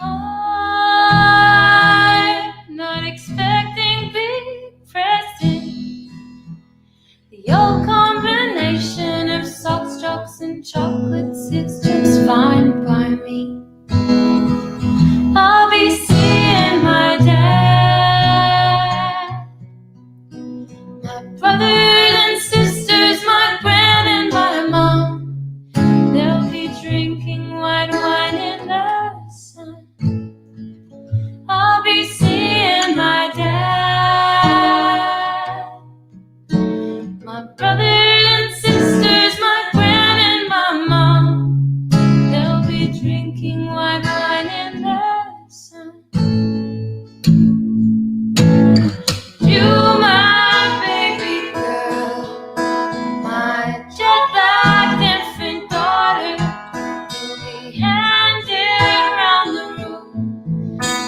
I'm not expecting big presents. The old combination of socks, jocks, and chocolates is just fine by me. I'll be seeing my dad, my brothers and sisters, my gran and my mom. They'll be drinking white wine in the sun. I'll be seeing my dad, my brothers and sisters, my gran and my mom. They'll be drinking white wine in the sun. You, my baby girl, my jet-lagged infant daughter, will be handed round the room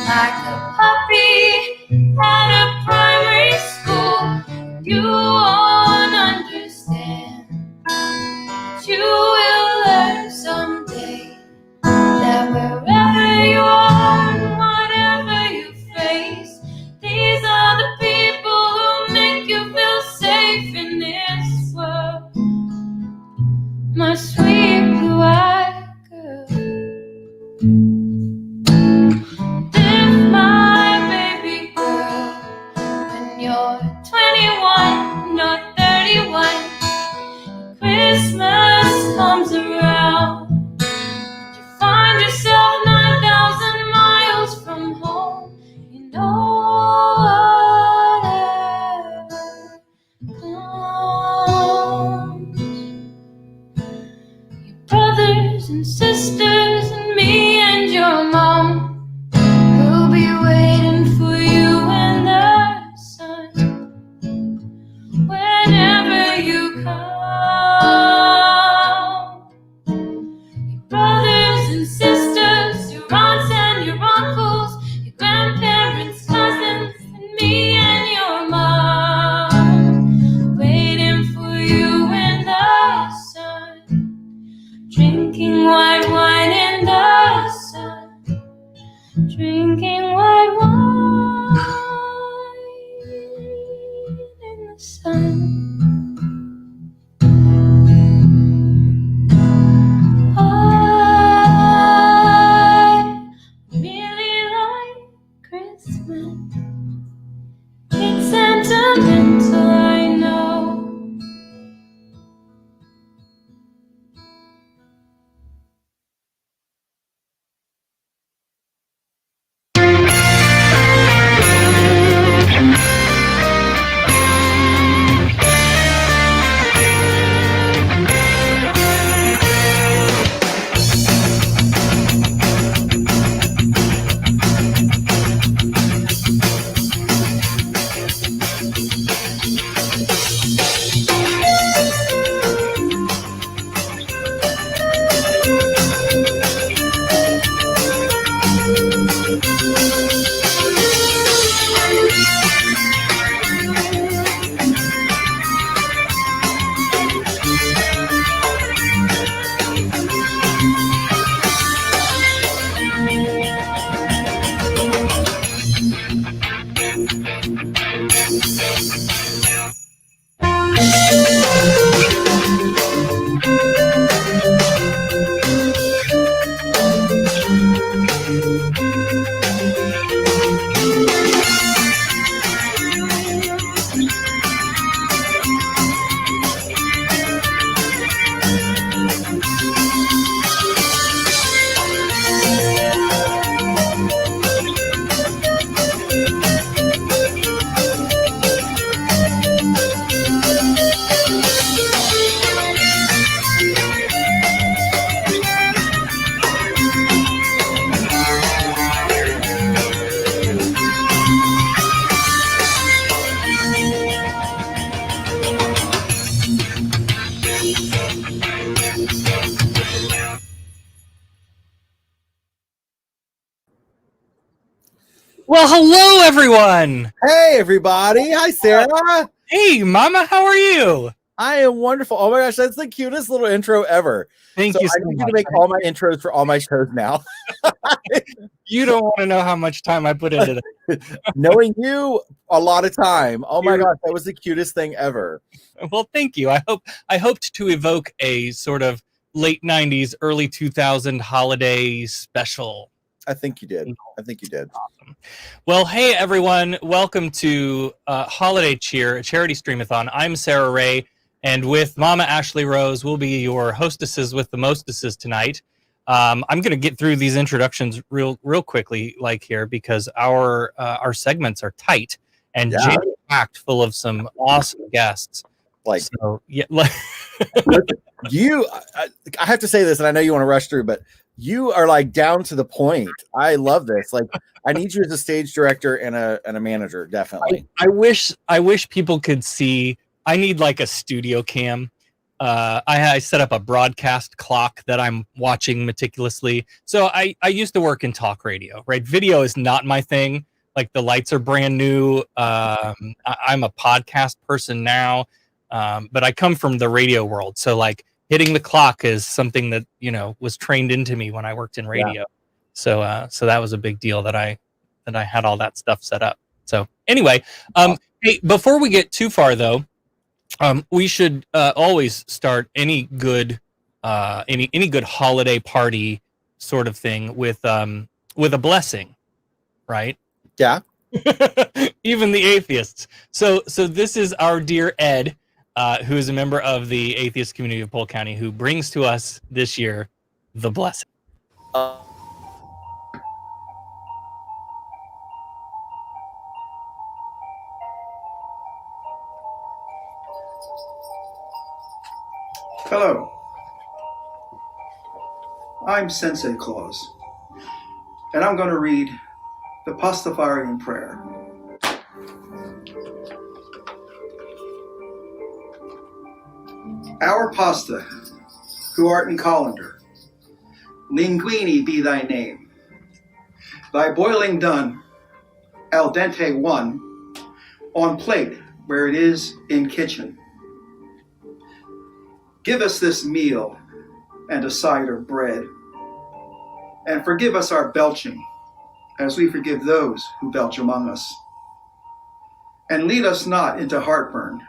like a puppy at a primary school. You won't understand, but you will learn someday that wherever you are and whatever you face, these are the people who make you feel safe in this world. My sweet blue-eyed girl. Live, my baby girl, when you're 21, not 31. Christmas comes around, you find yourself 9,000 miles from home. You know whatever comes, your brothers and sisters and me and your mom will be waiting for you in the sun whenever you come. Your brothers and sisters, your aunts and your uncles, your grandparents, cousins, and me and your mom waiting for you in the sun, drinking white wine in the sun, drinking white wine in the sun. I really like Christmas. It's sentimental, I know. Well, hello, everyone. Hey, everybody. Hi, Sarah. Hey, Mama, how are you? I am wonderful. Oh my gosh, that's the cutest little intro ever. Thank you so I need much. you to make all my intros for all my shows now. You don't want to know how much time I put into that. Knowing you, a lot of time. Oh my gosh, that was the cutest thing ever. Well, thank you. I hoped to evoke a sort of late 90s, early 2000 holiday special. I think you did. Awesome. Well, hey, everyone. Welcome to Holiday Cheer, a charity stream-a-thon. I'm Sarah Ray, and with Mama Ashley Rose, we'll be your hostesses with the mostesses tonight. I'm going to get through these introductions real quickly, like here, because our segments are tight and jam-packed full of some awesome guests. Like, so, yeah, I have to say this, and I know you want to rush through, but you are like down to the point. I love this. Like, I need you as a stage director and a manager, definitely. I wish people could see. I need like a studio cam. I set up a broadcast clock that I'm watching meticulously. So I used to work in talk radio, right? Video is not my thing. Like the lights are brand new. I'm a podcast person now. But I come from the radio world. So like hitting the clock is something that, was trained into me when I worked in radio. Yeah. So that was a big deal that I had all that stuff set up. So anyway, hey, before we get too far though, we should always start any good holiday party sort of thing with a blessing, right? Yeah. Even the atheists. So this is our dear Ed, who is a member of the atheist community of Polk County, who brings to us this year the blessing. Hello, I'm Sensei Claus, and I'm going to read the Pastafarian prayer. Our pasta, who art in colander, linguini be thy name. Thy boiling done, al dente one, on plate where it is in kitchen. Give us this meal and a side of bread, and forgive us our belching, as we forgive those who belch among us. And lead us not into heartburn,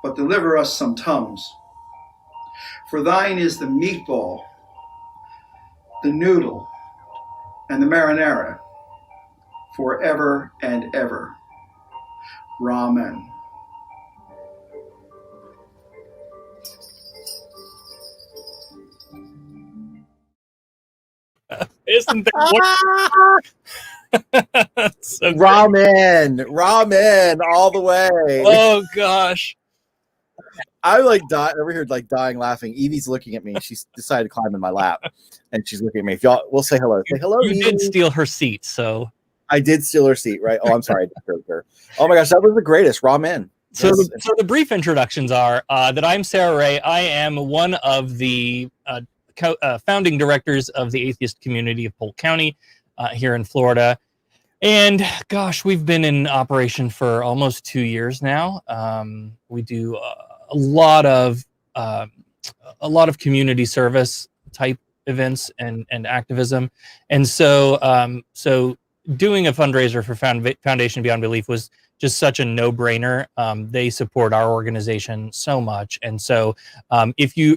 but deliver us some Tums. For thine is the meatball, the noodle, and the marinara, forever and ever. Ramen. Isn't that so ramen all the way? Oh gosh, I over here dying laughing. Evie's looking at me. She's decided to climb in my lap, and she's looking at me. If y'all, we'll say hello. Say hello. You Evie. did steal her seat, so I did steal her seat, right? Oh, I'm sorry. I disturbed her. Oh my gosh, that was the greatest ramen. So, yes. So the brief introductions are that I'm Sarah Ray. I am one of the founding directors of the atheist community of Polk County here in Florida. And gosh, we've been in operation for almost 2 years now. We do a lot of community service type events and activism. And so doing a fundraiser for Foundation Beyond Belief was just such a no-brainer. They support our organization so much. And so if you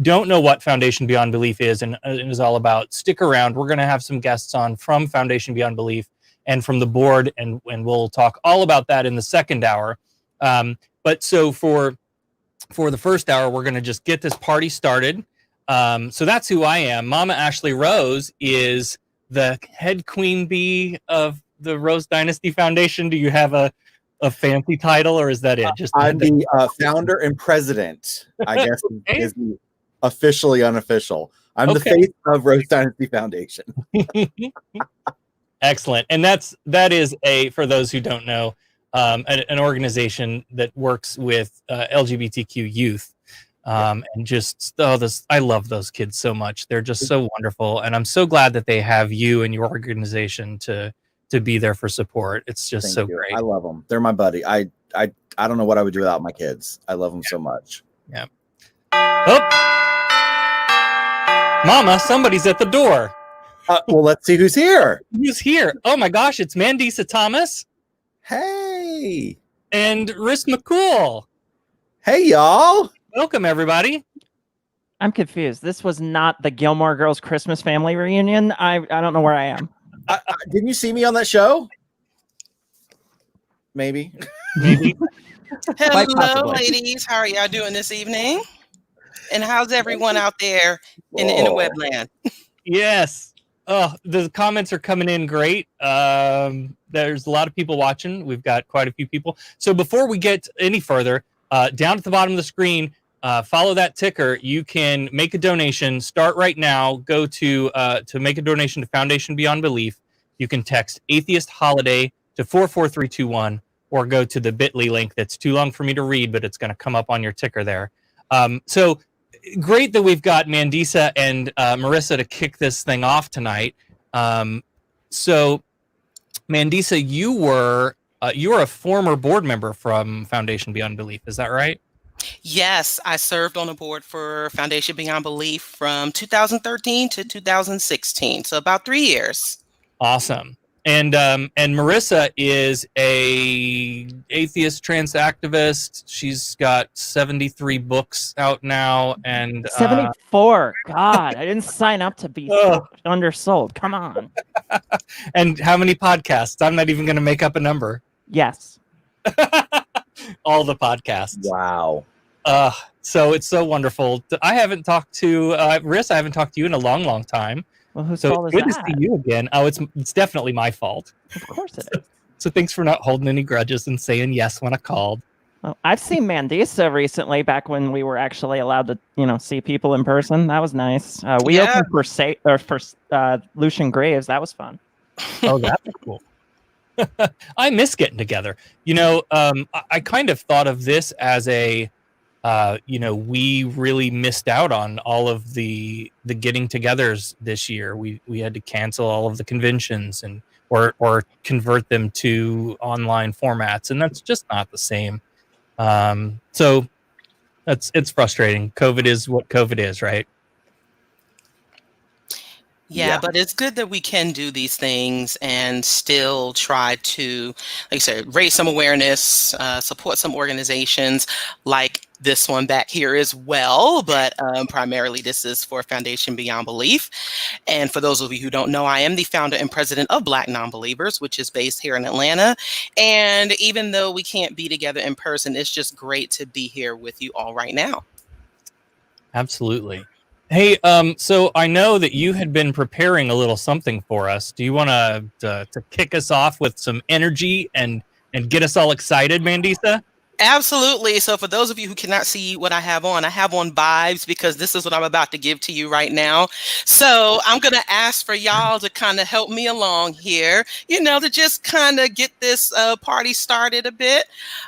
don't know what Foundation Beyond Belief is and it is all about, stick around. We're going to have some guests on from Foundation Beyond Belief and from the board, and we'll talk all about that in the second hour. But so for the first hour, we're going to just get this party started. So that's who I am. Mama Ashley Rose is the head queen bee of the Rose Dynasty Foundation. Do you have a fancy title, or is that it? Just I'm the founder and president, I guess. Okay. Is the officially unofficial. I'm the face of Rose Dynasty Foundation. Excellent. And that is for those who don't know, an organization that works with LGBTQ youth. And just I love those kids so much. They're just so wonderful, and I'm so glad that they have you and your organization to to be there for support. It's just Thank so you. great. I love them. They're my buddy. I don't know what I would do without my kids. I love them so much. Yeah. Oh, Mama, somebody's at the door. Well, let's see who's here. Who's here? Oh my gosh, it's Mandisa Thomas Hey. and McCool. Hey, y'all. Welcome, everybody. I'm confused. This was not the Gilmore Girls Christmas family reunion. I don't know where I am. Didn't you see me on that show? Maybe. Maybe. Quite Hello, possibly. ladies. How are y'all doing this evening? And how's everyone out there in the webland? Yes. Oh, the comments are coming in great. There's a lot of people watching. We've got quite a few people. So before we get any further, down at the bottom of the screen, follow that ticker. You can make a donation. Start right now. Go to make a donation to Foundation Beyond Belief. You can text Atheist Holiday to 44321 or go to the bit.ly link that's too long for me to read, but it's going to come up on your ticker there. So great that we've got Mandisa and Marissa to kick this thing off tonight. So Mandisa, you were a former board member from Foundation Beyond Belief. Is that right? Yes, I served on the board for Foundation Beyond Belief from 2013 to 2016, so about 3 years. Awesome. And Marissa is a atheist trans activist. She's got 73 books out now, and 74. God, I didn't sign up to be undersold. Come on. And how many podcasts? I'm not even going to make up a number. Yes. All the podcasts. Wow. So it's so wonderful. I haven't talked to Marissa. I haven't talked to you in a long, long time. Well, whose So fault it's is good that? to see you again. Oh, it's definitely my fault. Of course it is. So thanks for not holding any grudges and saying yes when I called. Well, I've seen Mandisa recently, back when we were actually allowed to, see people in person. That was nice. We Yeah. opened for Lucian Graves. That was fun. Oh, that's cool. I miss getting together. I kind of thought of this as a, we really missed out on all of the getting-togethers this year. We had to cancel all of the conventions or convert them to online formats, and that's just not the same. So it's frustrating. COVID is what COVID is, right? Yeah, but it's good that we can do these things and still try to, like I said, raise some awareness, support some organizations like this one back here as well. But primarily this is for Foundation Beyond Belief. And for those of you who don't know, I am the founder and president of Black Nonbelievers, which is based here in Atlanta. And even though we can't be together in person, it's just great to be here with you all right now. Absolutely. Hey, so I know that you had been preparing a little something for us. Do you want to kick us off with some energy and get us all excited, Mandisa? Absolutely. So for those of you who cannot see what I have on vibes, because this is what I'm about to give to you right now. So I'm going to ask for y'all to kind of help me along here, to just kind of get this party started a bit.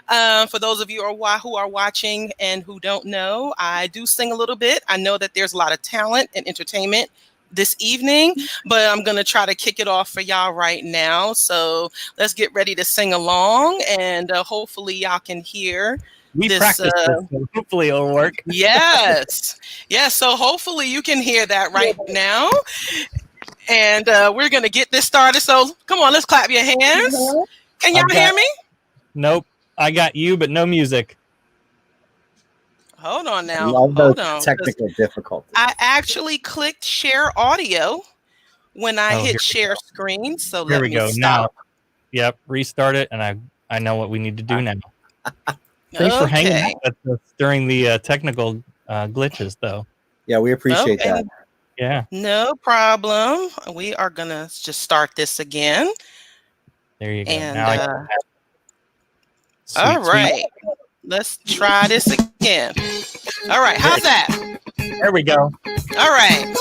For those of you who are watching and who don't know, I do sing a little bit. I know that there's a lot of talent and entertainment this evening, but I'm going to try to kick it off for y'all right now. So let's get ready to sing along, and hopefully y'all can hear We this. practiced this, so hopefully it'll work. Yes. Yes. So hopefully you can hear that right now. And we're going to get this started. So come on, let's clap your hands. Can y'all hear me? Nope. I got you, but no music. Hold on now. Love those Hold on. technical difficulties. I actually clicked share audio when I Oh, here hit we share screen. So Here let we me go. stop. Now, yep, restart it, and I know what we need to do now. Thanks for hanging out with us during the technical glitches, though. Yeah, we appreciate that. Yeah, No problem. We are going to just start this again. there you go. And Now I can have all sweet- right. Let's try this again. All right. How's that? There we go. All right.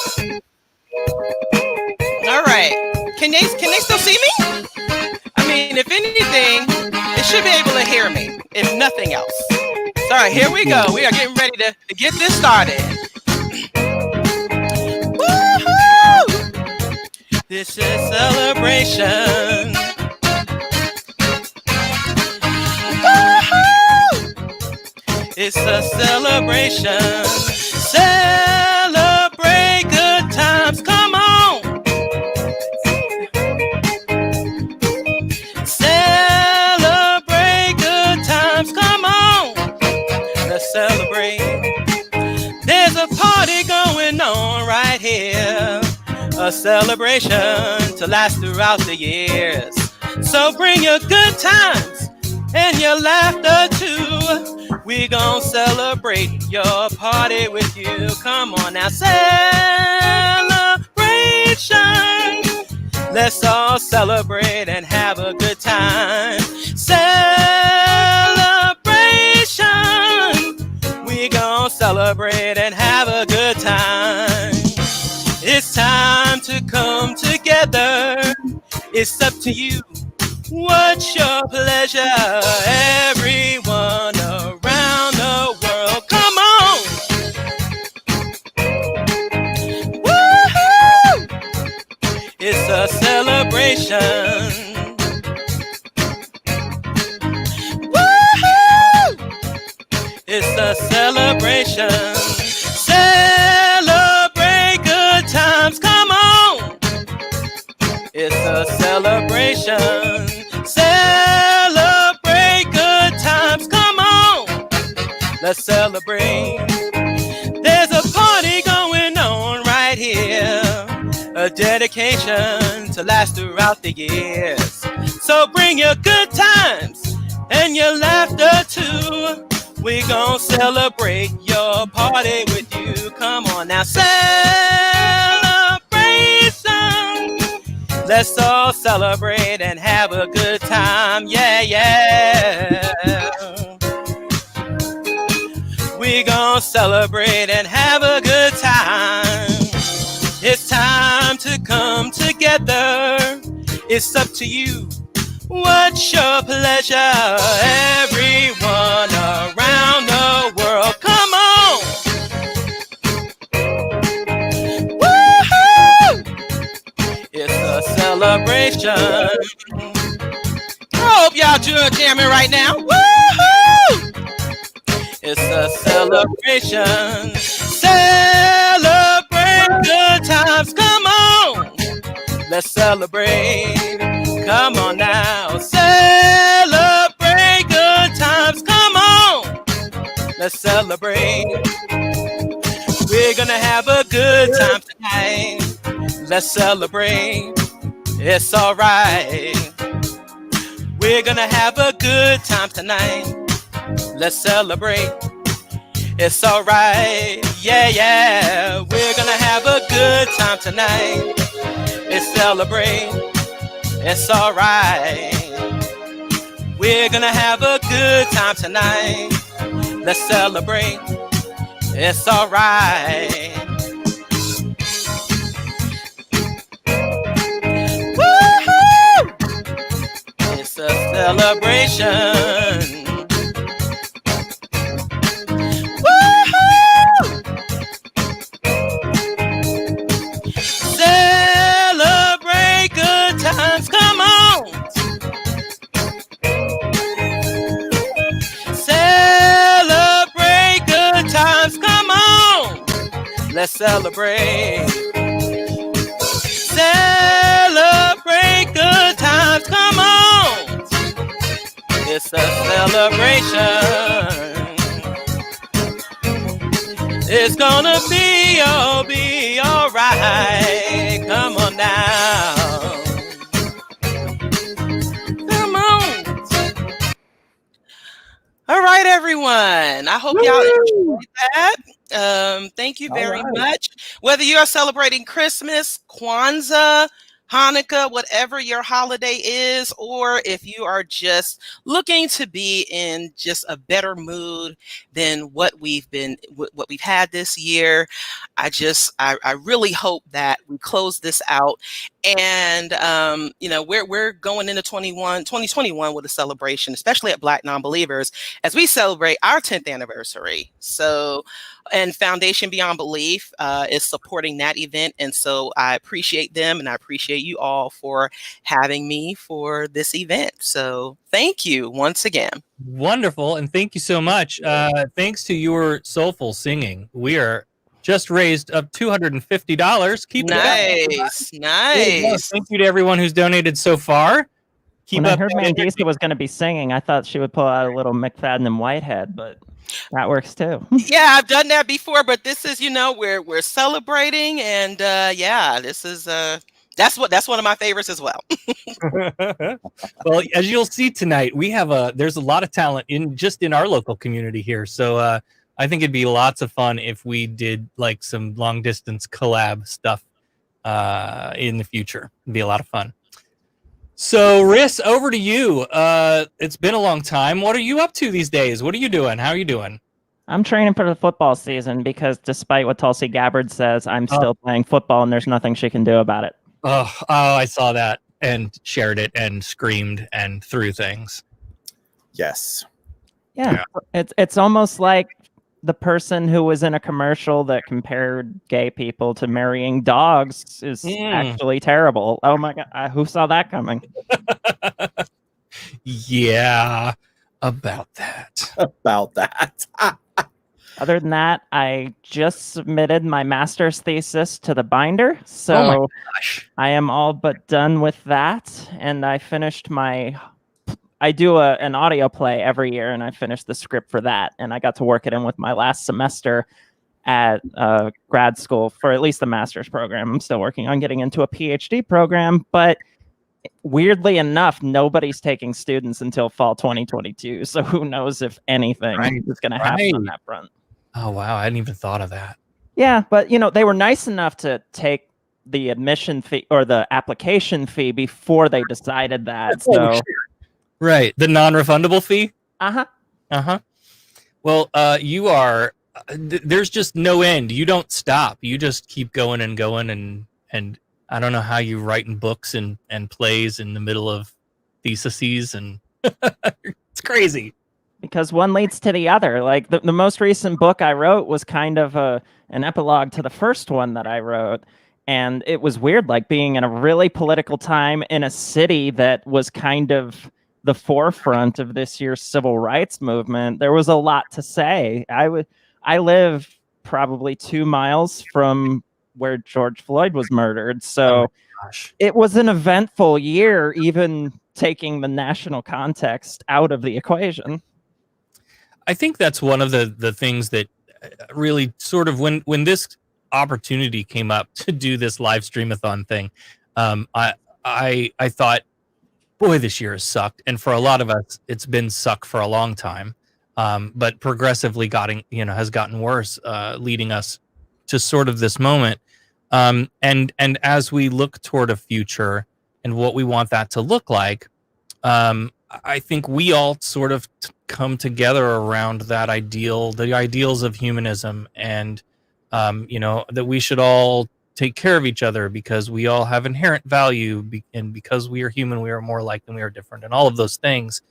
All right. Can they still see me? I mean, if anything, they should be able to hear me, if nothing else. All right, here we go. We are getting ready to get this started. Woohoo! This is celebration. It's a celebration. Celebrate good times. Come on. Celebrate good times. Come on. Let's celebrate. There's a party going on right here. A celebration to last throughout the years. So bring your good times and your laughter too. We gon' celebrate your party with you. Come on now, celebration. Let's all celebrate and have a good time. Celebration. We gon' celebrate and have a good time. It's time to come together. It's up to you. What's your pleasure? Everyone around the world, come on! Woohoo! It's a celebration. Woohoo! It's a celebration. Celebrate good times, come on! It's a celebration. Celebrate good times. Come on. Let's celebrate. There's a party going on right here. A dedication to last throughout the years. So bring your good times and your laughter too. We gon' celebrate your party with you. Come on now. Celebration. Let's all celebrate and have a good time. Yeah, yeah. We gon' celebrate and have a good time. It's time to come together. It's up to you. What's your pleasure? Everyone around the world, come on. It's a celebration. I hope y'all jamming right now. Woohoo! It's a celebration. Celebrate good times. Come on. Let's celebrate. Come on now. Celebrate good times. Come on. Let's celebrate. We're gonna have a good time tonight. Let's celebrate. It's all right. We're gonna have a good time tonight. Let's celebrate. It's all right. Yeah, yeah. We're gonna have a good time tonight. Let's celebrate. It's all right. We're gonna have a good time tonight. Let's celebrate. It's all right. It's a celebration. Woohoo! Celebrate good times, come on. Celebrate good times, come on. Let's celebrate. Celebrate good times, come on. It's a celebration. It's gonna be all right. Come on now. Come on. All right, everyone. I hope y'all enjoyed that. Thank you very much. Whether you are celebrating Christmas, Kwanzaa, Hanukkah, whatever your holiday is, or if you are just looking to be in just a better mood than what we've had this year, I really hope that we close this out And we're going into 2021 with a celebration, especially at Black Non-Believers, as we celebrate our 10th anniversary. So, and Foundation Beyond Belief is supporting that event, and so I appreciate them, and I appreciate you all for having me for this event. So thank you once again. Wonderful, and thank you so much. Thanks to your soulful singing, we are just raised up $250. Keep nice, it up. Nice. Thank you to everyone who's donated so far. When I heard Mandisa was going to be singing, I thought she would pull out a little McFadden and Whitehead, but that works too. Yeah, I've done that before, but this is, we're celebrating, and this is that's one of my favorites as well. Well, as you'll see tonight, there's a lot of talent in our local community here. So I think it'd be lots of fun if we did like some long distance collab stuff in the future. It'd be a lot of fun. So Riss, over to you. It's been a long time. What are you up to these days? What are you doing? How are you doing? I'm training for the football season because despite what Tulsi Gabbard says, I'm still playing football and there's nothing she can do about it. Oh, I saw that and shared it and screamed and threw things. Yes. Yeah. It's almost like the person who was in a commercial that compared gay people to marrying dogs is actually terrible. Oh my God. Who saw that coming? Yeah, about that. Other than that, I just submitted my master's thesis to the binder. So I am all but done with that. And I finished I do an audio play every year, and I finished the script for that. And I got to work it in with my last semester at grad school for at least the master's program. I'm still working on getting into a PhD program, but weirdly enough, nobody's taking students until fall 2022. So who knows if anything is going to happen on that front. Oh, wow. I hadn't even thought of that. Yeah, but they were nice enough to take the admission fee or the application fee before they decided that. So. Right. The non-refundable fee? Uh-huh. Well, you are, there's just no end. You don't stop. You just keep going and going. And I don't know how you write in books and plays in the middle of theses. And it's crazy. Because one leads to the other. Like the most recent book I wrote was kind of an epilogue to the first one that I wrote. And it was weird, like being in a really political time in a city that was kind of the forefront of this year's civil rights movement. There was a lot to say. I live probably 2 miles from where George Floyd was murdered. So it was an eventful year, even taking the national context out of the equation. I think that's one of the things that really sort of when this opportunity came up to do this live stream-a-thon thing, I thought, boy, this year has sucked. And for a lot of us, it's been suck for a long time. But progressively has gotten worse, leading us to sort of this moment. And as we look toward a future and what we want that to look like, I think we all sort of come together around that the ideals of humanism, and that we should all take care of each other because we all have inherent value, and because we are human, we are more alike than we are different, and all of those things.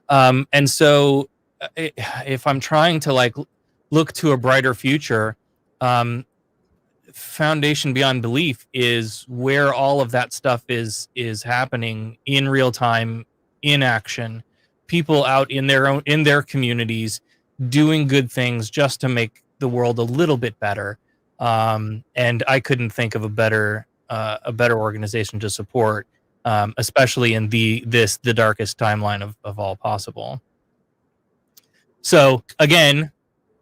And so if I'm trying to look to a brighter future, Foundation Beyond Belief is where all of that stuff is happening in real time, in action, people out in their communities doing good things just to make the world a little bit better. And I couldn't think of a better organization to support, especially in the darkest timeline of all possible. So again,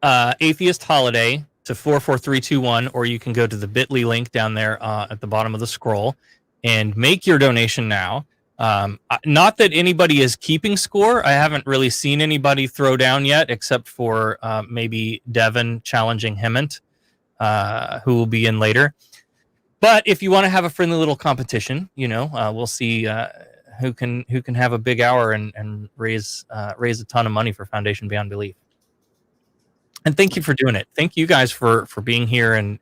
Atheist Holiday to 44321, or you can go to the bit.ly link down there at the bottom of the scroll and make your donation now. Not that anybody is keeping score. I haven't really seen anybody throw down yet, except for maybe Devon challenging Hemant, who will be in later. But if you want to have a friendly little competition, we'll see who can have a big hour and raise a ton of money for Foundation Beyond Belief. And thank you for doing it. Thank you guys for being here and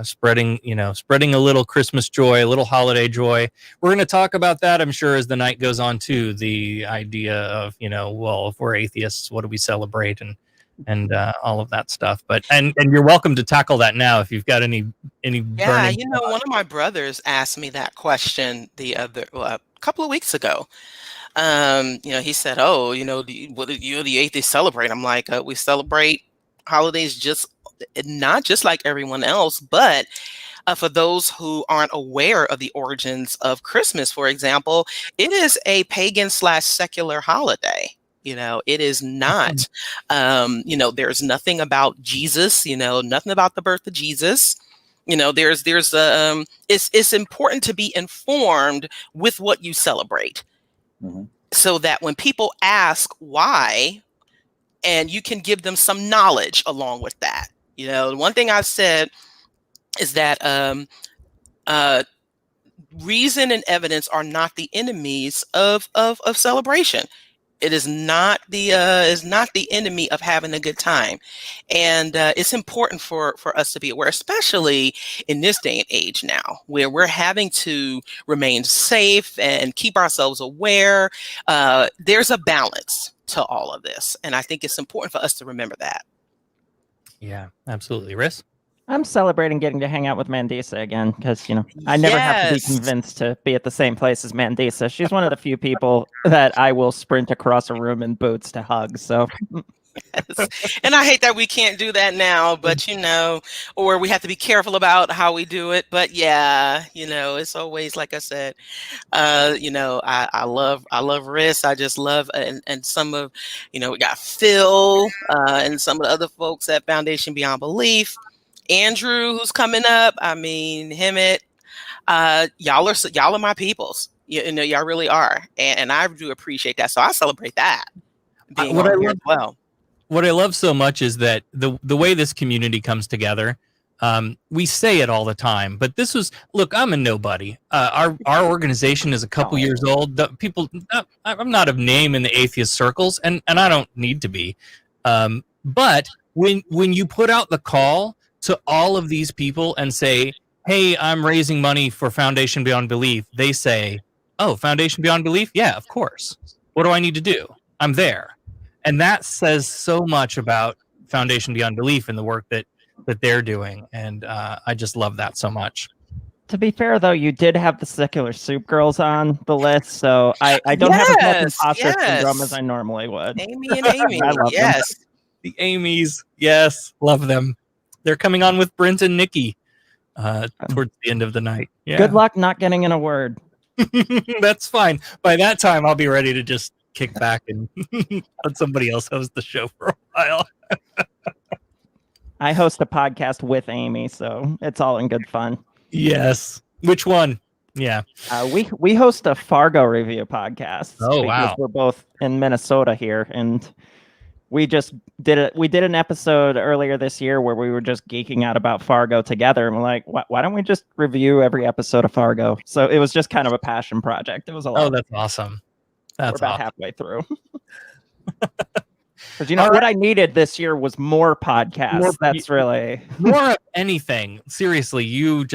spreading a little Christmas joy, a little holiday joy. We're going to talk about that, I'm sure, as the night goes on too. The idea of, well, if we're atheists, what do we celebrate, and all of that stuff. But and you're welcome to tackle that now if you've got any Yeah, burning. one of my brothers asked me that question a couple of weeks ago. He said, "Oh, what do you the atheists celebrate?" I'm like, "We celebrate holidays not just like everyone else, but for those who aren't aware of the origins of Christmas, for example, it is a pagan/secular holiday. It is not. There's nothing about Jesus. Nothing about the birth of Jesus." It's important to be informed with what you celebrate, so that when people ask why, and you can give them some knowledge along with that. One thing I've said is that reason and evidence are not the enemies of celebration. It is not the enemy of having a good time, and it's important for us to be aware, especially in this day and age now, where we're having to remain safe and keep ourselves aware. There's a balance to all of this, and I think it's important for us to remember that. Yeah, absolutely, Riss. I'm celebrating getting to hang out with Mandisa again because, I never have to be convinced to be at the same place as Mandisa. She's one of the few people that I will sprint across a room in boots to hug. So, yes. And I hate that we can't do that now, but or we have to be careful about how we do it. But yeah, it's always, like I said, I love Riss. I just love, and some of, we got Phil and some of the other folks at Foundation Beyond Belief. Andrew, who's coming up. I mean, Hemant. Y'all are my peoples. Y'all really are, and I do appreciate that. So I celebrate that. What I love so much is that the way this community comes together. We say it all the time, but look, I'm a nobody. Our organization is a couple years old. I'm not of name in the atheist circles, and I don't need to be. But when you put out the call to all of these people and say, "Hey, I'm raising money for Foundation Beyond Belief," they say, "Oh, Foundation Beyond Belief? Yeah, of course. What do I need to do? I'm there." And that says so much about Foundation Beyond Belief and the work that they're doing. And I just love that so much. To be fair, though, you did have the Secular Soup Girls on the list, so I don't have as much imposter syndrome as I normally would. Amy and Amy, I love them. The Amy's, yes, love them. They're coming on with Brent and Nikki towards the end of the night. Yeah. Good luck not getting in a word. That's fine. By that time, I'll be ready to just kick back and let somebody else host the show for a while. I host a podcast with Amy, so it's all in good fun. Yes. Which one? Yeah. We host a Fargo review podcast. Oh, wow. We're both in Minnesota here, and we just did it. We did an episode earlier this year where we were just geeking out about Fargo together, and we're like, why don't we just review every episode of Fargo? So it was just kind of a passion project. It was a lot. Oh, that's awesome. We're about halfway through. Because what I needed this year was more podcasts. That's really more of anything. Seriously, you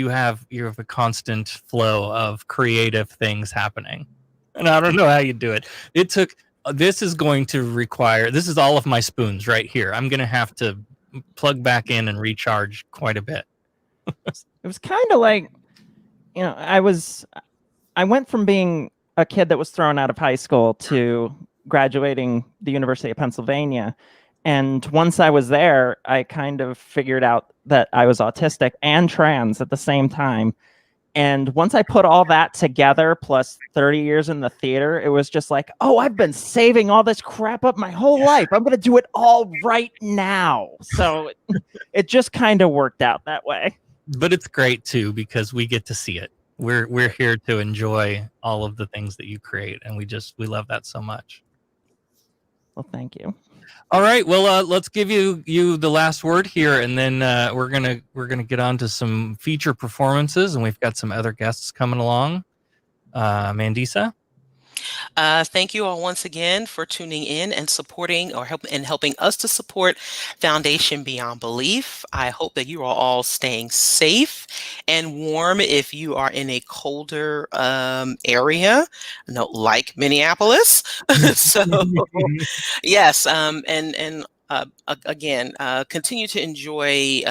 have a constant flow of creative things happening, and I don't know how you do it. This is going to require. This is all of my spoons right here. I'm going to have to plug back in and recharge quite a bit. It was kind of like, I went from being a kid that was thrown out of high school to graduating the University of Pennsylvania. And once I was there, I kind of figured out that I was autistic and trans at the same time. And once I put all that together, plus 30 years in the theater, it was just like, oh, I've been saving all this crap up my whole life. I'm going to do it all right now. So it just kind of worked out that way. But it's great, too, because we get to see it. We're here to enjoy all of the things that you create, and we love that so much. Well, thank you. All right, well, let's give you the last word here, and then we're gonna get on to some feature performances, and we've got some other guests coming along. Mandisa. Thank you all once again for tuning in and supporting or helping us to support Foundation Beyond Belief. I hope that you are all staying safe and warm if you are in a colder area, like Minneapolis. So yes, again, continue to enjoy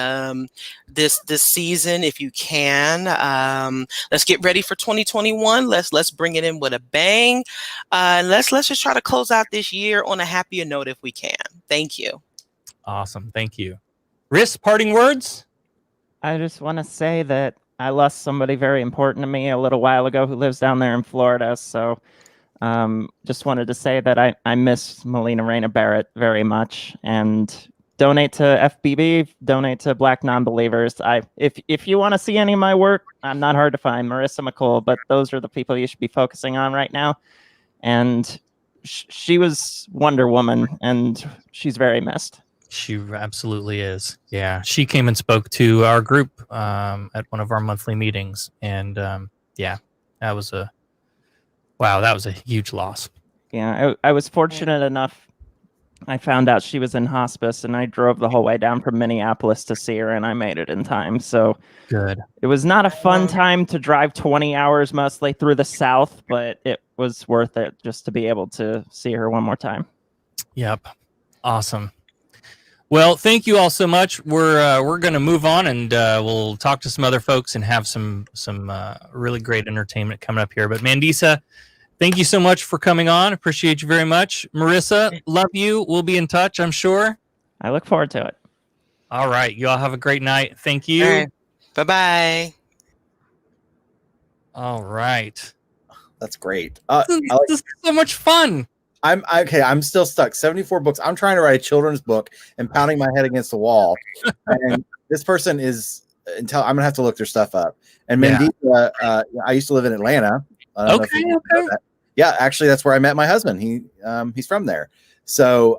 this season if you can. Let's get ready for 2021. Let's bring it in with a bang. Let's just try to close out this year on a happier note if we can. Thank you. Awesome. Thank you. Riss, parting words? I just want to say that I lost somebody very important to me a little while ago who lives down there in Florida. So just wanted to say that I miss Melina Reyna Barrett very much, and donate to FBB, donate to Black Non-Believers. If you want to see any of my work, I'm not hard to find, Marissa, McCool, but those are the people you should be focusing on right now. And she was Wonder Woman, and she's very missed. She absolutely is. Yeah, she came and spoke to our group at one of our monthly meetings, and yeah, that was a huge loss. Yeah, I was fortunate enough. I found out she was in hospice, and I drove the whole way down from Minneapolis to see her, and I made it in time. So good. It was not a fun time to drive 20 hours mostly through the South, but it was worth it just to be able to see her one more time. Yep. Awesome. Well, thank you all so much. We're going to move on, and we'll talk to some other folks and have some really great entertainment coming up here. But Mandisa, thank you so much for coming on. Appreciate you very much. Marissa, love you. We'll be in touch, I'm sure. I look forward to it. All right. You all have a great night. Thank you. All right. Bye-bye. All right. That's great. This is so much fun. I'm still stuck. 74 books. I'm trying to write a children's book and pounding my head against the wall. And this person is I'm gonna have to look their stuff up. And Mandisa, I used to live in Atlanta. Okay. Yeah, actually, that's where I met my husband. He's from there. So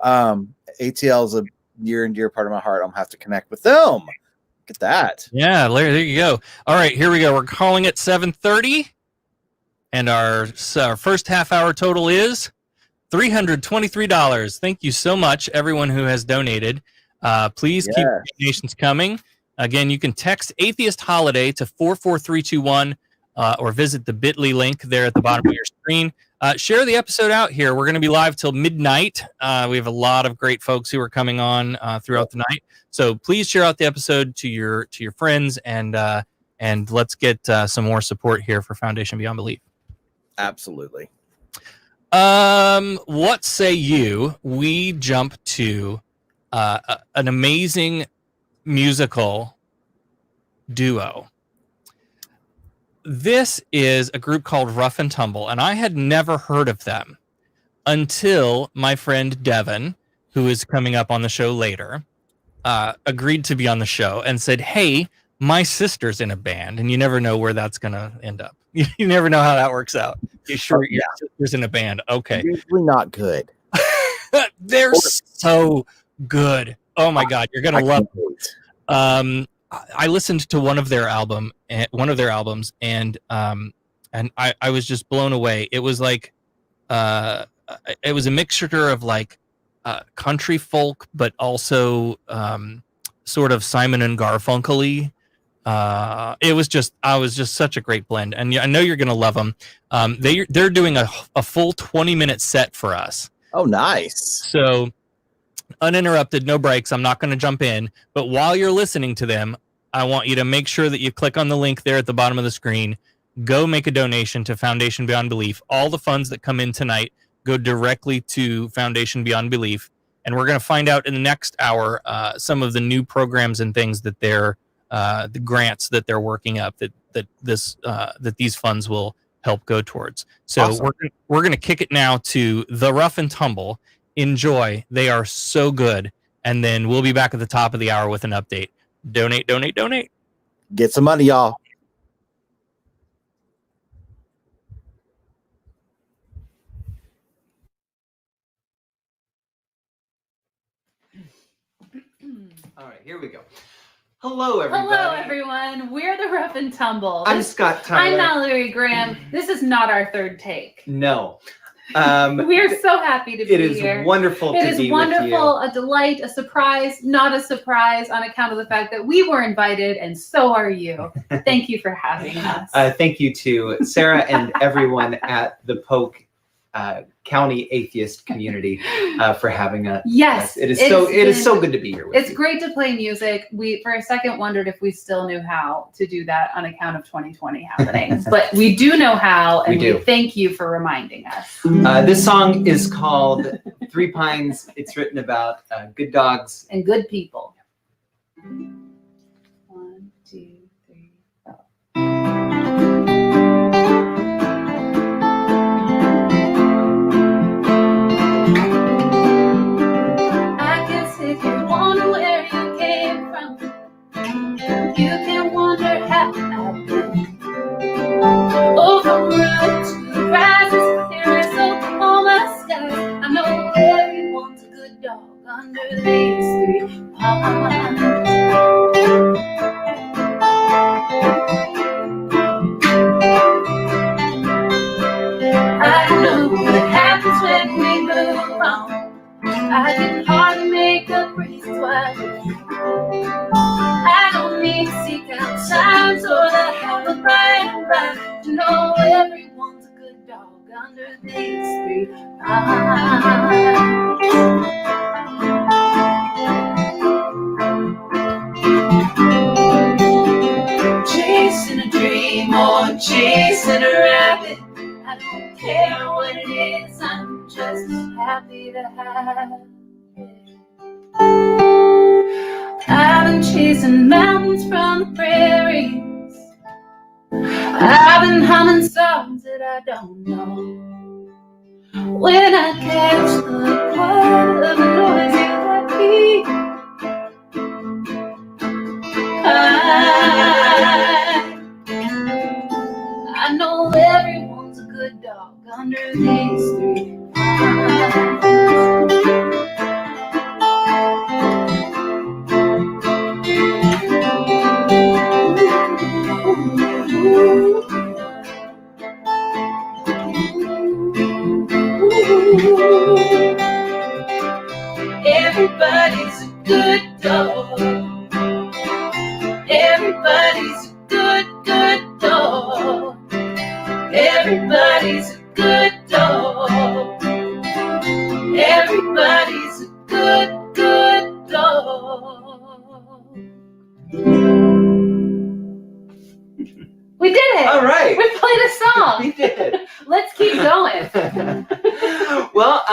ATL is a near and dear part of my heart. I'm gonna have to connect with them. Look at that. Yeah, there you go. All right, here we go. We're calling it 7:30, and our first half hour total is $323. Thank you so much, everyone who has donated. Please keep donations coming. Again, you can text Atheist Holiday to 44321 or visit the bit.ly link there at the bottom of your screen. Share the episode out here. We're going to be live till midnight. We have a lot of great folks who are coming on throughout the night. So please share out the episode to your friends, and let's get some more support here for Foundation Beyond Belief. Absolutely. What say you? We jump to an amazing musical duo. This is a group called Rough Tumble, and I had never heard of them until my friend Devon, who is coming up on the show later, agreed to be on the show and said, "Hey, my sister's in a band," and you never know where that's going to end up. You never know how that works out. You sure your sister's in a band? Okay, usually not good. They're so good. Oh my God, you're gonna love it. I listened to one of their albums, and I was just blown away. It was like, it was a mixture of like country folk, but also sort of Simon and Garfunkel-y. I was just such a great blend, and I know you're gonna love them. They're doing a full 20-minute set for us. Oh, nice. So uninterrupted, no breaks. I'm not going to jump in, but while you're listening to them, I want you to make sure that you click on the link there at the bottom of the screen. Go make a donation to Foundation Beyond Belief. All the funds that come in tonight go directly to Foundation Beyond Belief, and we're going to find out in the next hour some of the new programs and things that they're the grants that they're working up that these funds will help go towards. So awesome. We're going to kick it now to the Rough and Tumble. Enjoy. They are so good. And then we'll be back at the top of the hour with an update. Donate. Get some money, y'all. All right, here we go. Hello, everybody. Hello, everyone. We're the Rough and Tumble. I'm Scott Tyler. I'm Mallory Graham. This is not our third take. No. We're so happy to be It is here. wonderful to It be is with you. wonderful, a delight, a surprise, not a surprise on account of the fact that we were invited and so are you. Thank you for having us. Thank you to Sarah and everyone at the Polk County Atheist Community for having us. Yes, It is so good to be here with It's you. great to play music. We, for a second, wondered if we still knew how to do that on account of 2020 happenings, but we do know how, and We do. thank you for reminding us. This song is called Three Pines. It's written about good dogs. And good people. 1, 2, 3, 4. I guess if you wonder where you came from, you can wonder how I've been. Oh, from root to rises, clear as Oklahoma sky. I know everyone's a good dog under these 3 pines. I know what happens when we move on. I can hardly make up reasons why. I don't need to seek out signs or the help of by and by to know everyone's a good dog under these 3 pines. Chasing a dream or chasing a rabbit, I don't care what it is, I'm just happy to have it. I've been chasing mountains from the prairies. I've been humming songs that I don't know. When I catch the quiet of the noisy happy, I know everyone's a good dog under these 3 pines. Everybody's a good dog. Everybody's a good dog. Everybody's a good dog. Everybody's a good dog. We did it! All right. We played a song! We did. Let's keep going. Well,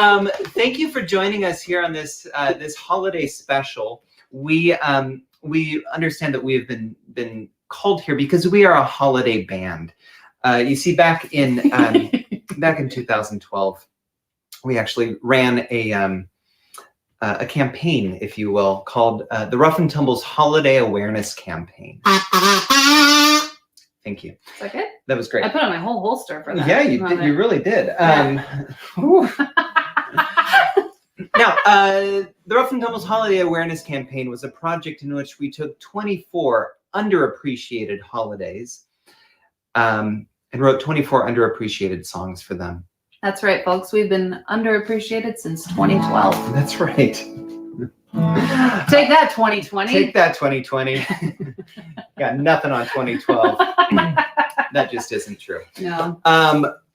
thank you for joining us here on this this holiday special. We understand that we have been called here because we are a holiday band. You see, back in 2012, we actually ran a campaign, if you will, called the Rough Tumble's Holiday Awareness Campaign. Thank you. Is that good? That was great. I put on my whole holster for that. Yeah, you did. You really did. Now, the Rough Tumble's Holiday Awareness Campaign was a project in which we took 24 underappreciated holidays and wrote 24 underappreciated songs for them. That's right, folks. We've been underappreciated since 2012. That's right. Take that, 2020. Take that, 2020. Got nothing on 2012. That just isn't true. No.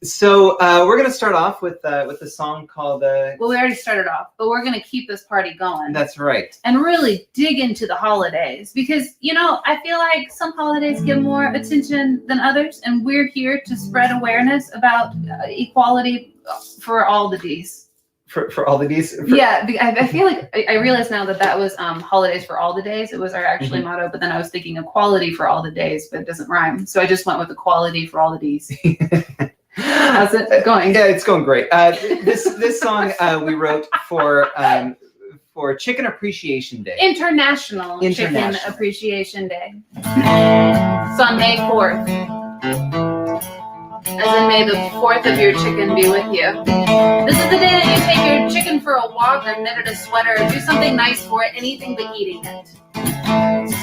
So we're gonna start off with a song called. Well, we already started off, but we're gonna keep this party going. That's right. And really dig into the holidays because, you know, I feel like some holidays get more attention than others, and we're here to spread awareness about equality for all the Ds. For all the Ds? Yeah, I feel like I realize now that was holidays for all the days. It was our actually motto, but then I was thinking equality for all the days, but it doesn't rhyme. So I just went with equality for all the Ds. How's it going? Yeah, it's going great. This song we wrote for Chicken Appreciation Day. International Chicken Appreciation Day. It's on May 4th. As in, may the 4th of your chicken be with you. This is the day that you take your chicken for a walk or knit it a sweater or do something nice for it, anything but eating it. Come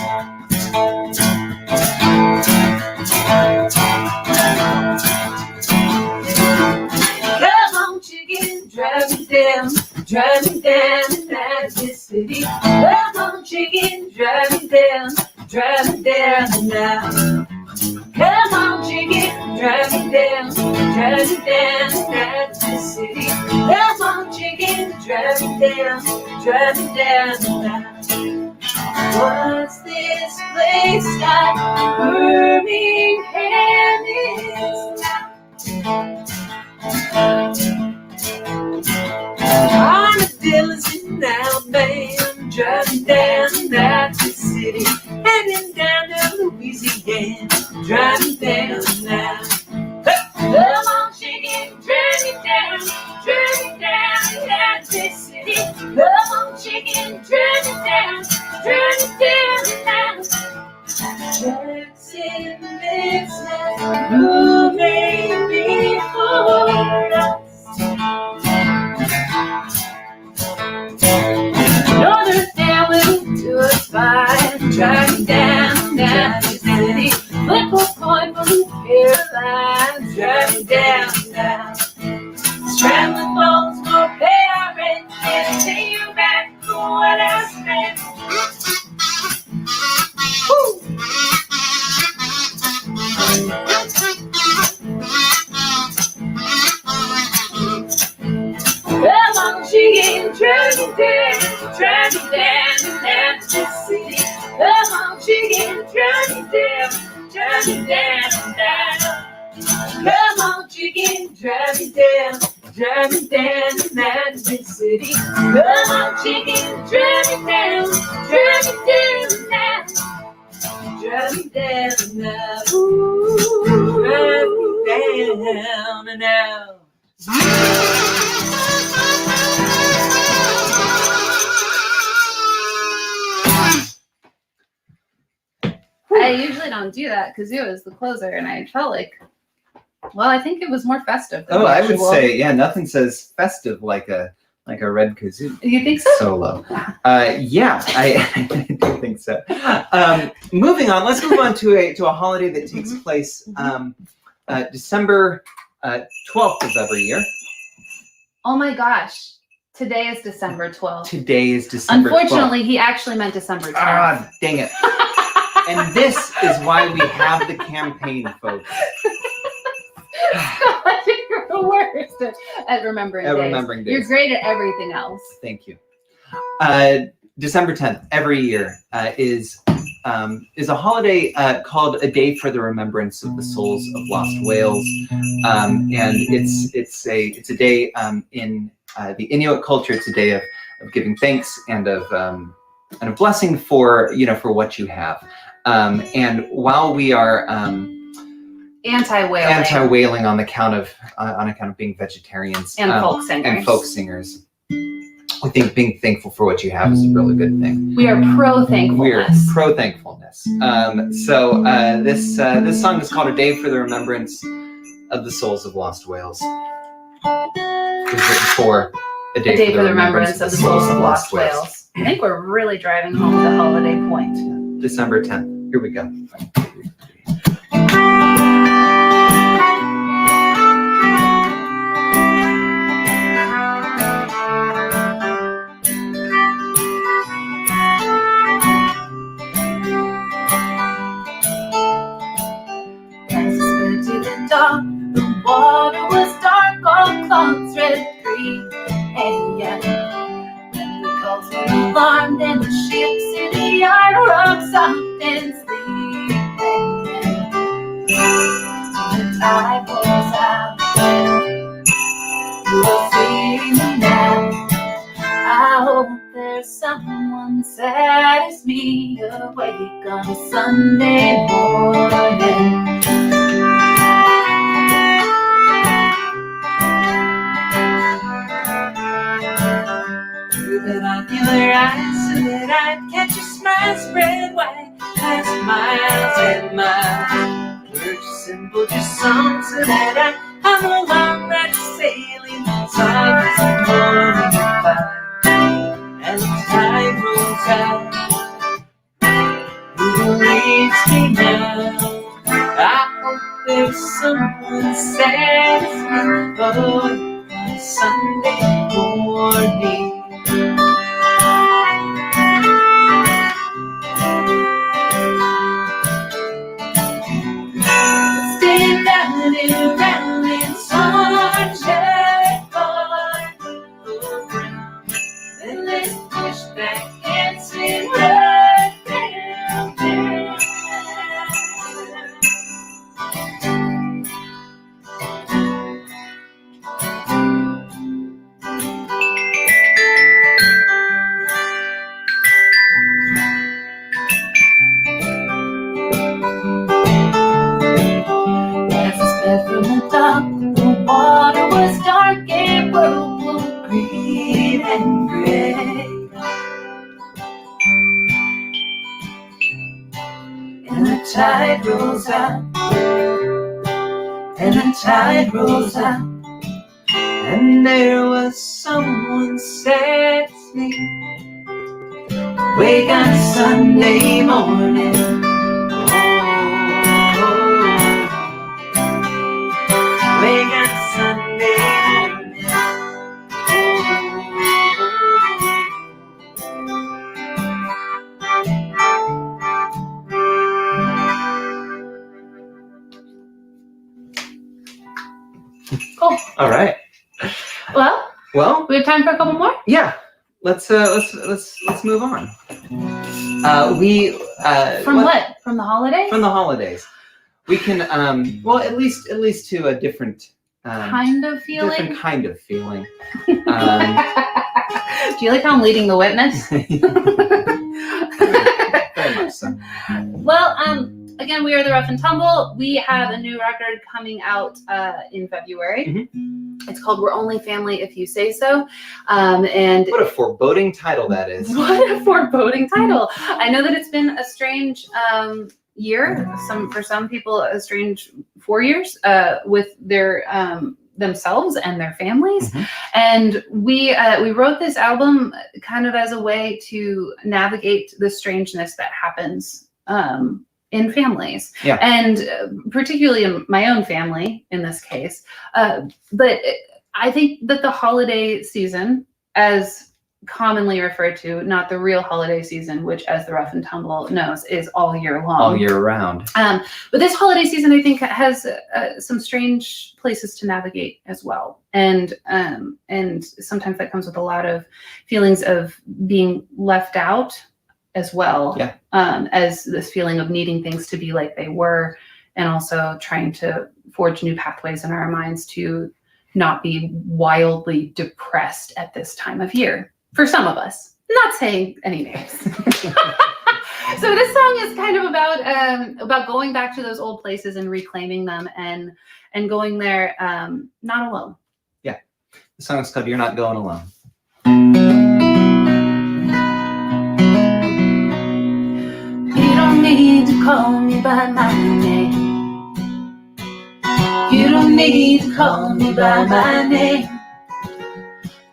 on, drive me down this city. Come on, chicken, drive me down now. Come on, chicken, drive me down this city. Come on, chicken, drive me down now. What's this place got? Birmingham is Armadillos in Alabama, driving down this city, heading down to Louisiana, driving down now. Come on, chicken, drive me down this city. Come on, chicken, drive me down now. Jackson makes us who made me for us. Northern family to a fire, driving down this city. Flip a coin from Caroline, driving down now. Traveling folks will pay our rent and pay you back for what I spent. Woo! Come on, chicken, drive me down this city. Come on, chicken, drive me down now. Come on, chicken, drive me down this city. Come on, chicken, drive me down now. Drive me down now. Ooh, drive me down now. I usually don't do that because it was the closer, and I felt like, well, I think it was more festive. Than I would usual. say, yeah, nothing says festive like a red kazoo. You think so? Solo. Yeah, I do think so. Moving on, let's move on to a holiday that takes place December 12th of every year. Oh my gosh. Today is December 12th. Today is December 12th. Unfortunately, he actually meant December 10th. Ah, dang it. And this is why we have the campaign, folks. I think you're the worst at remembering days. You're great at everything else. Thank you. December 10th every year is a holiday called A Day for the Remembrance of the Souls of Lost Whales, and it's a day in the Inuit culture. It's a day of giving thanks and of blessing for what you have. And while we are anti-whaling on account of being vegetarians and folk singers, we think being thankful for what you have is a really good thing. We are pro-thankfulness. We are pro-thankfulness. So this song is called A Day for the Remembrance of the Souls of Lost Whales. It was written for A Day for the Remembrance of the Souls of Lost Whales. I think we're really driving home the holiday point. December 10th. Here we go. The water was dark, all clouds red green, and yeah, when the calls were alarmed and the ships in the yard rocked soft and sleeping, the tide was out. You'll see me now. I hope there's someone sad as me awake on a Sunday morning. Binocular eyes so that I'd catch your smile spread wide past miles and miles. Words just simple, just songs so that I hum along like sailing inside this morning cloud. As the tide rolls out, who will reach me now? I hope there's someone sad as me on Sunday. tide rolls out, and the tide rolls out, and there was someone sad asleep. Wake on Sunday morning. Wake on Sunday morning. Cool. All right. Well, we have time for a couple more. Yeah. Let's move on. From what? From the holidays? From the holidays. We can well at least to a different kind of feeling. Different kind of feeling. Do you like how I'm leading the witness? Very much so. Well, again, we are the Rough and Tumble. We have a new record coming out in February. Mm-hmm. It's called We're Only Family If You Say So. And what a foreboding title that is. What a foreboding title. I know that it's been a strange year. For some people, a strange 4 years with their themselves and their families. Mm-hmm. And we wrote this album kind of as a way to navigate the strangeness that happens in families, yeah, and particularly in my own family in this case. But I think that the holiday season, as commonly referred to, not the real holiday season, which as the Rough and Tumble knows is all year long, all year round. But this holiday season, I think, has some strange places to navigate as well, and sometimes that comes with a lot of feelings of being left out as well, yeah. As this feeling of needing things to be like they were, and also trying to forge new pathways in our minds to not be wildly depressed at this time of year. For some of us, not saying any names. So this song is kind of about going back to those old places and reclaiming them, and going there not alone. Yeah, the song is called "You're Not Going Alone." You don't need to call me by my name. You don't need to call me by my name.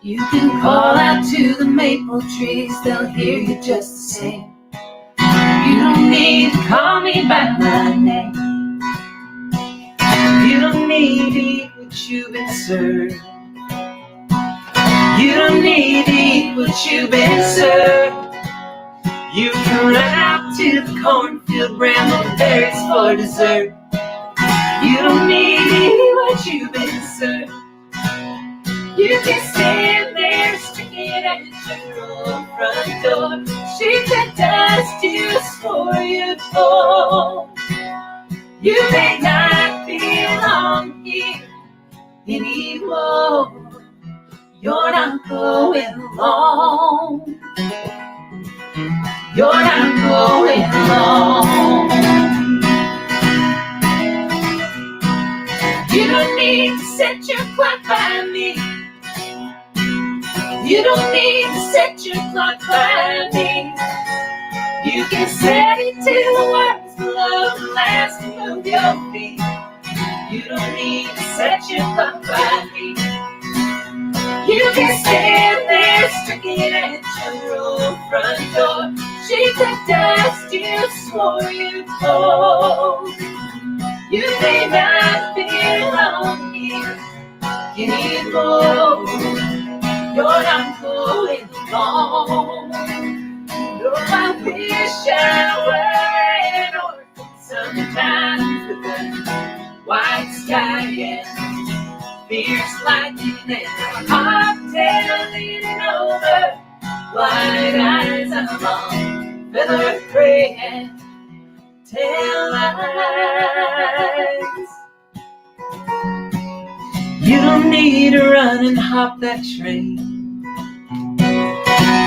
You can call out to the maple trees, they'll hear you just the same. You don't need to call me by my name. You don't need to eat what you've been served. You don't need to eat what you've been served. You can run out to the cornfield, bramble berries for dessert. You don't need to eat what you've been served. You can stand there sticking at your front door. Shake the dust just for you go. You may not belong here anymore. You're not going alone. You're not going alone. You don't need to set your clock by me. You don't need to set your clock by me. You can set it to the words below the last move your feet. You don't need to set your clock by me. You can stand there sticking at your old front door. Shake the dust you swore you'd hold. You may not belong here anymore. You're not going alone. No, I wish I were an orphan sometimes with a white sky and fierce lightning and a cocktail leaning over, wide eyes and a long feather gray and tail lights. You don't need to run and hop that train.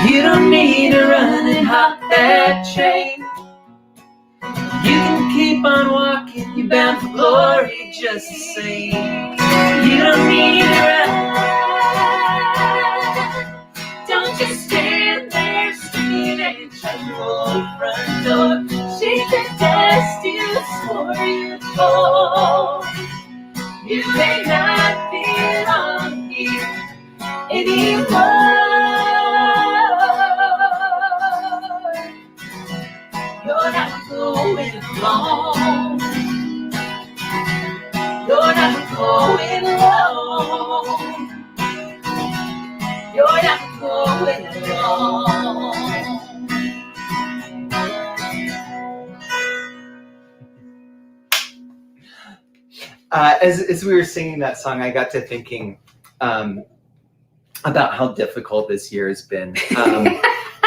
You don't need to run and hop that train. You can keep on walking, you're bound for glory just the same. You don't need to run. Don't just stand there sticking at your old front door. Shake the dust you it all. As we were singing that song, I got to thinking about how difficult this year has been,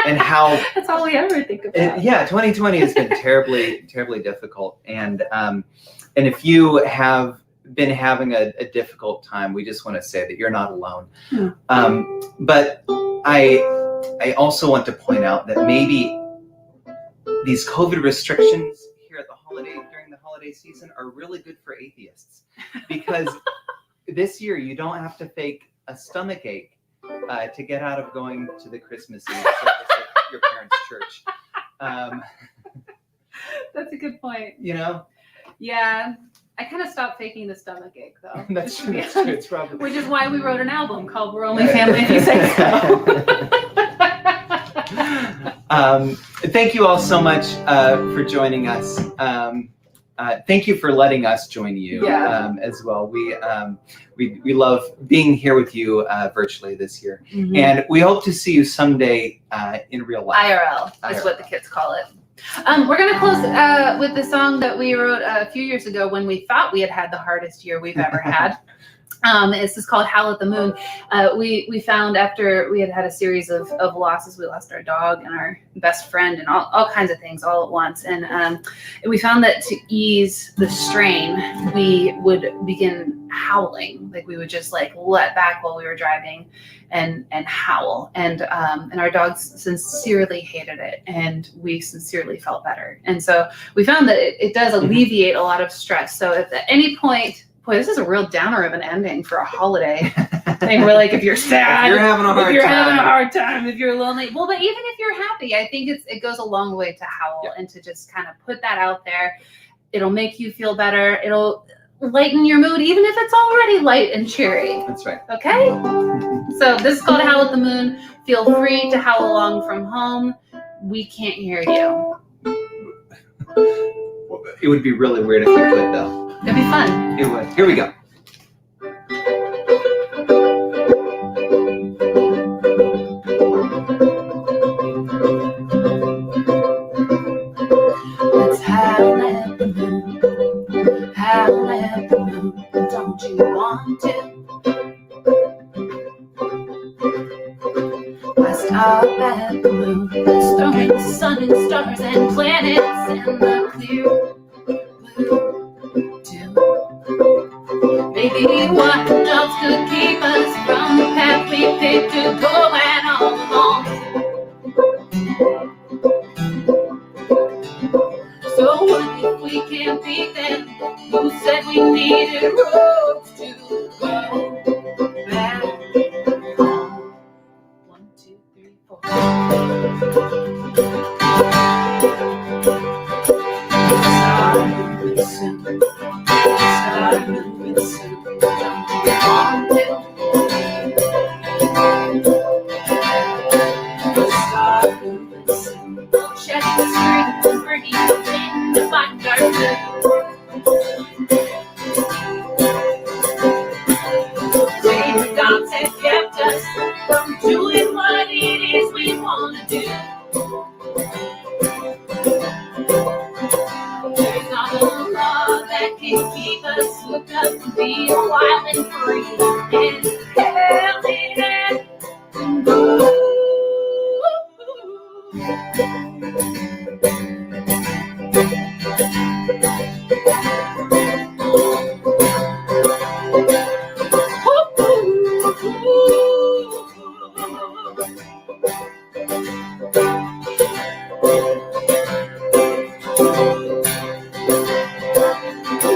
and how That's all we ever think about. 2020 has been terribly difficult. And if you have been having a difficult time, we just want to say that you're not alone. But I also want to point out that maybe these COVID restrictions here at during the holiday season are really good for atheists, because this year you don't have to fake a stomach ache to get out of going to the Christmas Eve service at your parents' church. That's a good point. You know? Yeah. I kind of stopped faking the stomach ache, though. That's true. It's probably. Which is why we wrote an album called We're Only Family If You Say So. Thank you all so much for joining us. Thank you for letting us join you as well. We love being here with you virtually this year. And we hope to see you someday in real life. IRL is what the kids call it. We're going to close with the song that we wrote a few years ago when we thought we had the hardest year we've ever had. This is called Howl at the Moon. We found after we had a series of losses, we lost our dog and our best friend and all kinds of things all at once. And we found that to ease the strain, we would begin howling. Like we would just like let back while we were driving and howl. And our dogs sincerely hated it, and we sincerely felt better. And so we found that it does alleviate a lot of stress. So if at any point, boy, this is a real downer of an ending for a holiday thing. We're like, if you're sad, if you're having a hard time, if you're lonely. Well, but even if you're happy, I think it goes a long way to howl and to just kind of put that out there. It'll make you feel better. It'll lighten your mood, even if it's already light and cheery. That's right. Okay? So this is called Howl at the Moon. Feel free to howl along from home. We can't hear you. It would be really weird if we could, though. It'd be fun. It would. Here we go. Let's howl at the moon. Howl at the moon. Don't you want to? I stop at the moon, starring the sun and stars and planets and the clear blue too. Maybe what else could keep us from the path we picked to go and all along? So what if we can't beat them? Who said we needed roads to go back home? 1, 2, 3, 4. Start moving soon. Start moving soon. Don't you want to? Start moving soon. Check the street and bring in to find our food. The gods have kept us from doing what it is we want to do. There's not a law that can keep us hooked up and be wild and free and healthy and good.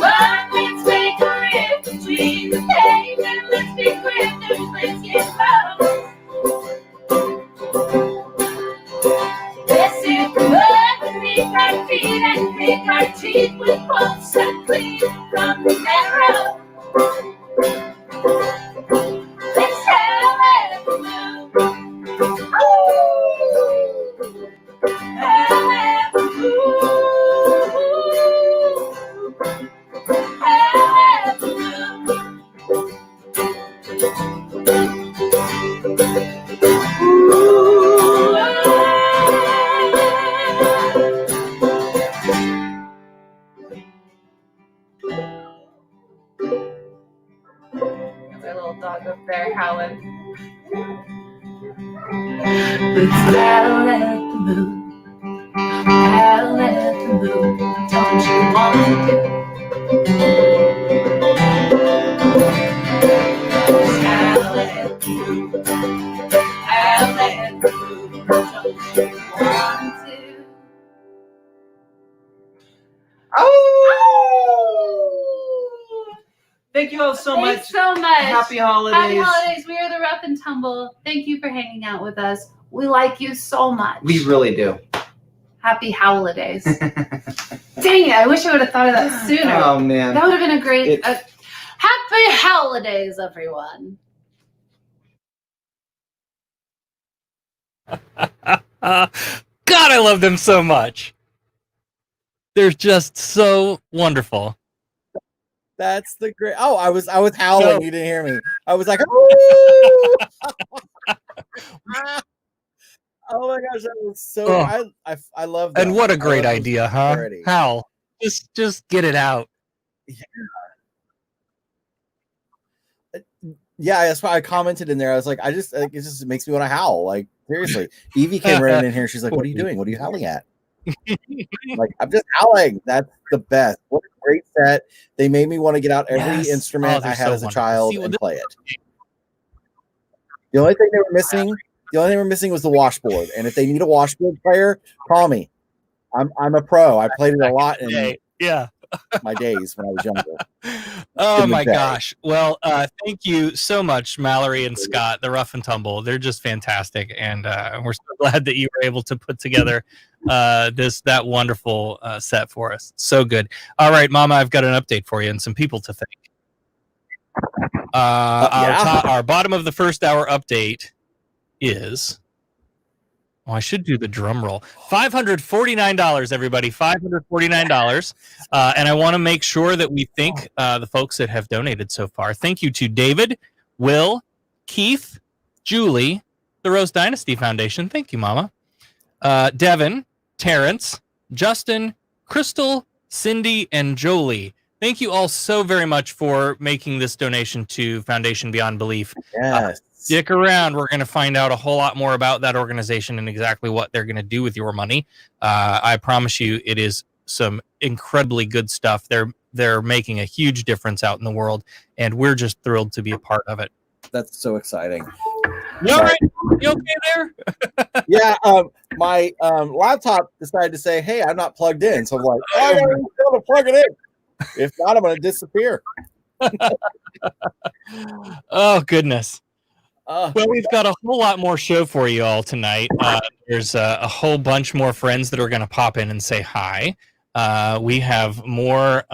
Let's make a rift between the page and let's be grifters, let's get low. This Let's howl at the moon. Howl at the moon. Don't you want to? Let's howl at the moon. Howl at the moon. Don't you want to? Oh! Thank you all so much. Thanks so much. Happy holidays. Happy holidays. We are the Rough and Tumble. Thank you for hanging out with us. We like you so much. We really do. Happy holidays. Dang it, I wish I would have thought of that sooner. Oh, man. That would have been a great... happy holidays, everyone. God, I love them so much. They're just so wonderful. That's the great. Oh, I was howling. No. You didn't hear me. I was like, "Ooh!" Oh my gosh, that was so. Oh. I love that. And what a great idea, huh? already. Hal, just get it out. Yeah, that's why I commented in there. I was like, it just makes me want to howl. Like, seriously. Evie came running in here. She's like, "What are you doing? What are you howling at?" Like, I'm just howling. That's the best. What a great set. They made me want to get out every instrument I had as a child and play it. The only thing they were missing was the washboard. And if they need a washboard player, call me. I'm a pro. I played it a lot in my days when I was younger. Oh my gosh. Well, thank you so much, Mallory and Scott, the Rough and Tumble. They're just fantastic. And we're so glad that you were able to put together that wonderful set for us. So good. All right, Mama, I've got an update for you and some people to thank. Our bottom of the first hour update is... Oh, I should do the drum roll. $549, everybody. $549. And I want to make sure that we thank the folks that have donated so far. Thank you to David, Will, Keith, Julie, the Rose Dynasty Foundation. Thank you, Mama. Devon, Terrence, Justin, Crystal, Cindy, and Jolie. Thank you all so very much for making this donation to Foundation Beyond Belief. Yes. Stick around. We're going to find out a whole lot more about that organization and exactly what they're going to do with your money. I promise you it is some incredibly good stuff. They're making a huge difference out in the world, and we're just thrilled to be a part of it. That's so exciting. You all right? You okay there? Yeah, my laptop decided to say, "Hey, I'm not plugged in." So I'm like, "I gotta plug it in. If not, I'm going to disappear." Oh, goodness. Well, we've got a whole lot more show for you all tonight. There's a whole bunch more friends that are going to pop in and say hi. We have more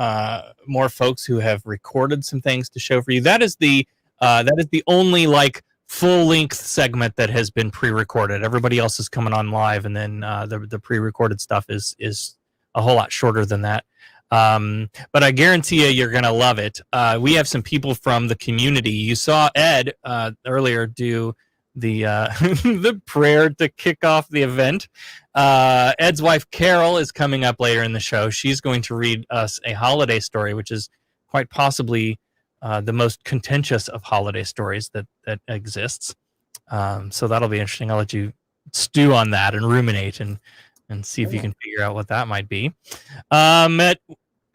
folks who have recorded some things to show for you. That is the only like full-length segment that has been pre-recorded. Everybody else is coming on live, and then the pre-recorded stuff is a whole lot shorter than that. But I guarantee you're going to love it. We have some people from the community. You saw Ed earlier do the the prayer to kick off the event. Ed's wife, Carol, is coming up later in the show. She's going to read us a holiday story, which is quite possibly the most contentious of holiday stories that exists. So that'll be interesting. I'll let you stew on that and ruminate and see if you can figure out what that might be.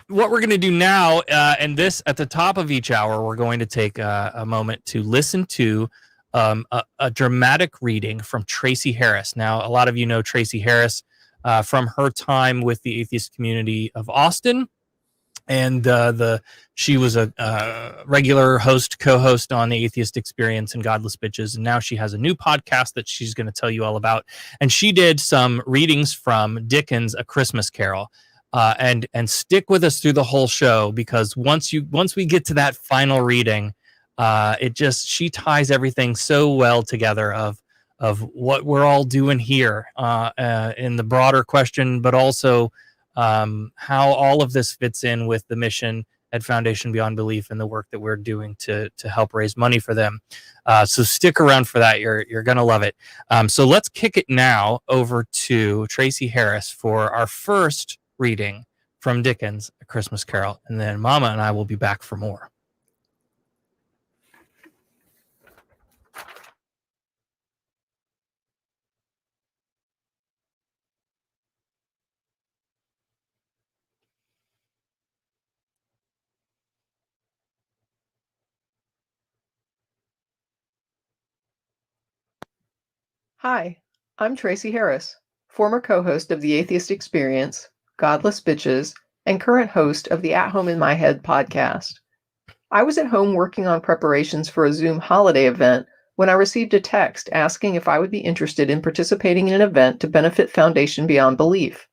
What we're going to do now, and this at the top of each hour, we're going to take a moment to listen to a dramatic reading from Tracie Harris. Now, a lot of you know Tracie Harris from her time with the atheist community of Austin. And she was a regular co-host on the Atheist Experience and Godless Bitches, and now she has a new podcast that she's going to tell you all about. And she did some readings from Dickens' A Christmas Carol, and stick with us through the whole show, because once we get to that final reading, she ties everything so well together of what we're all doing here in the broader question, but also how all of this fits in with the mission at Foundation Beyond Belief and the work that we're doing to help raise money for them. So stick around for that. You're going to love it. So let's kick it now over to Tracie Harris for our first reading from Dickens' A Christmas Carol. And then Mama and I will be back for more. Hi, I'm Tracie Harris, former co-host of The Atheist Experience, Godless Bitches, and current host of the At Home in My Head podcast. I was at home working on preparations for a Zoom holiday event when I received a text asking if I would be interested in participating in an event to benefit Foundation Beyond Belief.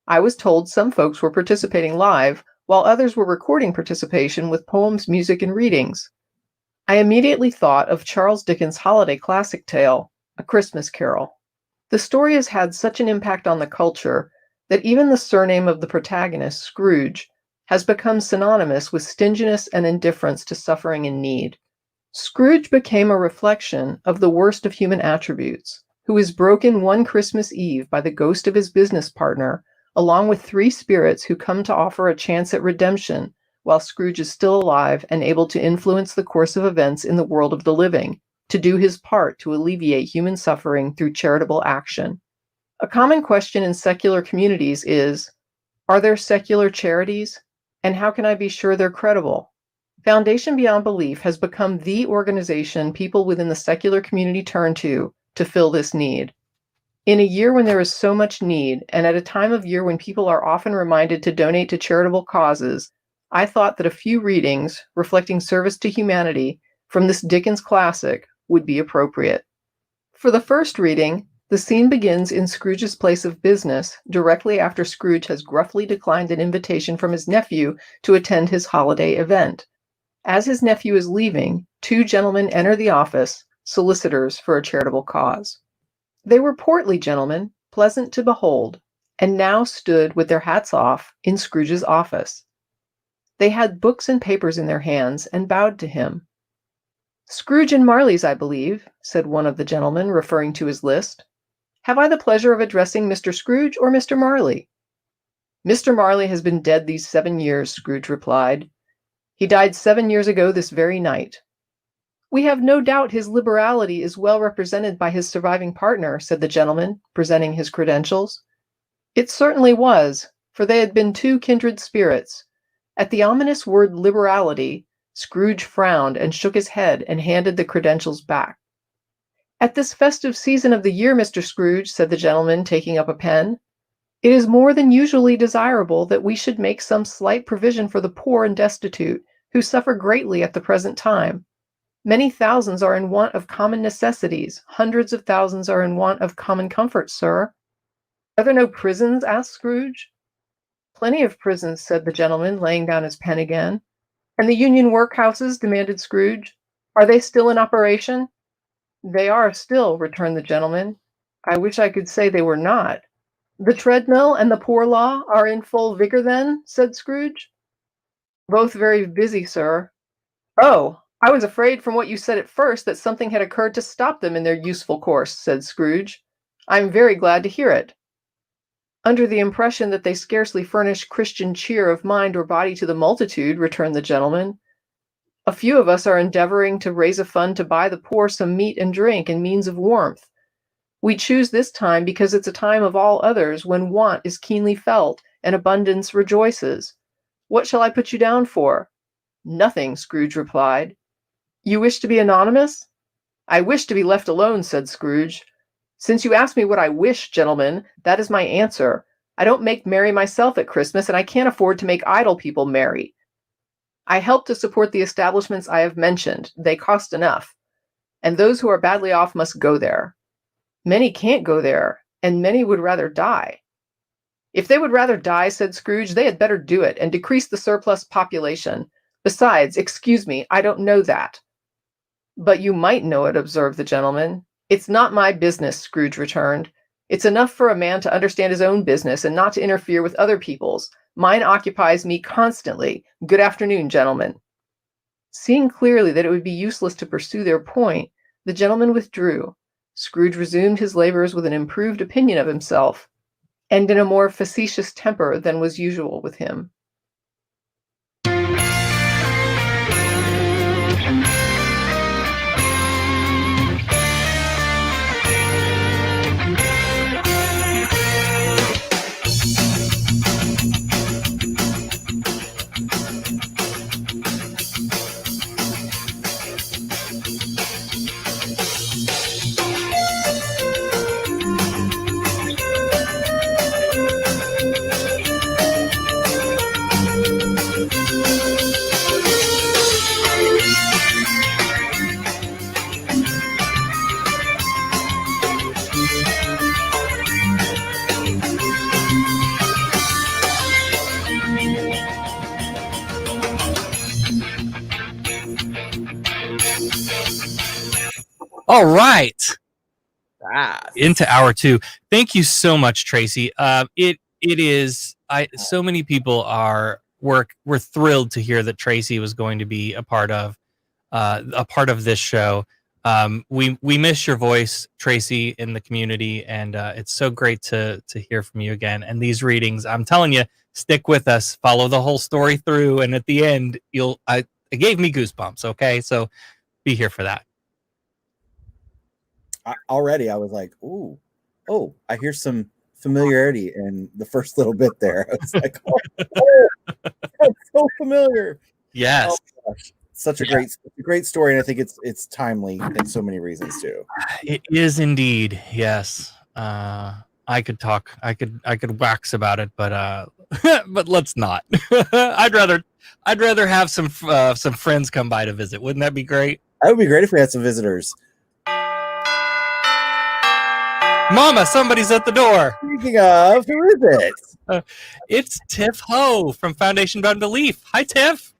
I was told some folks were participating live, while others were recording participation with poems, music, and readings. I immediately thought of Charles Dickens' holiday classic tale, A Christmas Carol. The story has had such an impact on the culture that even the surname of the protagonist, Scrooge, has become synonymous with stinginess and indifference to suffering and need. Scrooge became a reflection of the worst of human attributes, who is broken one Christmas Eve by the ghost of his business partner, along with three spirits who come to offer a chance at redemption while Scrooge is still alive and able to influence the course of events in the world of the living, to do his part to alleviate human suffering through charitable action. A common question in secular communities is, are there secular charities? And how can I be sure they're credible? Foundation Beyond Belief has become the organization people within the secular community turn to fill this need. In a year when there is so much need, and at a time of year when people are often reminded to donate to charitable causes, I thought that a few readings reflecting service to humanity from this Dickens classic would be appropriate. For the first reading, the scene begins in Scrooge's place of business directly after Scrooge has gruffly declined an invitation from his nephew to attend his holiday event. As his nephew is leaving, two gentlemen enter the office, solicitors for a charitable cause. They were portly gentlemen, pleasant to behold, and now stood with their hats off in Scrooge's office. They had books and papers in their hands and bowed to him. "Scrooge and Marley's, I believe," said one of the gentlemen, referring to his list. "Have I the pleasure of addressing Mr. Scrooge or Mr. Marley?" "Mr. Marley has been dead these 7 years," Scrooge replied. "He died 7 years ago this very night." "We have no doubt his liberality is well represented by his surviving partner," said the gentleman, presenting his credentials. It certainly was, for they had been two kindred spirits. At the ominous word liberality, Scrooge frowned and shook his head and handed the credentials back. "At this festive season of the year, Mr. Scrooge," said the gentleman, taking up a pen, "it is more than usually desirable that we should make some slight provision for the poor and destitute, who suffer greatly at the present time. Many thousands are in want of common necessities. Hundreds of thousands are in want of common comforts, sir." "Are there no prisons?" asked Scrooge. "Plenty of prisons," said the gentleman, laying down his pen again. "And the union workhouses?" demanded Scrooge. "Are they still in operation?" "They are still," returned the gentleman. "I wish I could say they were not." "The treadmill and the poor law are in full vigor then?" said Scrooge. "Both very busy, sir." "Oh, I was afraid from what you said at first that something had occurred to stop them in their useful course," said Scrooge. "I'm very glad to hear it." "Under the impression that they scarcely furnish Christian cheer of mind or body to the multitude," returned the gentleman. "A few of us are endeavoring to raise a fund to buy the poor some meat and drink and means of warmth. We choose this time because it's a time of all others when want is keenly felt and abundance rejoices. What shall I put you down for?" "Nothing," Scrooge replied. "You wish to be anonymous?" "I wish to be left alone," said Scrooge. "Since you ask me what I wish, gentlemen, that is my answer. I don't make merry myself at Christmas, and I can't afford to make idle people merry. I help to support the establishments I have mentioned. They cost enough. And those who are badly off must go there. Many can't go there, and many would rather die." "If they would rather die," said Scrooge, "they had better do it, and decrease the surplus population. Besides, excuse me, I don't know that." "But you might know it," observed the gentleman. "It's not my business," Scrooge returned. "It's enough for a man to understand his own business and not to interfere with other people's. Mine occupies me constantly. Good afternoon, gentlemen." Seeing clearly that it would be useless to pursue their point, the gentleman withdrew. Scrooge resumed his labors with an improved opinion of himself, and in a more facetious temper than was usual with him. All right. Ah, Into hour 2. Thank you so much, Tracie. It is. So many people were thrilled to hear that Tracie was going to be a part of this show. We miss your voice, Tracie, in the community, and it's so great to hear from you again. And these readings, I'm telling you, stick with us, follow the whole story through, and at the end, it gave me goosebumps. Okay, so be here for that. Already, I was like, "Ooh, oh, I hear some familiarity in the first little bit there." I was like, "Oh, that's so familiar." Yes. Oh, gosh. Such a great story, and I think it's timely in so many reasons too. It is indeed. Yes. I could wax about it, but but let's not. I'd rather have some friends come by to visit. Wouldn't that be great? That would be great if we had some visitors. Mama, somebody's at the door. Speaking of, who is it? It's Tif Ho from Foundation Beyond Belief. Hi, Tif.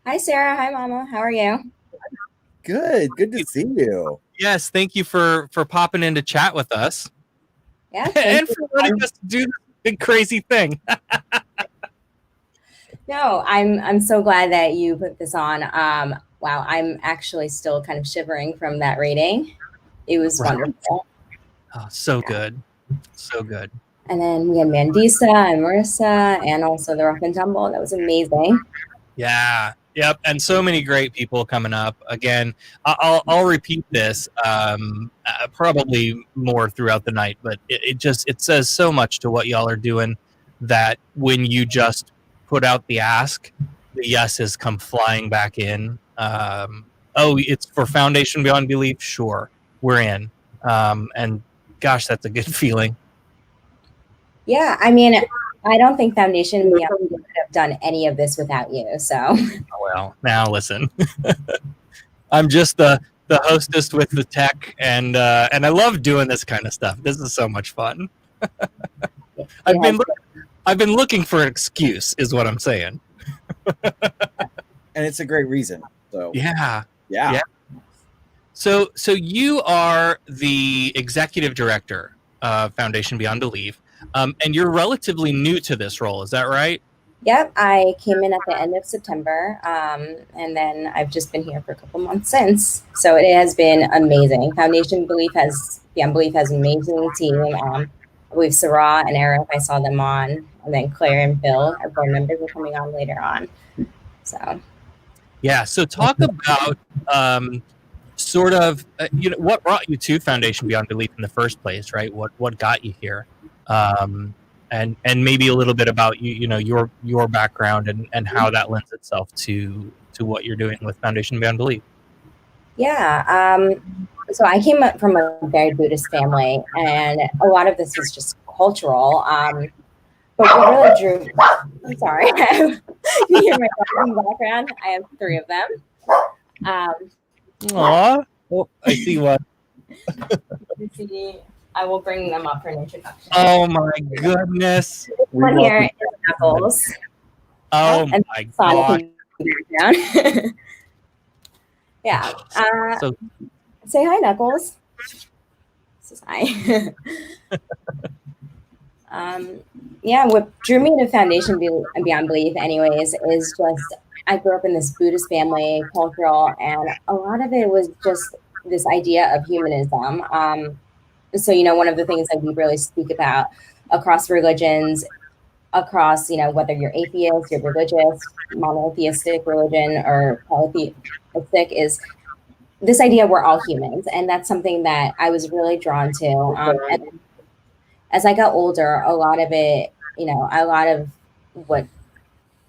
Hi, Sarah. Hi, Mama. How are you? Good to see you. Yes, thank you for popping in to chat with us. Yeah, and for letting us do this big crazy thing. No, I'm so glad that you put this on. Wow, I'm actually still kind of shivering from that reading. It was wonderful. Oh, so good. So good. And then we had Mandisa and Marissa and also the Rough Tumble. That was amazing. Yeah. Yep. And so many great people coming up. Again, I'll repeat this probably more throughout the night, but it says so much to what y'all are doing that when you just put out the ask, the yeses come flying back in. It's for Foundation Beyond Belief. Sure, we're in. And gosh, that's a good feeling. Yeah, I mean, I don't think Foundation Beyond Belief could have done any of this without you. So, well, now listen, I'm just the hostess with the tech, and I love doing this kind of stuff. This is so much fun. I've been looking for an excuse, is what I'm saying. And it's a great reason. So yeah. So you are the executive director of Foundation Beyond Belief, and you're relatively new to this role. Is that right? Yep, I came in at the end of September, and then I've just been here for a couple months since. So it has been amazing. Foundation Beyond Belief has an amazing team. I believe Sarah and Eric, I saw them on, and then Clare and Bill, our board members, are coming on later on. So yeah. So talk about sort of what brought you to Foundation Beyond Belief in the first place, right? What got you here, and maybe a little bit about your background and how that lends itself to what you're doing with Foundation Beyond Belief. Yeah, so I came up from a very Buddhist family, and a lot of this was just cultural. But what really drew me, I'm sorry, you hear my dog in the background? I have 3 of them. Aww. Oh, I see one. I will bring them up for an introduction. Oh my goodness. This one here is Knuckles. Oh and my god. Yeah. So say hi, Knuckles. This is hi. Yeah, what drew me to Foundation Beyond Belief anyways is just I grew up in this Buddhist family, cultural, and a lot of it was just this idea of humanism. So, one of the things that we really speak about across religions, across, whether you're atheist, you're religious, monotheistic religion, or polytheistic, is this idea we're all humans. And that's something that I was really drawn to. And as I got older, a lot of it, a lot of what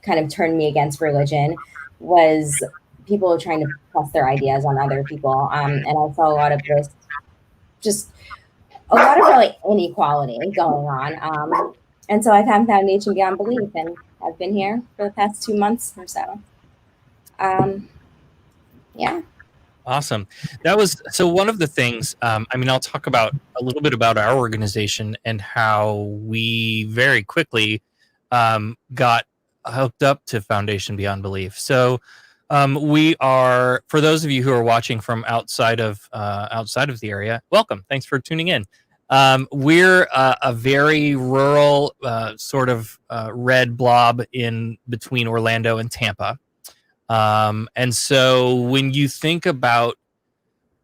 kind of turned me against religion was people trying to press their ideas on other people. And I saw a lot of this, just a lot of really inequality going on. And so I found Foundation Beyond Belief, and I've been here for the past 2 months or so. Yeah. Awesome. That was so one of the things, I'll talk about a little bit about our organization and how we very quickly got hooked up to Foundation Beyond Belief. So We are, for those of you who are watching from outside of the area, welcome. Thanks for tuning in. We're a very rural sort of red blob in between Orlando and Tampa. And so when you think about,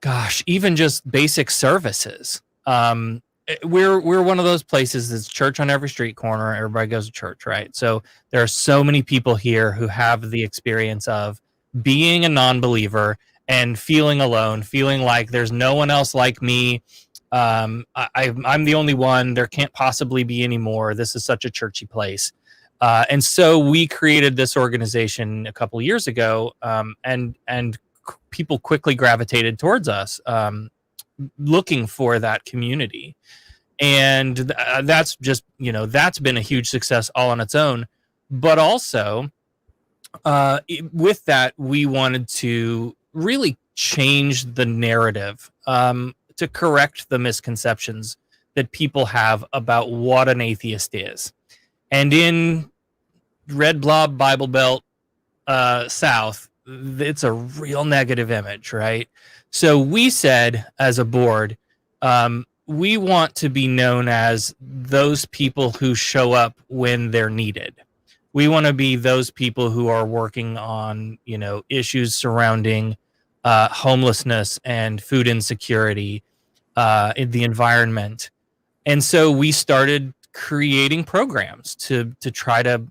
gosh, even just basic services, we're one of those places that's church on every street corner. Everybody goes to church, right? So there are so many people here who have the experience of being a non-believer and feeling alone, feeling like there's no one else like me. I'm the only one. There can't possibly be any more. This is such a churchy place. And so we created this organization a couple of years ago, and people quickly gravitated towards us, looking for that community. And that's just, that's been a huge success all on its own. But also, with that, we wanted to really change the narrative, to correct the misconceptions that people have about what an atheist is. And in Red Blob Bible Belt South, it's a real negative image, right? So we said as a board, we want to be known as those people who show up when they're needed. We want to be those people who are working on, issues surrounding homelessness and food insecurity in the environment. And so we started creating programs to try to,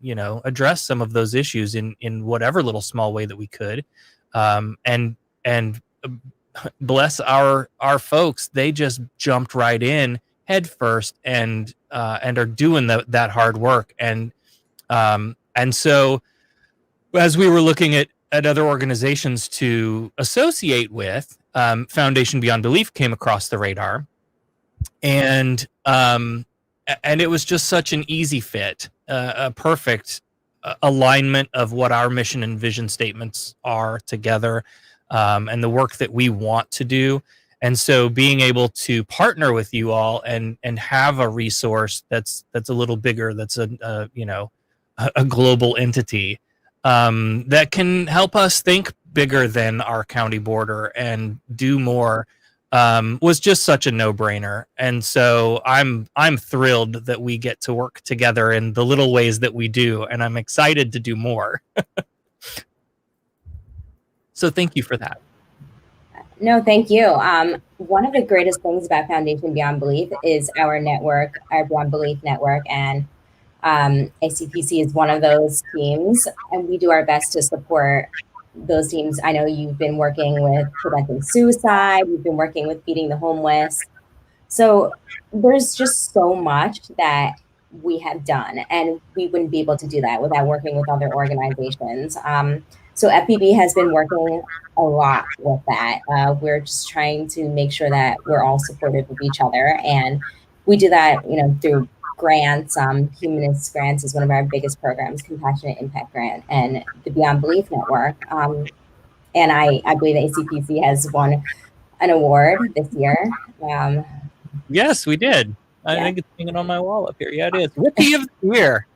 address some of those issues in whatever little small way that we could. And bless our folks, they just jumped right in head first and are doing that hard work. And so as we were looking at other organizations to associate with, Foundation Beyond Belief came across the radar, and it was just such an easy fit, a perfect alignment of what our mission and vision statements are together, and the work that we want to do. And so being able to partner with you all and have a resource that's a little bigger, that's a global entity, that can help us think bigger than our county border and do more, was just such a no-brainer. And so I'm thrilled that we get to work together in the little ways that we do, and I'm excited to do more. So thank you for that. No, thank you. One of the greatest things about Foundation Beyond Belief is our network, our Beyond Belief network, and ACPC is one of those teams, and we do our best to support those teams. I know you've been working with preventing suicide, you've been working with feeding the homeless. So there's just so much that we have done, and we wouldn't be able to do that without working with other organizations. So FBB has been working a lot with that. We're just trying to make sure that we're all supportive of each other, and we do that, through grants. Humanist Grants is one of our biggest programs, Compassionate Impact Grant, and the Beyond Belief Network. And I believe ACPC has won an award this year. Yes, we did. I think it's hanging on my wall up here. Yeah, it is. Rookie of the Year.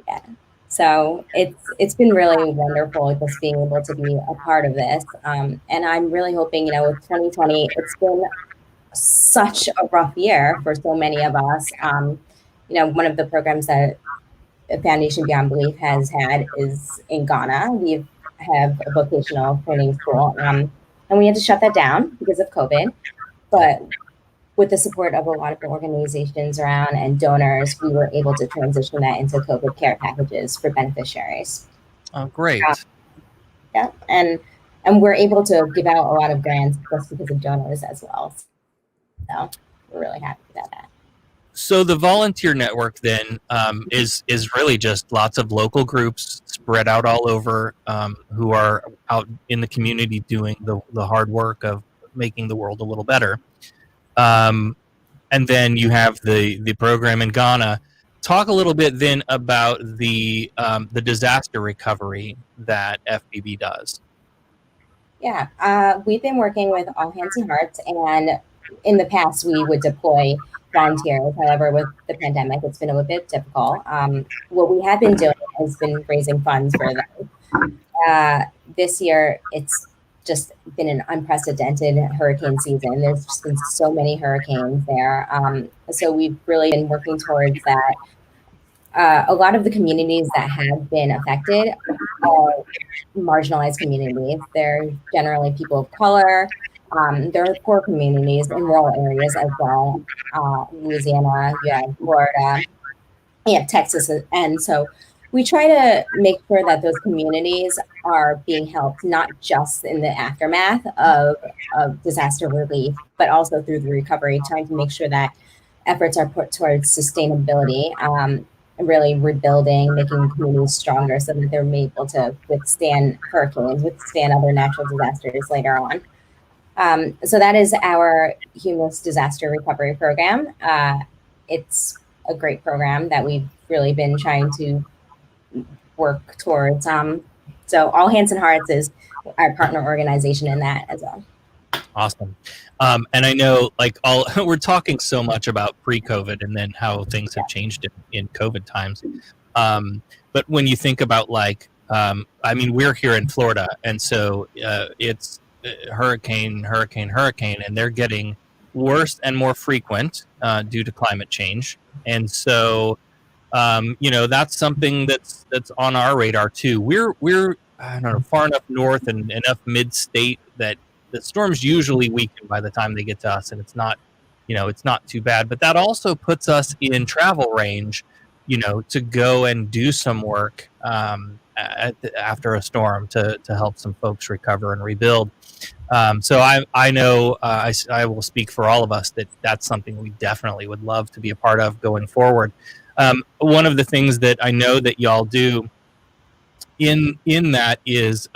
Yeah. So it's been really wonderful just being able to be a part of this. And I'm really hoping, with 2020, it's been such a rough year for so many of us. One of the programs that Foundation Beyond Belief has had is in Ghana. We have a vocational training school, and we had to shut that down because of COVID. But with the support of a lot of the organizations around and donors, we were able to transition that into COVID care packages for beneficiaries. Oh, great. Yeah, and we're able to give out a lot of grants just because of donors as well. So we're really happy about that. So the volunteer network then is really just lots of local groups spread out all over, who are out in the community doing the hard work of making the world a little better. And then you have the program in Ghana. Talk a little bit then about the disaster recovery that FBB does. Yeah, we've been working with All Hands and Hearts, and in the past we would deploy volunteers. However, with the pandemic, it's been a little bit difficult. What we have been doing has been raising funds for them. this year, it's just been an unprecedented hurricane season. There's just been so many hurricanes there. So we've really been working towards that. A lot of the communities that have been affected are marginalized communities. They're generally people of color. There are poor communities in rural areas as well. Louisiana, you have Florida, you have Texas. And so we try to make sure that those communities are being helped, not just in the aftermath of disaster relief, but also through the recovery, trying to make sure that efforts are put towards sustainability, and really rebuilding, making communities stronger so that they're able to withstand hurricanes, withstand other natural disasters later on. So that is our Humus Disaster Recovery Program. It's a great program that we've really been trying to work towards. So All Hands and Hearts is our partner organization in that as well. Awesome. And I know we're talking so much about pre-COVID and then how things have changed in COVID times. But when you think about we're here in Florida, and so it's hurricane, and they're getting worse and more frequent due to climate change. And so, that's something that's on our radar too. We're I don't know, far enough north and enough mid-state that the storms usually weaken by the time they get to us, and it's not too bad. But that also puts us in travel range, to go and do some work after a storm to help some folks recover and rebuild. So I know I will speak for all of us that that's something we definitely would love to be a part of going forward. One of the things that I know that y'all do in that is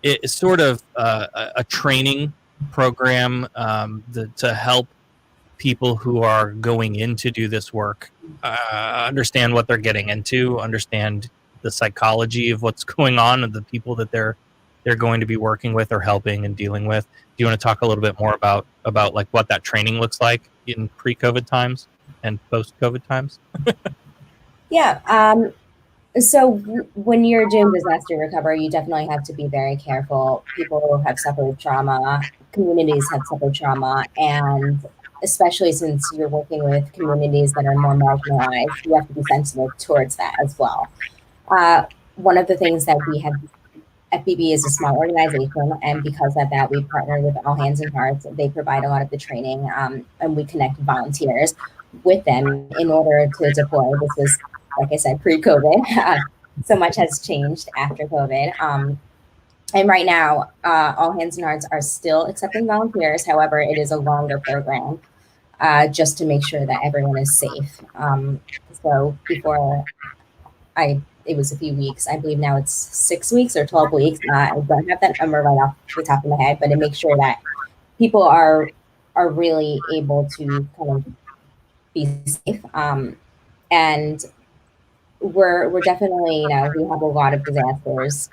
it's sort of a training program to help people who are going in to do this work understand what they're getting into, understand the psychology of what's going on and the people that they're going to be working with or helping and dealing with. Do you want to talk a little bit more about like what that training looks like in pre-COVID times and post-COVID times? Yeah. So when you're doing disaster recovery, you definitely have to be very careful. People have suffered trauma, communities have suffered trauma, and especially since you're working with communities that are more marginalized, you have to be sensitive towards that as well. One of the things that we have, FBB is a small organization, and because of that, we partner with All Hands and Hearts. They provide a lot of the training, and we connect volunteers with them in order to deploy. This was, like I said, pre-COVID. So much has changed after COVID. And right now, All Hands and Hearts are still accepting volunteers. However, it is a longer program just to make sure that everyone is safe. So before it was a few weeks. I believe now it's 6 weeks or 12 weeks. I don't have that number right off the top of my head, but it makes sure that people are really able to kind of be safe. And we're definitely, we have a lot of disasters.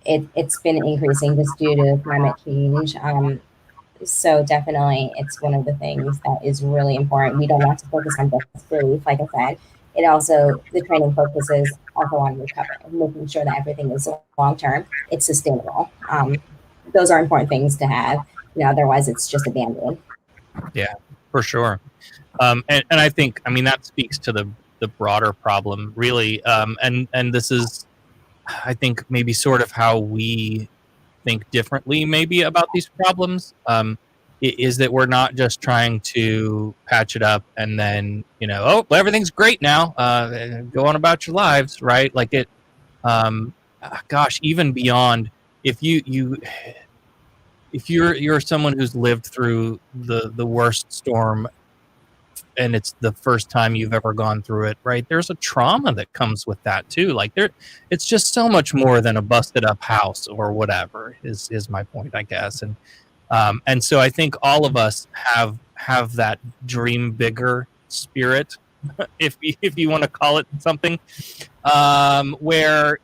It's been increasing just due to climate change. So definitely it's one of the things that is really important. We don't want to focus on just relief, like I said. It also, the training focuses also on recovery, making sure that everything is long-term, it's sustainable. Those are important things to have, otherwise it's just abandoned. Yeah, for sure. And I think, that speaks to the broader problem, really. And this is, I think, maybe sort of how we think differently maybe about these problems. Is that we're not just trying to patch it up and then, everything's great now, go on about your lives, right? Like it, even beyond, if you're someone who's lived through the worst storm and it's the first time you've ever gone through it, right? There's a trauma that comes with that too. Like it's just so much more than a busted up house or whatever is my point, I guess. And so I think all of us have that dream bigger spirit, if you want to call it something, where,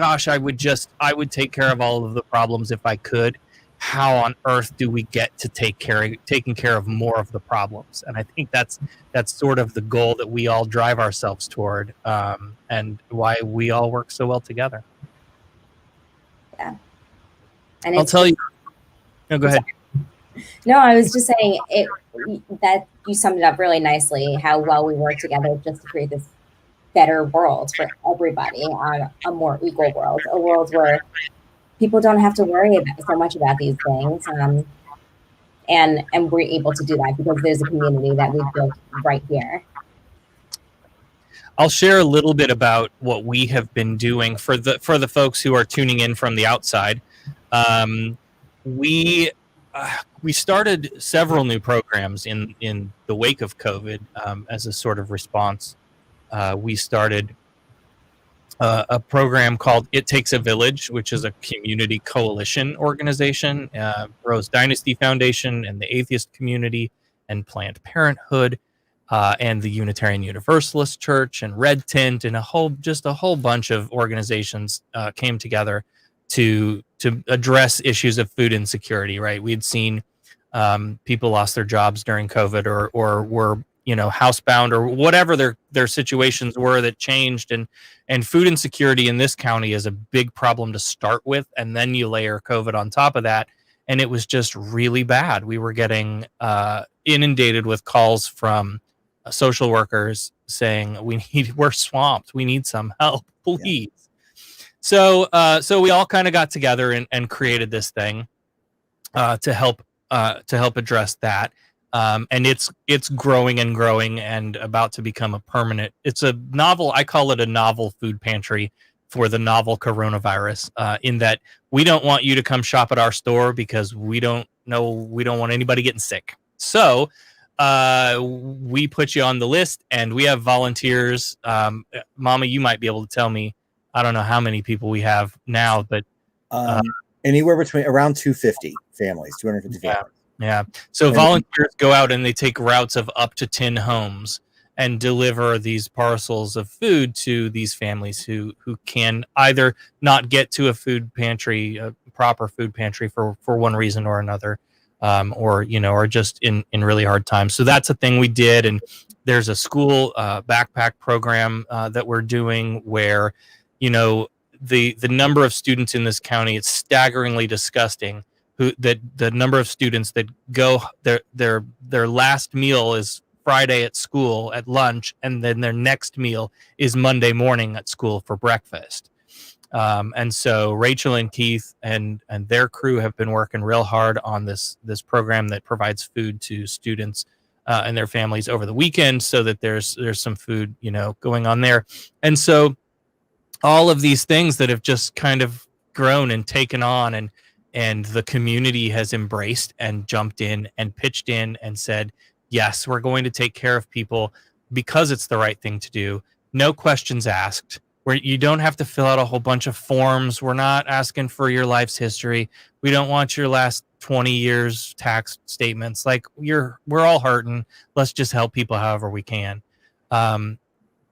I would take care of all of the problems if I could. How on earth do we get to taking care of more of the problems? And I think that's sort of the goal that we all drive ourselves toward, and why we all work so well together. Yeah. And I'll tell you. No, go ahead. No, I was just saying that you summed it up really nicely, how well we work together just to create this better world for everybody, a more equal world, a world where people don't have to worry so much about these things. And we're able to do that because there's a community that we've built right here. I'll share a little bit about what we have been doing for the folks who are tuning in from the outside. We started several new programs in the wake of COVID as a sort of response. We started a program called It Takes a Village, which is a community coalition organization. Rose Dynasty Foundation and the Atheist Community and Planned Parenthood and the Unitarian Universalist Church and Red Tint and a whole bunch of organizations came together to address issues of food insecurity. Right, we had seen people lost their jobs during COVID or were housebound or whatever their situations were that changed, and food insecurity in this county is a big problem to start with, and then you layer COVID on top of that, and it was just really bad. We were getting inundated with calls from social workers saying we're swamped, we need some help, please. Yeah. So we all kind of got together and created this thing to help address that. And it's growing and growing and about to become a permanent. It's a novel. I call it a novel food pantry for the novel coronavirus. In that we don't want you to come shop at our store because we don't want anybody getting sick. So we put you on the list, and we have volunteers. Mama, you might be able to tell me. I don't know how many people we have now, but anywhere between around 250 families, 250 families. Yeah. So volunteers go out and they take routes of up to 10 homes and deliver these parcels of food to these families who can either not get to a food pantry, a proper food pantry for one reason or another, or just in really hard times. So that's a thing we did. And there's a school backpack program that we're doing where, the number of students in this county, it's staggeringly disgusting. The number of students that go their last meal is Friday at school at lunch, and then their next meal is Monday morning at school for breakfast. And so Rachel and Keith and their crew have been working real hard on this program that provides food to students and their families over the weekend, so that there's some food going on there. And so all of these things that have just kind of grown and taken on, and the community has embraced and jumped in and pitched in and said, yes, we're going to take care of people because it's the right thing to do. No questions asked. Where you don't have to fill out a whole bunch of forms. We're not asking for your life's history. We don't want your last 20 years tax statements. Like we're all hurting. Let's just help people however we can. And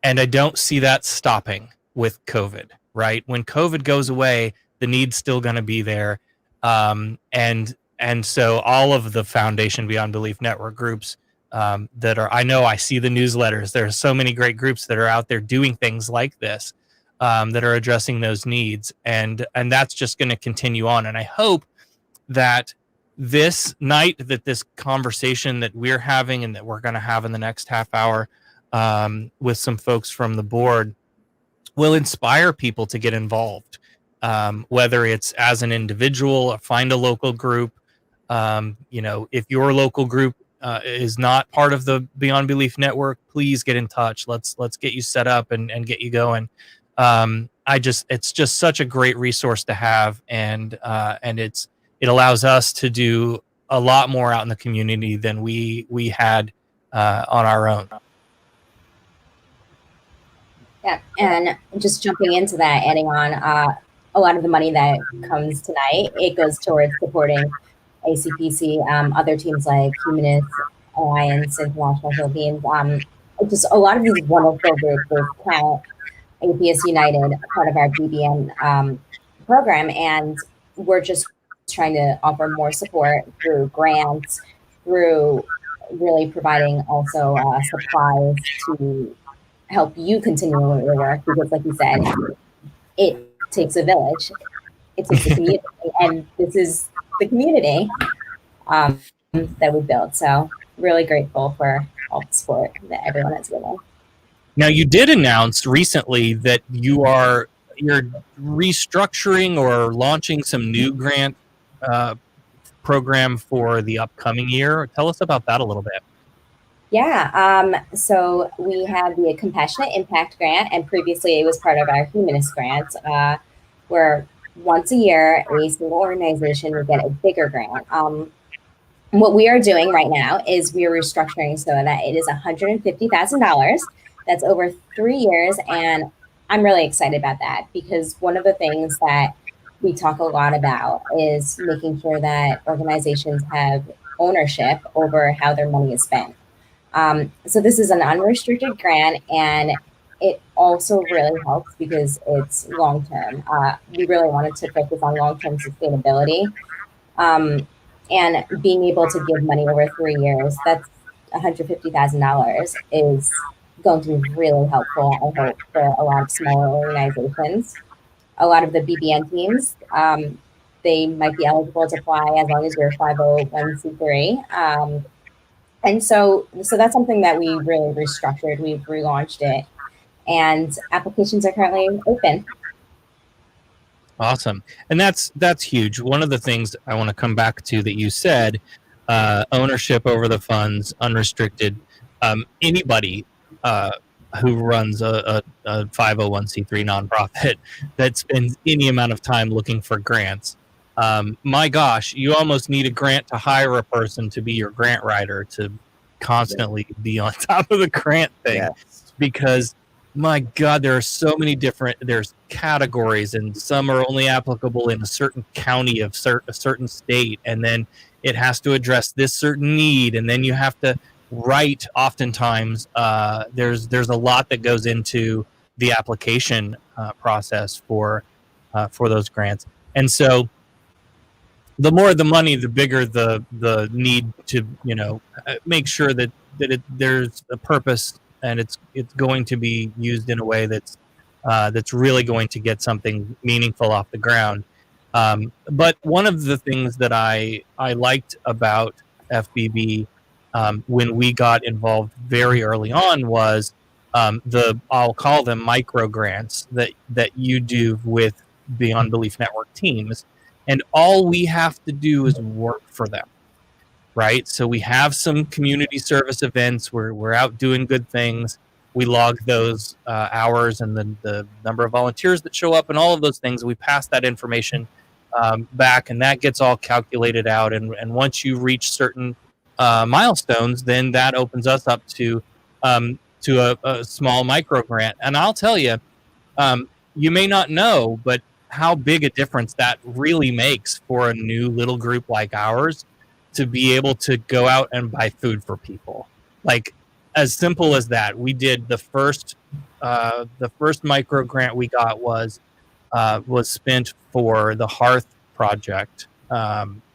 I don't see that stopping with COVID, right? When COVID goes away, the need's still going to be there. And so all of the Foundation Beyond Belief Network groups that are, I know I see the newsletters. There are so many great groups that are out there doing things like this, that are addressing those needs. And that's just going to continue on. And I hope that this night, that this conversation that we're having and that we're going to have in the next half hour with some folks from the board will inspire people to get involved. Whether it's as an individual or find a local group, if your local group is not part of the Beyond Belief Network, please get in touch. Let's get you set up and get you going. It's just such a great resource to have, and it allows us to do a lot more out in the community than we had on our own. Yeah, and just jumping into that, adding on, a lot of the money that comes tonight, it goes towards supporting ACPC, other teams like Humanist Alliance, International Philippines, just a lot of these wonderful groups with Clare, Atheist United, part of our BBN program, and we're just trying to offer more support through grants, through really providing also supplies to help you continue your work, because like you said, it takes a village. it's just the community, and this is the community that we built. So really grateful for all the support that everyone has given. Now, you did announce recently that you're restructuring or launching some new grant program for the upcoming year. Tell us about that a little bit. Yeah, so we have the Compassionate Impact Grant, and previously it was part of our Humanist Grant, where once a year a single organization would get a bigger grant. What we are doing right now is we are restructuring so that it is $150,000. That's over 3 years, and I'm really excited about that because one of the things that we talk a lot about is making sure that organizations have ownership over how their money is spent. So this is an unrestricted grant, and it also really helps because it's long-term. We really wanted to focus on long-term sustainability, and being able to give money over 3 years, that's $150,000 is going to be really helpful, I hope, for a lot of smaller organizations. A lot of the BBN teams, they might be eligible to apply as long as you're 501c3. And so that's something that we really restructured. We've relaunched it, and applications are currently open. Awesome. And that's huge. One of the things I want to come back to that you said, ownership over the funds, unrestricted. Anybody who runs a 501c3 nonprofit that spends any amount of time looking for grants, my gosh, you almost need a grant to hire a person to be your grant writer to constantly be on top of the grant thing. Yes. Because my God, there are so many there's categories, and some are only applicable in a certain county of a certain state. And then it has to address this certain need. And then you have to write, oftentimes, there's a lot that goes into the application process for those grants. And so the more the money, the bigger the need to, make sure that there's a purpose, and it's going to be used in a way that's really going to get something meaningful off the ground. But one of the things that I liked about FBB when we got involved very early on was I'll call them micro grants that you do with Beyond Belief Network teams, and all we have to do is work for them. Right, so we have some community service events where we're out doing good things. We log those hours and the number of volunteers that show up and all of those things. We pass that information back, and that gets all calculated out. And once you reach certain milestones, then that opens us up to a small micro grant. And I'll tell you, you may not know, but how big a difference that really makes for a new little group like ours, to be able to go out and buy food for people. Like, as simple as that. We did the first micro grant we got was spent for the Hearth Project,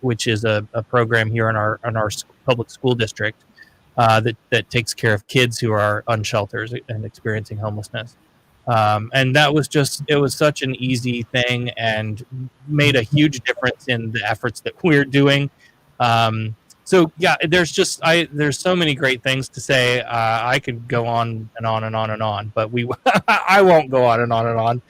which is a program here in our public school district that takes care of kids who are unsheltered and experiencing homelessness. And that was it was such an easy thing and made a huge difference in the efforts that we're doing. So yeah, there's so many great things to say. I could go on and on and on and on, but I won't go on and on and on.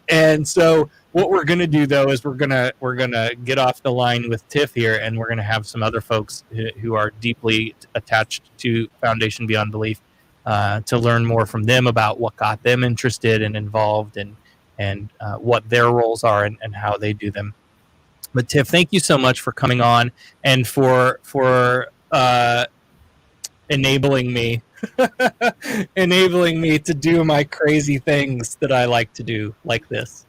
And so what we're going to do though, is we're going to get off the line with Tif here, and we're going to have some other folks who are deeply attached to Foundation Beyond Belief, to learn more from them about what got them interested and involved, and what their roles are and how they do them. But Tif, thank you so much for coming on and for enabling me to do my crazy things that I like to do, like this.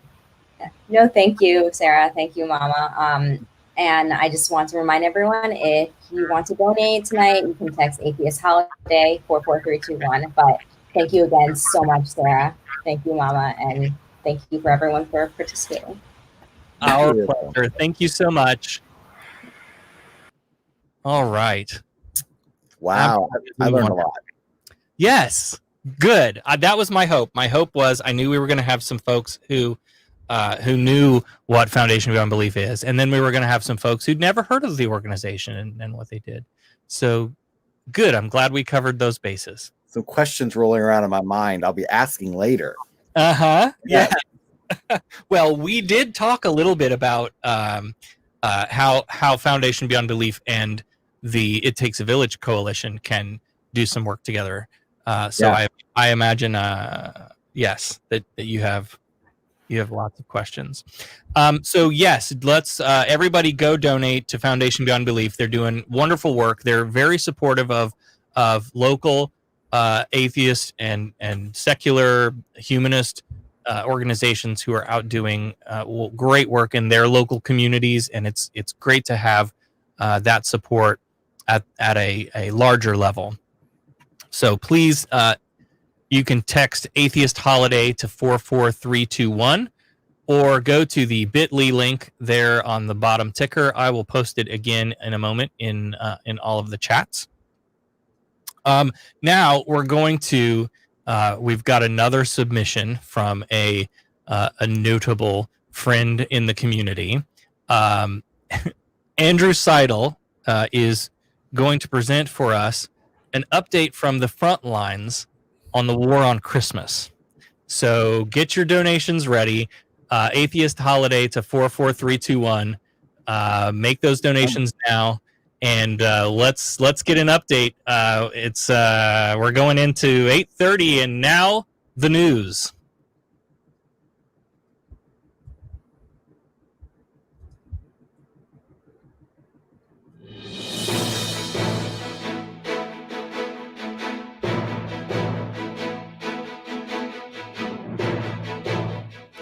No, thank you, Sarah. Thank you, Mama. And I just want to remind everyone, if you want to donate tonight, you can text Atheist Holiday 44321. But thank you again so much, Sarah. Thank you, Mama, and thank you for everyone for participating. Our pleasure. Thank you so much. All right. Wow. I learned a lot. Yes. Good. That was my hope. My hope was I knew we were going to have some folks who who knew what Foundation Beyond Belief is, and then we were going to have some folks who'd never heard of the organization and what they did. So good. I'm glad we covered those bases. Some questions rolling around in my mind I'll be asking later. Yeah. Well, we did talk a little bit about how Foundation Beyond Belief and the It Takes a Village coalition can do some work together. I imagine yes, that you have lots of questions. So yes, let's everybody go donate to Foundation Beyond Belief. They're doing wonderful work. They're very supportive of local atheist and secular humanist organizations who are out doing great work in their local communities, and it's great to have that support at a larger level. So please, you can text Atheist Holiday to 44321, or go to the bit.ly link there on the bottom ticker. I will post it again in a moment in all of the chats. Now we're going to we've got another submission from a notable friend in the community. Andrew Seidel is going to present for us an update from the Frontlines on the war on Christmas. So get your donations ready. Atheist Holiday to 44321. Make those donations now. And let's get an update. We're going into 8:30, and now the news.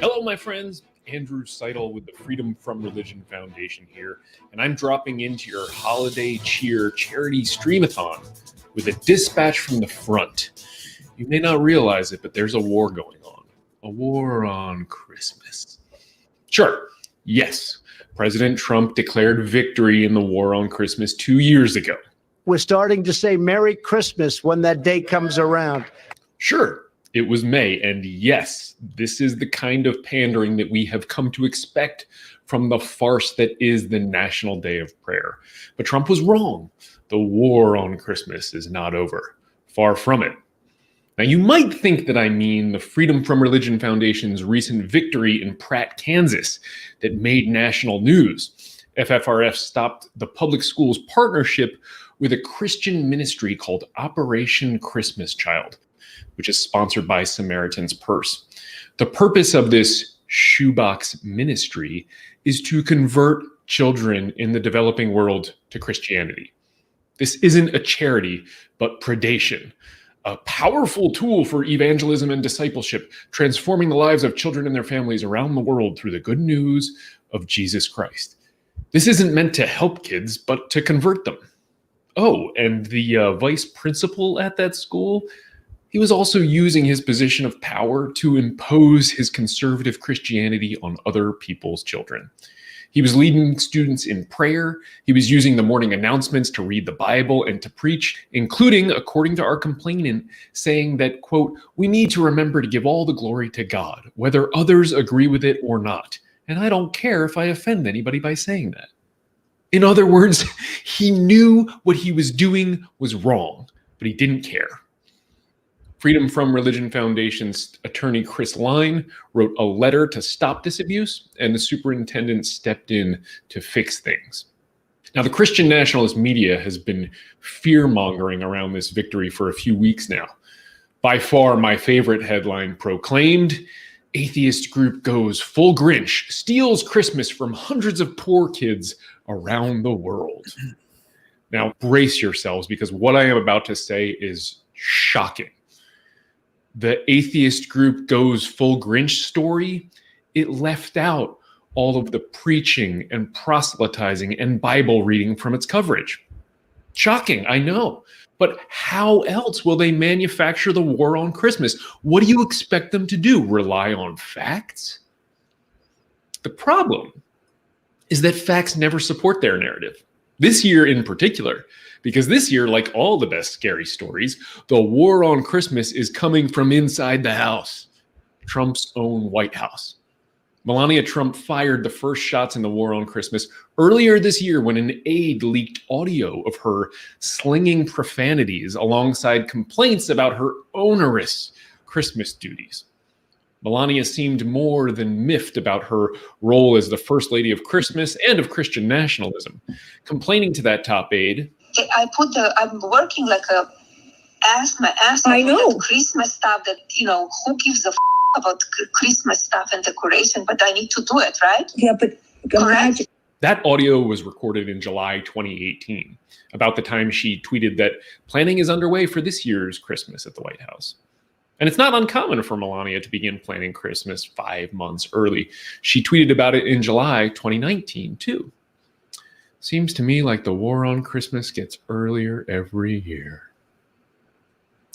Hello, my friends. Andrew Seidel with the Freedom from Religion Foundation here, and I'm dropping into your holiday cheer charity stream-a-thon with a dispatch from the front. You may not realize it, but there's a war going on. A war on Christmas. Sure, yes, President Trump declared victory in the war on Christmas 2 years ago. We're starting to say Merry Christmas when that day comes around. Sure. It was May, and yes, this is the kind of pandering that we have come to expect from the farce that is the National Day of Prayer. But Trump was wrong. The war on Christmas is not over. Far from it. Now, you might think that I mean the Freedom from Religion Foundation's recent victory in Pratt, Kansas, that made national news. FFRF stopped the public schools' partnership with a Christian ministry called Operation Christmas Child, which is sponsored by Samaritan's Purse. The purpose of this shoebox ministry is to convert children in the developing world to Christianity. This isn't a charity, but predation, a powerful tool for evangelism and discipleship, transforming the lives of children and their families around the world through the good news of Jesus Christ. This isn't meant to help kids, but to convert them. Oh, and the vice principal at that school, he was also using his position of power to impose his conservative Christianity on other people's children. He was leading students in prayer. He was using the morning announcements to read the Bible and to preach, including, according to our complainant, saying that, quote, "We need to remember to give all the glory to God, whether others agree with it or not. And I don't care if I offend anybody by saying that." In other words, he knew what he was doing was wrong, but he didn't care. Freedom from Religion Foundation's attorney Chris Line wrote a letter to stop this abuse, and the superintendent stepped in to fix things. Now, the Christian nationalist media has been fear-mongering around this victory for a few weeks now. By far, my favorite headline proclaimed, "Atheist group goes full Grinch, steals Christmas from hundreds of poor kids around the world." Now, brace yourselves, because what I am about to say is shocking. The atheist group goes full Grinch story, it left out all of the preaching and proselytizing and Bible reading from its coverage. Shocking, I know. But how else will they manufacture the war on Christmas? What do you expect them to do? Rely on facts? The problem is that facts never support their narrative. This year in particular, because this year, like all the best scary stories, the war on Christmas is coming from inside the house, Trump's own White House. Melania Trump fired the first shots in the war on Christmas earlier this year when an aide leaked audio of her slinging profanities alongside complaints about her onerous Christmas duties. Melania seemed more than miffed about her role as the First Lady of Christmas and of Christian nationalism. Complaining to that top aide, I'm working like a my ass off. I know. With Christmas stuff that, who gives a about Christmas stuff and decoration, but I need to do it, right? Yeah, but correct. That audio was recorded in July 2018, about the time she tweeted that planning is underway for this year's Christmas at the White House. And it's not uncommon for Melania to begin planning Christmas 5 months early. She tweeted about it in July 2019, too. Seems to me like the war on Christmas gets earlier every year.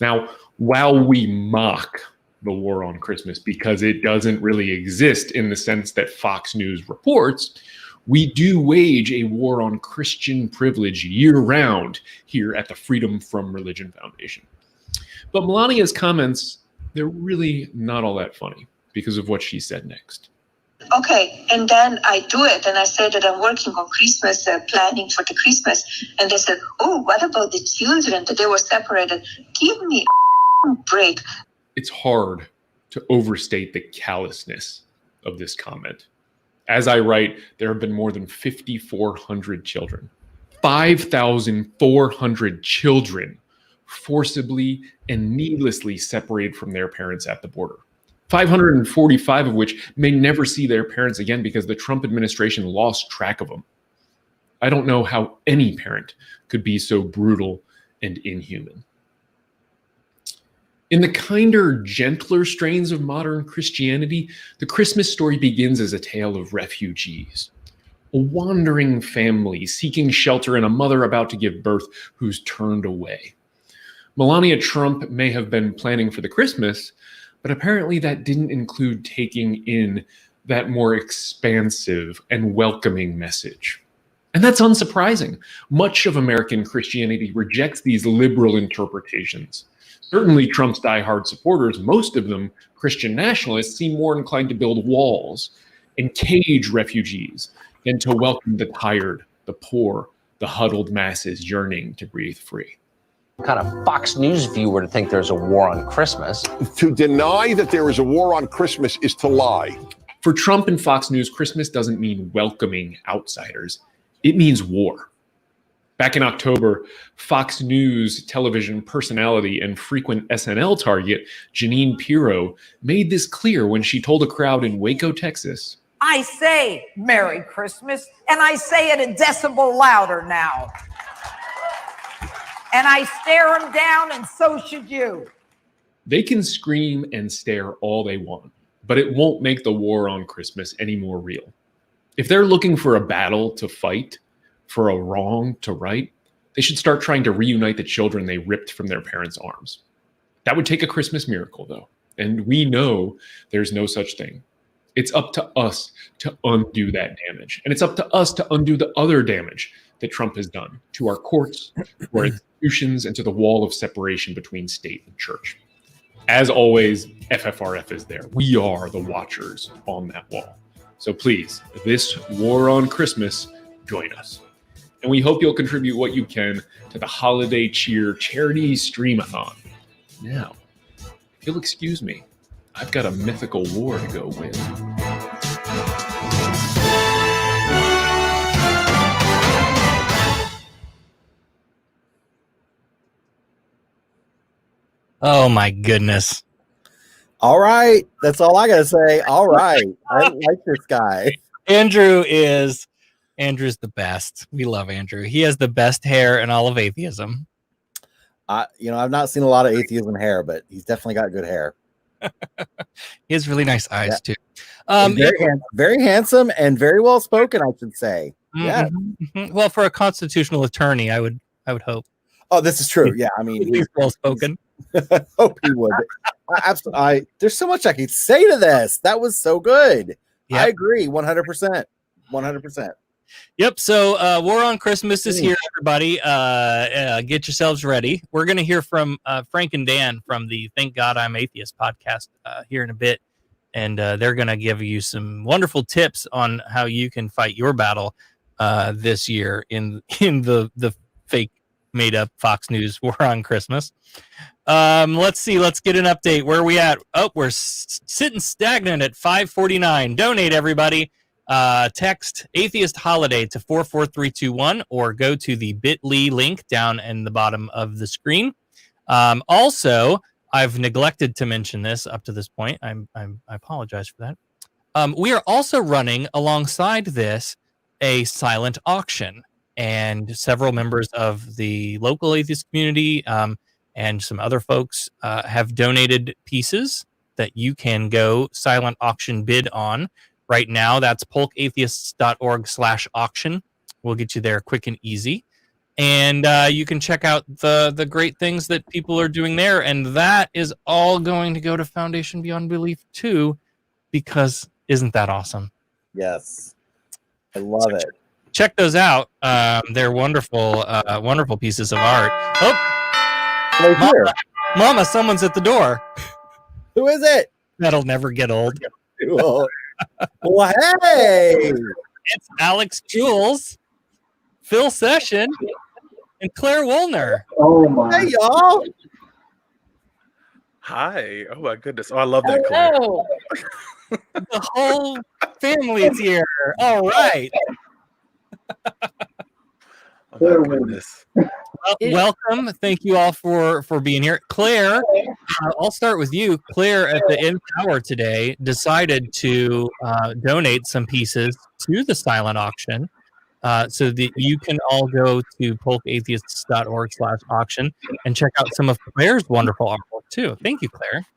Now, while we mock the war on Christmas because it doesn't really exist in the sense that Fox News reports, we do wage a war on Christian privilege year-round here at the Freedom from Religion Foundation. But Melania's comments, they're really not all that funny because of what she said next. Okay, and then I do it, and I say that I'm working on Christmas, planning for the Christmas, and they said, oh, what about the children, that they were separated? Give me a break. It's hard to overstate the callousness of this comment. As I write, there have been more than 5,400 children, 5,400 children forcibly and needlessly separated from their parents at the border. 545 of which may never see their parents again because the Trump administration lost track of them. I don't know how any parent could be so brutal and inhuman. In the kinder, gentler strains of modern Christianity, the Christmas story begins as a tale of refugees. A wandering family seeking shelter and a mother about to give birth who's turned away. Melania Trump may have been planning for the Christmas, but apparently that didn't include taking in that more expansive and welcoming message. And that's unsurprising. Much of American Christianity rejects these liberal interpretations. Certainly Trump's diehard supporters, most of them Christian nationalists, seem more inclined to build walls and cage refugees than to welcome the tired, the poor, the huddled masses yearning to breathe free. What kind of Fox News viewer to think there's a war on Christmas? To deny that there is a war on Christmas is to lie. For Trump and Fox News, Christmas doesn't mean welcoming outsiders. It means war. Back in October, Fox News television personality and frequent SNL target, Jeanine Pirro, made this clear when she told a crowd in Waco, Texas, I say Merry Christmas, and I say it a decibel louder now. And I stare them down, and so should you. They can scream and stare all they want, but it won't make the war on Christmas any more real. If they're looking for a battle to fight, for a wrong to right, they should start trying to reunite the children they ripped from their parents' arms. That would take a Christmas miracle, though, and we know there's no such thing. It's up to us to undo that damage, and it's up to us to undo the other damage that Trump has done to our courts, to our institutions, and to the wall of separation between state and church. As always, FFRF is there. We are the watchers on that wall. So please, this war on Christmas, join us. And we hope you'll contribute what you can to the Holiday Cheer Charity Stream-a-thon. Now, if you'll excuse me, I've got a mythical war to go win. Oh my goodness. All right. That's all I got to say. All right. I like this guy. Andrew's the best. We love Andrew. He has the best hair in all of atheism. I've not seen a lot of atheism hair, but he's definitely got good hair. He has really nice eyes too. Very handsome and very well spoken, I should say. Yeah. Mm-hmm. Well, for a constitutional attorney, I would hope. Oh, this is true. Yeah, I mean, he's well spoken. Hope he would. Absolutely. There's so much I could say to this. That was so good. Yep. I agree, 100%. 100%. Yep. So War on Christmas is here, everybody. Get yourselves ready. We're going to hear from Frank and Dan from the Thank God I'm Atheist podcast here in a bit. they're going to give you some wonderful tips on how you can fight your battle this year in the fake made up Fox News War on Christmas. Let's see. Let's get an update. Where are we at? Oh, we're sitting stagnant at 549. Donate, everybody. Text Atheist Holiday to 44321 or go to the bit.ly link down in the bottom of the screen. Also, I've neglected to mention this up to this point. I apologize for that. We are also running alongside this a silent auction, and several members of the local atheist community and some other folks have donated pieces that you can go silent auction bid on. Right now, that's polkatheists.org/auction. We'll get you there quick and easy. And you can check out the great things that people are doing there. And that is all going to go to Foundation Beyond Belief too, because isn't that awesome? Yes. I love it. Check those out. They're wonderful, wonderful pieces of art. Oh, Mama, someone's at the door. Who is it? That'll never get old. Well, hey! It's Alix, Jules, Phil Session, and Clare Wuellner. Oh my! Hey, y'all! Hi! Oh my goodness! Oh, I love that, Clare. The whole family is here. All right. Oh my goodness. Welcome. Thank you all for being here. Clare, I'll start with you. Clare, at the end hour today, decided to donate some pieces to the silent auction so that you can all go to polkatheists.org/auction and check out some of Clare's wonderful artwork too. Thank you, Clare.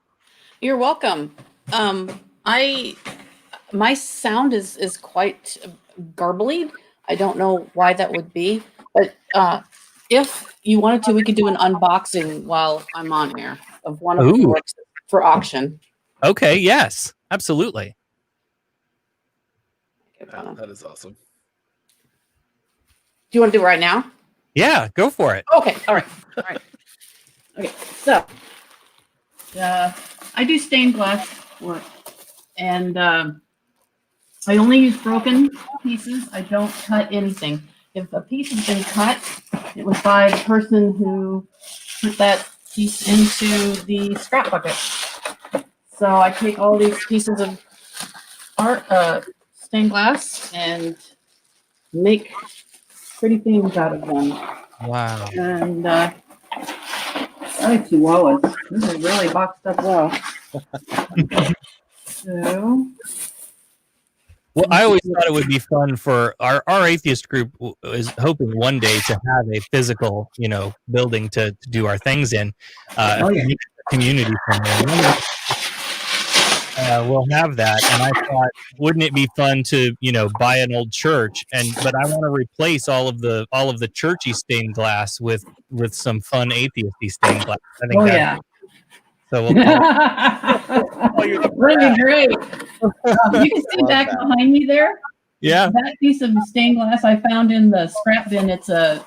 You're welcome. My sound is quite garbly. I don't know why that would be, but if you wanted to, we could do an unboxing while I'm on air of one of the works for auction. Okay, yes, absolutely. That is awesome. Do you want to do it right now? Yeah, go for it. Okay, all right. Okay, so I do stained glass work, and I only use broken pieces. I don't cut anything. If a piece has been cut, it was by the person who put that piece into the scrap bucket. So I take all these pieces of art, stained glass, and make pretty things out of them. Wow. And chihuahuas. This is really boxed up well. So. Well, I always thought it would be fun for our atheist group is hoping one day to have a physical, building to do our things in. Community somewhere. We'll have that, and I thought, wouldn't it be fun to, buy an old church? But I want to replace all of the churchy stained glass with some fun atheisty stained glass. I think So we'll that'd be great. You can see back behind me there. Yeah. That piece of stained glass I found in the scrap bin. It's a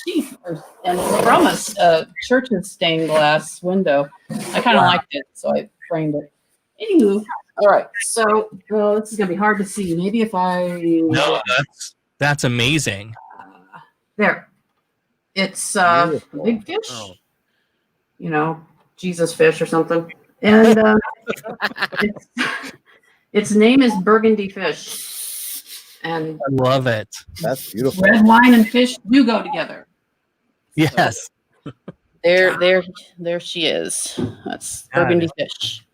sheath, and it's from a church's stained glass window. I kind of liked it, so I framed it. Anywho, all right. So, this is gonna be hard to see. Maybe if I. No, that's amazing. There. It's a big fish. Jesus fish or something. And its name is Burgundy fish. And I love it. That's beautiful. Red wine and fish do go together. Yes. So, there she is. That's Burgundy fish.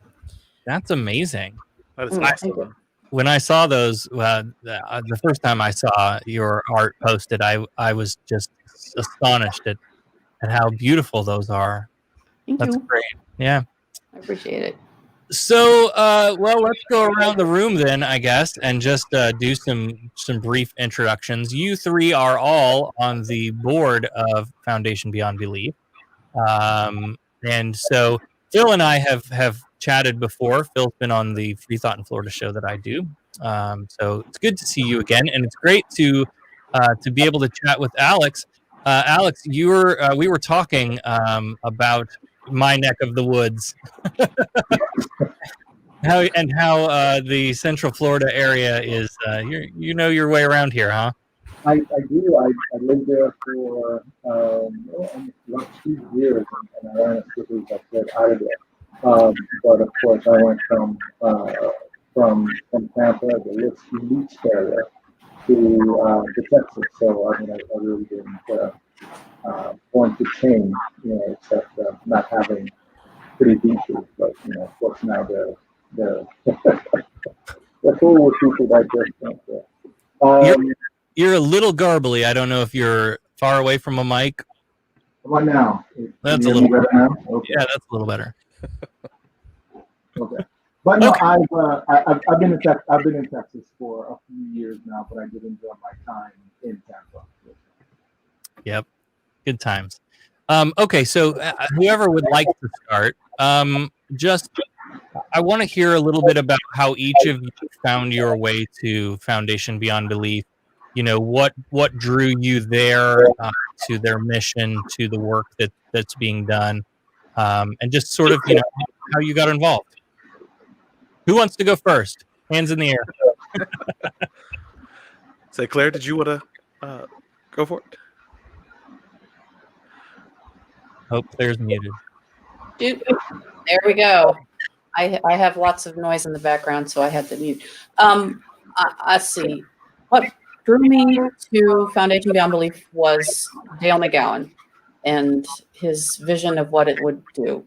That's amazing. That is awesome. When I saw those, the first time I saw your art posted, I was just astonished at how beautiful those are. That's great. Yeah. I appreciate it. So, let's go around the room then, I guess, and just do some brief introductions. You three are all on the board of Foundation Beyond Belief. And so Phil and I have chatted before. Phil's been on the Free Thought in Florida show that I do. So it's good to see you again. And it's great to be able to chat with Alix. Alix, we were talking about my neck of the woods. How the Central Florida area is? You know your way around here, huh? I do. I lived there for about 2 years, and I ran as quickly as I could out of there. But of course, I went from Tampa, the Leach area, to Texas. So I mean, I really didn't want to change, except not having pretty beaches. But of course, now they're full with people that just don't care. You're a little garbly. I don't know if you're far away from a mic. What now? That's a little better now. Okay. Yeah, that's a little better. Okay. But no, I've been in Texas for a few years now, but I did enjoy my time in Tampa. Yep, good times. Okay, so whoever would like to start, I want to hear a little bit about how each of you found your way to Foundation Beyond Belief. What drew you there, to their mission, to the work that's being done, and just sort of how you got involved. Who wants to go first? Hands in the air. Say, Claire, did you want to go for it? Oh, Claire's muted. There we go. I have lots of noise in the background, so I had to mute. Let's see. What drew me to Foundation Beyond Belief was Dale McGowan and his vision of what it would do.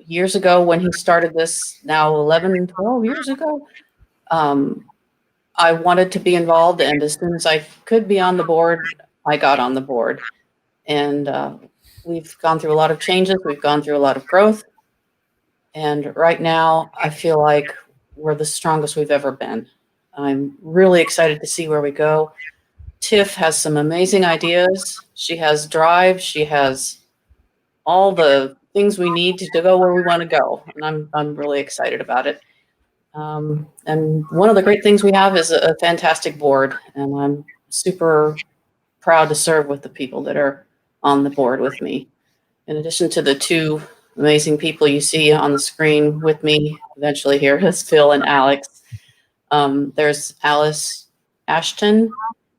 Years ago when he started this, now 11, 12 years ago, I wanted to be involved, and as soon as I could be on the board, I got on the board. And we've gone through a lot of changes. We've gone through a lot of growth. And right now, I feel like we're the strongest we've ever been. I'm really excited to see where we go. Tif has some amazing ideas. She has drive. She has all the things we need to go where we want to go. And I'm really excited about it. And one of the great things we have is a fantastic board. And I'm super proud to serve with the people that are on the board with me. In addition to the two amazing people you see on the screen with me eventually here is Phil and Alix. There's Alice Ashton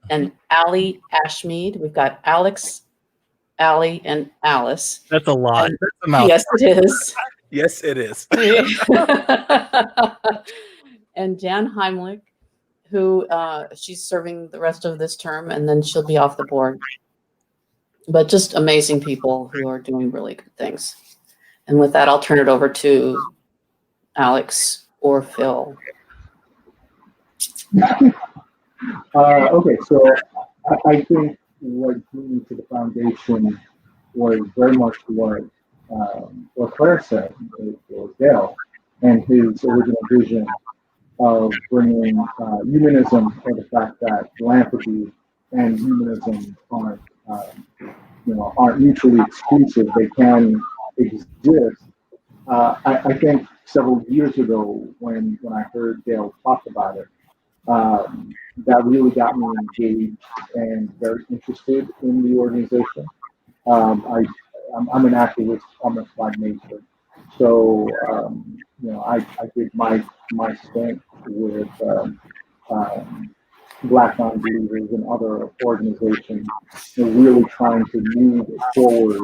and Allie Ashmead. We've got Alix, Allie, and Alice. That's a lot. And, that's a mouthful. yes, it is. Yes, it is. And Jan Heimlich, who she's serving the rest of this term, and then she'll be off the board. But just amazing people who are doing really good things. And with that, I'll turn it over to Alix or Phil. Okay, so I think what drew me to the foundation was very much what Claire said. It was Dale and his original vision of bringing humanism, or the fact that philanthropy and humanism aren't mutually exclusive. They can exist. I think several years ago when I heard Dale talk about it, that really got me engaged and very interested in the organization. I'm an activist almost by nature, so I did my stint with Black non-believers and other organizations, really trying to move forward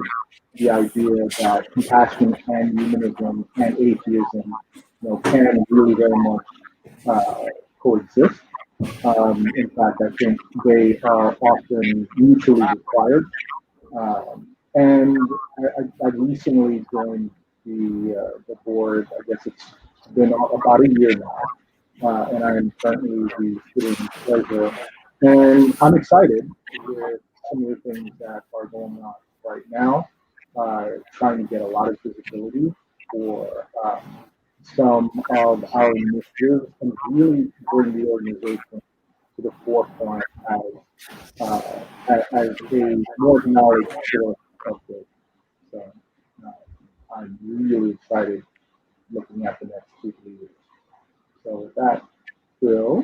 the idea that compassion and humanism and atheism, can really very much coexist. In fact, I think they are often mutually required. And I recently joined the board. I guess it's been about a year now, and I am currently the student treasurer. And I'm excited with some of the things that are going on right now. Trying to get a lot of visibility for some of our initiatives and really bring the organization to the forefront as a more knowledge source of this. So I'm really excited looking at the next 2 years. So with that, Phil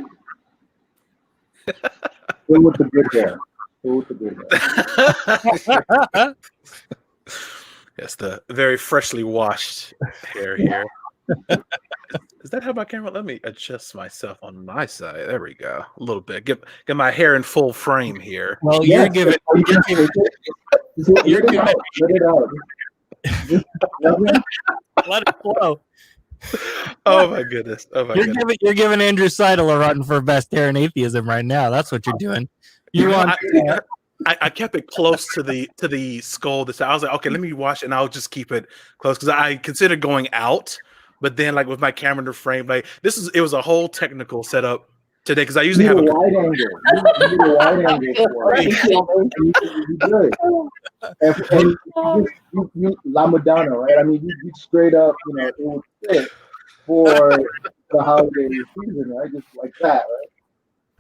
with the good hair. Phil with the good hair. Yes, the very freshly washed hair here. Is that how my camera? Let me adjust myself on my side. There we go. A little bit. Get my hair in full frame here. Well, Yes, you're giving. You're giving let it out. Let it flow. Oh my goodness. Oh my goodness. You're giving Andrew Seidel a run for best hair in atheism right now. That's what you're doing. You want? I kept it close to the skull. I was like, okay, let me watch it, and I'll just keep it close because I considered going out, but then like with my camera in the frame, like it was a whole technical setup today because I usually have a wide angle. You need a wide angle for it. You good. And you La Madonna, right? I mean, you straight up, it would fit for the holiday season, right? Just like that, right?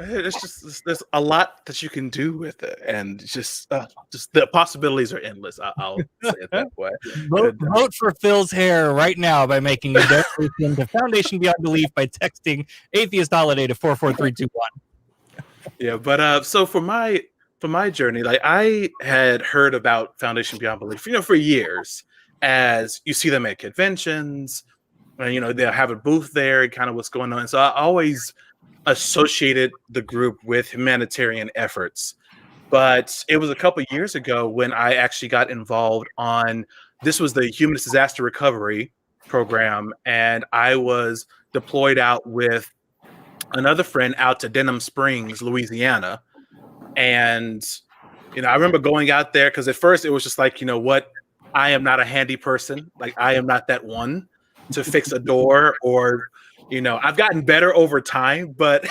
It's just there's a lot that you can do with it, and just the possibilities are endless. I'll say it that way. Vote for Phil's hair right now by making a donation to Foundation Beyond Belief by texting Atheist Holiday to 44321. Yeah, but so for my journey, like I had heard about Foundation Beyond Belief, for years, as you see them at conventions, and they'll have a booth there, and kind of what's going on. So I always associated the group with humanitarian efforts, but it was a couple years ago when I actually got involved this was the Humanist Disaster Recovery Program, and I was deployed out with another friend out to Denham Springs, Louisiana. And I remember going out there because at first it was just like, I am not a handy person. Like I am not that one to fix a door or I've gotten better over time, but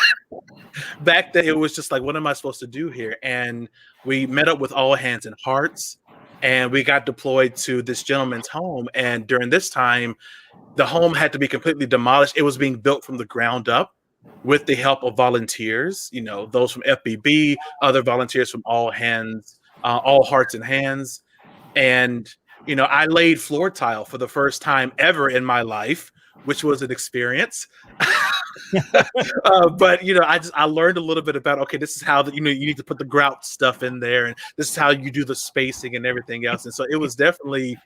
back then it was just like, what am I supposed to do here? And we met up with All Hands and Hearts, and we got deployed to this gentleman's home. And during this time, the home had to be completely demolished. It was being built from the ground up with the help of volunteers, those from FBB, other volunteers from All Hands, All Hearts and Hands. And, I laid floor tile for the first time ever in my life, which was an experience. But I learned a little bit about, okay, this is how you need to put the grout stuff in there, and this is how you do the spacing and everything else. And so it was definitely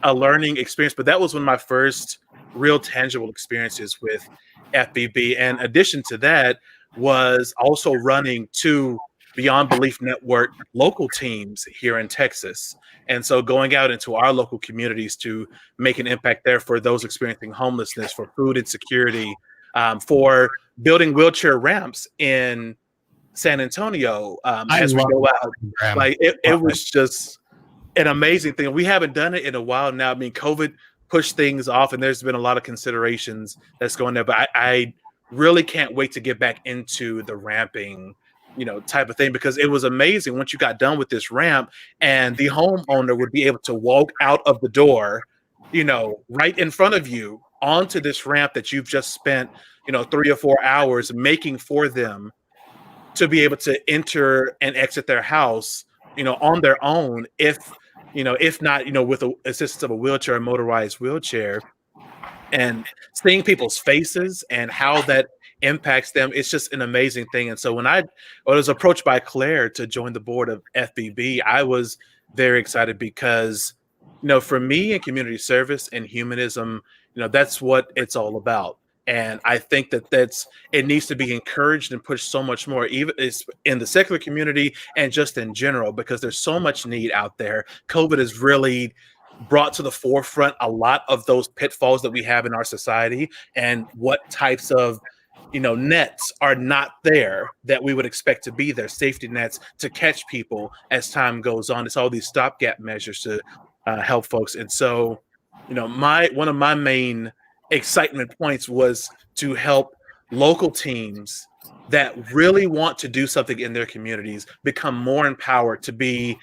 a learning experience, but that was one of my first real tangible experiences with FBB. And in addition to that was also running two Beyond Belief Network local teams here in Texas. And so going out into our local communities to make an impact there for those experiencing homelessness, for food insecurity, for building wheelchair ramps in San Antonio as we go out. Like it was just an amazing thing. We haven't done it in a while now. I mean, COVID pushed things off, and there's been a lot of considerations that's going there. But I really can't wait to get back into the ramping type of thing, because it was amazing once you got done with this ramp and the homeowner would be able to walk out of the door, right in front of you onto this ramp that you've just spent, 3 or 4 hours making for them to be able to enter and exit their house, on their own, if not, with the assistance of a wheelchair, a motorized wheelchair. And seeing people's faces and how that impacts them, it's just an amazing thing. And so when I was approached by Clare to join the board of FBB, I was very excited because, for me in community service and humanism, that's what it's all about. And I think it needs to be encouraged and pushed so much more, even in the secular community and just in general, because there's so much need out there. COVID has really brought to the forefront a lot of those pitfalls that we have in our society and what types of nets are not there that we would expect to be there, safety nets to catch people as time goes on. It's all these stopgap measures to help folks. And so, one of my main excitement points was to help local teams that really want to do something in their communities become more empowered to be,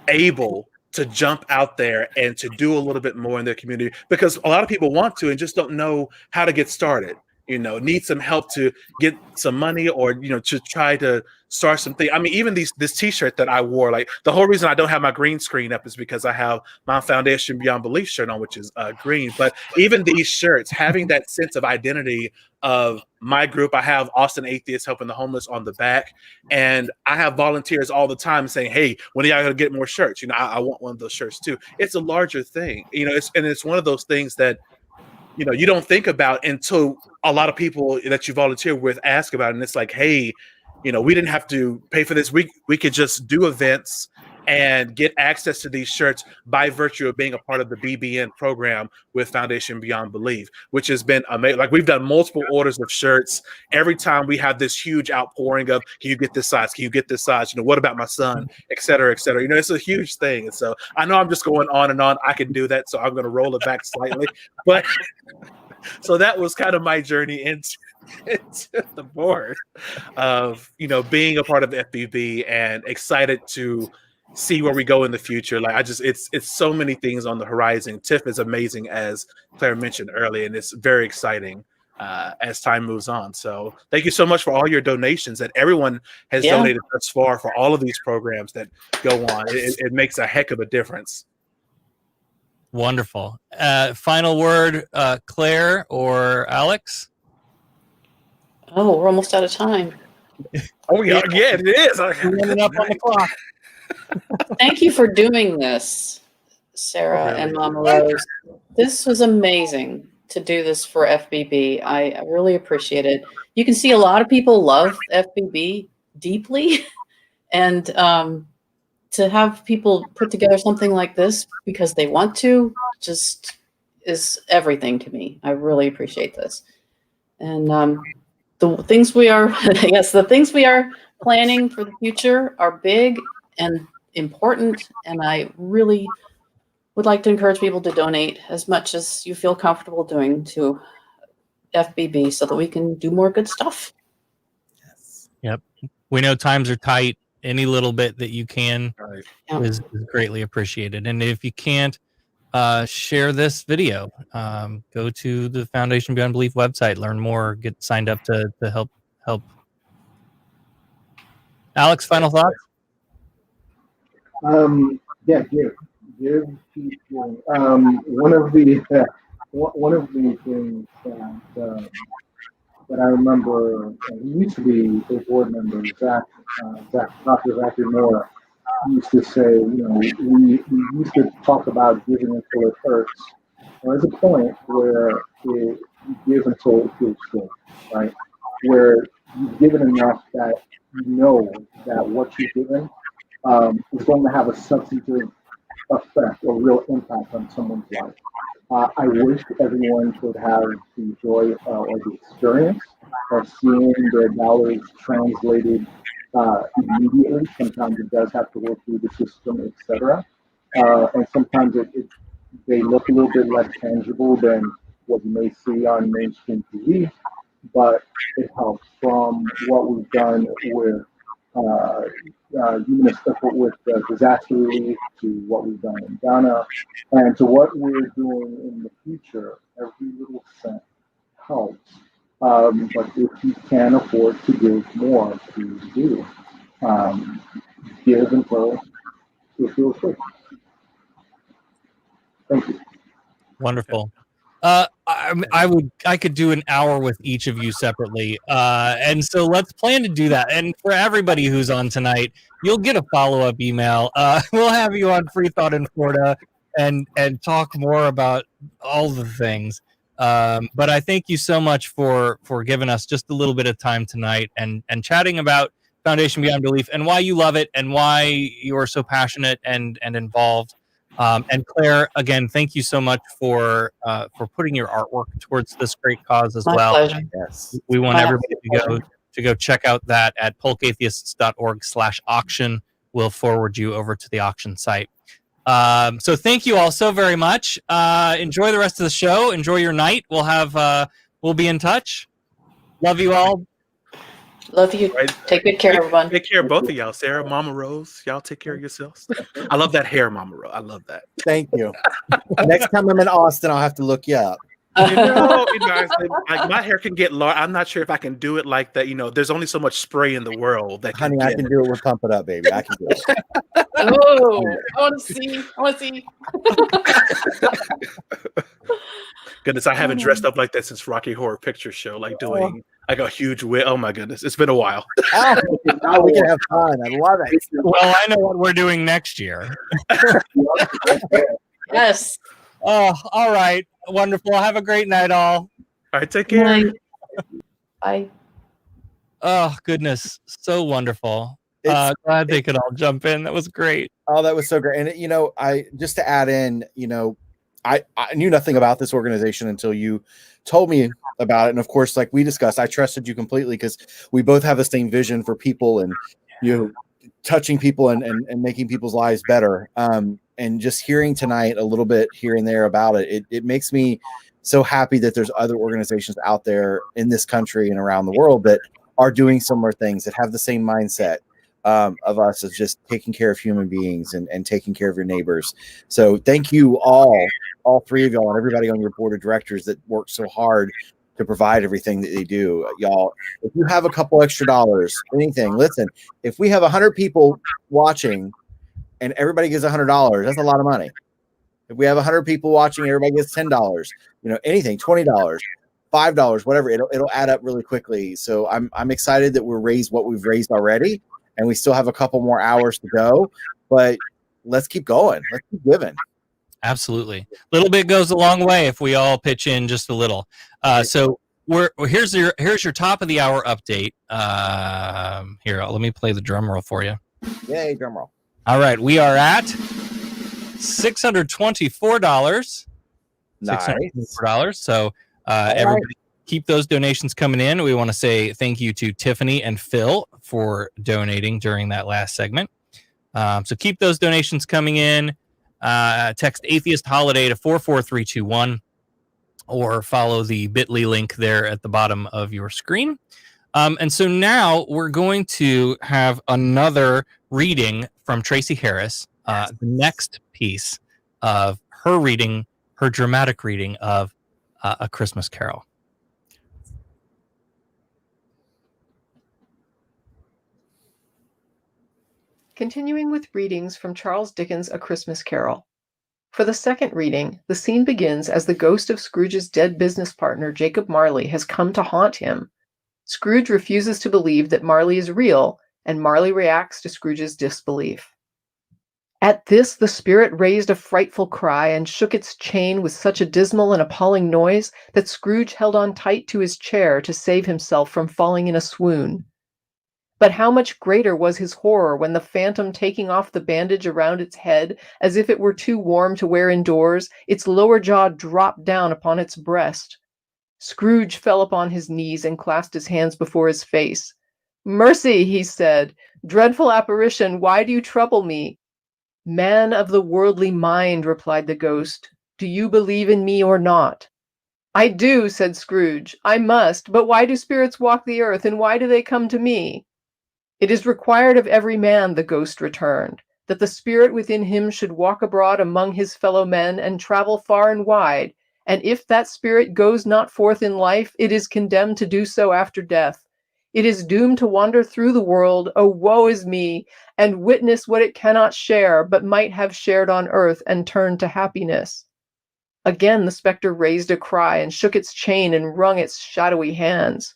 able to jump out there and to do a little bit more in their community, because a lot of people want to and just don't know how to get started. Need some help to get some money or, to try to start something. I mean, even this t-shirt that I wore, like the whole reason I don't have my green screen up is because I have my Foundation Beyond Belief shirt on, which is green. But even these shirts, having that sense of identity of my group, I have Austin Atheists Helping the Homeless on the back. And I have volunteers all the time saying, hey, when are y'all going to get more shirts? I want one of those shirts too. It's a larger thing, it's one of those things that you don't think about until a lot of people that you volunteer with ask about it. And it's like, hey, we didn't have to pay for this. We could just do events and get access to these shirts by virtue of being a part of the BBN program with Foundation Beyond Belief, which has been amazing. Like, we've done multiple orders of shirts. Every time we have this huge outpouring of, can you get this size? Can you get this size? What about my son? Et cetera, et cetera. It's a huge thing. And so I know I'm just going on and on. I can do that. So I'm going to roll it back slightly. But so that was kind of my journey into the board of, being a part of FBB and excited to see where we go in the future. Like, it's so many things on the horizon. Tif is amazing, as Claire mentioned earlier, and it's very exciting as time moves on. So thank you so much for all your donations that everyone has donated thus far for all of these programs that go on. It makes a heck of a difference. Wonderful. Final word, Claire or Alix? Oh, we're almost out of time. Oh yeah, it is. We're running up on the clock. Thank you for doing this, Sarah and Mama Rose. This was amazing to do this for FBB. I really appreciate it. You can see a lot of people love FBB deeply, and to have people put together something like this because they want to just is everything to me. I really appreciate this. And the things we are, the things we are planning for the future are big and important, and I really would like to encourage people to donate as much as you feel comfortable doing to FBB so that we can do more good stuff. Yep. We know times are tight. Any little bit that you can is greatly appreciated. And if you can't, share this video. Go to the Foundation Beyond Belief website, learn more, get signed up to help. Alix, final thoughts? Give keep giving. One of the things that I remember, he used to be a board member, Dr. Zachary Moore, used to say, we used to talk about giving until it hurts. There's a point where you give until it feels good, right? Where you've given enough that you know that what you're giving is going to have a substantive effect or real impact on someone's life. I wish everyone could have the joy or the experience of seeing their dollars translated immediately. Sometimes it does have to work through the system, etc. And sometimes they look a little bit less tangible than what you may see on mainstream TV, but it helps. From what we've done with humanist effort with disaster relief, to what we've done in Ghana, and to what we're doing in the future, every little cent helps. But if you can afford to give more, please do. Give until it feels good. Thank you. Wonderful. I could do an hour with each of you separately. And so let's plan to do that. And for everybody who's on tonight, you'll get a follow-up email. We'll have you on Free Thought in Florida and talk more about all the things. But I thank you so much for giving us just a little bit of time tonight and chatting about Foundation Beyond Belief and why you love it and why you're so passionate and involved. And Claire, again, thank you so much for putting your artwork towards this great cause as well. Pleasure. Yes, we want everybody to go check out that at polkatheists.org/auction. We'll forward you over to the auction site. So thank you all so very much. Enjoy the rest of the show. Enjoy your night. We'll be in touch. Love you all. Love you. Right. Take good care, everyone. Take care of both of y'all. Sarah, Mama Rose, y'all take care of yourselves. I love that hair, Mama Rose. I love that. Thank you. Next time I'm in Austin, I'll have to look you up. Like my hair can get large. I'm not sure if I can do it like that. There's only so much spray in the world that. Honey, I can do it with Pump It Up, baby. I can do it. Oh, I want to see. Goodness, I haven't dressed up like that since Rocky Horror Picture Show, like doing like a huge wig. Oh my goodness, it's been a while. Now we can have fun. I love it. Well, I know what we're doing next year. Yes. Oh, all right. Wonderful. Have a great night, all. All right, take care. Bye. Oh, goodness. So wonderful. Glad they could all jump in. That was great. Oh, that was so great. And, you know, I just to add in, you know, I knew nothing about this organization until you told me about it. And of course, like we discussed, I trusted you completely because we both have the same vision for people and, you know, touching people and making people's lives better. And just hearing tonight a little bit here and there about it, it makes me so happy that there's other organizations out there in this country and around the world that are doing similar things, that have the same mindset of us as just taking care of human beings and taking care of your neighbors. So thank you all three of y'all and everybody on your board of directors that work so hard to provide everything that they do. Y'all, if you have a couple extra dollars, anything, listen, if we have 100 people watching and everybody gives $100, that's a lot of money. If we have 100 people watching, everybody gets $10, you know, anything, $20, $5, whatever, it'll add up really quickly. So I'm excited that we've raised what we've raised already, and we still have a couple more hours to go, but let's keep going. Let's keep giving. Absolutely. A little bit goes a long way if we all pitch in just a little. So here's your top of the hour update. Here, let me play the drum roll for you. Yay, drum roll. All right, we are at $624. Nice. $624. So everybody keep those donations coming in. We want to say thank you to Tiffany and Phil for donating during that last segment. So keep those donations coming in. Text Atheist Holiday to 44321 or follow the bit.ly link there at the bottom of your screen. And so now we're going to have another reading from Tracie Harris, the next piece of her reading, her dramatic reading of A Christmas Carol. Continuing with readings from Charles Dickens' A Christmas Carol. For the second reading, the scene begins as the ghost of Scrooge's dead business partner, Jacob Marley, has come to haunt him. Scrooge refuses to believe that Marley is real, and Marley reacts to Scrooge's disbelief. At this, the spirit raised a frightful cry and shook its chain with such a dismal and appalling noise that Scrooge held on tight to his chair to save himself from falling in a swoon. But how much greater was his horror when the phantom, taking off the bandage around its head as if it were too warm to wear indoors, its lower jaw dropped down upon its breast. Scrooge fell upon his knees and clasped his hands before his face. "Mercy," he said. "Dreadful apparition, why do you trouble me?" "Man of the worldly mind," replied the ghost, "do you believe in me or not?" "I do," said Scrooge. "I must, but why do spirits walk the earth, and why do they come to me?" "It is required of every man," the ghost returned, "that the spirit within him should walk abroad among his fellow men and travel far and wide, and if that spirit goes not forth in life, it is condemned to do so after death. It is doomed to wander through the world, oh woe is me, and witness what it cannot share, but might have shared on earth and turned to happiness." Again the spectre raised a cry and shook its chain and wrung its shadowy hands.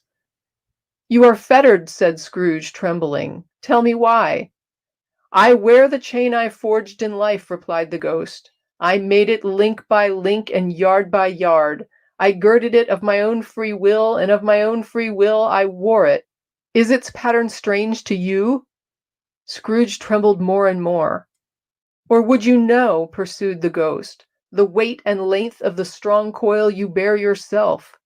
"You are fettered," said Scrooge, trembling. "Tell me why." "I wear the chain I forged in life," replied the ghost. "I made it link by link and yard by yard. I girded it of my own free will, and of my own free will I wore it. Is its pattern strange to you?" Scrooge trembled more and more. "Or would you know," pursued the ghost, "the weight and length of the strong coil you bear yourself?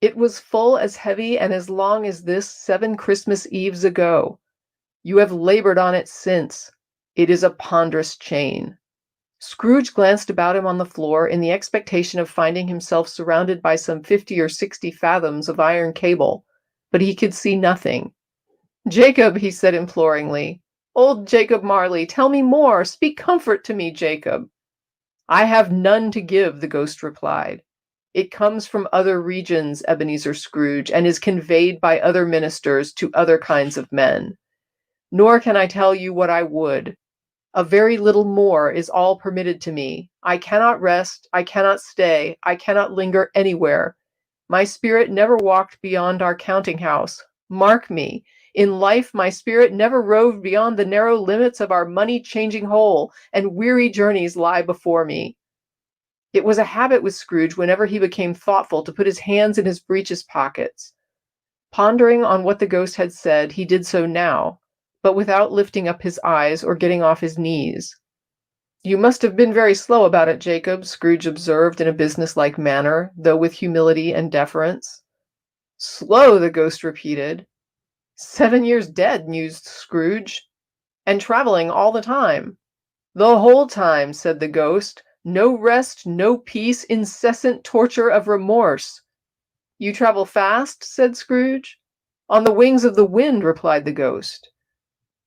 It was full as heavy and as long as this 7 Christmas Eves ago. You have labored on it since. It is a ponderous chain." Scrooge glanced about him on the floor in the expectation of finding himself surrounded by some 50 or 60 fathoms of iron cable, but he could see nothing. "Jacob," he said imploringly, "old Jacob Marley, tell me more. Speak comfort to me, Jacob." "I have none to give," the ghost replied. "It comes from other regions, Ebenezer Scrooge, and is conveyed by other ministers to other kinds of men. Nor can I tell you what I would. A very little more is all permitted to me. I cannot rest, I cannot stay, I cannot linger anywhere. My spirit never walked beyond our counting house. Mark me, in life my spirit never roved beyond the narrow limits of our money-changing hole, and weary journeys lie before me. It was a habit with Scrooge whenever he became thoughtful to put his hands in his breeches pockets. Pondering on what the ghost had said, he did so now, but without lifting up his eyes or getting off his knees. You must have been very slow about it, Jacob, Scrooge observed in a businesslike manner, though with humility and deference. Slow, the ghost repeated. 7 years dead, mused Scrooge. And traveling all the time. The whole time, said the ghost. No rest, no peace, incessant torture of remorse. You travel fast, said Scrooge. On the wings of the wind, replied the ghost.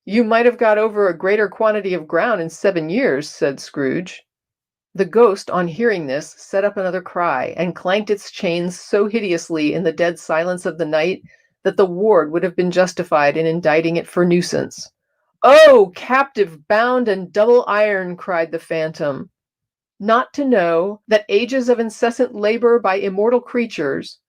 You might have got over a greater quantity of ground in 7 years, said Scrooge. The ghost, on hearing this, set up another cry, and clanked its chains so hideously in the dead silence of the night that the ward would have been justified in indicting it for nuisance. Oh, captive, bound, and double iron, cried the phantom. Not to know that ages of incessant labor by immortal creatures,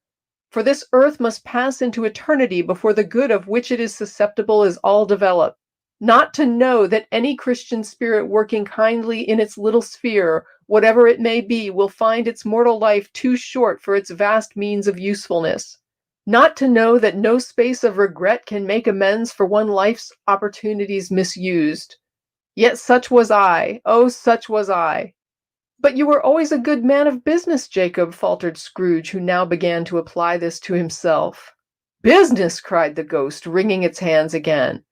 for this earth must pass into eternity before the good of which it is susceptible is all developed. Not to know that any Christian spirit working kindly in its little sphere, whatever it may be, will find its mortal life too short for its vast means of usefulness. Not to know that no space of regret can make amends for one life's opportunities misused. Yet such was I, oh, such was I. But you were always a good man of business, Jacob, faltered Scrooge, who now began to apply this to himself. Business, cried the ghost, wringing its hands again.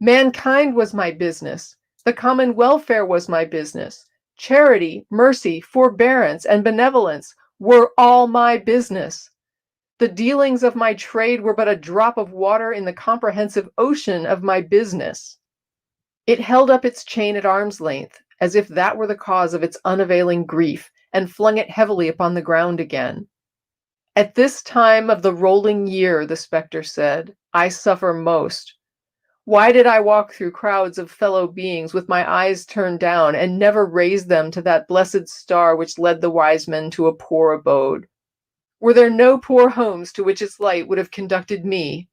Mankind was my business. The common welfare was my business. Charity, mercy, forbearance, and benevolence were all my business. The dealings of my trade were but a drop of water in the comprehensive ocean of my business. It held up its chain at arm's length, as if that were the cause of its unavailing grief, and flung it heavily upon the ground again. At this time of the rolling year, the spectre said, I suffer most. Why did I walk through crowds of fellow beings with my eyes turned down and never raise them to that blessed star which led the wise men to a poor abode? Were there no poor homes to which its light would have conducted me?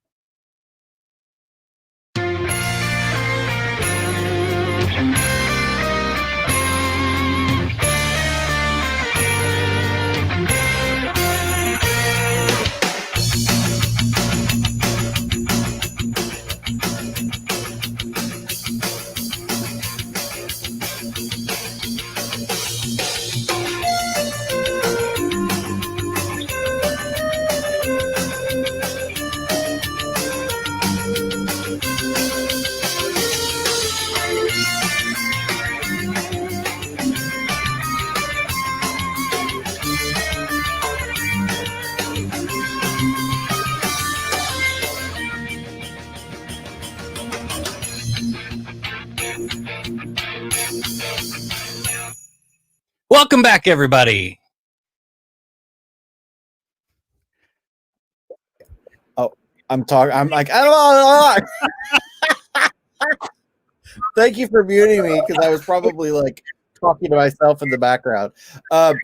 Welcome back, everybody. Oh, I'm talking. I'm like, I don't know. Thank you for muting me because I was probably like talking to myself in the background. I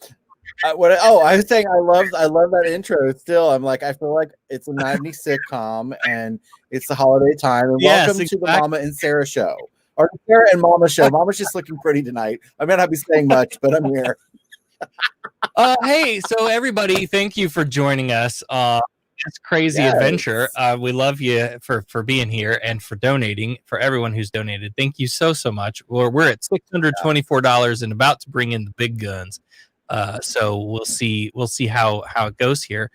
was saying I love that intro. Still, I'm like, I feel like it's a 90s sitcom and it's the holiday time. And Yes, welcome exactly. to the Mama and Sarah show. Or Sarah and Mama show. Mama's just looking pretty tonight. I may not be saying much, but I'm here. Hey, so everybody, thank you for joining us on this crazy adventure. We love you for being here and for donating. For everyone who's donated, thank you so much. We're at $624 and about to bring in the big guns. So we'll see how it goes here.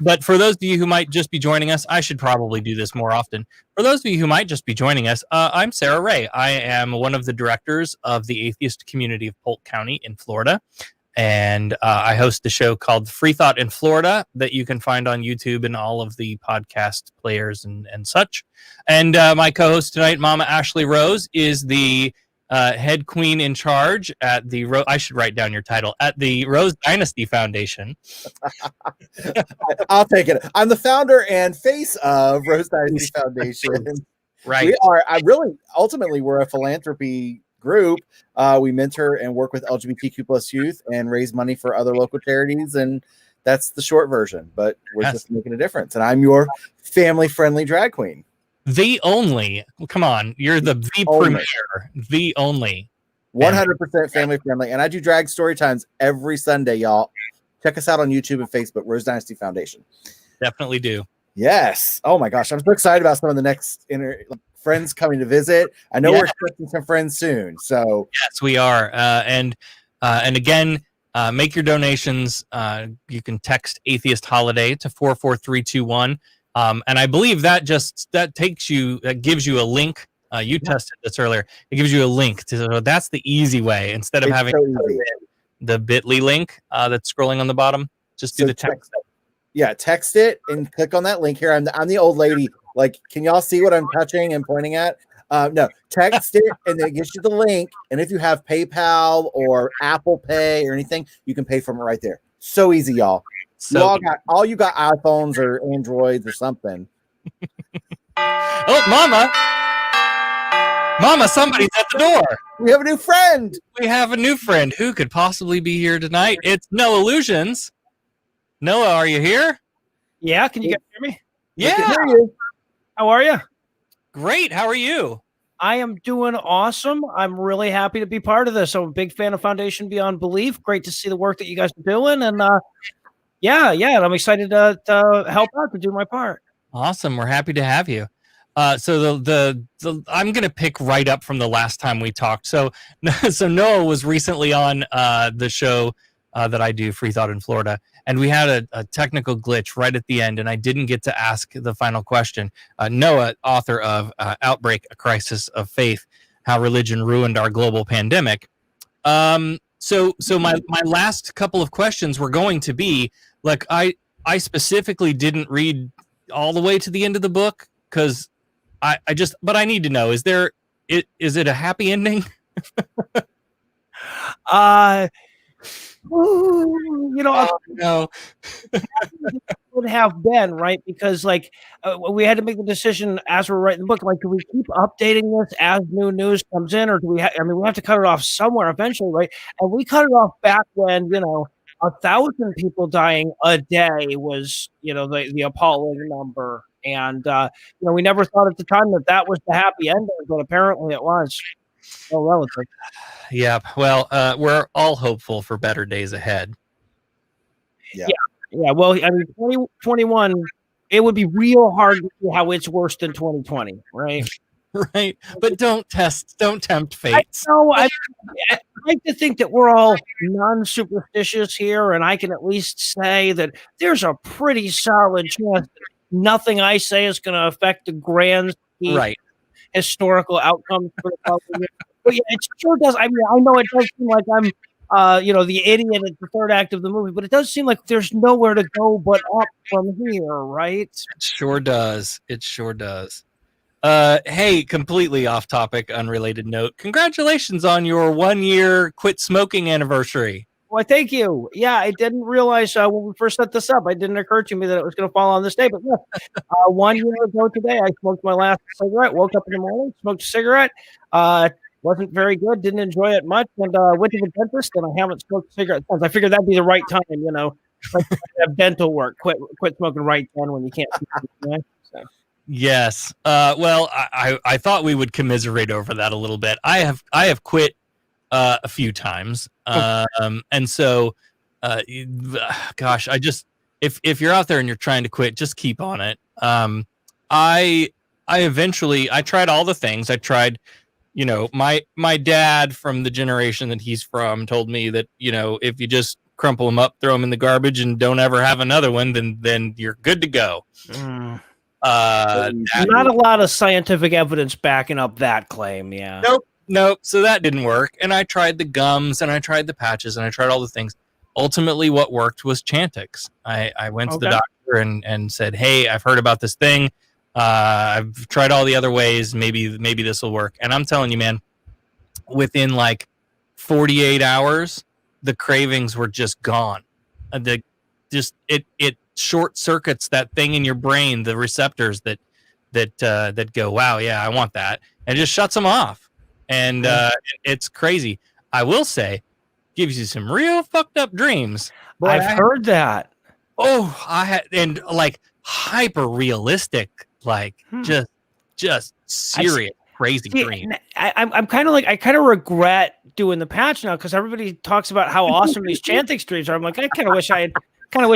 But for those of you who might just be joining us, I should probably do this more often. For those of you who might just be joining us, I'm Sarah Ray. I am one of the directors of the atheist community of Polk County in Florida. And I host a show called Free Thought in Florida that you can find on YouTube and all of the podcast players and such. And my co-host tonight, Mama Ashley Rose, is the head queen in charge at the I should write down your title at the Rose Dynasty Foundation. I'll take it. I'm the founder and face of Rose Dynasty Foundation. Right. We are. Ultimately, we're a philanthropy group. We mentor and work with LGBTQ plus youth and raise money for other local charities, and that's the short version. But we're just making a difference. And I'm your family-friendly drag queen. The only, come on, you're the premier, the only. 100% family friendly. And I do drag story times every Sunday, y'all. Check us out on YouTube and Facebook, Rose Dynasty Foundation. Definitely do. Yes. Oh my gosh. I'm so excited about some of the next friends coming to visit. I know we're expecting some friends soon. So yes, we are. And again, make your donations. You can text Atheist Holiday to 44321. And I believe that gives you a link. You tested this earlier. It gives you a link so that's the easy way. Instead of having the bit.ly link that's scrolling on the bottom, just do the text. Yeah, text it and click on that link here. I'm the old lady. Like, can y'all see what I'm touching and pointing at? No, text it and it gives you the link. And if you have PayPal or Apple Pay or anything, you can pay from it right there. So easy, y'all. So you got iPhones or Androids or something. Oh, Mama, somebody's at the door. We have a new friend. We have a new friend. Who could possibly be here tonight? It's Noah Lugeons. Noah, are you here? Yeah, can you guys hear me? Yeah. I can hear you. How are you? Great. How are you? I am doing awesome. I'm really happy to be part of this. I'm a big fan of Foundation Beyond Belief. Great to see the work that you guys are doing. And yeah, and I'm excited to help out, to do my part. Awesome. We're happy to have you. So I'm going to pick right up from the last time we talked. So Noah was recently on the show that I do, Free Thought in Florida. And we had a technical glitch right at the end, and I didn't get to ask the final question. Noah, author of Outbreak, A Crisis of Faith, How Religion Ruined Our Global Pandemic. So my last couple of questions were going to be, like, I specifically didn't read all the way to the end of the book, because but I need to know, is it a happy ending? No. Would have been, right, because we had to make the decision as we're writing the book, like, do we keep updating this as new news comes in, or do we we have to cut it off somewhere eventually, right? And we cut it off back when 1,000 people dying a day was the appalling number, and we never thought at the time that was the happy ending, but apparently it was. Oh, relative. Yeah, well, we're all hopeful for better days ahead. Yeah. Well, 2021, it would be real hard to see how it's worse than 2020, right? Right, but don't tempt fate. I like to think that we're all non-superstitious here, and I can at least say that there's a pretty solid chance that nothing I say is going to affect the grand historical outcomes for the public. But yeah, it sure does. I know it does seem like I'm, the idiot at the third act of the movie, but it does seem like there's nowhere to go but up from here, right? It sure does. Hey, completely off topic, unrelated note. Congratulations on your 1-year quit smoking anniversary. Well, thank you. Yeah, I didn't realize when we first set this up, it didn't occur to me that it was going to fall on this day. But yeah, 1 year ago today, I smoked my last cigarette. Woke up in the morning, smoked a cigarette. Wasn't very good. Didn't enjoy it much, and went to the dentist. And I haven't smoked a cigarette since. I figured that'd be the right time, like have dental work. Quit smoking right then when you can't. So. Yes. Well, I thought we would commiserate over that a little bit. I have quit a few times. And so, gosh, if you're out there and you're trying to quit, just keep on it. I tried all the things. I tried, my dad from the generation that he's from told me that, if you just crumple them up, throw them in the garbage and don't ever have another one, then you're good to go. Not a lot of scientific evidence backing up that claim. Yeah. Nope. So that didn't work. And I tried the gums and I tried the patches and I tried all the things. Ultimately, what worked was Chantix. I went to the doctor and said, hey, I've heard about this thing. I've tried all the other ways. Maybe this will work. And I'm telling you, man, within like 48 hours, the cravings were just gone. It short circuits that thing in your brain, the receptors that go, wow, yeah, I want that. And it just shuts them off. And it's crazy. I will say, gives you some real fucked up dreams. Well, I've heard that. Oh, I had, and like hyper realistic, like just serious. crazy dream. I'm kind of like, I kind of regret doing the patch now because everybody talks about how awesome these chanting streams are. I'm like, I kind of wish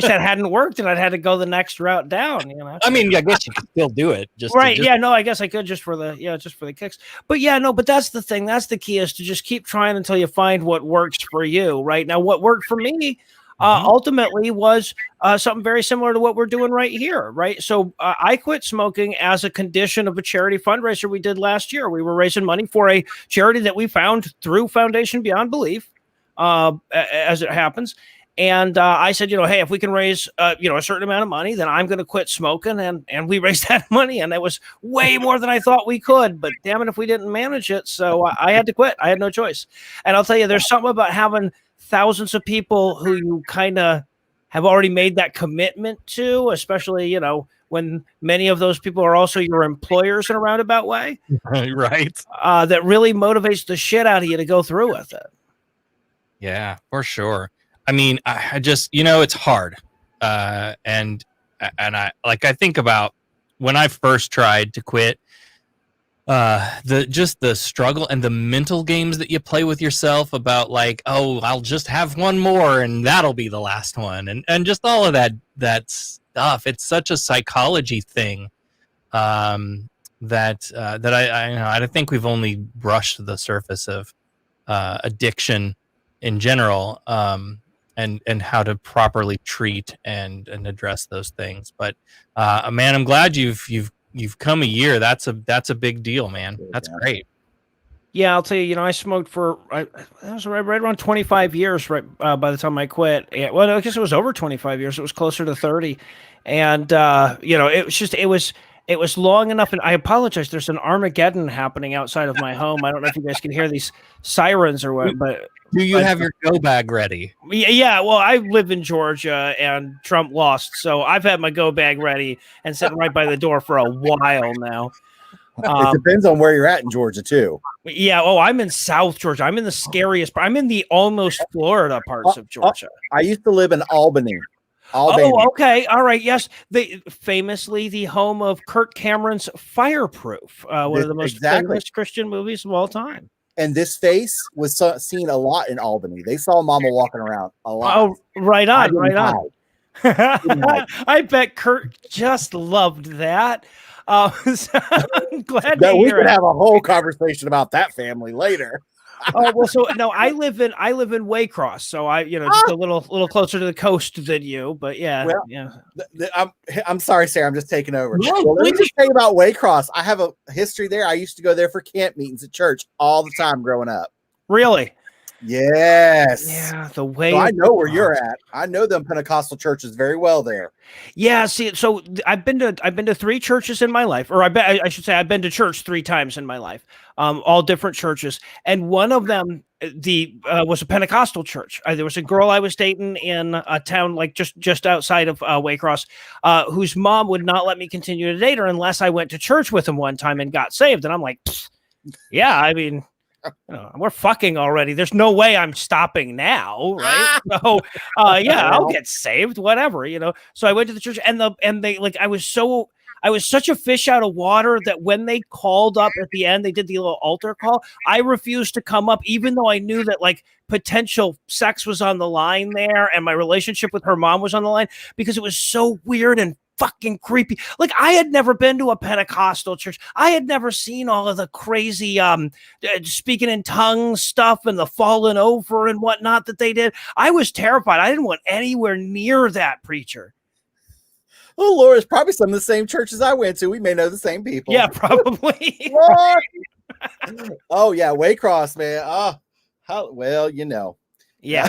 that hadn't worked and I'd had to go the next route down. You know, I mean, I guess you could still do it. Yeah, no, I guess I could just for the kicks. But yeah, no, but that's the thing. That's the key is to just keep trying until you find what works for you. Right now, what worked for me ultimately was something very similar to what we're doing right here. Right. So I quit smoking as a condition of a charity fundraiser we did last year. We were raising money for a charity that we found through Foundation Beyond Belief, as it happens. And I said, hey, if we can raise, a certain amount of money, then I'm going to quit smoking. And we raised that money. And that was way more than I thought we could. But damn it, if we didn't manage it. So I had to quit. I had no choice. And I'll tell you, there's something about having thousands of people who you kind of have already made that commitment to, especially, when many of those people are also your employers in a roundabout way. Right. That really motivates the shit out of you to go through with it. Yeah, for sure. I mean, I just, it's hard. And I think about when I first tried to quit, the struggle and the mental games that you play with yourself about like, oh, I'll just have one more and that'll be the last one. And just all of that stuff. It's such a psychology thing. That I think we've only brushed the surface of addiction in general. And how to properly treat and address those things. But man, I'm glad you've come a year. That's a big deal, man. That's great. Yeah, I'll tell you. I smoked for that was right around 25 years. Right by the time I quit. Yeah, well, I guess it was over 25 years. It was closer to 30, and it was long enough. And I apologize. There's an Armageddon happening outside of my home. I don't know if you guys can hear these sirens or what, but. Do you have your go bag ready? Yeah, well, I live in Georgia and Trump lost, so I've had my go bag ready and sitting right by the door for a while now. It depends on where you're at in Georgia, too. Yeah, I'm in South Georgia. I'm in the scariest part. I'm in the almost Florida parts of Georgia. I used to live in Albany. Oh, okay. All right. Yes. Famously the home of Kirk Cameron's Fireproof, one of the most famous Christian movies of all time. And this face was seen a lot in Albany. They saw Mama walking around a lot. Oh, right on, right on. I bet Kurt just loved that. So I'm glad that we could have a whole conversation about that family later. Oh well, so no, I live in Waycross, so I just a little closer to the coast than you, but yeah, well, yeah. I'm sorry, Sarah, I'm just taking over. No, well, let me just tell you about Waycross. I have a history there. I used to go there for camp meetings at church all the time growing up. Really? Yes. Yeah, the way so I know where you're at. I know them Pentecostal churches very well there. Yeah, see, so I've been to 3 churches in my life, or I should say I've been to church 3 times in my life, all different churches, and one of them was a Pentecostal church. There was a girl I was dating in a town like just outside of Waycross, whose mom would not let me continue to date her unless I went to church with him one time and got saved, and I'm like, yeah, I mean. We're fucking already. There's no way I'm stopping now, right? So, yeah, I'll get saved, whatever, So I went to the church, and they like I was such a fish out of water that when they called up at the end, they did the little altar call. I refused to come up, even though I knew that like potential sex was on the line there, and my relationship with her mom was on the line because it was so weird and fucking creepy. Like I had never been to a Pentecostal church. I had never seen all of the crazy speaking in tongues stuff and the falling over and whatnot that they did. I was terrified. I didn't want anywhere near that preacher. Oh Lord, it's probably some of the same churches I went to. We may know the same people. Yeah, probably. Oh yeah, Waycross, man. Well, Yeah.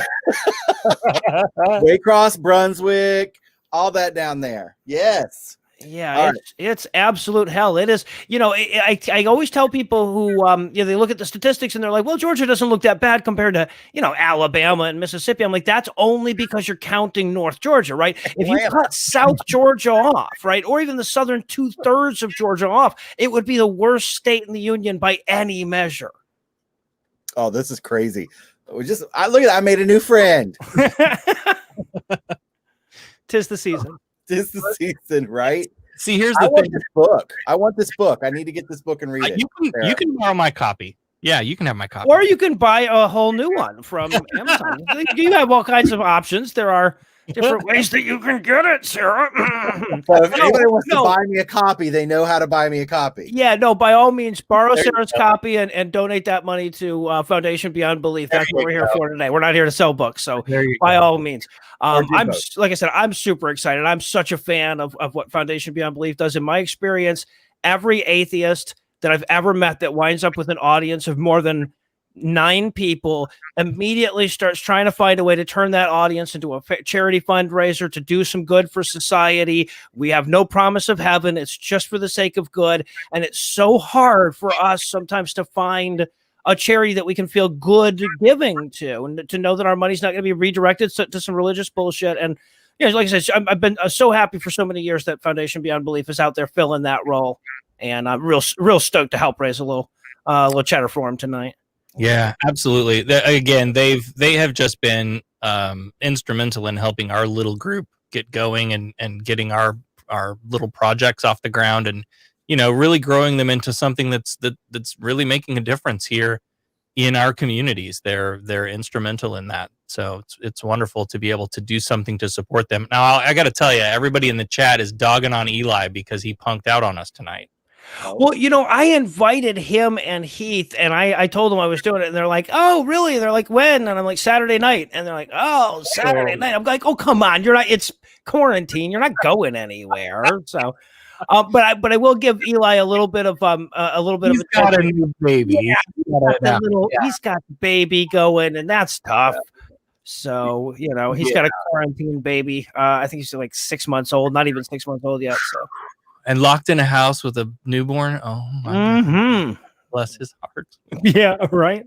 Waycross, Brunswick. All that down there. Yes. Yeah, it's absolute hell. It is. I always tell people who they look at the statistics and they're like, well, Georgia doesn't look that bad compared to, Alabama and Mississippi. I'm like, that's only because you're counting North Georgia, right? If you cut South Georgia off, right, or even the southern 2/3 of Georgia off, it would be the worst state in the union by any measure. Oh, this is crazy. Look at that. I made a new friend. 'Tis the season. 'Tis the season, right? See, here's I the want thing. this book. I want this book. I need to get this book and read it. You can borrow my copy. Yeah, you can have my copy. Or you can buy a whole new one from Amazon. You have all kinds of options. There are different ways that you can get it, Sarah. So if anybody wants to buy me a copy, they know how to buy me a copy. Yeah, no, by all means, borrow There you Sarah's go. copy and donate that money to Foundation Beyond Belief. That's what we're here for today. We're not here to sell books. So by all means, like I said, I'm super excited. I'm such a fan of what Foundation Beyond Belief does. In my experience, every atheist that I've ever met that winds up with an audience of more than 9 people immediately starts trying to find a way to turn that audience into a charity fundraiser to do some good for society. We have no promise of heaven. It's just for the sake of good. And it's so hard for us sometimes to find a charity that we can feel good giving to, and to know that our money's not going to be redirected to some religious bullshit. And like I said, I've been so happy for so many years that Foundation Beyond Belief is out there filling that role. And I'm real stoked to help raise a little cheddar for him tonight. Yeah, absolutely. Again, they have just been instrumental in helping our little group get going and getting our little projects off the ground, and really growing them into something that's really making a difference here in our communities. They're instrumental in that. So it's wonderful to be able to do something to support them. Now, I got to tell you, everybody in the chat is dogging on Eli because he punked out on us tonight. Well, I invited him and Heath, and I told them I was doing it, and they're like, "Oh, really?" They're like, "When?" And I'm like, "Saturday night." And they're like, "Oh, Saturday night." I'm like, "Oh, come on, you're not. It's quarantine. You're not going anywhere." So, but I will give Eli a little bit of He's got a new baby. Yeah, he's got the baby going, and that's tough. So he's got a quarantine baby. I think he's like 6 months old, not even 6 months old yet. So. And locked in a house with a newborn. Oh my God. Bless his heart. Yeah, right.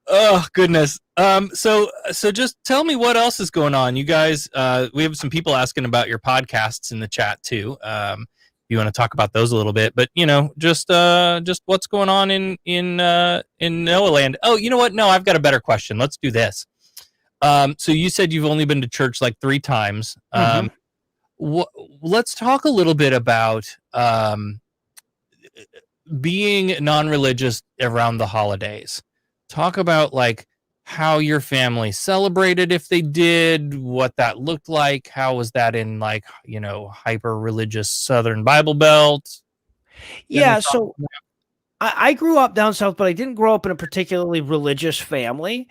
Oh goodness. So just tell me what else is going on. You guys, we have some people asking about your podcasts in the chat too. You want to talk about those a little bit, but just what's going on in Noah land. Oh, you know what? No, I've got a better question. Let's do this. So you said you've only been to church like 3 times. Let's talk a little bit about being non-religious around the holidays. Talk about like how your family celebrated, if they did, what that looked like. How was that in like, hyper religious Southern Bible Belt? Yeah. So I grew up down south, but I didn't grow up in a particularly religious family.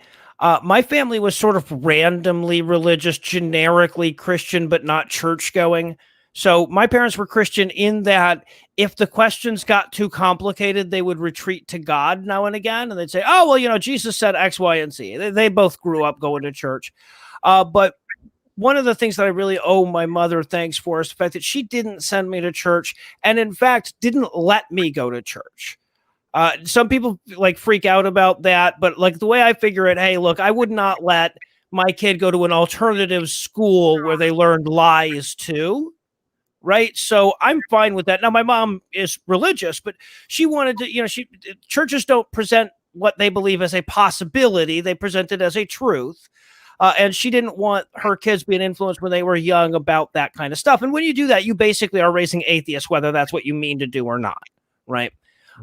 My family was sort of randomly religious, generically Christian, but not church going. So my parents were Christian in that if the questions got too complicated, they would retreat to God now and again. And they'd say, oh, well, Jesus said X, Y, and Z. They both grew up going to church. But one of the things that I really owe my mother thanks for is the fact that she didn't send me to church, and in fact, didn't let me go to church. Some people like freak out about that, but like the way I figure it, hey, look, I would not let my kid go to an alternative school where they learned lies too. Right. So I'm fine with that. Now, my mom is religious, but she wanted to, churches don't present what they believe as a possibility. They present it as a truth. And she didn't want her kids being influenced when they were young about that kind of stuff. And when you do that, you basically are raising atheists, whether that's what you mean to do or not. Right.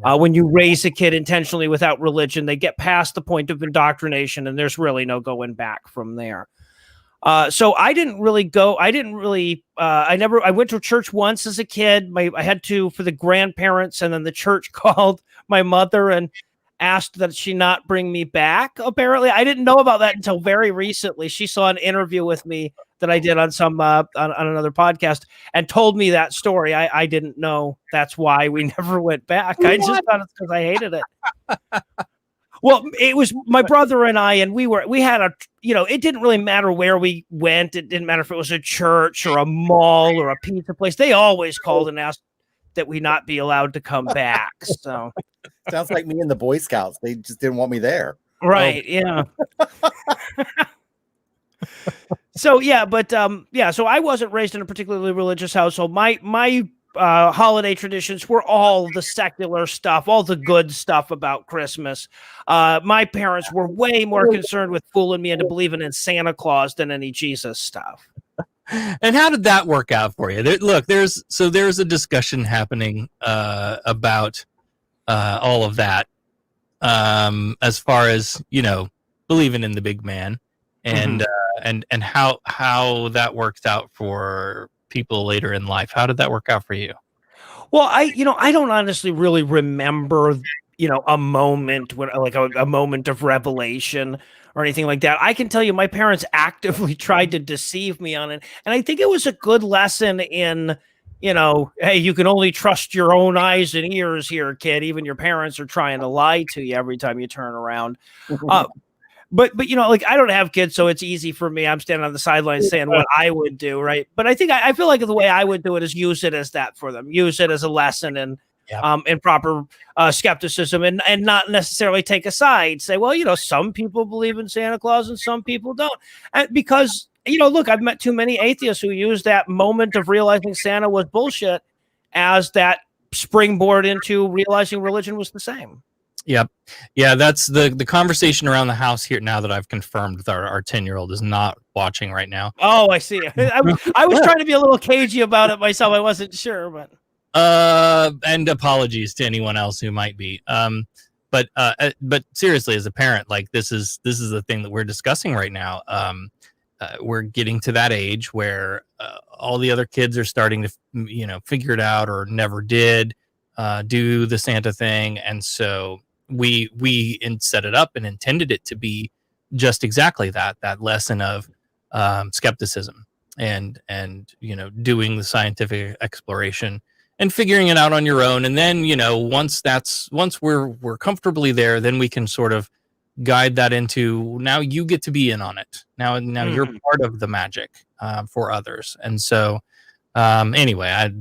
When you raise a kid intentionally without religion, they get past the point of indoctrination, and there's really no going back from there. So I didn't really go. I went to church once as a kid. I had to for the grandparents, and then the church called my mother and asked that she not bring me back. Apparently, I didn't know about that until very recently. She saw an interview with me that I did on some on another podcast and told me that story. I didn't know that's why we never went back. What? I just thought it's because I hated it. Well, it was my brother and I, and we had it didn't really matter where we went. It didn't matter if it was a church or a mall or a pizza place. They always called and asked that we not be allowed to come back. So sounds like me and the Boy Scouts. They just didn't want me there. Right. Yeah. So, yeah, but so I wasn't raised in a particularly religious household. My holiday traditions were all the secular stuff, all the good stuff about Christmas. My parents were way more concerned with fooling me into believing in Santa Claus than any Jesus stuff. And how did that work out for you? Look, there's a discussion happening about all of that, as far as believing in the big man, and and how that works out for people later in life. How did that work out for you? Well, I don't honestly really remember, a moment when like a moment of revelation or anything like that. I can tell you my parents actively tried to deceive me on it. And I think it was a good lesson in, hey, you can only trust your own eyes and ears here, kid. Even your parents are trying to lie to you every time you turn around. But like I don't have kids, so it's easy for me. I'm standing on the sidelines saying what I would do, right? But I think I feel like the way I would do it is use it as that for them. Use it as a lesson and proper skepticism, and not necessarily take a side. Say, well, some people believe in Santa Claus and some people don't, and because look, I've met too many atheists who use that moment of realizing Santa was bullshit as that springboard into realizing religion was the same. Yep. Yeah, that's the conversation around the house here now that I've confirmed that our 10-year-old is not watching right now. Oh, I see. I was trying to be a little cagey about it myself. I wasn't sure, but and apologies to anyone else who might be. But seriously, as a parent, like this is the thing that we're discussing right now. We're getting to that age where all the other kids are starting to figure it out or never did do the Santa thing, and so we set it up and intended it to be just exactly that lesson of skepticism and doing the scientific exploration and figuring it out on your own. And then once we're comfortably there, then we can sort of guide that into, now you get to be in on it. Now you're part of the magic for others. And so anyway,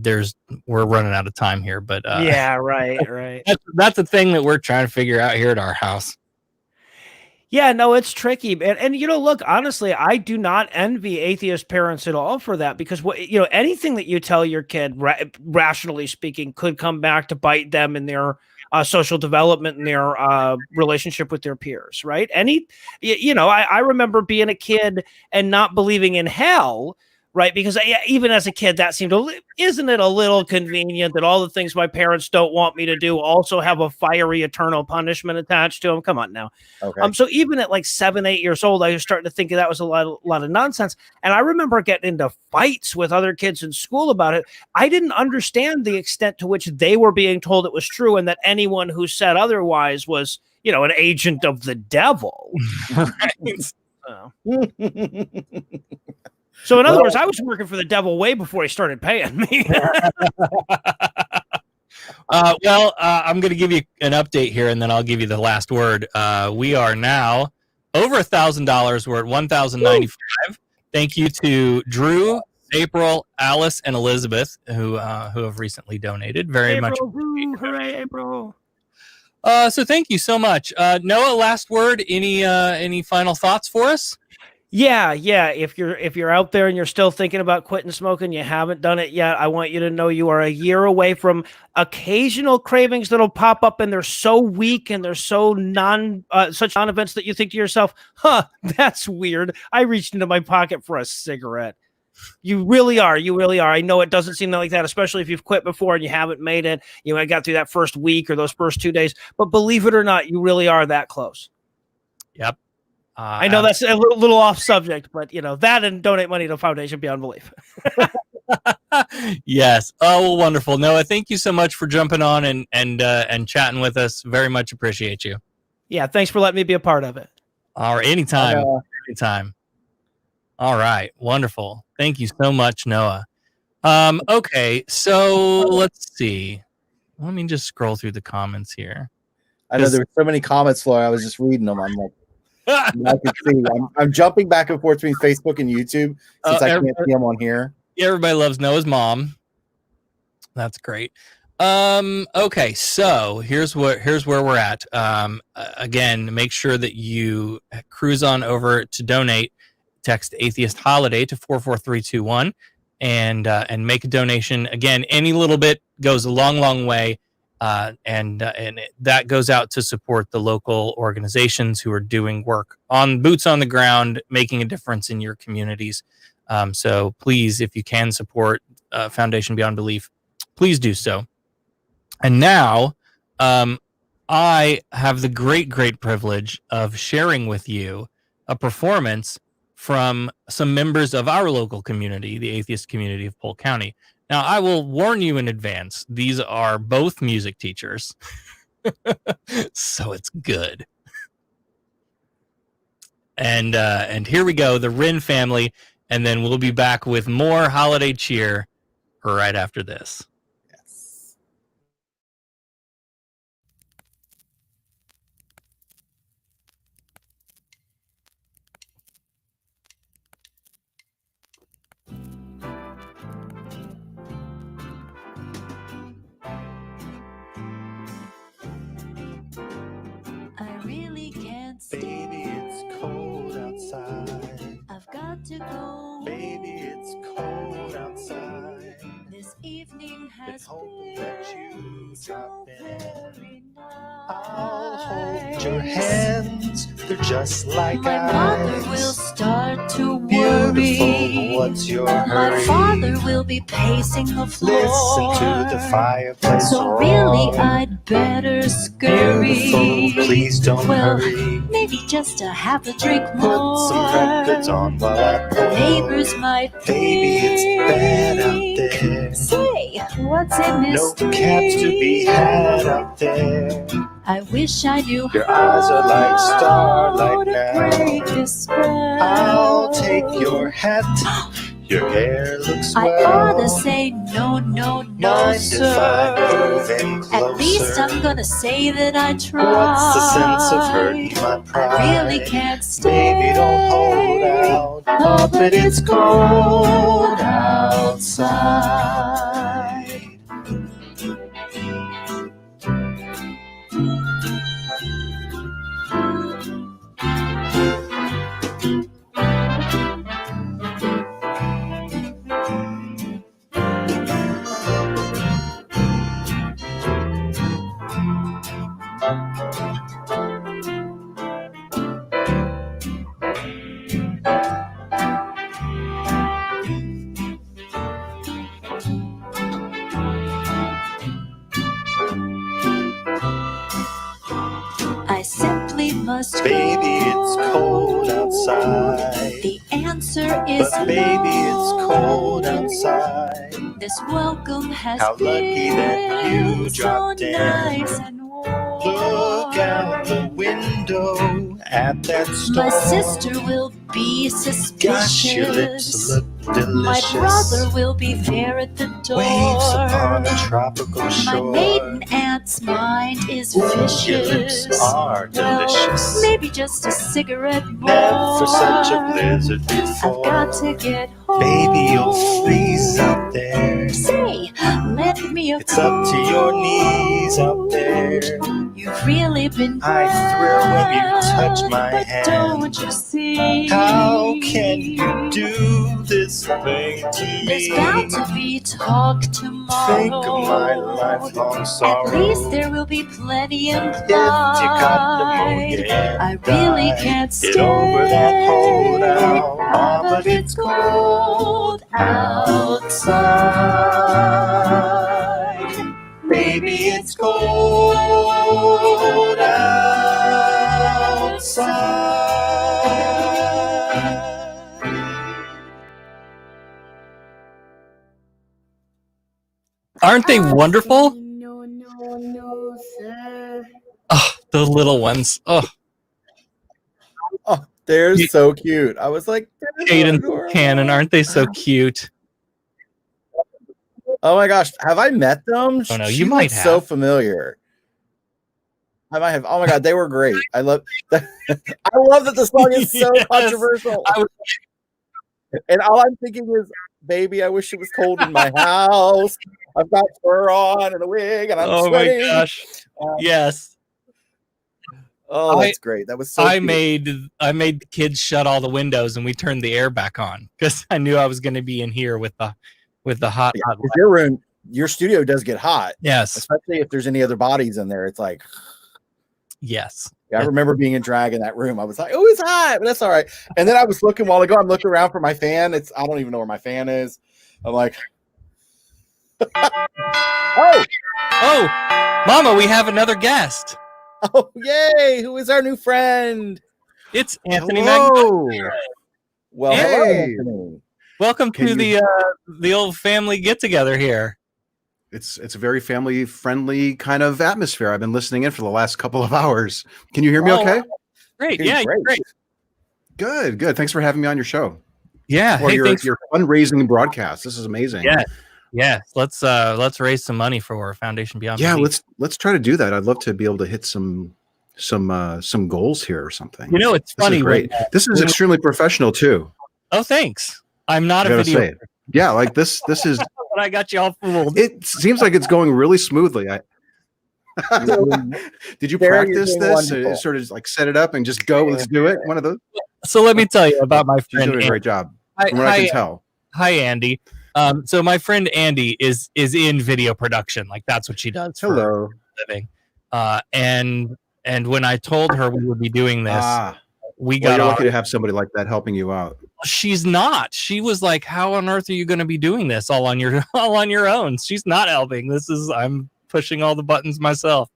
we're running out of time here, but yeah, right. That's the thing that we're trying to figure out here at our house. Yeah, no, it's tricky. And look, honestly, I do not envy atheist parents at all for that, because anything that you tell your kid, rationally speaking, could come back to bite them in their social development and their relationship with their peers, right? I remember being a kid and not believing in hell, right? Because even as a kid, that seemed isn't it a little convenient that all the things my parents don't want me to do also have a fiery eternal punishment attached to them? Come on now. Okay. So even at like 7, 8 years old, I was starting to think that was a lot of nonsense. And I remember getting into fights with other kids in school about it. I didn't understand the extent to which they were being told it was true, and that anyone who said otherwise was, an agent of the devil. So in other words, I was working for the devil way before he started paying me. I'm going to give you an update here, and then I'll give you the last word. We are now over $1,000. We're at $1,095. Thank you to Drew, April, Alice, and Elizabeth, who have recently donated. Very much. Hooray, April. So thank you so much. Noah, last word. Any final thoughts for us? Yeah. If you're out there and you're still thinking about quitting smoking, you haven't done it yet, I want you to know you are a year away from occasional cravings that'll pop up, and they're so weak and they're so such non-events that you think to yourself, that's weird. I reached into my pocket for a cigarette. You really are. I know it doesn't seem like that, especially if you've quit before and you haven't made it. I got through that first week or those first 2 days, but believe it or not, you really are that close. Yep. I know that's a little off subject, but that and donate money to Foundation Beyond Belief. Yes. Oh, well, wonderful. Noah, thank you so much for jumping on and chatting with us. Very much appreciate you. Yeah. Thanks for letting me be a part of it. All right. Anytime. All right. Wonderful. Thank you so much, Noah. Okay. So let's see. Let me just scroll through the comments here. I know there were so many comments, Floyd. I was just reading them. I'm like, I can see. I'm jumping back and forth between Facebook and YouTube since I can't see them on here. Everybody loves Noah's mom. That's great. Okay, so here's where we're at. Again, make sure that you cruise on over to donate. Text Atheist Holiday to 44321 and make a donation. Again, any little bit goes a long way. and that goes out to support the local organizations who are doing work on boots on the ground, making a difference in your communities. So please, if you can support Foundation Beyond Belief, please do so. And now I have the great privilege of sharing with you a performance from some members of our local community, the atheist community of Polk County. Now, I will warn you in advance, these are both music teachers, so it's good. And here we go, the Wren family, and then we'll be back with more holiday cheer right after this. I really can't stay. Baby, it's cold outside. I've got to go. Baby, it's cold outside. This evening has Hoping that you so drop in. very nice. I'll hold your hands. They're just like My eyes. mother will start to Beautiful, worry. what's your My hurry? father will be pacing the floor. Listen to the fireplace So roar. really, I'd better scurry. Beautiful, please don't Well, hurry. maybe just to have a drink Put more. some records on while I pour. Neighbors might Baby, it's bad out there. say, what's in this No drink? cabs to be had out there. I wish I knew Your how eyes are like starlight to now. break this spell. I'll take your hat. Your hair looks I well. ought to say no, no, no, Mind if I move sir. in closer? At least I'm gonna say that I tried. What's the sense of hurting my pride? I really can't stay. Baby, don't hold out. Oh, but it's cold outside. I simply must Baby, go. it's cold outside. The answer is But baby, it's no. cold outside. This welcome has How lucky that you been dropped so in. nice and warm. Look out the window at that storm. My sister will be Gosh, your lips suspicious. look My delicious. brother will be there at the door. Waves upon a tropical My shore. maiden aunt's mind is Ooh, vicious. your lips are delicious. Well, maybe just a cigarette more. Never such a blizzard before. I've got to get home. Baby, you'll freeze out there. Say, lend me a It's up to your knees out there. You've really been I thrill when you touch good, my but hand. don't you see? How can you do this thing to There's me? bound to be talk tomorrow. Think of my lifelong sorrow. At least there will be plenty implied. If you got pneumonia and I really died, can't get stay. over that hold out. Ah, but it's cold outside. Baby, it's cold outside. Aren't they wonderful? No, sir. Oh, the little ones. Oh, Oh, they're so cute. I was like, they're Kate and adorable. Cannon, aren't they so cute? Oh my gosh, have I met them? Oh, no, She you might looks so have. familiar. I might have. Oh my god, they were great. I love. I love that the song is so Yes. controversial. And all I'm thinking is, baby, I wish it was cold in my house. I've got fur on and a wig, and I'm Oh sweating. my gosh. Yes. Oh, that's great. That was so. I cute. made the kids shut all the windows and we turned the air back on because I knew I was going to be in here with the hot. Yeah, 'cause your room your studio does get hot. Yes. Especially if there's any other bodies in there. It's like, yes. Yeah, I remember being in drag in that room. I was like, oh, it's hot, but that's all right. And then I was looking while ago. I'm looking around for my fan. I don't even know where my fan is. I'm like, oh, Mama, we have another guest. Oh, yay. Who is our new friend? It's Anthony Hello. Well, hello, hey. Anthony. Welcome to the old family get together here. It's a very family friendly kind of atmosphere. I've been listening in for the last couple of hours. Can you hear me okay? Great. Yeah, great. Good. Thanks for having me on your show. Yeah. Or Hey, your fundraising broadcast. This is amazing. Yeah. Let's raise some money for Foundation Beyond. Yeah, Belief. let's try to do that. I'd love to be able to hit some goals here or something. You know, it's funny. This is great. This is extremely professional too. Oh, thanks. I'm not I a gotta video. say it. Yeah, like this is But I got you all fooled. it seems like it's going really smoothly. Did you Sarah, practice you're doing this? wonderful. Or sort of like set it up and just go, let's do it. One of those. So let me tell you about my She's friend. doing a great job. Hi- From what I hi, can tell. Hi, Andy. So my friend Andy is in video production. Like that's what she does for Hello. a living. And when I told her we would be doing this, we got You're on. lucky to have somebody like that helping you out. She's not. She was like, "How on earth are you going to be doing this all on your own?" She's not helping. I'm pushing all the buttons myself.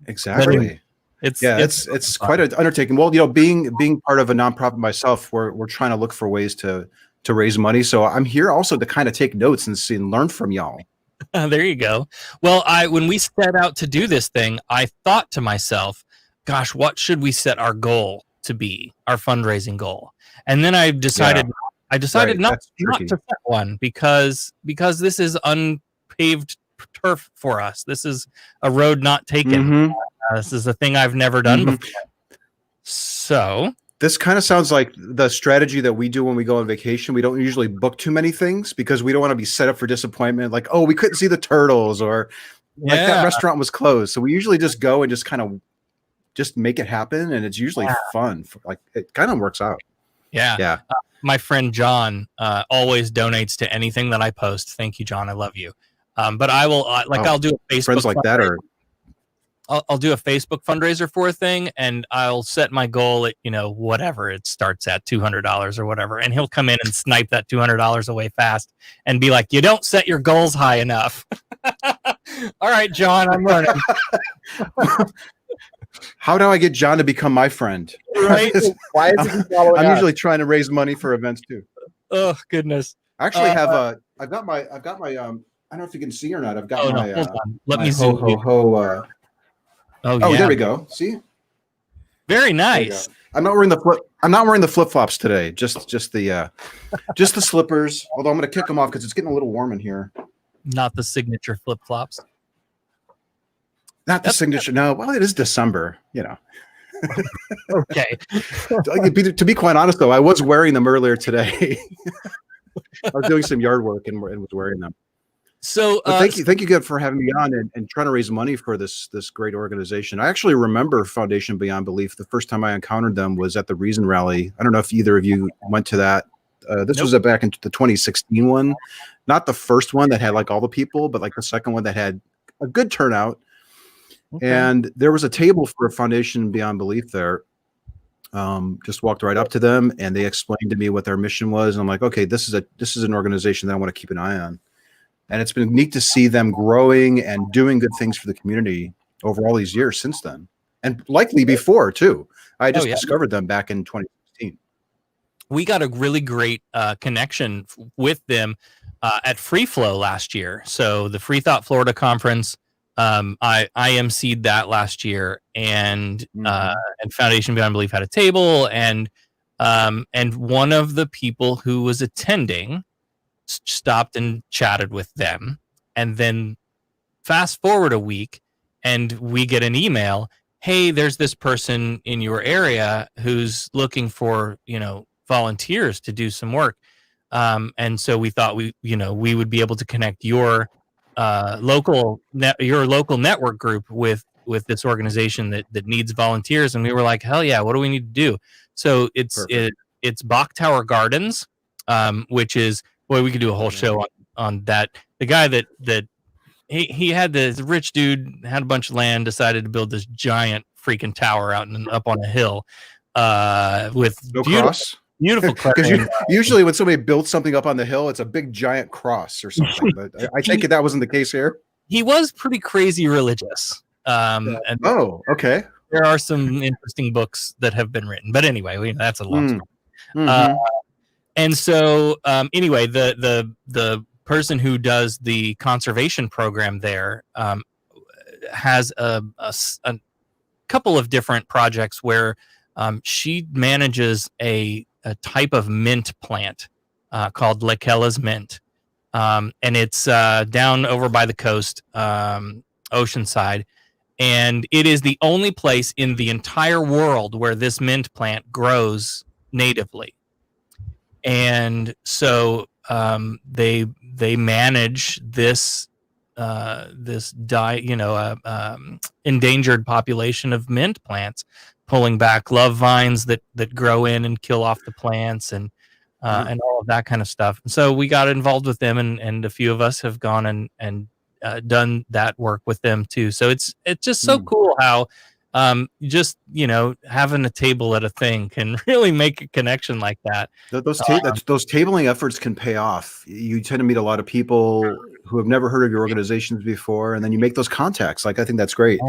Exactly. It's quite an undertaking. Well, being part of a nonprofit myself, we're trying to look for ways to raise money. So I'm here also to kind of take notes and see and learn from y'all. There you go. Well, when we set out to do this thing, I thought to myself, gosh, what should we set our goal to be, our fundraising goal? And then I decided Right, not that's tricky. to set one because this is unpaved turf for us. This is a road not taken. This is a thing I've never done before. So this kind of sounds like the strategy that we do when we go on vacation. We don't usually book too many things because we don't want to be set up for disappointment. Like, oh, we couldn't see the turtles, or like that restaurant was closed. So we usually just go and just kind of just make it happen, and it's usually fun. Like it kind of works out. Yeah. My friend John always donates to anything that I post. Thank you, John. I love you. But I will I'll do a Facebook friends like that, or I'll do a Facebook fundraiser for a thing, and I'll set my goal at whatever it starts at, $200 or whatever, and he'll come in and snipe that $200 away fast and be like, "You don't set your goals high enough." All right, John, I'm learning. How do I get John to become my friend? Right? Why is he following I'm us? usually trying to raise money for events too. Oh goodness! I actually have I've got my I don't know if you can see or not. I've got Oh, no, my hold on. Let my me zoom in. Oh, yeah. there we go. See, Very nice. I'm not wearing the flip flops today. Just the slippers. Although I'm going to kick them off because it's getting a little warm in here. Not the signature flip flops. Not the signature. No, well, it is December. Okay. To be quite honest, though, I was wearing them earlier today. I was doing some yard work and was wearing them. So thank you again for having me on and trying to raise money for this great organization. I actually remember Foundation Beyond Belief. The first time I encountered them was at the Reason Rally. I don't know if either of you went to that. This was back in the 2016 one, not the first one that had like all the people, but like the second one that had a good turnout. Okay. And there was a table for Foundation Beyond Belief there. Just walked right up to them and they explained to me what their mission was. And I'm like, okay, this is an organization that I want to keep an eye on. And it's been neat to see them growing and doing good things for the community over all these years since then. And likely before too. I just discovered them back in 2016. We got a really great connection with them at Free Flow last year. So the Free Thought Florida conference, I emceed that last year, and Foundation Beyond Belief had a table, and one of the people who was attending stopped and chatted with them, and then fast forward a week and we get an email, hey, there's this person in your area who's looking for volunteers to do some work, and so we thought we would be able to connect your local network group with this organization that needs volunteers. And we were like, hell yeah, what do we need to do? So it's Bach Tower Gardens, which is Boy, we could do a whole show on that. The guy that he had this rich dude, had a bunch of land, decided to build this giant freaking tower up on a hill with cross. Beautiful. Because usually when somebody builds something up on the hill, it's a big giant cross or something. But I take it that wasn't the case here. He was pretty crazy religious. And okay. There are some interesting books that have been written, but anyway, that's a long story. Mm-hmm. And so, anyway, the person who does the conservation program there has a couple of different projects where she manages a type of mint plant called Lekella's mint, and it's down over by the coast, Oceanside. And it is the only place in the entire world where this mint plant grows natively. And so they manage this endangered population of mint plants, pulling back love vines that grow in and kill off the plants and all of that kind of stuff. And so we got involved with them, and a few of us have gone and done that work with them too. So it's just so cool how just having a table at a thing can really make a connection like that. Those tabling efforts can pay off. You tend to meet a lot of people who have never heard of your organizations before, and then you make those contacts. Like, I think that's great.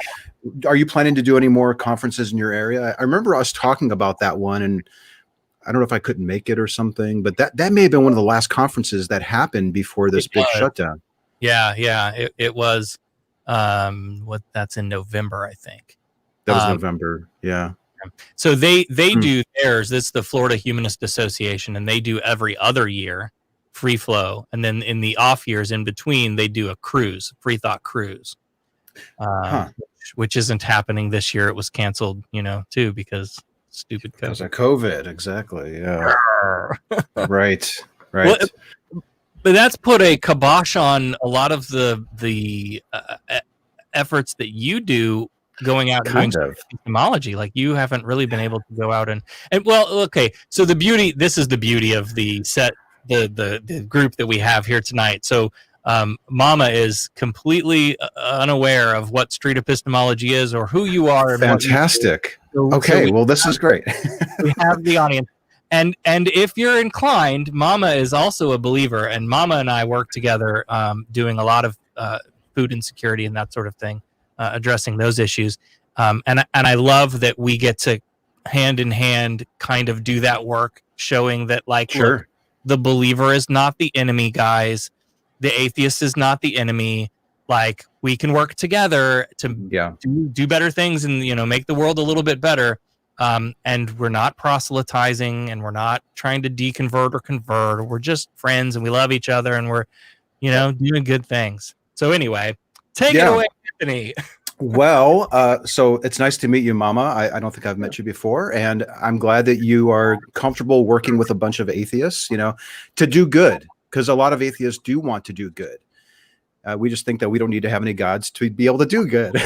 Are you planning to do any more conferences in your area? I remember us talking about that one, and I don't know if I couldn't make it or something, but that may have been one of the last conferences that happened before this big shutdown. Yeah, it was. That's in November, I think. That was November. Yeah. So they do theirs. It's the Florida Humanist Association, and they do every other year free flow, and then in the off years in between, they do a cruise, Free Thought Cruise, which isn't happening this year. It was canceled, too, because stupid COVID. Because of COVID, exactly. Yeah. Right. Well, but that's put a kibosh on a lot of the efforts that you do going out and doing epistemology. Like, you haven't really been able to go out and well, okay. So this is the beauty of the set, the group that we have here tonight. So Mama is completely unaware of what street epistemology is or who you are. Fantastic. Okay, well, this is great. We have the audience. And if you're inclined, Mama is also a believer, and Mama and I work together doing a lot of food insecurity and that sort of thing, addressing those issues. And I love that we get to hand in hand kind of do that work, showing that look, the believer is not the enemy, guys. The atheist is not the enemy. Like, we can work together to do better things and make the world a little bit better. And we're not proselytizing, and we're not trying to deconvert or convert. We're just friends, and we love each other, and we're, doing good things. So anyway, take it away, Anthony. Well, so it's nice to meet you, Mama. I don't think I've met you before, and I'm glad that you are comfortable working with a bunch of atheists, to do good, because a lot of atheists do want to do good. We just think that we don't need to have any gods to be able to do good.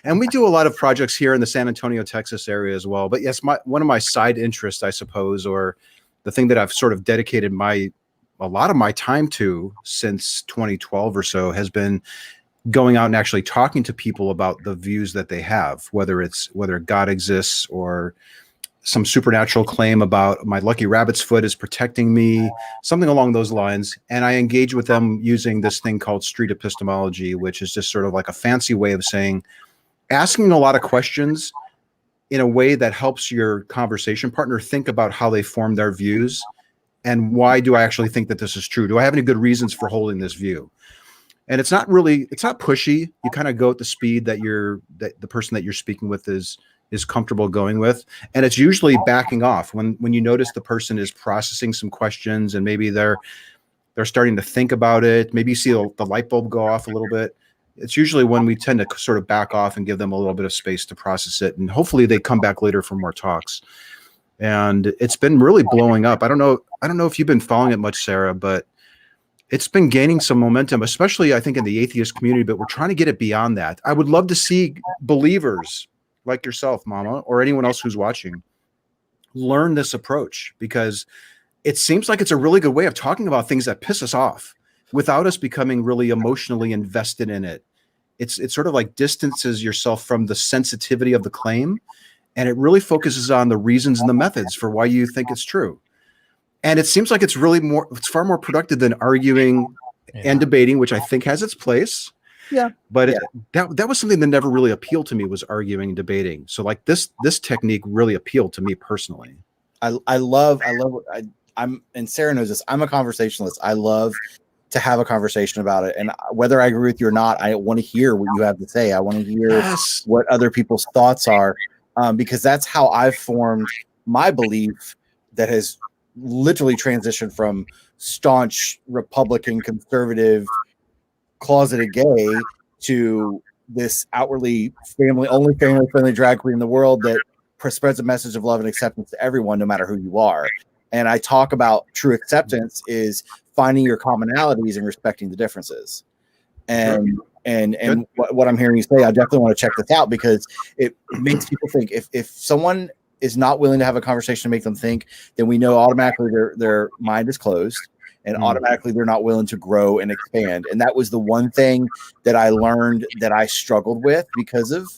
And we do a lot of projects here in the San Antonio, Texas area as well. But yes, one of my side interests, I suppose, or the thing that I've sort of dedicated a lot of my time to since 2012 or so has been going out and actually talking to people about the views that they have, whether God exists or some supernatural claim about my lucky rabbit's foot is protecting me, something along those lines. And I engage with them using this thing called street epistemology, which is just sort of like a fancy way of saying, asking a lot of questions in a way that helps your conversation partner think about how they form their views and why do I actually think that this is true? Do I have any good reasons for holding this view? And it's not pushy. You kind of go at the speed that the person that you're speaking with is comfortable going with. And it's usually backing off when you notice the person is processing some questions and maybe they're starting to think about it. Maybe you see the light bulb go off a little bit. It's usually when we tend to sort of back off and give them a little bit of space to process it. And hopefully they come back later for more talks. And it's been really blowing up. I don't know if you've been following it much, Sarah, but it's been gaining some momentum, especially I think in the atheist community, but we're trying to get it beyond that. I would love to see believers like yourself, Mama, or anyone else who's watching, learn this approach, because it seems like it's a really good way of talking about things that piss us off without us becoming really emotionally invested in it. It's sort of like distances yourself from the sensitivity of the claim, and it really focuses on the reasons and the methods for why you think it's true. And it seems like it's far more productive than arguing and debating, which I think has its place. Yeah. But that was something that never really appealed to me, was arguing and debating. So like this technique really appealed to me personally. I love I'm, and Sarah knows this, I'm a conversationalist. I love to have a conversation about it. And whether I agree with you or not, I want to hear what you have to say. I want to hear what other people's thoughts are, because that's how I've formed my belief that has literally transitioned from staunch Republican, conservative, closeted gay to this outwardly family friendly drag queen in the world that spreads a message of love and acceptance to everyone, no matter who you are. And I talk about true acceptance is finding your commonalities and respecting the differences. And what I'm hearing you say, I definitely want to check this out, because it makes people think. If someone is not willing to have a conversation to make them think, then we know automatically their mind is closed, and automatically they're not willing to grow and expand. And that was the one thing that I learned that I struggled with because of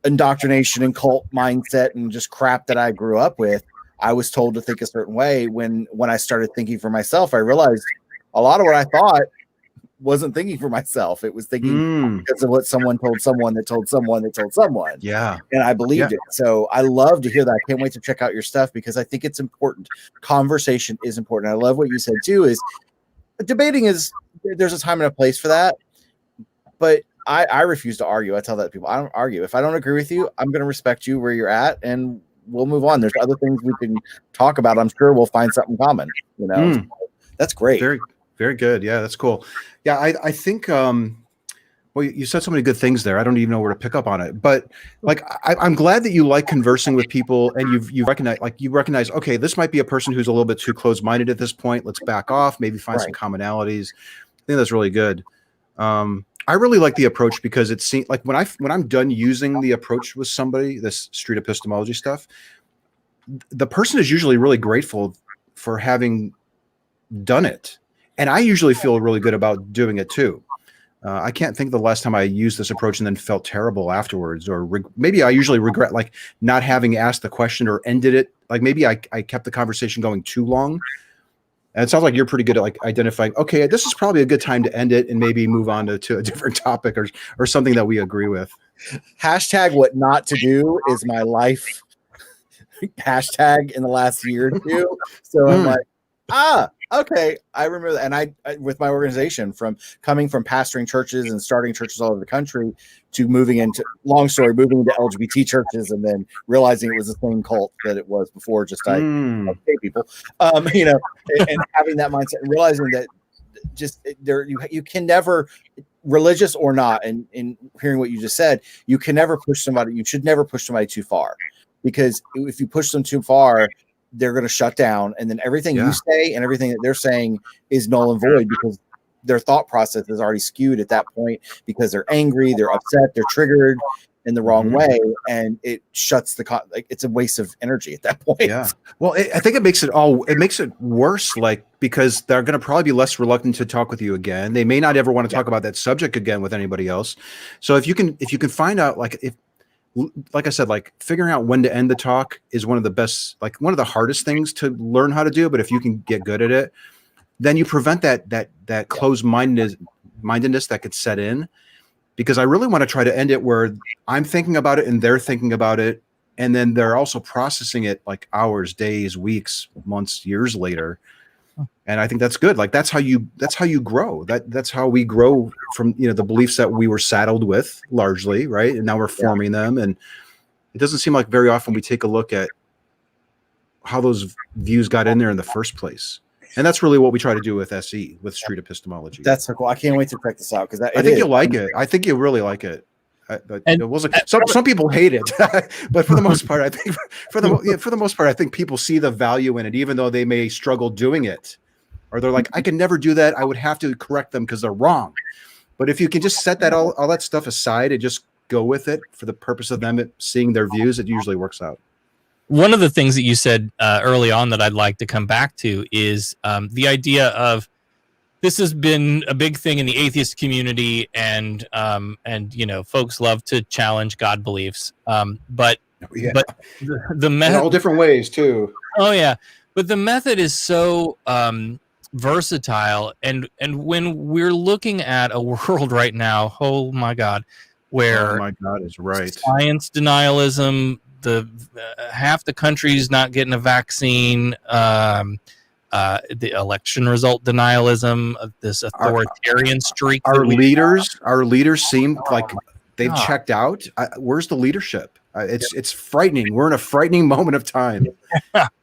indoctrination and cult mindset and just crap that I grew up with. I was told to think a certain way. When I started thinking for myself, I realized a lot of what I thought wasn't thinking for myself. It was thinking because of what someone told someone that told someone that told someone. Yeah. And I believed it. So I love to hear that. I can't wait to check out your stuff, because I think it's important. Conversation is important. I love what you said too, is debating there's a time and a place for that. But I refuse to argue. I tell that to people, I don't argue. If I don't agree with you, I'm going to respect you where you're at, and we'll move on. There's other things we can talk about. I'm sure we'll find something common, So that's great. Very, very good. Yeah, that's cool. Yeah, I think well, you said so many good things there. I don't even know where to pick up on it. But like I'm glad that you like conversing with people, and you recognize, okay, this might be a person who's a little bit too closed-minded at this point. Let's back off, maybe find some commonalities. I think that's really good. I really like the approach, because it seems like when I'm done using the approach with somebody, this street epistemology stuff, the person is usually really grateful for having done it. And I usually feel really good about doing it too. I can't think of the last time I used this approach and then felt terrible afterwards, or maybe I usually regret like not having asked the question or ended it. Like maybe I kept the conversation going too long. And it sounds like you're pretty good at like identifying, okay, this is probably a good time to end it and maybe move on to a different topic or something that we agree with. Hashtag what not to do is my life hashtag in the last year or two. So I'm like, okay, I remember that. And I with my organization, from coming from pastoring churches and starting churches all over the country to moving into LGBT churches, and then realizing it was the same cult that it was before, just okay people, and having that mindset and realizing that just there you can never, religious or not, and in hearing what you just said, you can never push somebody. You should never push somebody too far, because if you push them too far, they're going to shut down, and then everything you say and everything that they're saying is null and void, because their thought process is already skewed at that point, because they're angry, they're upset, they're triggered in the wrong way, and it shuts like it's a waste of energy at that point. Yeah. Well, I think it makes it worse, like, because they're going to probably be less reluctant to talk with you again. They may not ever want to talk about that subject again with anybody else. So if you can find out, like I said, like figuring out when to end the talk is one of the best, like one of the hardest things to learn how to do. But if you can get good at it, then you prevent that closed-mindedness that could set in. Because I really want to try to end it where I'm thinking about it and they're thinking about it, and then they're also processing it like hours, days, weeks, months, years later. And I think that's good. Like that's how you grow. That's how we grow from, the beliefs that we were saddled with largely, right? And now we're forming them. And it doesn't seem like very often we take a look at how those views got in there in the first place. And that's really what we try to do with SE, with street epistemology. That's so cool. I can't wait to check this out, because I think you'll like it. I think you'll really like it. It wasn't, some people hate it, but for the most part, I think for the most part, I think people see the value in it, even though they may struggle doing it, or they're like, I can never do that. I would have to correct them because they're wrong. But if you can just set that all that stuff aside and just go with it for the purpose of them seeing their views, it usually works out. one of the things that you said early on that I'd like to come back to is the idea of this has been a big thing in the atheist community, and folks love to challenge God beliefs, but the method, in all different ways too. Oh yeah, but the method is so versatile, and when we're looking at a world right now, oh my God, where is right, science denialism, the half the country's not getting a vaccine, the election result denialism, this authoritarian streak. Our leaders seem like they've checked out. Where's the leadership? It's frightening. We're in a frightening moment of time.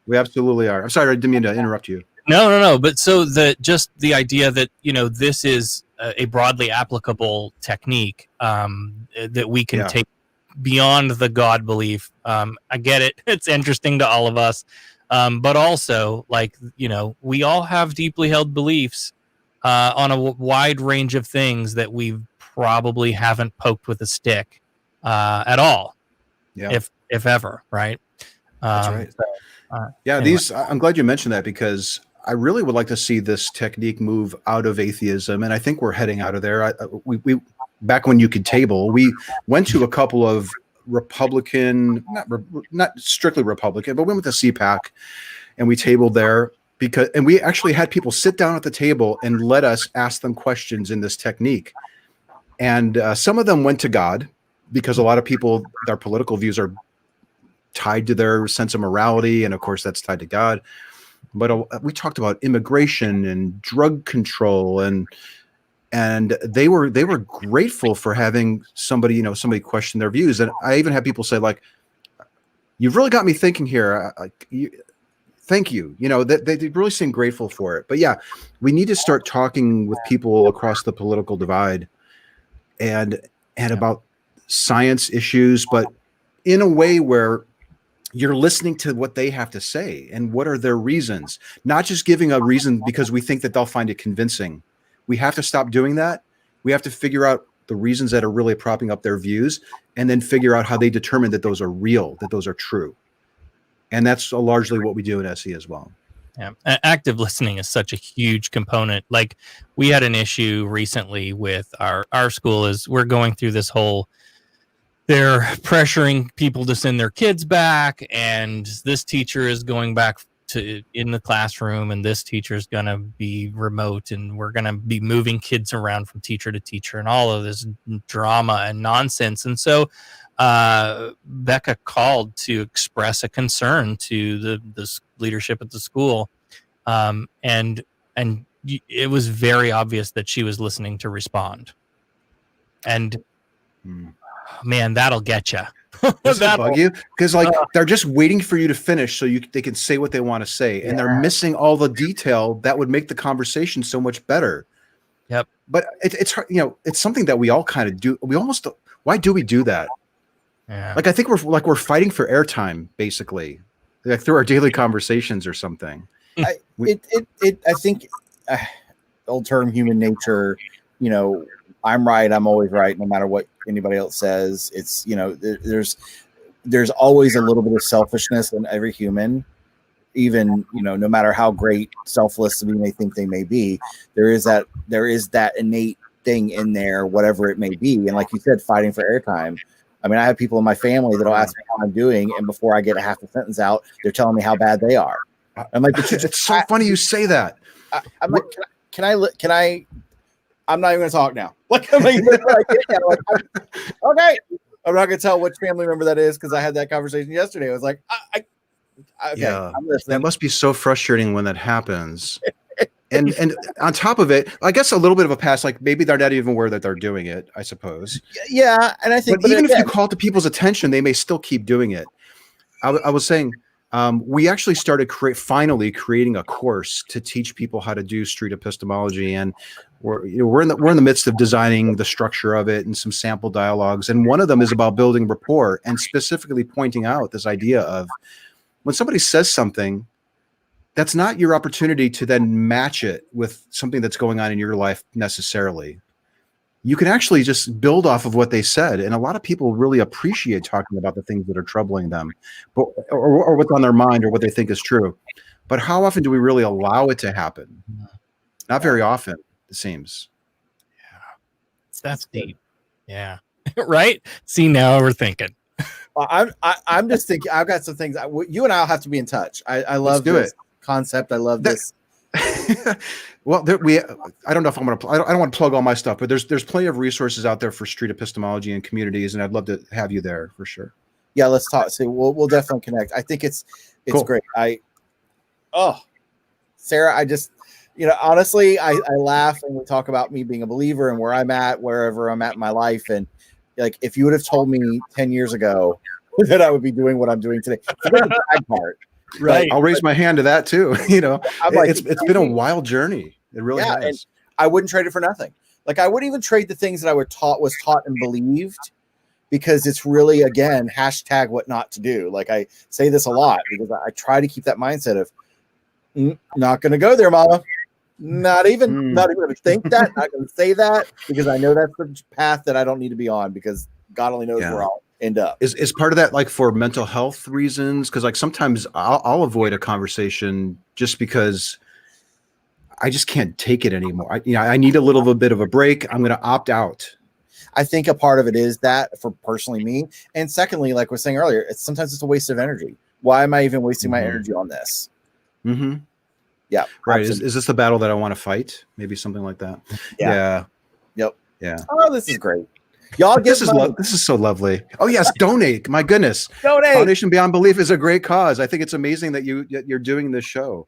We absolutely are. I'm sorry, I didn't mean to interrupt you. No. But so the idea that this is a broadly applicable technique that we can take beyond the God belief. I get it. It's interesting to all of us. But also, we all have deeply held beliefs on a wide range of things that we probably haven't poked with a stick at all, if ever, right? That's right. Anyway. I'm glad you mentioned that, because I really would like to see this technique move out of atheism, and I think we're heading out of there. We back when you could table, we went to a couple of Republican, not strictly Republican, but we went to CPAC and we tabled there and we actually had people sit down at the table and let us ask them questions in this technique. And some of them went to God, because a lot of people, their political views are tied to their sense of morality. And of course that's tied to God. But we talked about immigration and drug control, and they were grateful for having somebody question their views. And I even had people say, like, you've really got me thinking here. Thank you. They really seem grateful for it. But yeah, we need to start talking with people across the political divide and about science issues, but in a way where you're listening to what they have to say and what are their reasons, not just giving a reason because we think that they'll find it convincing. We have to stop doing that. We have to figure out the reasons that are really propping up their views, and then figure out how they determine that those are real, that those are true. And that's largely what we do in SE as well. Yeah, active listening is such a huge component. Like, we had an issue recently with our school. Is we're going through this whole, they're pressuring people to send their kids back, and this teacher is going back to in the classroom, and this teacher is going to be remote, and we're going to be moving kids around from teacher to teacher, and all of this drama and nonsense. And so Becca called to express a concern to the leadership at the school, and it was very obvious that she was listening to respond. And man, that'll get you. Does it bug you? Because they're just waiting for you to finish so they can say what they want to say, and they're missing all the detail that would make the conversation so much better. Yep. But it's it's something that we all kind of do. Why do we do that? Yeah. I think we're fighting for airtime, basically, like through our daily conversations or something. I think old term human nature. I'm right. I'm always right, no matter what anybody else says. It's there's always a little bit of selfishness in every human, even no matter how great selfless we may think they may be. There is that innate thing in there, whatever it may be. And like you said, fighting for airtime. I mean, I have people in my family that'll ask me how I'm doing, and before I get a half a sentence out, they're telling me how bad they are. I'm like, it's so funny you say that. I'm like, can I? I'm not even going to talk now. Okay, I'm not going to tell which family member that is, because I had that conversation yesterday. I was like, okay, yeah, I'm listening. That must be so frustrating when that happens. and on top of it, I guess a little bit of a pass, like maybe they're not even aware that they're doing it, I suppose. Yeah, and I think, but even if you call it to people's attention, they may still keep doing it. I was saying, we actually started finally creating a course to teach people how to do street epistemology, and we're in the midst of designing the structure of it and some sample dialogues. And one of them is about building rapport, and specifically pointing out this idea of when somebody says something, that's not your opportunity to then match it with something that's going on in your life necessarily. you can actually just build off of what they said. And a lot of people really appreciate talking about the things that are troubling them, but, or what's on their mind or what they think is true. But how often do we really allow it to happen? Not very often, it seems. That's deep. Yeah. Right. See, now we're thinking. I'm just thinking. I've got some things. You and I'll have to be in touch. I love this concept. I love this. Well, I don't know if I'm going to. I don't want to plug all my stuff, but there's plenty of resources out there for street epistemology and communities, and I'd love to have you there for sure. Yeah, let's talk. See, we'll definitely connect. I think it's Cool. great. Sarah, I just, honestly, I laugh when we talk about me being a believer and where I'm at, wherever I'm at in my life, and like if you would have told me 10 years ago that I would be doing what I'm doing today, forget the bad part. Right. I'll raise my hand to that too. I'm like, it's been a wild journey. It really has. And I wouldn't trade it for nothing. Like I wouldn't even trade the things that I was taught and believed, because it's really, again, hashtag what not to do. Like I say this a lot because I try to keep that mindset of not going to go there, mama. Not even going to think that, not going to say that, because I know that's the path that I don't need to be on, because God only knows where I'll end up. Is part of that like for mental health reasons? Because like sometimes I'll avoid a conversation just because I just can't take it anymore. I need a little bit of a break. I'm going to opt out. I think a part of it is that for personally me. And secondly, like I was saying earlier, sometimes it's a waste of energy. Why am I even wasting my energy on this? Mm-hmm. Yeah. Right. Is this the battle that I want to fight? Maybe something like that. Yeah. Yep. Yeah. Oh, this is great. Y'all this is so lovely. Oh yes, donate. My goodness. Donate. Foundation Beyond Belief is a great cause. I think it's amazing that you're doing this show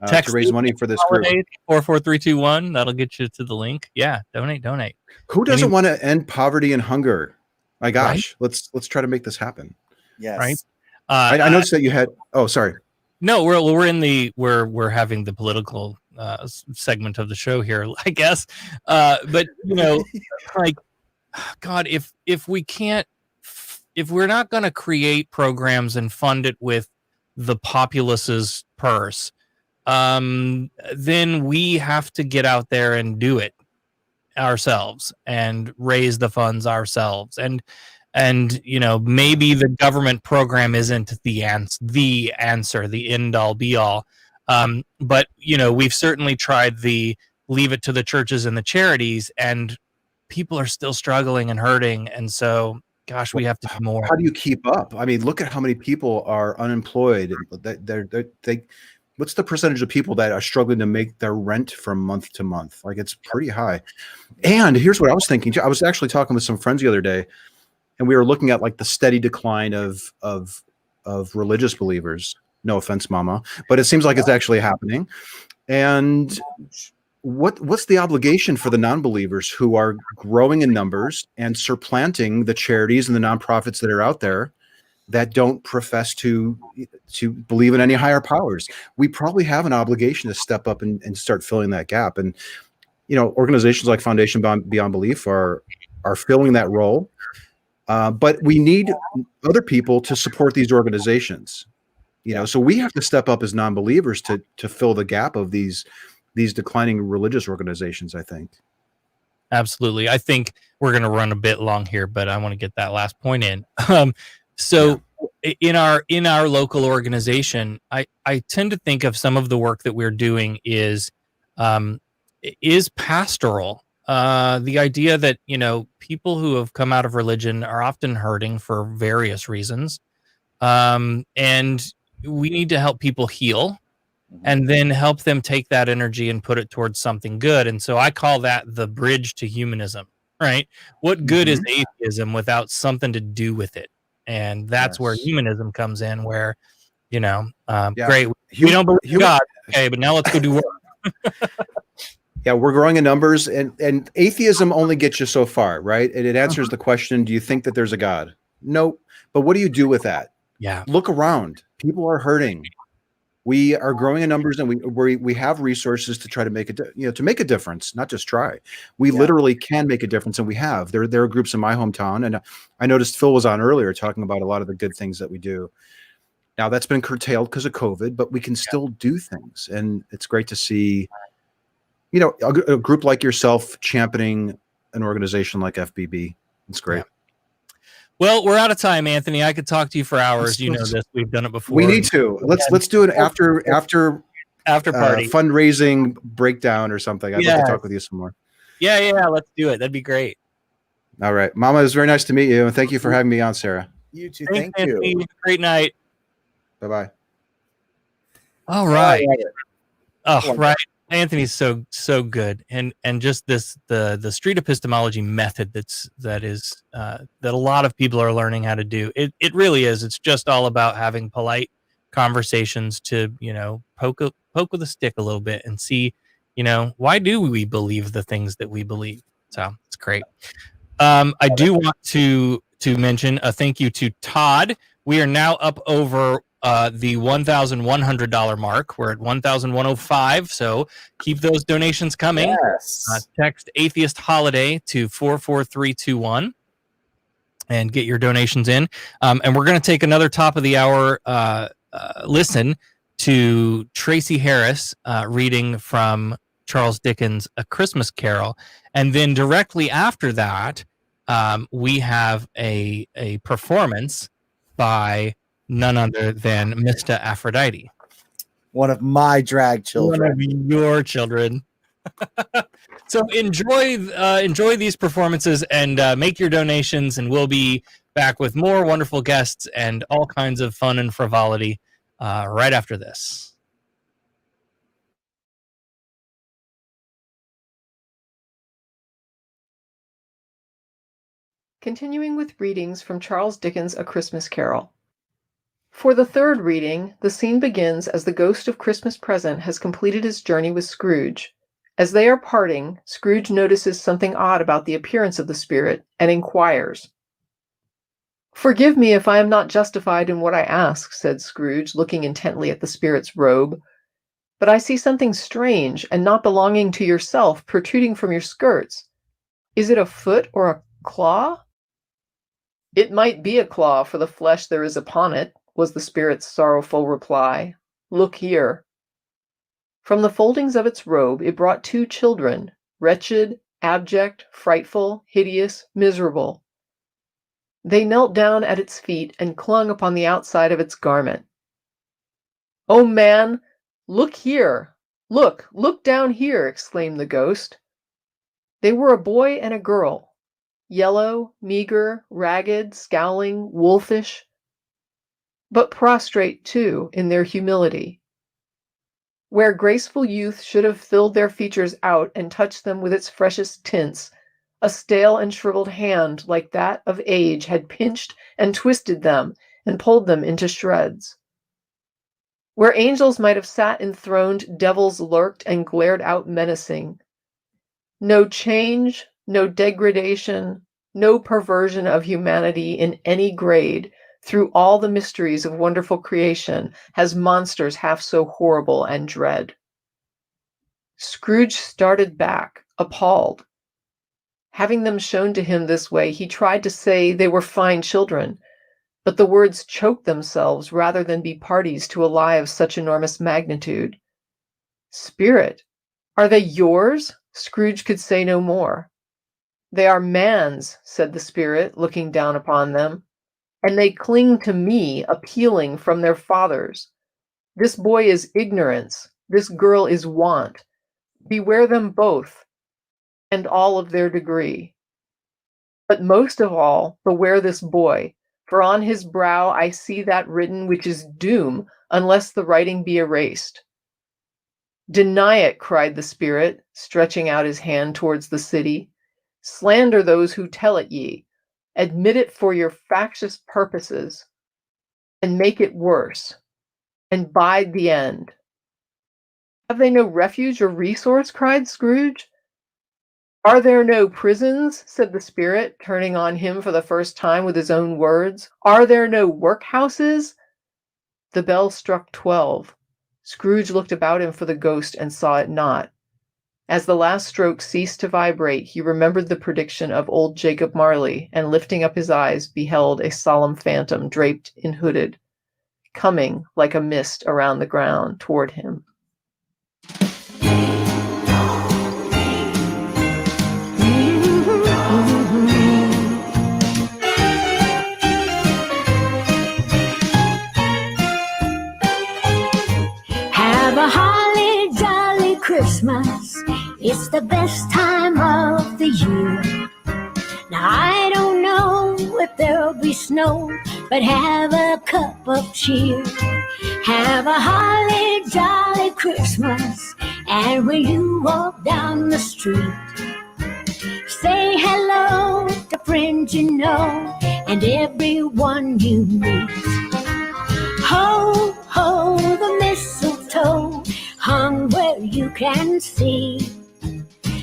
to raise money for this group. 44321. That'll get you to the link. Yeah, donate. Who doesn't want to end poverty and hunger? My gosh, let's try to make this happen. Yes. Right. I noticed that you had. Oh, sorry. No, we're having the political segment of the show here, I guess. But like, God, if we're not going to create programs and fund it with the populace's purse, then we have to get out there and do it ourselves and raise the funds ourselves. And maybe the government program isn't the answer, the end all be all. But we've certainly tried the leave it to the churches and the charities, and people are still struggling and hurting. And so, gosh, we have to do more. How do you keep up? I mean, look at how many people are unemployed. What's the percentage of people that are struggling to make their rent from month to month? Like, it's pretty high. And here's what I was thinking too. I was actually talking with some friends the other day, and we were looking at like the steady decline of religious believers. No offense, mama, but it seems like it's actually happening. And what's the obligation for the non-believers who are growing in numbers and supplanting the charities and the nonprofits that are out there that don't profess to believe in any higher powers? We probably have an obligation to step up and start filling that gap. And organizations like Foundation Beyond Belief are filling that role. But we need other people to support these organizations. So we have to step up as non-believers to fill the gap of these declining religious organizations, I think. Absolutely. I think we're going to run a bit long here, but I want to get that last point in. In our local organization, I tend to think of some of the work that we're doing is pastoral. The idea that, people who have come out of religion are often hurting for various reasons. And we need to help people heal and then help them take that energy and put it towards something good. And so I call that the bridge to humanism, right? What good is atheism without something to do with it? And that's where humanism comes in, where, great, we don't believe in God. Okay, but now let's go do work. Yeah, we're growing in numbers, and atheism only gets you so far, right? And it answers the question, do you think that there's a God? No. But what do you do with that? Yeah. Look around. People are hurting. We are growing in numbers, and we have resources to try to make to make a difference, not just try. We literally can make a difference, and we have. There are groups in my hometown, and I noticed Phil was on earlier talking about a lot of the good things that we do. Now that's been curtailed because of COVID, but we can still do things, and it's great to see, a group like yourself championing an organization like FBB. It's great. Well, we're out of time, Anthony. I could talk to you for hours. You know this. We've done it before. We need to. Let's do it after party fundraising breakdown or something. I'd like to talk with you some more. Yeah. Let's do it. That'd be great. All right, Mama. It was very nice to meet you, and thank you for having me on, Sarah. You too. Thanks, Thank Anthony. you. Great night. Bye-bye. All right. Oh, right. Anthony's so good, and just the street epistemology method that a lot of people are learning how to do. It really is. It's just all about having polite conversations to poke with a stick a little bit and see why do we believe the things that we believe. So it's great. I do want to mention a thank you to Todd. We are now up over the $1,100 mark. We're at $1,105. So keep those donations coming. Yes. Text Atheist Holiday to 44321 and get your donations in. And we're going to take another top of the hour listen to Tracie Harris reading from Charles Dickens' A Christmas Carol. And then directly after that, we have a performance by none other than Mistah Aphrodite. One of my drag children. One of your children. So enjoy these performances and make your donations, and we'll be back with more wonderful guests and all kinds of fun and frivolity right after this. Continuing with readings from Charles Dickens' A Christmas Carol. For the third reading, the scene begins as the ghost of Christmas Present has completed his journey with Scrooge. As they are parting, Scrooge notices something odd about the appearance of the spirit and inquires. "Forgive me if I am not justified in what I ask," said Scrooge, looking intently at the spirit's robe. "But I see something strange and not belonging to yourself protruding from your skirts. Is it a foot or a claw?" "It might be a claw for the flesh there is upon it," was the spirit's sorrowful reply. "Look here." From the foldings of its robe it brought two children, wretched, abject, frightful, hideous, miserable. They knelt down at its feet and clung upon the outside of its garment. "Oh, man, look here! Look down here!" exclaimed the ghost. They were a boy and a girl, yellow, meager, ragged, scowling, wolfish, but prostrate, too, in their humility. Where graceful youth should have filled their features out and touched them with its freshest tints, a stale and shriveled hand like that of age had pinched and twisted them and pulled them into shreds. Where angels might have sat enthroned, devils lurked and glared out menacing. No change, no degradation, no perversion of humanity in any grade through all the mysteries of wonderful creation has monsters half so horrible and dread. Scrooge started back, appalled. Having them shown to him this way, he tried to say they were fine children, but the words choked themselves rather than be parties to a lie of such enormous magnitude. "Spirit, are they yours?" Scrooge could say no more. "They are man's," said the spirit, looking down upon them, "and they cling to me, appealing from their fathers. This boy is ignorance, this girl is want. Beware them both, and all of their degree. But most of all, beware this boy, for on his brow I see that written which is doom, unless the writing be erased." "Deny it," cried the spirit, stretching out his hand towards the city. "Slander those who tell it ye. Admit it for your factious purposes, and make it worse, and bide the end." "Have they no refuge or resource?" cried Scrooge. "Are there no prisons?" said the spirit, turning on him for the first time with his own words. "Are there no workhouses?" The bell struck 12. Scrooge looked about him for the ghost and saw it not. As the last stroke ceased to vibrate, he remembered the prediction of old Jacob Marley, and lifting up his eyes, beheld a solemn phantom draped in hooded, coming like a mist around the ground toward him. Have a holly jolly Christmas. It's the best time of the year. Now I don't know if there'll be snow, but have a cup of cheer. Have a holly jolly Christmas, and when you walk down the street, say hello to friends you know and everyone you meet. Ho, ho, the mistletoe hung where you can see.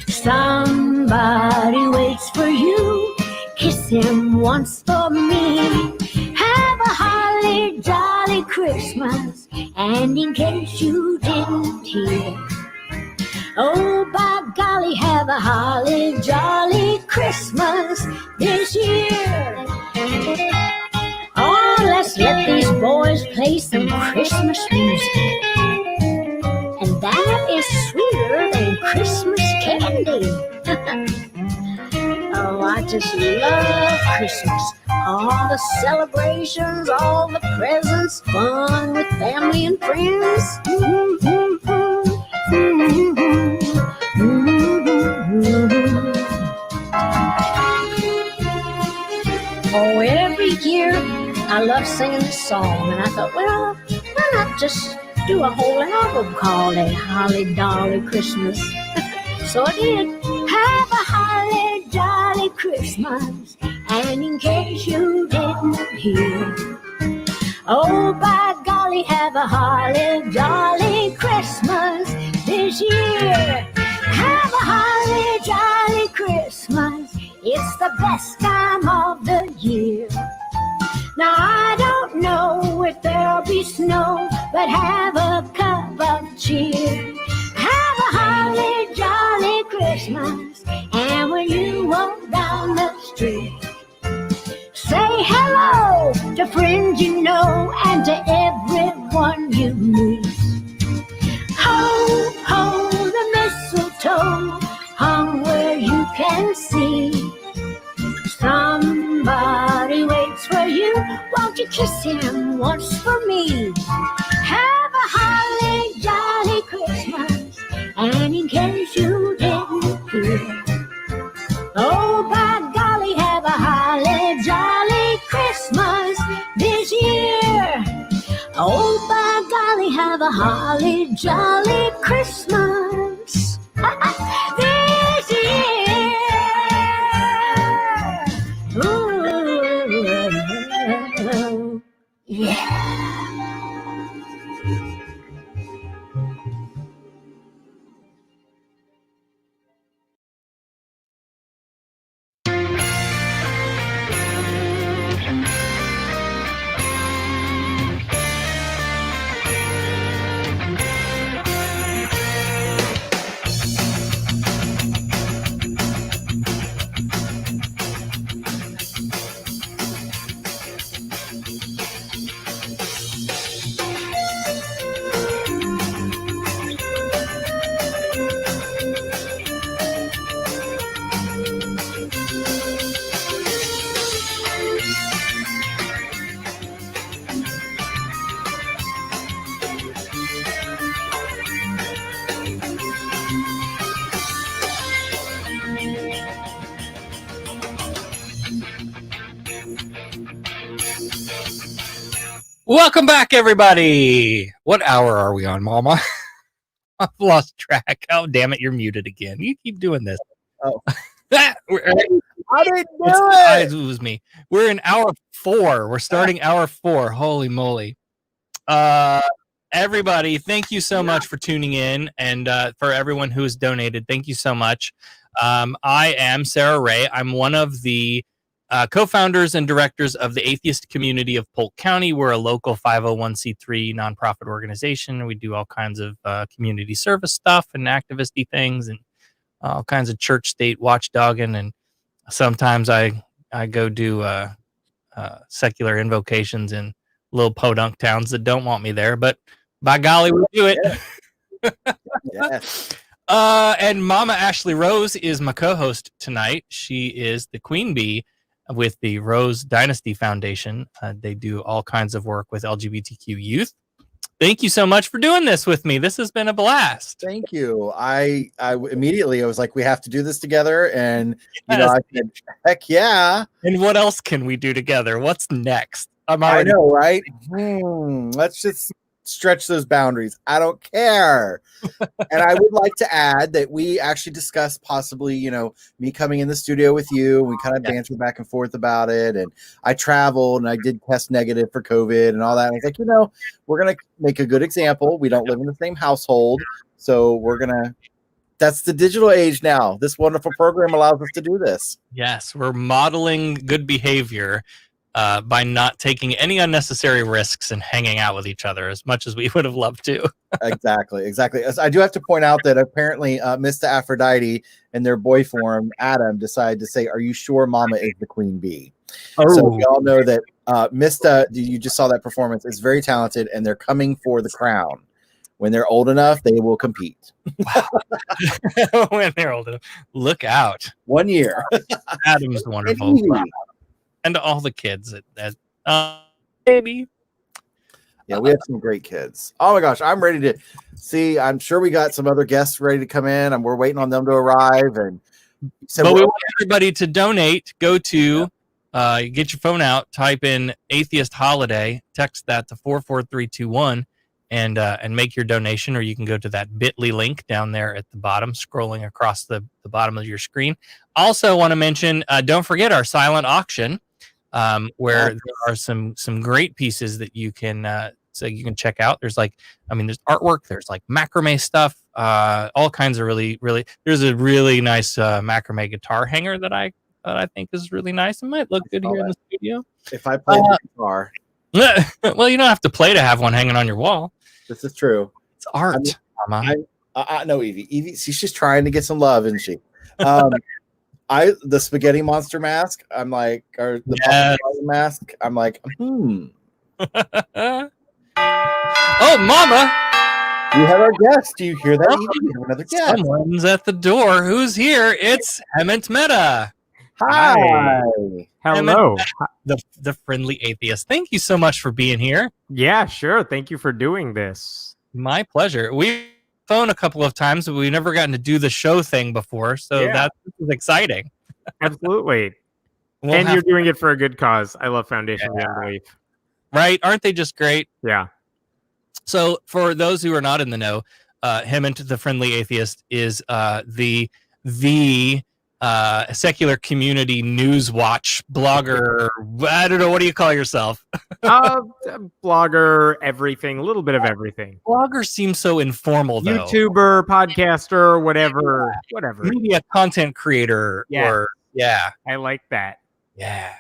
Somebody waits for you, kiss him once for me. Have a holly jolly Christmas, and in case you didn't hear, oh, by golly, have a holly jolly Christmas this year. Oh, let's let these boys play some Christmas music. And that is sweeter than Christmas candy. Oh, I just love Christmas. All the celebrations, all the presents, fun with family and friends. Oh, every year I love singing this song, and I thought, well, why not just do a whole album called A Holly Dolly Christmas? So I did. Have a holly jolly Christmas, and in case you didn't hear, oh, by golly, have a holly jolly Christmas this year. Have a holly jolly Christmas, it's the best time of the year. Now I don't know if there'll be snow, but have a cup of cheer. Have a holly jolly Christmas, and when you walk down the street, say hello to friends you know and to everyone you meet. Ho, ho, the mistletoe hung where you can see. Somebody waits for you, won't you kiss him once for me? Have a holly jolly Christmas, and in case you didn't hear, oh, by golly, have a holly jolly Christmas this year. Oh, by golly, have a holly jolly Christmas this year. Ooh, yeah. Welcome back, everybody. What hour are we on, Mama? I've lost track. Oh, damn it, you're muted again. You keep doing this. Oh. I didn't do it. It was me. We're in hour 4. We're starting hour 4. Holy moly. Everybody, thank you so much for tuning in, and for everyone who has donated, thank you so much. I am Sarah Ray. I'm one of the co-founders and directors of the Atheist Community of Polk County. We're a local 501c3 nonprofit organization. We do all kinds of community service stuff and activisty things and all kinds of church state watchdogging. And sometimes I go do secular invocations in little podunk towns that don't want me there. But by golly, we do it. Yes. And Mama Ashley Rose is my co-host tonight. She is the queen bee with the Rose Dynasty Foundation. They do all kinds of work with LGBTQ youth. thank you so much for doing this with me. This has been a blast. Thank you. I immediately I was like, we have to do this together, and you know, Yes. I said, heck yeah. And what else can we do together? What's next? I know, right? Let's just stretch those boundaries. I don't care. And I would like to add that we actually discussed possibly, you know, me coming in the studio with you. We kind of bantered back and forth about it. And I traveled and I did test negative for COVID and all that. And I was like, you know, we're going to make a good example. We don't live in the same household. So we're going to, that's the digital age now. This wonderful program allows us to do this. Yes, we're modeling good behavior by not taking any unnecessary risks and hanging out with each other as much as we would have loved to. Exactly. I do have to point out that apparently Mistah Aphrodite and their boy form, Adam, decided to say, are you sure Mama is the queen bee? So we all know that Mistah, you just saw that performance, is very talented, and they're coming for the crown. When they're old enough, they will compete. When they're old enough. Look out. 1 year. Adam's wonderful. And to all the kids that baby. Yeah, we have some great kids. Oh my gosh, I'm ready to see. I'm sure we got some other guests ready to come in, and we're waiting on them to arrive. And so but we want everybody to donate. Go to get your phone out, type in Atheist Holiday, text that to 44321, and make your donation. Or you can go to that bit.ly link down there at the bottom, scrolling across the bottom of your screen. Also want to mention, don't forget our silent auction. Where there are some great pieces that you can check out. There's there's artwork, there's like macrame stuff, all kinds of really there's a really nice macrame guitar hanger that I think is really nice. It might look good here in the studio. If I play the guitar. Well, you don't have to play to have one hanging on your wall. This is true. It's art. No, Evie, she's just trying to get some love, isn't she? The spaghetti monster mask, I'm like, or the mask, I'm like, Oh, Mama! We have our guest. Do you hear that? We have another guest. Someone's at the door. Who's here? It's Hemant Mehta. Hi. Hello. The friendly atheist. Thank you so much for being here. Yeah, sure. Thank you for doing this. My pleasure. We phone a couple of times, but we've never gotten to do the show thing before, so this is exciting. Absolutely. And you're doing it for a good cause. I love Foundation Beyond Belief. Right? Aren't they just great? Yeah. So for those who are not in the know, Hemant, the friendly atheist, is the secular community news watch blogger. I don't know. What do you call yourself? Blogger, everything, a little bit of everything. Blogger seems so informal, though. YouTuber, podcaster, whatever. Maybe a content creator. I like that. Yeah.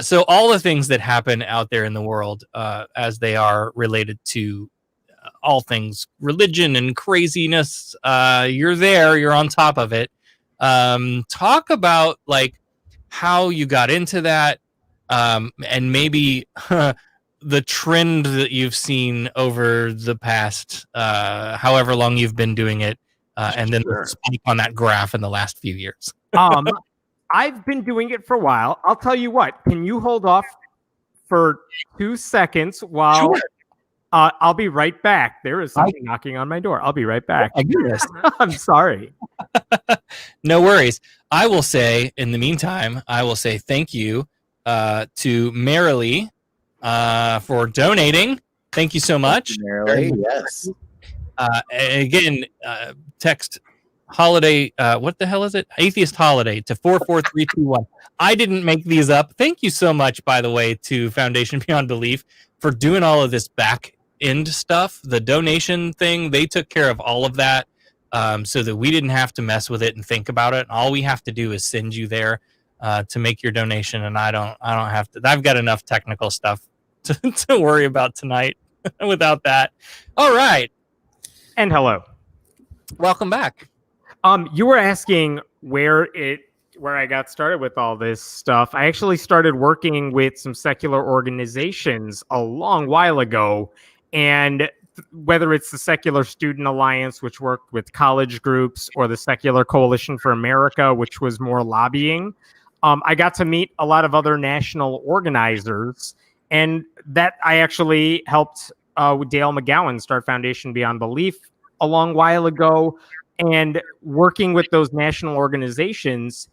So all the things that happen out there in the world, as they are related to all things religion and craziness, you're there, you're on top of it. Talk about like how you got into that, and maybe the trend that you've seen over the past however long you've been doing it, and then the spike on that graph in the last few years. I've been doing it for a while. I'll tell you what. Can you hold off for 2 seconds while I'll be right back. There is something knocking on my door. I'll be right back. Oh, my goodness. I'm sorry. No worries. I will say, in the meantime, thank you to Marilee for donating. Thank you so much. Marilee, yes. Again, text holiday, what the hell is it? Atheist Holiday to 44321. I didn't make these up. Thank you so much, by the way, to Foundation Beyond Belief for doing all of this back end stuff. The donation thing, they took care of all of that, so that we didn't have to mess with it and think about it. All we have to do is send you there to make your donation, and I don't have to. I've got enough technical stuff to worry about tonight without that. All right. And hello. Welcome back. You were asking where I got started with all this stuff. I actually started working with some secular organizations a long while ago, and whether it's the Secular Student Alliance, which worked with college groups, or the Secular Coalition for America, which was more lobbying, I got to meet a lot of other national organizers, and that I actually helped Dale McGowan start Foundation Beyond Belief a long while ago. And working with those national organizations,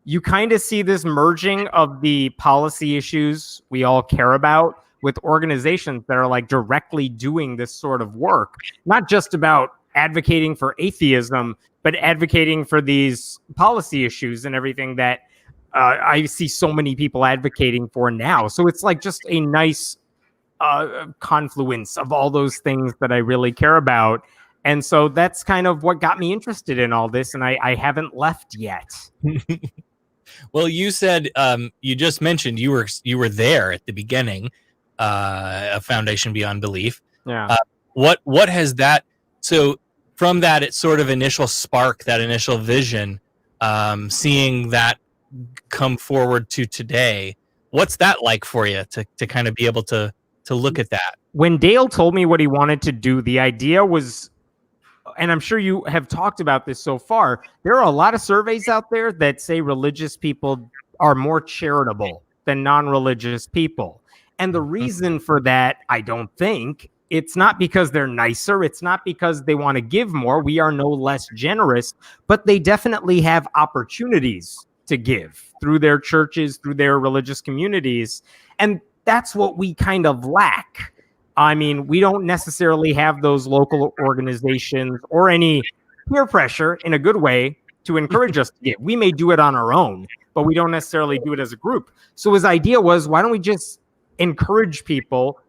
you kind of see this merging of the policy issues we all care about with organizations that are like directly doing this sort of work, not just about advocating for atheism, but advocating for these policy issues and everything that I see so many people advocating for now. So it's like just a nice confluence of all those things that I really care about. And so that's kind of what got me interested in all this. And I haven't left yet. Well, you said you just mentioned you were there at the beginning of Foundation Beyond Belief. Yeah. What has that? So from that, it's sort of initial spark, that initial vision, seeing that come forward to today. What's that like for you to kind of be able to look at that? When Dale told me what he wanted to do, the idea was, and I'm sure you have talked about this so far, there are a lot of surveys out there that say religious people are more charitable than non-religious people. And the reason for that, I don't think, it's not because they're nicer. It's not because they want to give more. We are no less generous, but they definitely have opportunities to give through their churches, through their religious communities. And that's what we kind of lack. I mean, we don't necessarily have those local organizations or any peer pressure in a good way to encourage us to give. We may do it on our own, but we don't necessarily do it as a group. So his idea was, why don't we just encourage people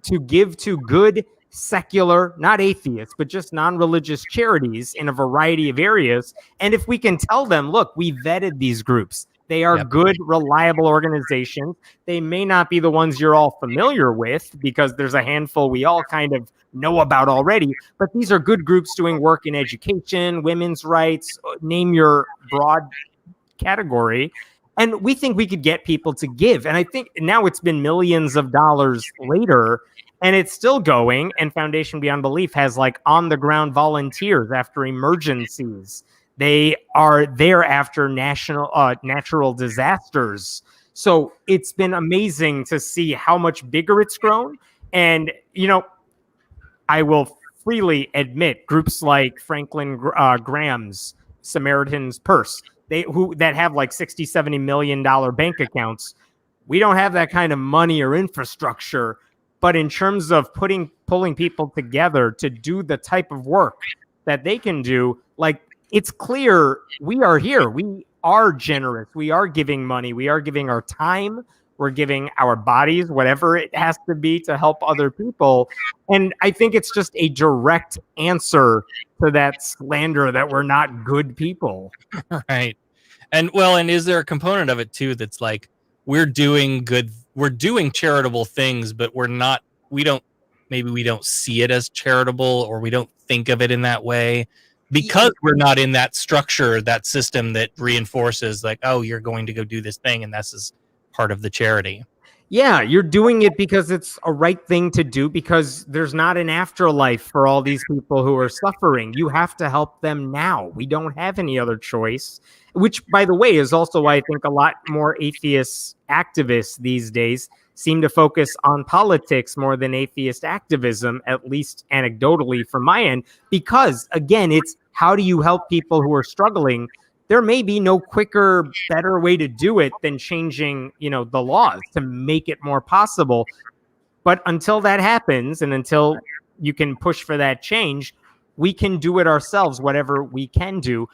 to give to good, secular, not atheists, but just non-religious charities in a variety of areas. And if we can tell them, look, we vetted these groups. They are good, reliable organizations. They may not be the ones you're all familiar with because there's a handful we all kind of know about already, but these are good groups doing work in education, women's rights, name your broad category. And we think we could get people to give. And I think now it's been millions of dollars later, and it's still going. And Foundation Beyond Belief has like on the ground volunteers after emergencies. They are there after natural disasters. So it's been amazing to see how much bigger it's grown. And, you know, I will freely admit groups like Franklin Graham's Samaritan's Purse, that have like $60-70 million bank accounts. We don't have that kind of money or infrastructure. But in terms of pulling people together to do the type of work that they can do, like, it's clear we are here. We are generous. We are giving money. We are giving our time. We're giving our bodies, whatever it has to be, to help other people. And I think it's just a direct answer to that slander that we're not good people. Right. And is there a component of it too that's like, we're doing charitable things, but we don't see it as charitable, or we don't think of it in that way because we're not in that structure, that system that reinforces like, oh, you're going to go do this thing, and this is part of the charity. Yeah, you're doing it because it's a right thing to do, because there's not an afterlife for all these people who are suffering. You have to help them now. We don't have any other choice, which, by the way, is also why I think a lot more atheist activists these days seem to focus on politics more than atheist activism, at least anecdotally from my end, because, again, it's how do you help people who are struggling? There may be no quicker, better way to do it than changing, the laws to make it more possible. But until that happens, and until you can push for that change, we can do it ourselves, whatever we can do.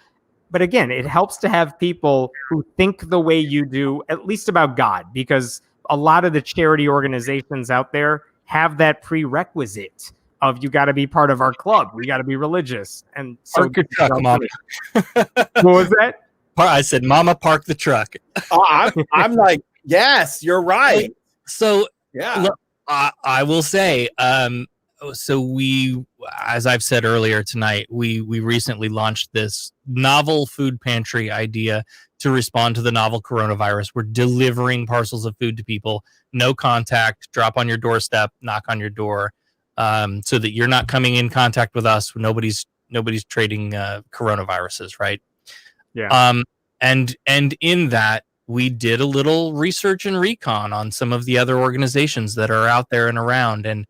But again, it helps to have people who think the way you do, at least about God, because a lot of the charity organizations out there have that prerequisite of, you got to be part of our club. We got to be religious. And so, park your truck, Mama. What was that? I said, Mama, park the truck. Oh, I'm like, yes, you're right. So yeah, look, I will say, so we, as I've said earlier tonight, we recently launched this novel food pantry idea to respond to the novel coronavirus. We're delivering parcels of food to people, no contact, drop on your doorstep, knock on your door, so that you're not coming in contact with us. Nobody's trading coronaviruses, right? Yeah. And in that, we did a little research and recon on some of the other organizations that are out there and around. And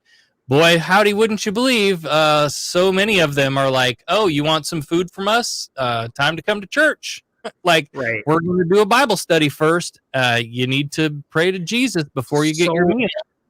boy, howdy, wouldn't you believe? So many of them are like, "Oh, you want some food from us? Time to come to church." Like, Right. we're going to do a Bible study first. You need to pray to Jesus before you get your meal.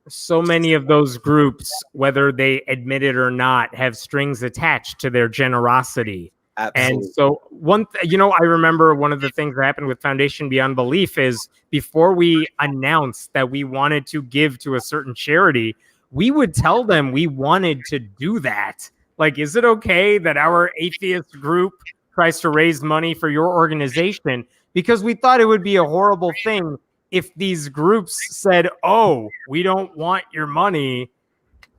So many of those groups, whether they admit it or not, have strings attached to their generosity. Absolutely. And so I remember one of the things that happened with Foundation Beyond Belief is before we announced that we wanted to give to a certain charity, we would tell them we wanted to do that. Like, is it okay that our atheist group tries to raise money for your organization? Because we thought it would be a horrible thing if these groups said, "Oh, we don't want your money."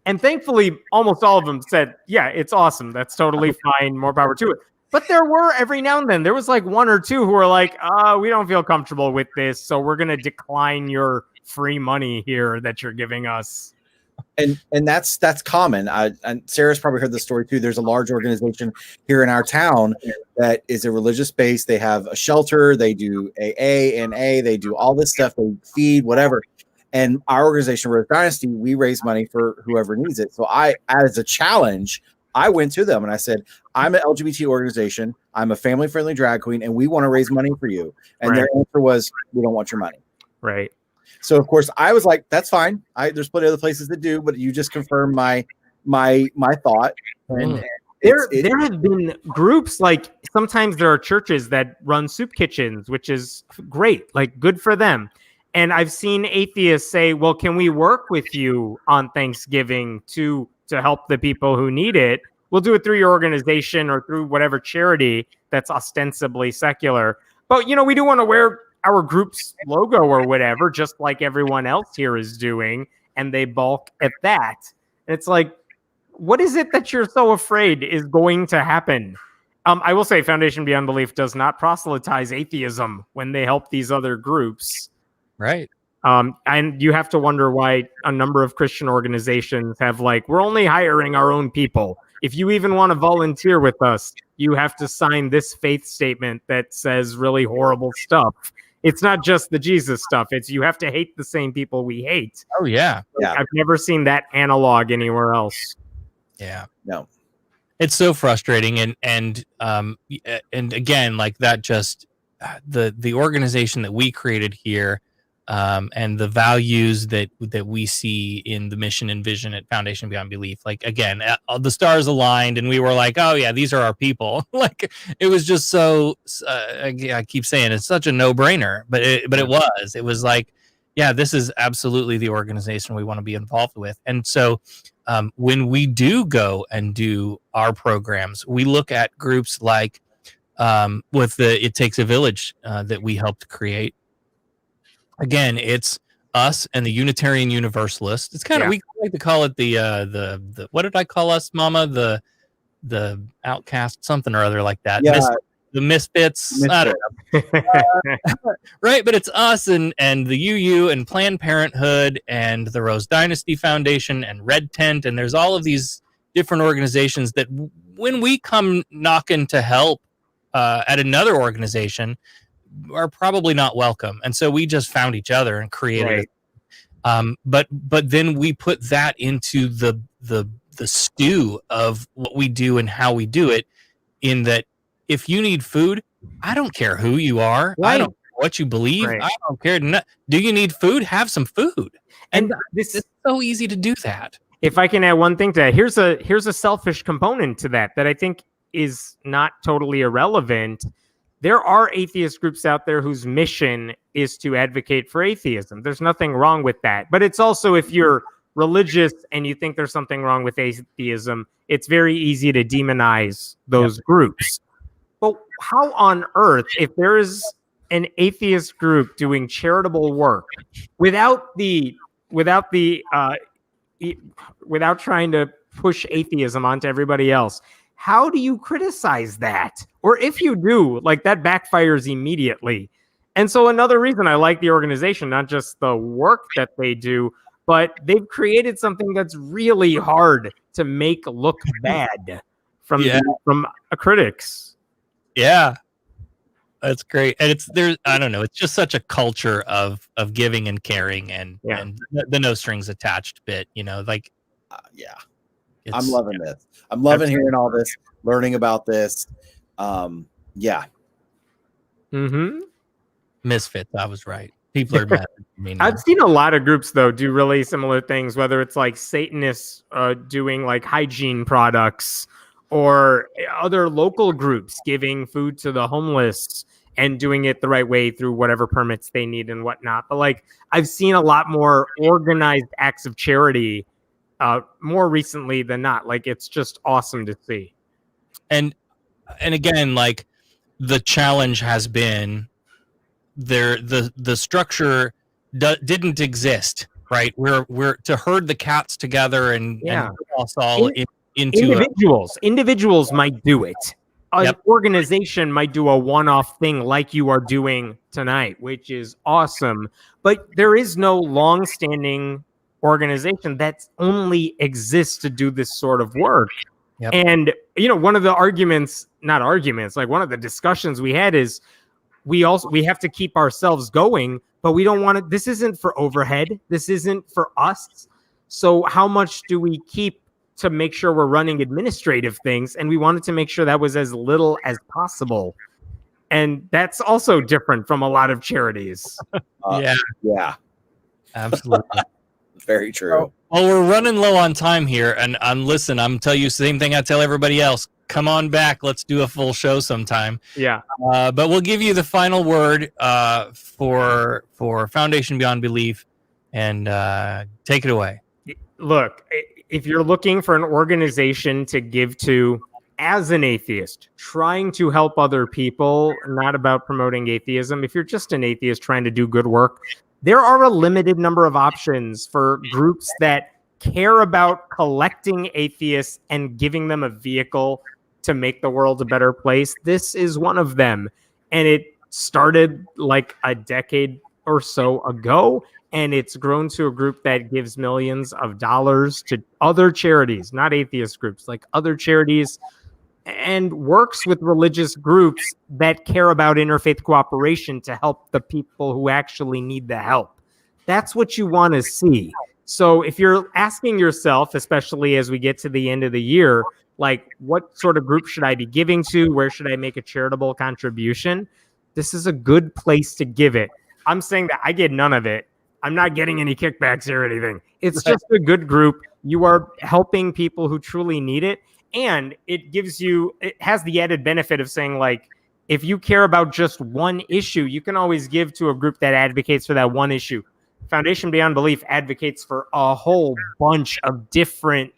And thankfully, almost all of them said, "Yeah, it's awesome. That's totally fine. More power to it." But there were every now and then, there was like one or two who were like, "We don't feel comfortable with this, so we're going to decline your free money here that you're giving us." And that's common. And Sarah's probably heard the story too. There's a large organization here in our town that is a religious base. They have a shelter. They do AA and A. They do all this stuff. They feed whatever. And our organization, Rose Dynasty, we raise money for whoever needs it. So as a challenge, I went to them and I said, "I'm an LGBT organization. I'm a family-friendly drag queen, and we want to raise money for you." And their answer was, "We don't want your money." Right. So of course I was like, "That's fine. There's plenty of other places that do, but you just confirmed my thought." And there have been groups, like sometimes there are churches that run soup kitchens, which is great, like good for them. And I've seen atheists say, "Well, can we work with you on Thanksgiving to help the people who need it? We'll do it through your organization or through whatever charity that's ostensibly secular. But, we do want to wear our group's logo or whatever, just like everyone else here is doing." And they balk at that. And it's like, what is it that you're so afraid is going to happen? I will say Foundation Beyond Belief does not proselytize atheism when they help these other groups. Right. And you have to wonder why a number of Christian organizations have like, "We're only hiring our own people. If you even want to volunteer with us, you have to sign this faith statement that says really horrible stuff." It's not just the Jesus stuff. It's you have to hate the same people we hate. Oh, yeah. Yeah. I've never seen that analog anywhere else. Yeah. No. It's so frustrating. And again, like that, just the organization that we created here, and the values that we see in the mission and vision at Foundation Beyond Belief. Like, again, the stars aligned and we were like, "Oh yeah, these are our people." Like, it was just so, I keep saying it's such a no-brainer, but it was like, yeah, this is absolutely the organization we want to be involved with. And so when we do go and do our programs, we look at groups like with the It Takes a Village that we helped create. Again, it's us and the Unitarian Universalists. It's kind of, we like to call it the what did I call us, Mama? The outcast, something or other like that. Yeah. The misfits. I don't know. Right, but it's us and the UU and Planned Parenthood and the Rose Dynasty Foundation and Red Tent, and there's all of these different organizations that when we come knocking to help at another organization, are probably not welcome. And so we just found each other and created it. But then we put that into the stew of what we do and how we do it, in that if you need food, I don't care who you are. I don't care what you believe. I don't care. Do you need food? Have some food. And it's so easy to do that. If I can add one thing to that, here's a selfish component to that I think is not totally irrelevant. There are atheist groups out there whose mission is to advocate for atheism. There's nothing wrong with that. But it's also, if you're religious and you think there's something wrong with atheism, it's very easy to demonize those groups. But how on earth, if there is an atheist group doing charitable work without trying to push atheism onto everybody else, how do you criticize that? Or if you do, like, that backfires immediately. And so another reason I like the organization, not just the work that they do, but they've created something that's really hard to make look bad from critics. Yeah. That's great. And I don't know, it's just such a culture of giving and caring and the no strings attached bit, like Yeah, I'm loving this. I'm loving hearing all this, learning about this. Yeah. Mm-hmm. Misfits. I was right. People are mad at me now. I've seen a lot of groups though do really similar things, whether it's like Satanists doing like hygiene products, or other local groups giving food to the homeless and doing it the right way through whatever permits they need and whatnot. But like I've seen a lot more organized acts of charity more recently than not. Like it's just awesome to see. And again, like the challenge has been the structure didn't exist, right? We're to herd the cats together and put us all into individuals might do it. An organization might do a one-off thing like you are doing tonight, which is awesome. But there is no long-standing organization that only exists to do this sort of work. Yep. And one of the like one of the discussions we had is we have to keep ourselves going, but we don't want to. This isn't for overhead. This isn't for us. So how much do we keep to make sure we're running administrative things? And we wanted to make sure that was as little as possible. And that's also different from a lot of charities. Yeah, absolutely. Very true. Well, we're running low on time here, and listen, I'm telling you the same thing I tell everybody else. Come on back. Let's do a full show sometime. Yeah. But we'll give you the final word for Foundation Beyond Belief, and take it away. Look, if you're looking for an organization to give to as an atheist, trying to help other people, not about promoting atheism, if you're just an atheist trying to do good work, there are a limited number of options for groups that care about collecting atheists and giving them a vehicle to make the world a better place. This is one of them. And it started like a decade or so ago. And it's grown to a group that gives millions of dollars to other charities, not atheist groups, like other charities, and works with religious groups that care about interfaith cooperation to help the people who actually need the help. That's what you want to see. So if you're asking yourself, especially as we get to the end of the year, like what sort of group should I be giving to? Where should I make a charitable contribution? This is a good place to give it. I'm saying that I get none of it. I'm not getting any kickbacks or anything. It's just a good group. You are helping people who truly need it. And it has the added benefit of saying, like, if you care about just one issue, you can always give to a group that advocates for that one issue. Foundation Beyond Belief advocates for a whole bunch of different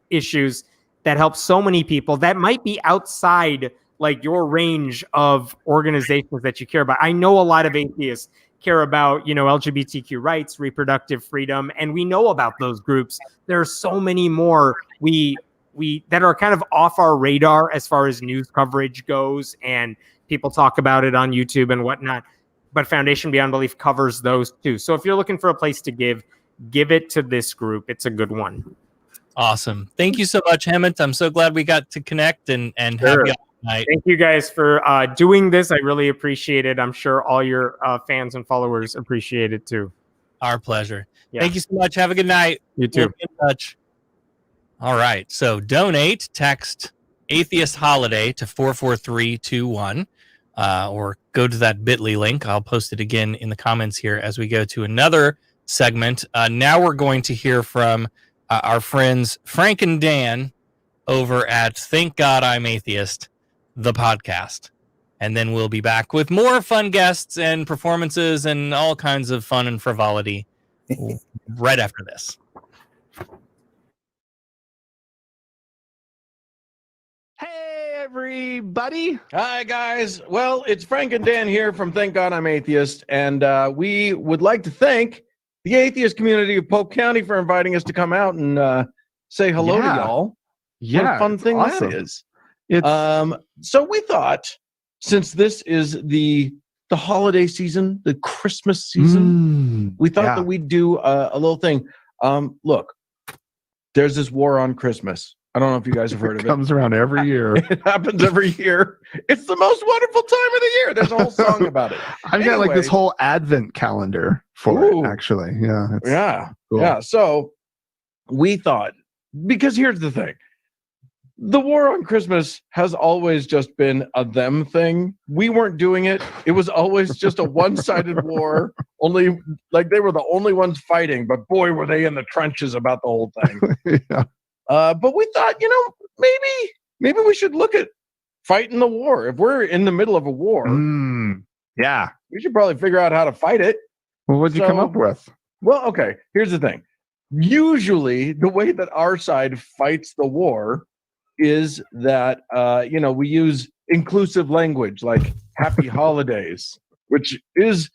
issues that help so many people that might be outside like your range of organizations that you care about. I know a lot of atheists care about, LGBTQ rights, reproductive freedom, and we know about those groups. There are so many more that are kind of off our radar as far as news coverage goes, and people talk about it on YouTube and whatnot. But Foundation Beyond Belief covers those too. So if you're looking for a place to give it to this group. It's a good one. Awesome. Thank you so much, Hemant. I'm so glad we got to connect and have you on tonight. Thank you guys for doing this. I really appreciate it. I'm sure all your fans and followers appreciate it too. Our pleasure. Yeah. Thank you so much. Have a good night. You too. We'll be in touch. All right. So donate, text Atheist Holiday to 44321 or go to that bit.ly link. I'll post it again in the comments here as we go to another segment. Now we're going to hear from our friends Frank and Dan over at Thank God I'm Atheist, the podcast. And then we'll be back with more fun guests and performances and all kinds of fun and frivolity right after this. Hey, everybody. Hi, guys. Well, it's Frank and Dan here from Thank God I'm Atheist, and we would like to thank the atheist community of Polk County for inviting us to come out and say hello to y'all. Yeah, what a fun thing awesome. that is. So we thought, since this is the holiday season, the Christmas season, we thought that we'd do a little thing. Look, there's this war on Christmas. I don't know if you guys have heard of it. It comes around every year. It happens every year. It's the most wonderful time of the year. There's a whole song about it. I've got like this whole Advent calendar for it, actually. Yeah. Yeah. Cool. Yeah. So we thought, because here's the thing. The war on Christmas has always just been a them thing. We weren't doing it. It was always just a one-sided war. Only like they were the only ones fighting, but boy, were they in the trenches about the whole thing. Yeah. But we thought, maybe we should look at fighting the war. If we're in the middle of a war, yeah, we should probably figure out how to fight it. Well, what'd you come up with? Well, okay, here's the thing. Usually, the way that our side fights the war is that we use inclusive language like happy holidays, which is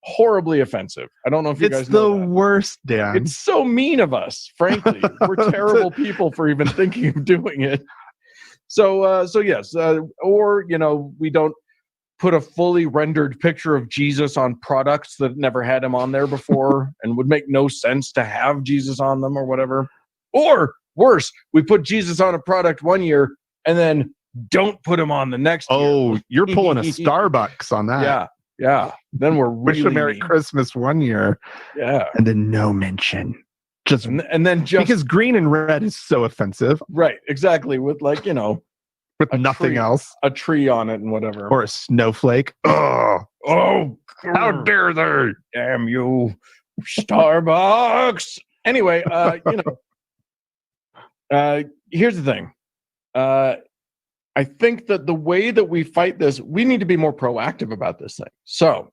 horribly offensive. I don't know if you guys know the worst, Dan. It's so mean of us, frankly. We're terrible people for even thinking of doing it. So yes, or we don't put a fully rendered picture of Jesus on products that never had him on there before and would make no sense to have Jesus on them or whatever. Or worse, we put Jesus on a product one year and then don't put him on the next year. Oh, you're pulling a Starbucks on that. Yeah. Then we're Wish really a Merry mean. Christmas one year. Yeah. And then no mention. And then because green and red is so offensive. Right, exactly. With with nothing else. A tree on it and whatever. Or a snowflake. Oh, how dare they? Damn you, Starbucks. Anyway, here's the thing. I think that the way that we fight this, we need to be more proactive about this thing. So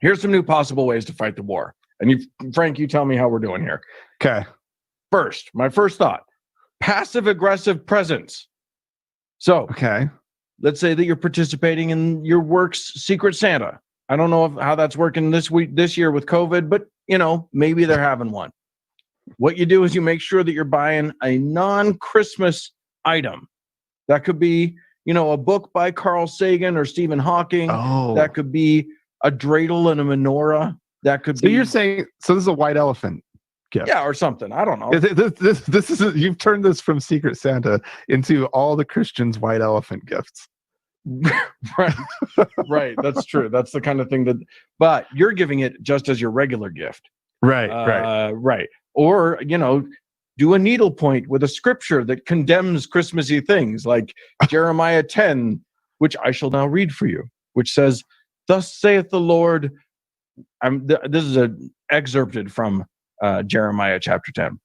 here's some new possible ways to fight the war. And Frank, you tell me how we're doing here. Okay. First, my first thought, passive aggressive presence. So, okay, let's say that you're participating in your work's Secret Santa. I don't know how that's working this year with COVID, but maybe they're having one. What you do is you make sure that you're buying a non-Christmas item. That could be, a book by Carl Sagan or Stephen Hawking. Oh. That could be a dreidel and a menorah. That could be. So you're saying, this is a white elephant gift. Yeah, or something. I don't know. This is you've turned this from Secret Santa into all the Christians' white elephant gifts. Right. That's true. That's the kind of thing but you're giving it just as your regular gift. Right. Right. Or, do a needlepoint with a scripture that condemns Christmassy things like Jeremiah 10, which I shall now read for you, which says, "Thus saith the Lord." This is excerpted from Jeremiah chapter 10.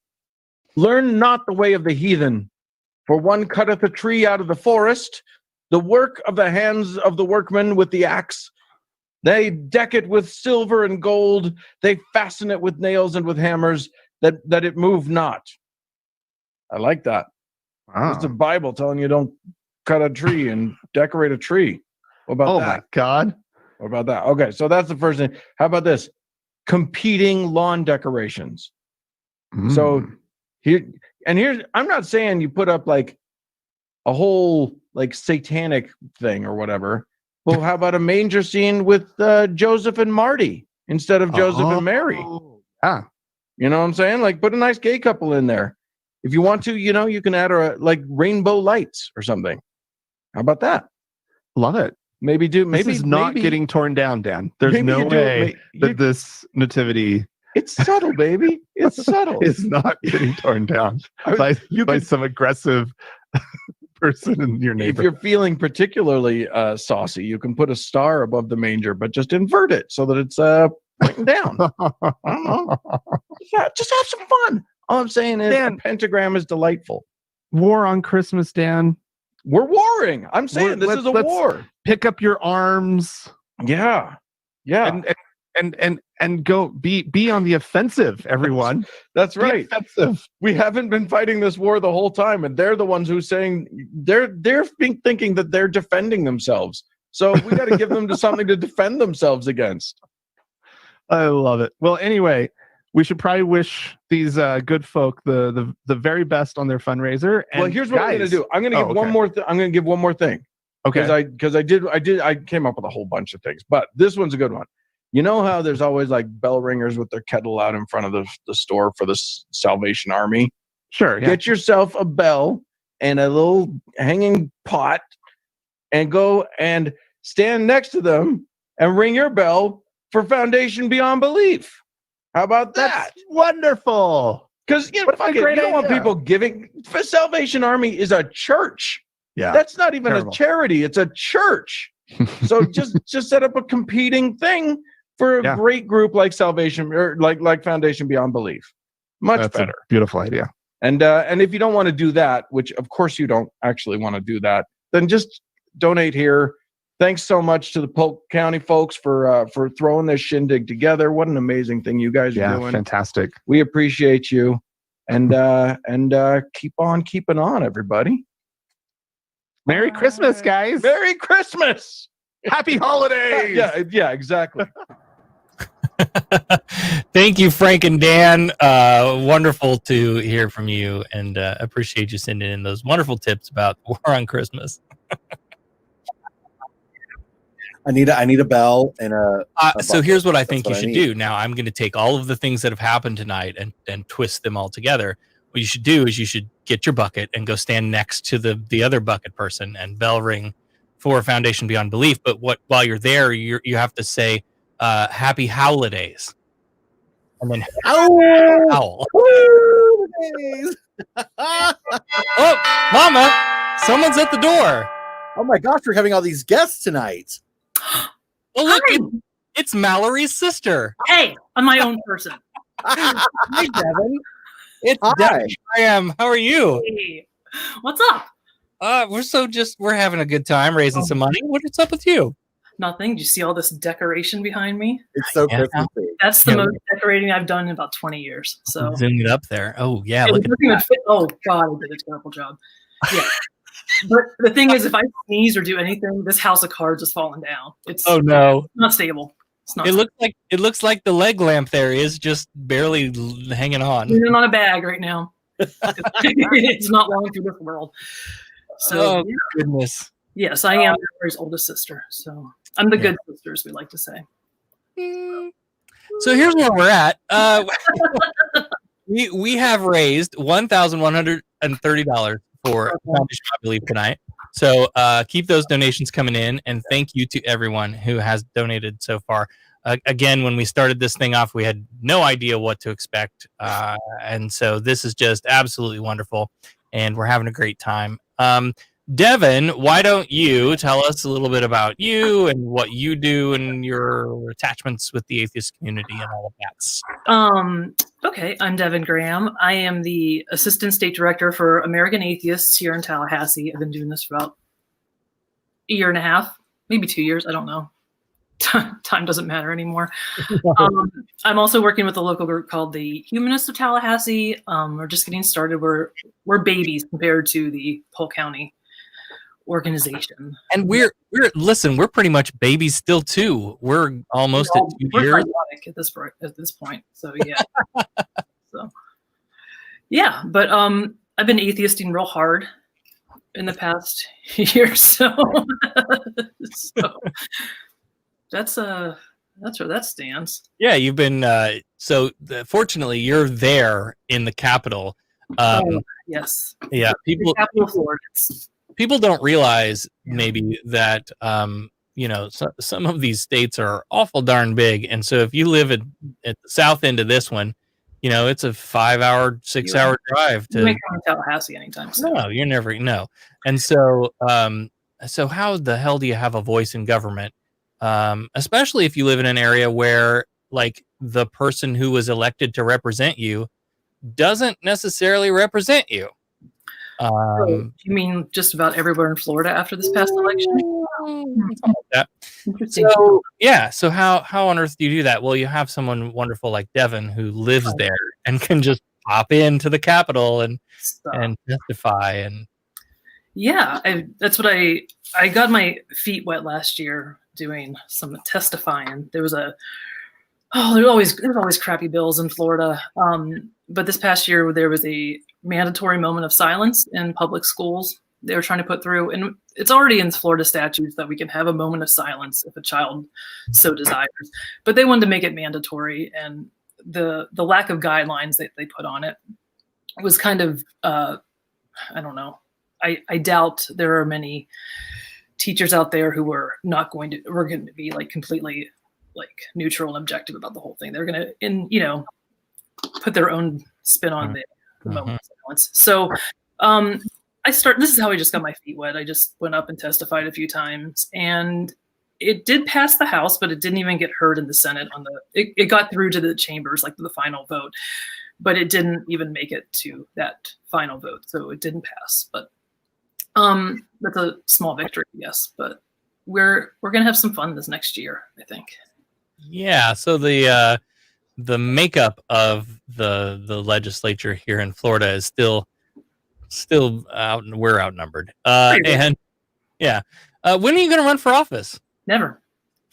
"Learn not the way of the heathen, for one cutteth a tree out of the forest, the work of the hands of the workman with the axe. They deck it with silver and gold, they fasten it with nails and with hammers, that it move not." I like that. Wow. It's the Bible telling you don't cut a tree and decorate a tree. What about that? Oh my God. What about that? Okay, so that's the first thing. How about this? Competing lawn decorations. So here's I'm not saying you put up like a whole like satanic thing or whatever. Well, how about a manger scene with Joseph and Marty instead of Joseph and Mary? Yeah. You know what I'm saying? Like put a nice gay couple in there. If you want to, you can add like rainbow lights or something. How about that? Love it. Maybe this is not getting torn down, Dan. There's no way that this nativity. It's subtle, baby. It's subtle. It's not getting torn down by some aggressive person in your neighborhood. If you're feeling particularly saucy, you can put a star above the manger, but just invert it so that it's pointing down. I don't know. Just have some fun. All I'm saying is a pentagram is delightful. War on Christmas, Dan. We're warring. I'm saying this is a war. Pick up your arms. Yeah. And go be on the offensive, everyone. That's Be right. offensive. We haven't been fighting this war the whole time, and they're the ones who saying they're thinking that they're defending themselves. So we got to give them something to defend themselves against. I love it. Well, anyway, we should probably wish these good folk the very best on their fundraiser. And well, here's what I'm going to do. I'm going to give one more. I'm going to give one more thing. Okay. Because I came up with a whole bunch of things, but this one's a good one. You know how there's always like bell ringers with their kettle out in front of the store for the Salvation Army? Sure. Yeah. Get yourself a bell and a little hanging pot and go and stand next to them and ring your bell for Foundation Beyond Belief. How about that? That's wonderful. Because you don't want people giving. Salvation Army is a church. Yeah, that's not even terrible. a charity; it's a church. So just set up a competing thing for a great group like Salvation or like Foundation Beyond Belief. Much better. Beautiful idea. And if you don't want to do that, which of course you don't actually want to do that, then just donate here. Thanks so much to the Polk County folks for throwing this shindig together. What an amazing thing you guys are doing. Fantastic. We appreciate you. And keep on keeping on, everybody. Merry Christmas, guys. Merry Christmas. Happy holidays. Yeah, exactly. Thank you, Frank and Dan. Wonderful to hear from you, and appreciate you sending in those wonderful tips about War on Christmas. I need a bell and a so here's what I think That's you what I should need. do. Now I'm going to take all of the things that have happened tonight and twist them all together. What you should do is you should get your bucket and go stand next to the other bucket person and bell ring for Foundation Beyond Belief. But while you're there, you have to say Happy Holidays, and then howl. Oh, Mama, someone's at the door. Oh my gosh, we're having all these guests tonight. Oh, look, it's Mallory's sister. Hey, I'm my own person. Hi, Devon. It's Hi. Devon Graham. How are you? Hey, what's up? We're having a good time raising some money. What's up with you? Nothing. Do you see all this decoration behind me? It's so Yeah. Christmassy. That's the most decorating I've done in about 20 years. So Zoom it up there. Oh yeah, it look at doesn't even fit. Oh God, I did a terrible job. Yeah. But the thing is, if I sneeze or do anything, this house of cards is falling down. It's no, not stable. It's not. It looks like the leg lamp there is just barely hanging on. I'm on a bag right now. It's not long through this world. So Oh goodness. yes, I am Mary's oldest sister. So I'm the good sister, as we like to say. So here's where we're at. We have raised $1,130 for Foundation I Believe tonight. So keep those donations coming in, and thank you to everyone who has donated so far. Again, when we started this thing off, we had no idea what to expect, and so this is just absolutely wonderful, and we're having a great time. Devon, why don't you tell us a little bit about you and what you do and your attachments with the atheist community and all of that? Okay, I'm Devon Graham. I am the Assistant State Director for American Atheists here in Tallahassee. I've been doing this for about a year and a half, maybe 2 years. I don't know. Time doesn't matter anymore. I'm also working with a local group called the Humanists of Tallahassee. We're just getting started. We're babies compared to the Polk County organization. And we're pretty much babies still too. We're almost at 2 We're years. psychotic at this point. So yeah. But I've been atheisting real hard in the past year. So that's where that stands. Yeah, you've been fortunately you're there in the capital. Yes. Yeah, The capital of Florida. people don't realize maybe that some of these states are awful darn big, and so if you live at the south end of this one, it's a 5-hour, 6-hour drive You to. ain't coming to Tallahassee anytime soon. No, you're never and so how the hell do you have a voice in government, especially if you live in an area where like the person who was elected to represent you doesn't necessarily represent you. You mean just about everywhere in Florida after this past election? Interesting. So how on earth do you do that? Well, you have someone wonderful like Devon who lives there and can just pop into the Capitol and testify. And yeah, that's what I got my feet wet last year doing some testifying. There's always crappy bills in Florida. But this past year there was a mandatory moment of silence in public schools they were trying to put through, and it's already in Florida statutes that we can have a moment of silence if a child so desires, but they wanted to make it mandatory, and the lack of guidelines that they put on it was kind of I don't know. I doubt there are many teachers out there who were going to be like completely like neutral and objective about the whole thing. They're going to put their own spin on the moment of silence. So this is how I just got my feet wet. I just went up and testified a few times, and it did pass the House, but it didn't even get heard in the Senate. It got through to the chambers, like the final vote, but it didn't even make it to that final vote, so it didn't pass. But that's a small victory, yes. But we're gonna have some fun this next year, I think. Yeah. So the makeup of the legislature here in Florida is still out. We're outnumbered. And yeah. When are you going to run for office? Never.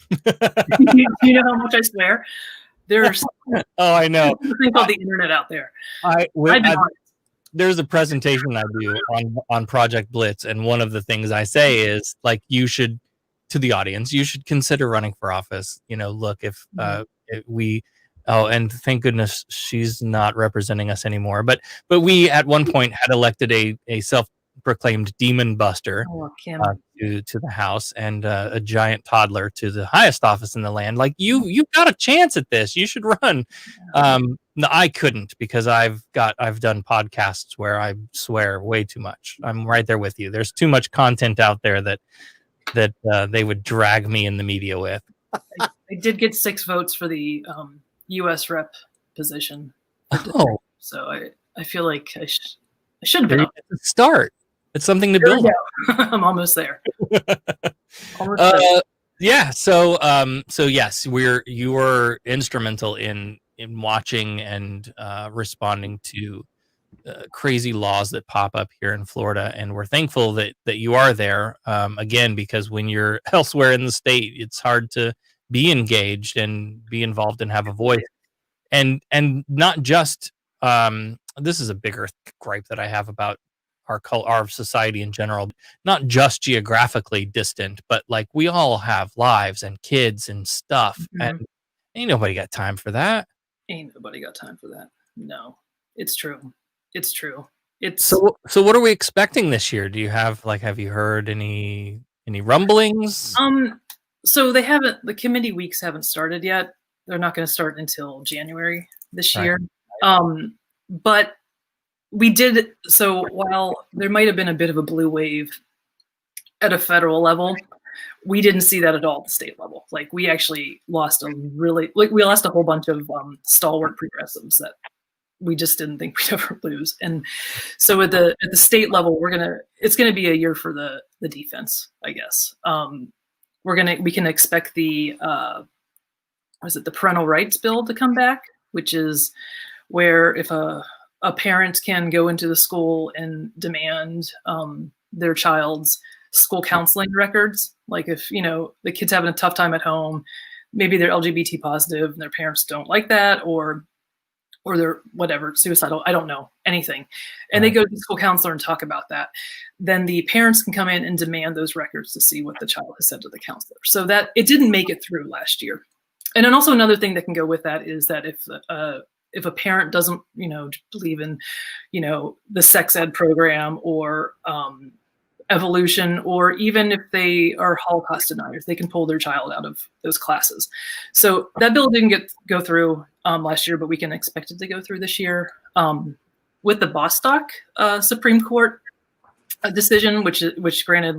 you know how much I swear? There's I know. something called the internet out there. There's a presentation I do on Project Blitz, and one of the things I say is, like, you should, to the audience, you should consider running for office. Look, if we, and thank goodness she's not representing us anymore. But we at one point had elected a self-proclaimed demon buster to the House, and a giant toddler to the highest office in the land. Like, you've got a chance at this. You should run. No, I couldn't, because I've done podcasts where I swear way too much. I'm right there with you. There's too much content out there that they would drag me in the media with. I did get 6 votes for the U.S. rep position. Oh, so I feel like I should have been up. Start. It's something to build on. I'm almost there. Yeah. So yes, you were instrumental in watching and responding to crazy laws that pop up here in Florida, and we're thankful that you are there. Again, because when you're elsewhere in the state, it's hard to be engaged and be involved and have a voice, and not just. This is a bigger gripe that I have about our society in general, not just geographically distant, but like, we all have lives and kids and stuff, and ain't nobody got time for that. Ain't nobody got time for that. No, it's true. It's true. So what are we expecting this year? Do you have you heard any rumblings? So the committee weeks haven't started yet. They're not going to start until January this year. But we did, so while there might have been a bit of a blue wave at a federal level, we didn't see that at all at the state level. Like, we actually lost we lost a whole bunch of stalwart progressives that we just didn't think we'd ever lose. And so at the state level, it's gonna be a year for the defense, I guess. We can expect the parental rights bill to come back, which is where if a parent can go into the school and demand their child's school counseling records. Like, if the kid's having a tough time at home, maybe they're LGBT positive and their parents don't like that, or they're whatever, suicidal, I don't know, anything, and they go to the school counselor and talk about that, then the parents can come in and demand those records to see what the child has said to the counselor. So that it didn't make it through last year. And then also another thing that can go with that is that if a parent doesn't, believe in, the sex ed program or evolution, or even if they are Holocaust deniers, they can pull their child out of those classes. So that bill didn't go through last year, but we can expect it to go through this year. With the Bostock Supreme Court decision, which granted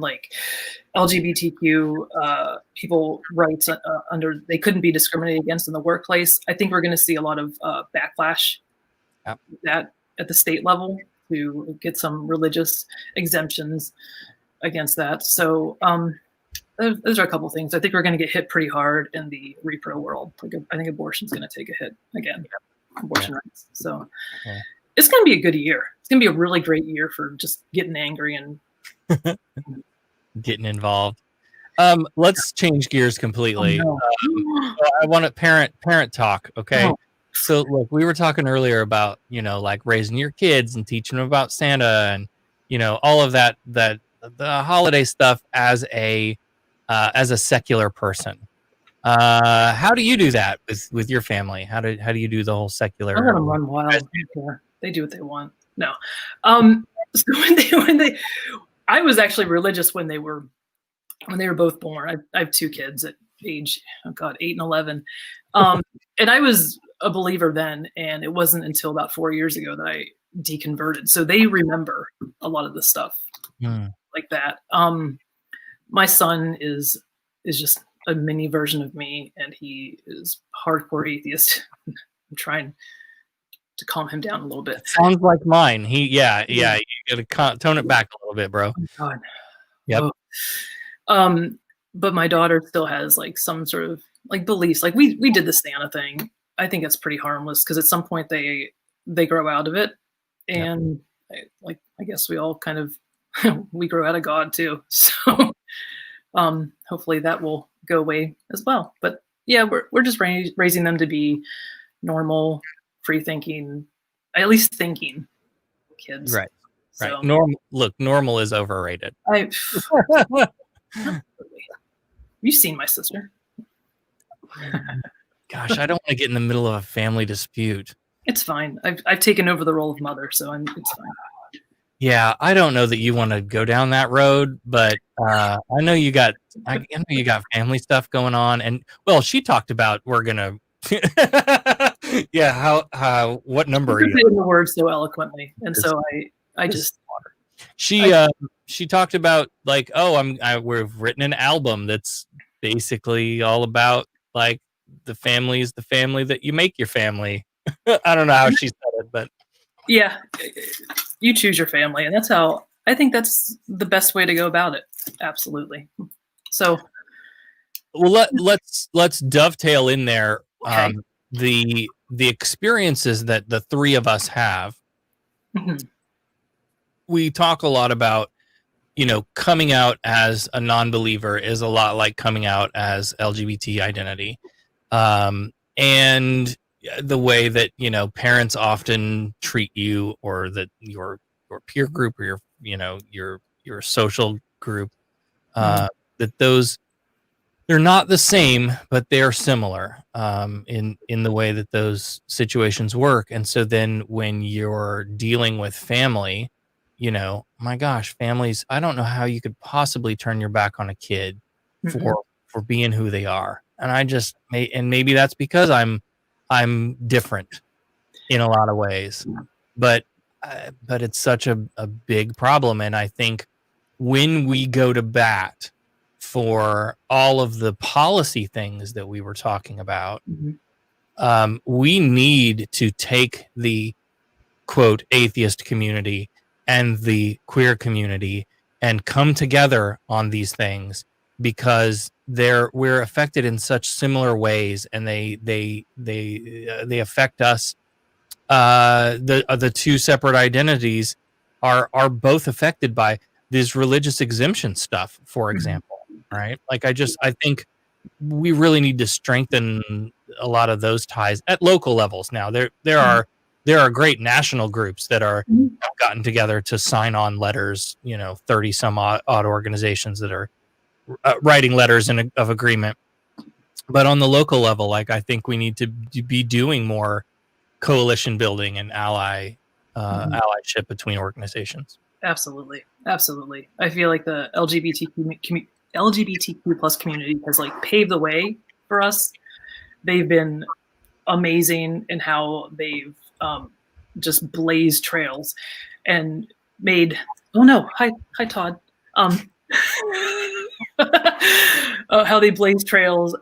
LGBTQ people rights they couldn't be discriminated against in the workplace. I think we're going to see a lot of backlash that at the state level to get some religious exemptions against that. So those are a couple of things. I think we're going to get hit pretty hard in the repro world. I think abortion's going to take a hit again, abortion rights. So it's going to be a good year. It's going to be a really great year for just getting angry and getting involved. Let's change gears completely. Oh, no. I want to parent talk. Okay. Oh. So look, we were talking earlier about, raising your kids and teaching them about Santa and, all of that the holiday stuff as a secular person. How do you do that with your family? How do you do the whole secular? I let them run wild. They do what they want. No. So I was actually religious when they were both born. I have 2 kids at age, 8 and 11. And I was a believer then, and it wasn't until about 4 years ago that I deconverted. So they remember a lot of the stuff like that. My son is just a mini version of me, and he is hardcore atheist. I'm trying to calm him down a little bit. Sounds like mine. You gotta tone it back a little bit, bro. Oh, God. Yep. Oh. But my daughter still has like some sort of like beliefs. Like we did the Santa thing. I think it's pretty harmless because at some point they grow out of it, and I guess we all kind of we grow out of God too. So hopefully that will go away as well. But yeah, we're just raising them to be normal, free thinking, at least thinking kids. Right. So, Right. Normal is overrated. You've seen my sister. Gosh, I don't want to get in the middle of a family dispute. It's fine. I've taken over the role of mother, so it's fine. Yeah, I don't know that you want to go down that road, but I know you got family stuff going on, and well, she talked about we're gonna. Yeah, how what number are you? Put in the words so eloquently, and so I just. She talked about like, we've written an album that's basically all about like the family is the family that you make your family. I don't know how she said it, but yeah, you choose your family, and that's how I think that's the best way to go about it. Absolutely. So, well, let's dovetail in there. Okay. The experiences that the three of us have. Mm-hmm. We talk a lot about, coming out as a non-believer is a lot like coming out as LGBT identity. And the way that, parents often treat you, or that your peer group or your social group, that they're not the same, but they're similar in the way that those situations work. And so then when you're dealing with family, my gosh, families, I don't know how you could possibly turn your back on a kid for being who they are. And maybe that's because I'm different in a lot of ways, but it's such a big problem. And I think when we go to bat for all of the policy things that we were talking about, we need to take the quote atheist community and the queer community and come together on these things, because we're affected in such similar ways, and they affect us. The two separate identities are both affected by this religious exemption stuff, for example, right? Like I think we really need to strengthen a lot of those ties at local levels. Now there are great national groups that are gotten together to sign on letters, 30 some odd organizations that are writing letters of agreement. But on the local level, like I think we need to be doing more coalition building and allyship between organizations. Absolutely. I feel like the LGBTQ plus community has like paved the way for us. They've been amazing in how they've just blazed trails and made. Oh no! Hi Todd. How they blaze trails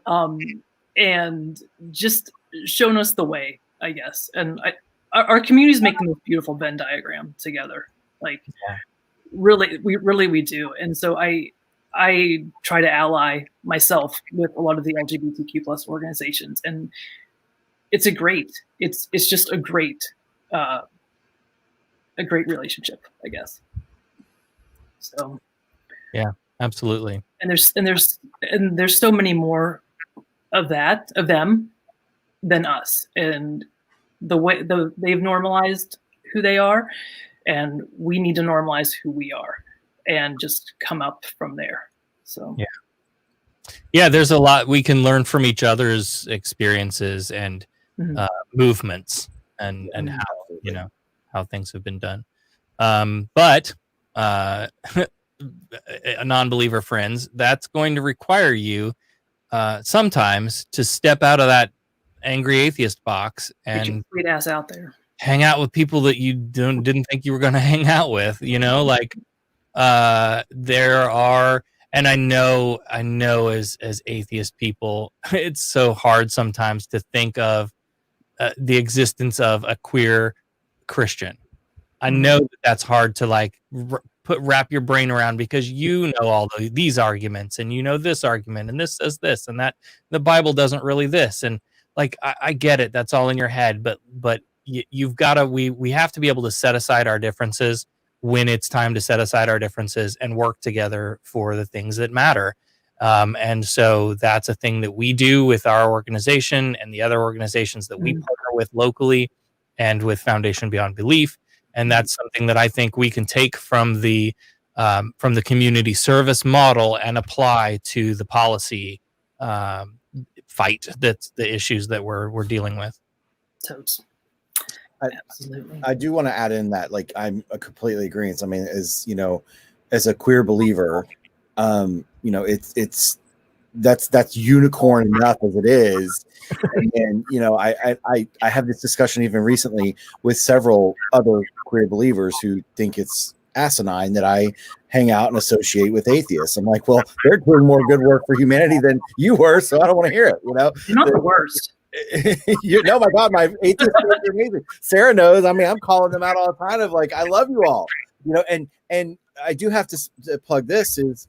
and just shown us the way, I guess. And our communities make the most beautiful Venn diagram together. Like, really, we do. And so I try to ally myself with a lot of the LGBTQ plus organizations, and it's just a great relationship, I guess. So. Yeah, absolutely. And there's so many more of them than us, and the way they've normalized who they are, and we need to normalize who we are, and just come up from there. So yeah, there's a lot we can learn from each other's experiences and movements, and how how things have been done. But non-believer friends, that's going to require you sometimes to step out of that Angry Atheist box Get your and sweet ass out there. hang out with people that you didn't think you were going to hang out with, like there are, and I know as atheist people, it's so hard sometimes to think of the existence of a queer Christian. I know that that's hard to like wrap your brain around, because all these arguments, and this argument, and this says this, and that the Bible doesn't really this, and like I get it, that's all in your head, but you've got to we have to be able to set aside our differences when it's time to set aside our differences and work together for the things that matter. And so that's a thing that we do with our organization and the other organizations that we partner with locally and with Foundation Beyond Belief. And that's something that I think we can take from the community service model and apply to the policy fight, that's the issues that we're dealing with. Totes. Absolutely. I do want to add in that, like, I'm completely agreeing. I mean, as a queer believer, it's that's unicorn enough as it is. And I have this discussion even recently with several other queer believers who think it's asinine that I hang out and associate with atheists. I'm like, well, they're doing more good work for humanity than you were, so I don't want to hear it. You're not the worst. My God, my atheist friends are amazing. Sarah knows. I mean, I'm calling them out all the time of like, I love you all. And I do have to plug this is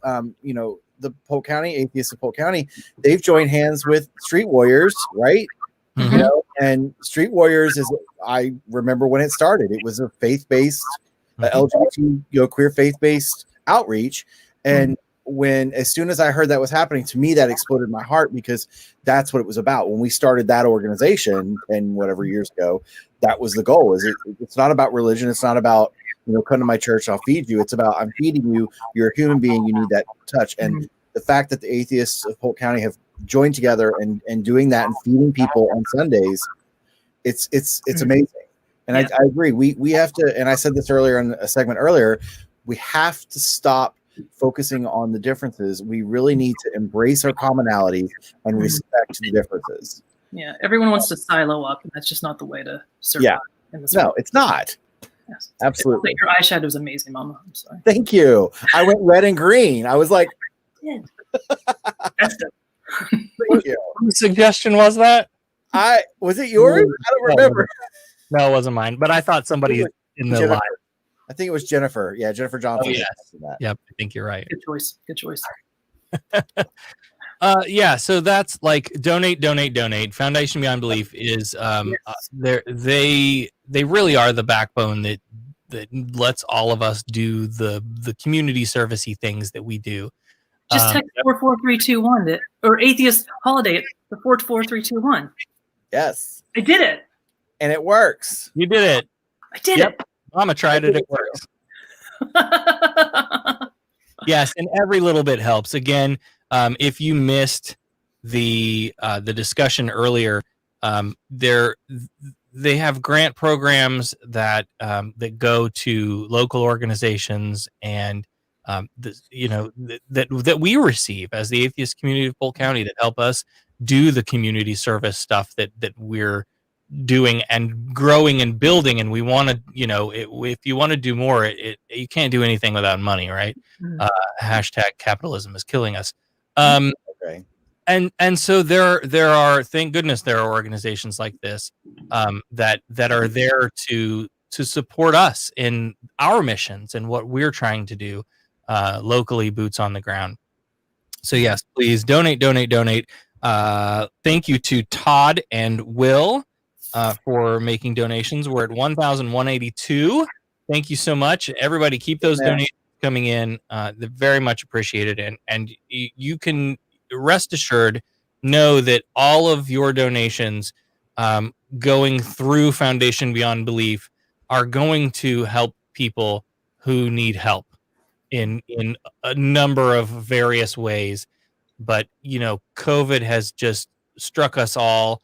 the Polk County Atheists of Polk County, they've joined hands with Street Warriors, right? Mm-hmm. And Street Warriors is, I remember when it started, it was a faith-based LGBT, queer faith-based outreach. And as soon as I heard that was happening, to me, that exploded my heart, because that's what it was about. When we started that organization 10 whatever years ago, that was the goal. It's not about religion. It's not about, come to my church, I'll feed you. It's about, I'm feeding you. You're a human being. You need that touch. And the fact that the Atheists of Polk County have joined together and doing that and feeding people on Sundays, it's amazing. And I agree. We have to, and I said this earlier in a segment earlier, we have to stop focusing on the differences. We really need to embrace our commonalities and respect the differences. Yeah, everyone wants to silo up, and that's just not the way to survive. In this world. It's not. Yes. Absolutely. Your eyeshadow is amazing, Mama. I'm sorry. Thank you. I went red and green. I was like, that's good. Thank you. What suggestion was that? Was it yours? I don't remember. No, it wasn't mine, but I thought somebody in the live. I think it was Jennifer. Yeah, Jennifer Johnson. Oh, yes. Yep, I think you're right. Good choice. Good choice. So that's like donate. Foundation Beyond Belief is they really are the backbone that lets all of us do the community servicey things that we do. Just text 44321 or Atheist Holiday the 44321. Yes, I did it, and it works. You did it. I did it. Mama tried it. It works. Yes, and every little bit helps. Again, if you missed the discussion earlier, they have grant programs that go to local organizations and that we receive as the atheist community of Polk County that help us do the community service stuff that we're doing and growing and building. And we want to, if you want to do more, you can't do anything without money, right? Hashtag capitalism is killing us. Okay. And so there are, thank goodness there are organizations like this that are there to support us in our missions and what we're trying to do locally, boots on the ground. So yes, please donate. Thank you to Todd and Will for making donations. We're at 1,182. Thank you so much. Everybody keep those donations coming in. They're very much appreciated. And you can rest assured, know that all of your donations going through Foundation Beyond Belief are going to help people who need help in a number of various ways. But, COVID has just struck us all.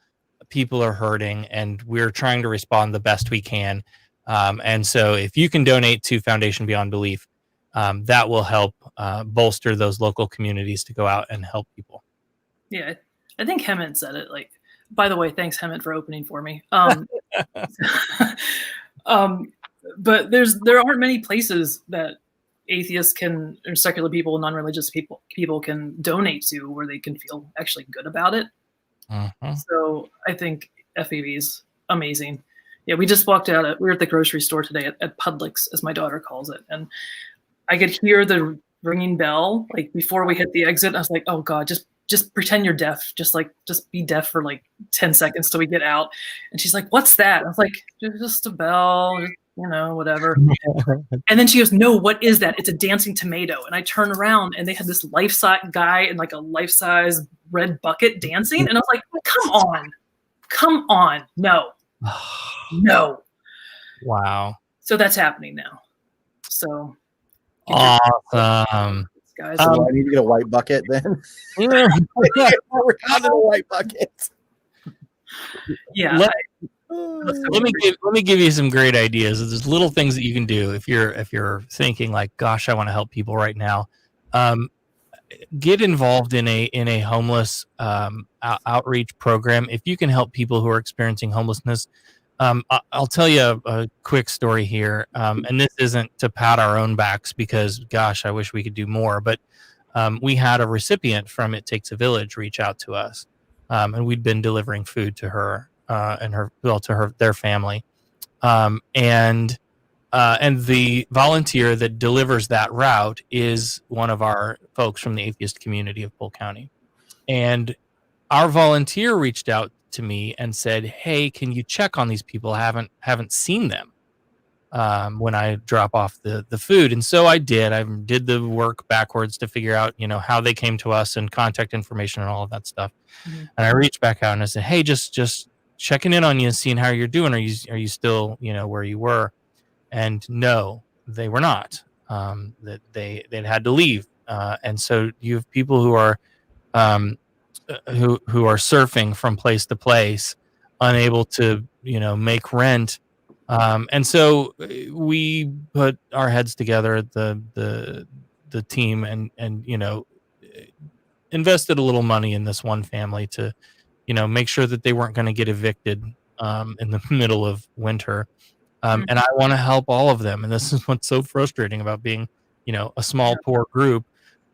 People are hurting, and we're trying to respond the best we can. And so if you can donate to Foundation Beyond Belief, that will help bolster those local communities to go out and help people. Yeah, I think Hemant said it. Like, By the way, thanks Hemant for opening for me. But there aren't many places that atheists can, or secular people, non-religious people can donate to where they can feel actually good about it. So I think FEB is amazing. Yeah, we just walked out. We were at the grocery store today at Publix, as my daughter calls it, and I could hear the ringing bell like before we hit the exit. I was like, oh God, just pretend you're deaf. Just be deaf for like 10 seconds till we get out. And she's like, what's that? I was like, just a bell, you know, whatever. And then she goes, no, what is that? It's a dancing tomato. And I turn around and they had this life-size guy in like a life-size red bucket dancing. And I was like, come on. No. Wow. So that's happening now. So awesome. Guys, I need to get a white bucket then. We're out of a white bucket. Yeah. Let me give you some great ideas. There's little things that you can do if you're thinking like, gosh, I want to help people right now. Get involved in a homeless outreach program. If you can help people who are experiencing homelessness, I'll tell you a quick story here. And this isn't to pat our own backs because, gosh, I wish we could do more. But we had a recipient from It Takes a Village reach out to us, and we'd been delivering food to her and their family. And the volunteer that delivers that route is one of our folks from the atheist community of Polk County. And our volunteer reached out to me and said, hey, can you check on these people? I haven't seen them when I drop off the food. And so I did. I did the work backwards to figure out, you know, how they came to us and contact information and all of that stuff. Mm-hmm. And I reached back out and I said, hey, just checking in on you and seeing how you're doing. Are you still, you know, where you were? And no, they were not. That they'd had to leave. And so you have people who are who are surfing from place to place, unable to, you know, make rent. And so we put our heads together, the team, and you know, invested a little money in this one family to, you know, make sure that they weren't going to get evicted in the middle of winter. And I want to help all of them. And this is what's so frustrating about being, you know, a small, poor group.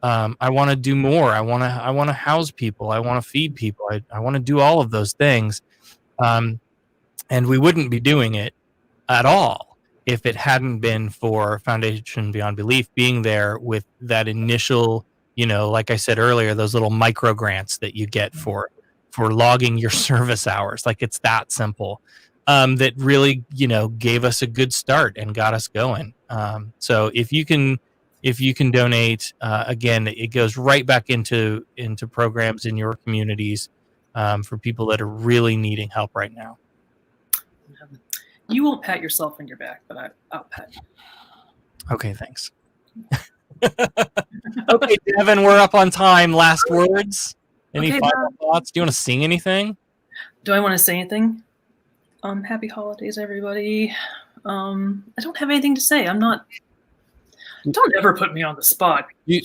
I want to do more. I want to house people. I want to feed people. I want to do all of those things. And we wouldn't be doing it at all if it hadn't been for Foundation Beyond Belief being there with that initial, you know, like I said earlier, those little micro grants that you get for logging your service hours. Like, it's that simple. That really, you know, gave us a good start and got us going. So if you can donate, again, it goes right back into programs in your communities for people that are really needing help right now. You won't pat yourself on your back, but I'll pat you. Okay, thanks. Okay, Devon, we're up on time. Last words? Any final thoughts? Do you want to sing anything? Do I want to say anything? Happy holidays, everybody. I don't have anything to say. Don't ever put me on the spot. Do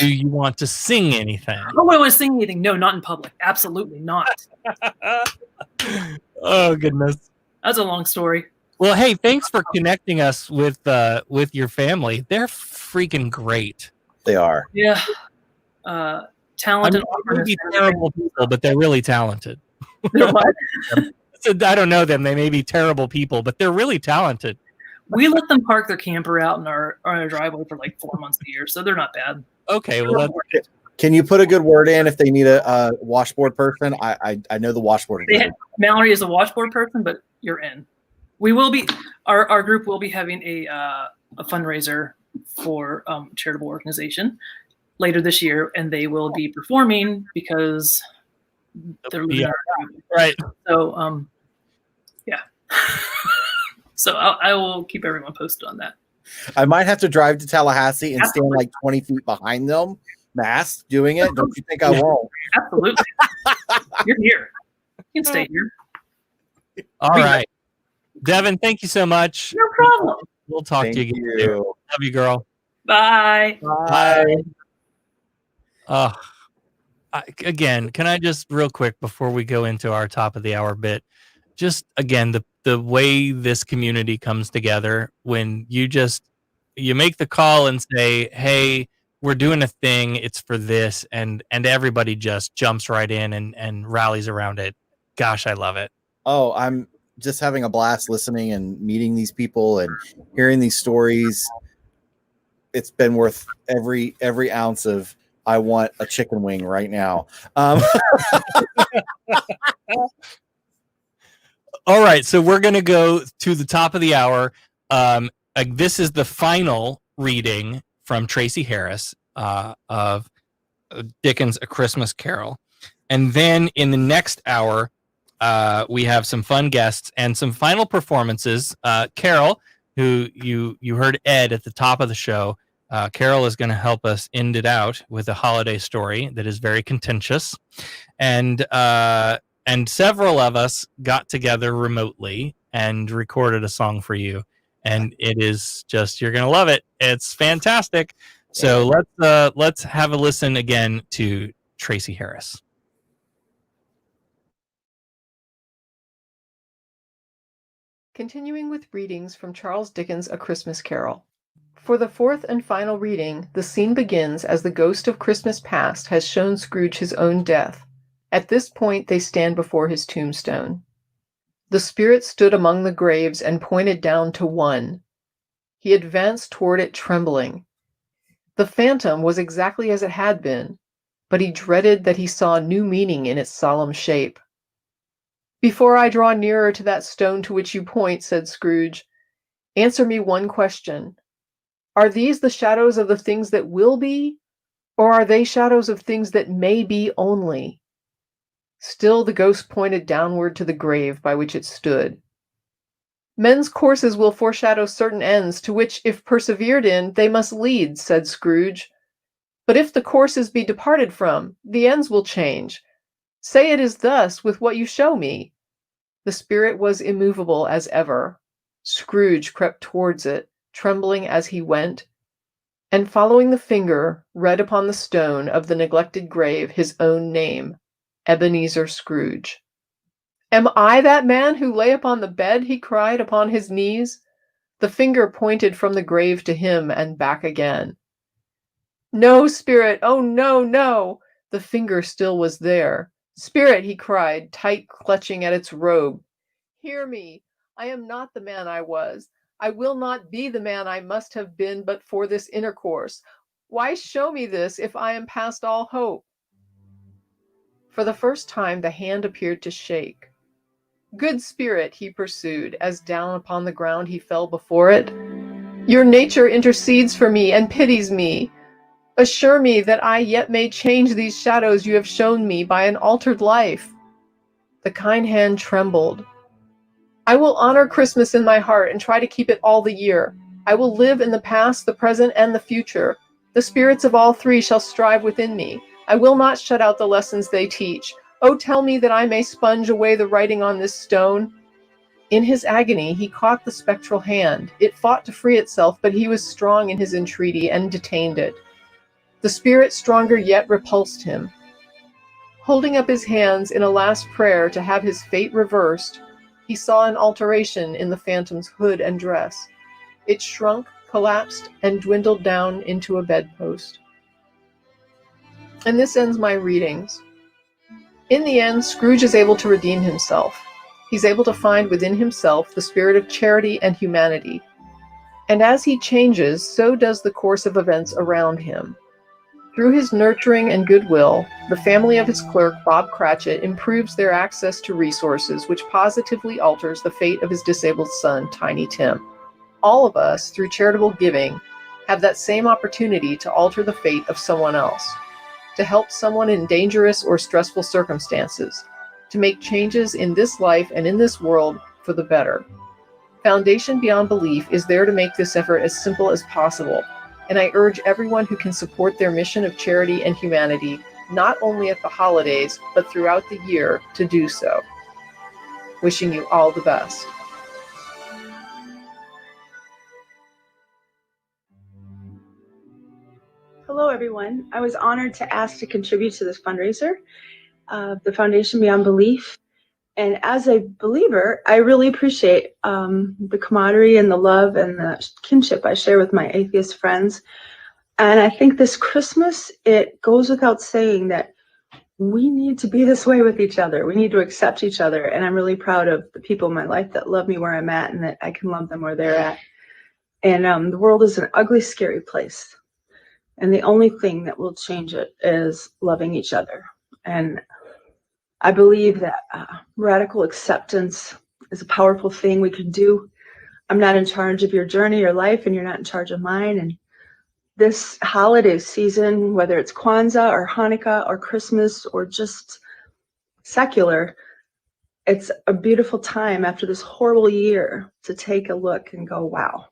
you want to sing anything? I don't want to sing anything. No, not in public. Absolutely not. Oh, goodness. That's a long story. Well, hey, thanks for connecting us with your family. They're freaking great. They are. Yeah. Talented. I mean, they may be terrible people, but they're really talented. They're what? I don't know them. They may be terrible people, but they're really talented. We let them park their camper out in our driveway for like 4 months a year, so they're not bad. Okay, well, can you put a good word in if they need a washboard person? I know the washboard. Mallory is a washboard person, but you're in. We will be our group will be having a fundraiser for charitable organization later this year, and they will be performing because they're right. So yeah. So I will keep everyone posted on that. I might have to drive to Tallahassee and stand like 20 feet behind them, masked, doing it. Don't you think I won't? Absolutely. You're here. You can stay here. All right. Devon, thank you so much. No problem. We'll talk to you again. Love you, girl. Bye. Bye. Again, can I just real quick before we go into our top of the hour bit, just again the way this community comes together when you make the call and say, hey, we're doing a thing, it's for this, and everybody just jumps right in and rallies around it. Gosh, I love it. Oh, I'm just having a blast listening and meeting these people and hearing these stories. It's been worth every ounce of I want a chicken wing right now. All right, so we're going to go to the top of the hour. This is the final reading from Tracie Harris of Dickens' A Christmas Carol. And then in the next hour, we have some fun guests and some final performances. Carol, who you heard Ed at the top of the show, Carol is going to help us end it out with a holiday story that is very contentious. And several of us got together remotely and recorded a song for you. And it is just, you're going to love it. It's fantastic. So let's have a listen again to Tracie Harris. Continuing with readings from Charles Dickens' A Christmas Carol. For the fourth and final reading, the scene begins as the ghost of Christmas past has shown Scrooge his own death. At this point, they stand before his tombstone. The spirit stood among the graves and pointed down to one. He advanced toward it trembling. The phantom was exactly as it had been, but he dreaded that he saw new meaning in its solemn shape. Before I draw nearer to that stone to which you point, said Scrooge, answer me one question. Are these the shadows of the things that will be, or are they shadows of things that may be only? Still the ghost pointed downward to the grave by which it stood. Men's courses will foreshadow certain ends to which, if persevered in, they must lead, said Scrooge. But if the courses be departed from, the ends will change. Say it is thus with what you show me. The spirit was immovable as ever. Scrooge crept towards it, trembling as he went, and following the finger, read upon the stone of the neglected grave his own name, Ebenezer Scrooge. Am I that man who lay upon the bed? He cried upon his knees. The finger pointed from the grave to him and back again. No, spirit, oh no, no! The finger still was there. Spirit, he cried, tight clutching at its robe. Hear me, I am not the man I was. I will not be the man I must have been but for this intercourse. Why show me this if I am past all hope? For the first time the hand appeared to shake. Good spirit, he pursued, as down upon the ground he fell before it. Your nature intercedes for me and pities me. Assure me that I yet may change these shadows you have shown me by an altered life. The kind hand trembled. I will honor Christmas in my heart and try to keep it all the year. I will live in the past, the present, and the future. The spirits of all three shall strive within me. I will not shut out the lessons they teach. Oh, tell me that I may sponge away the writing on this stone. In his agony, he caught the spectral hand. It fought to free itself, but he was strong in his entreaty and detained it. The spirit, stronger yet, repulsed him. Holding up his hands in a last prayer to have his fate reversed, he saw an alteration in the phantom's hood and dress. It shrunk, collapsed, and dwindled down into a bedpost. And this ends my readings. In the end, Scrooge is able to redeem himself. He's able to find within himself the spirit of charity and humanity. And as he changes, so does the course of events around him. Through his nurturing and goodwill, the family of his clerk, Bob Cratchit, improves their access to resources, which positively alters the fate of his disabled son, Tiny Tim. All of us, through charitable giving, have that same opportunity to alter the fate of someone else, to help someone in dangerous or stressful circumstances, to make changes in this life and in this world for the better. Foundation Beyond Belief is there to make this effort as simple as possible, and I urge everyone who can support their mission of charity and humanity, not only at the holidays, but throughout the year, to do so. Wishing you all the best. Hello, everyone. I was honored to ask to contribute to this fundraiser, the Foundation Beyond Belief. And as a believer, I really appreciate the camaraderie and the love and the kinship I share with my atheist friends. And I think this Christmas, it goes without saying that we need to be this way with each other. We need to accept each other. And I'm really proud of the people in my life that love me where I'm at and that I can love them where they're at. And the world is an ugly, scary place. And the only thing that will change it is loving each other. And I believe that radical acceptance is a powerful thing we can do. I'm not in charge of your journey or life, and you're not in charge of mine. And this holiday season, whether it's Kwanzaa or Hanukkah or Christmas or just secular, it's a beautiful time after this horrible year to take a look and go, wow,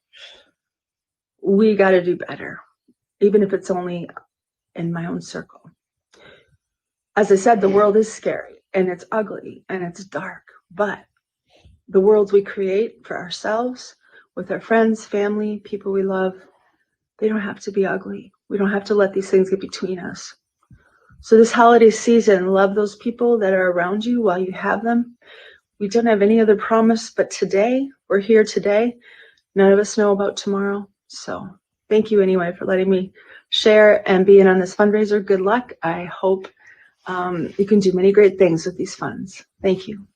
we got to do better, even if it's only in my own circle. As I said, the world is scary and it's ugly and it's dark, but the worlds we create for ourselves, with our friends, family, people we love, they don't have to be ugly. We don't have to let these things get between us. So this holiday season, love those people that are around you while you have them. We don't have any other promise, but today, we're here today. None of us know about tomorrow. So thank you anyway for letting me share and being on this fundraiser. Good luck. I hope you can do many great things with these funds. Thank you.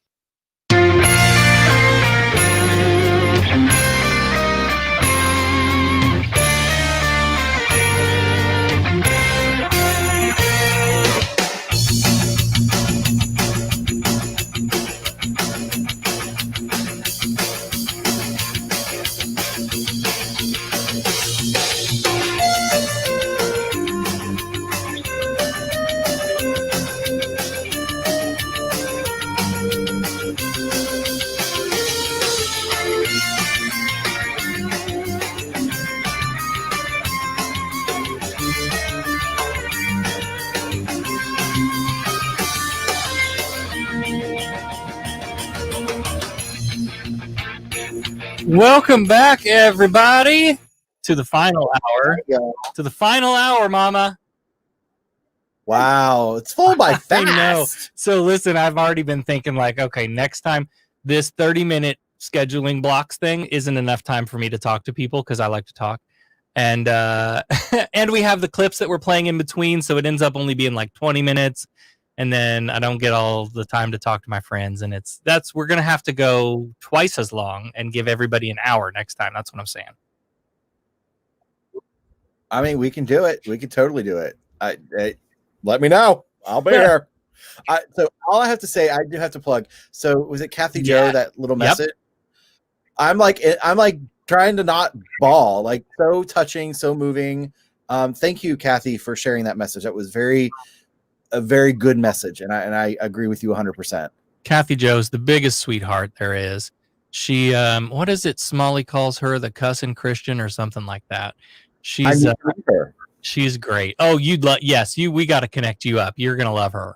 Welcome back, everybody, to the final hour. To the final hour, Mama. Wow, it's full by fast. I know. So listen, I've already been thinking like, okay, next time this 30-minute scheduling blocks thing isn't enough time for me to talk to people because I like to talk. And and we have the clips that we're playing in between, so it ends up only being like 20 minutes. And then I don't get all the time to talk to my friends. And we're going to have to go twice as long and give everybody an hour next time. That's what I'm saying. I mean, we can do it. We can totally do it. Let me know. I'll be here. So all I have to say, I do have to plug. So was it Kathy Joe, that little message? I'm like trying to not bawl, like so touching, so moving. Thank you, Kathy, for sharing that message. That was a very good message, and I agree with you 100%. Kathy Joe's the biggest sweetheart there is. She what is it Smalley calls her, the cussing Christian or something like that. She's great. Oh, we got to connect you up. You're gonna love her.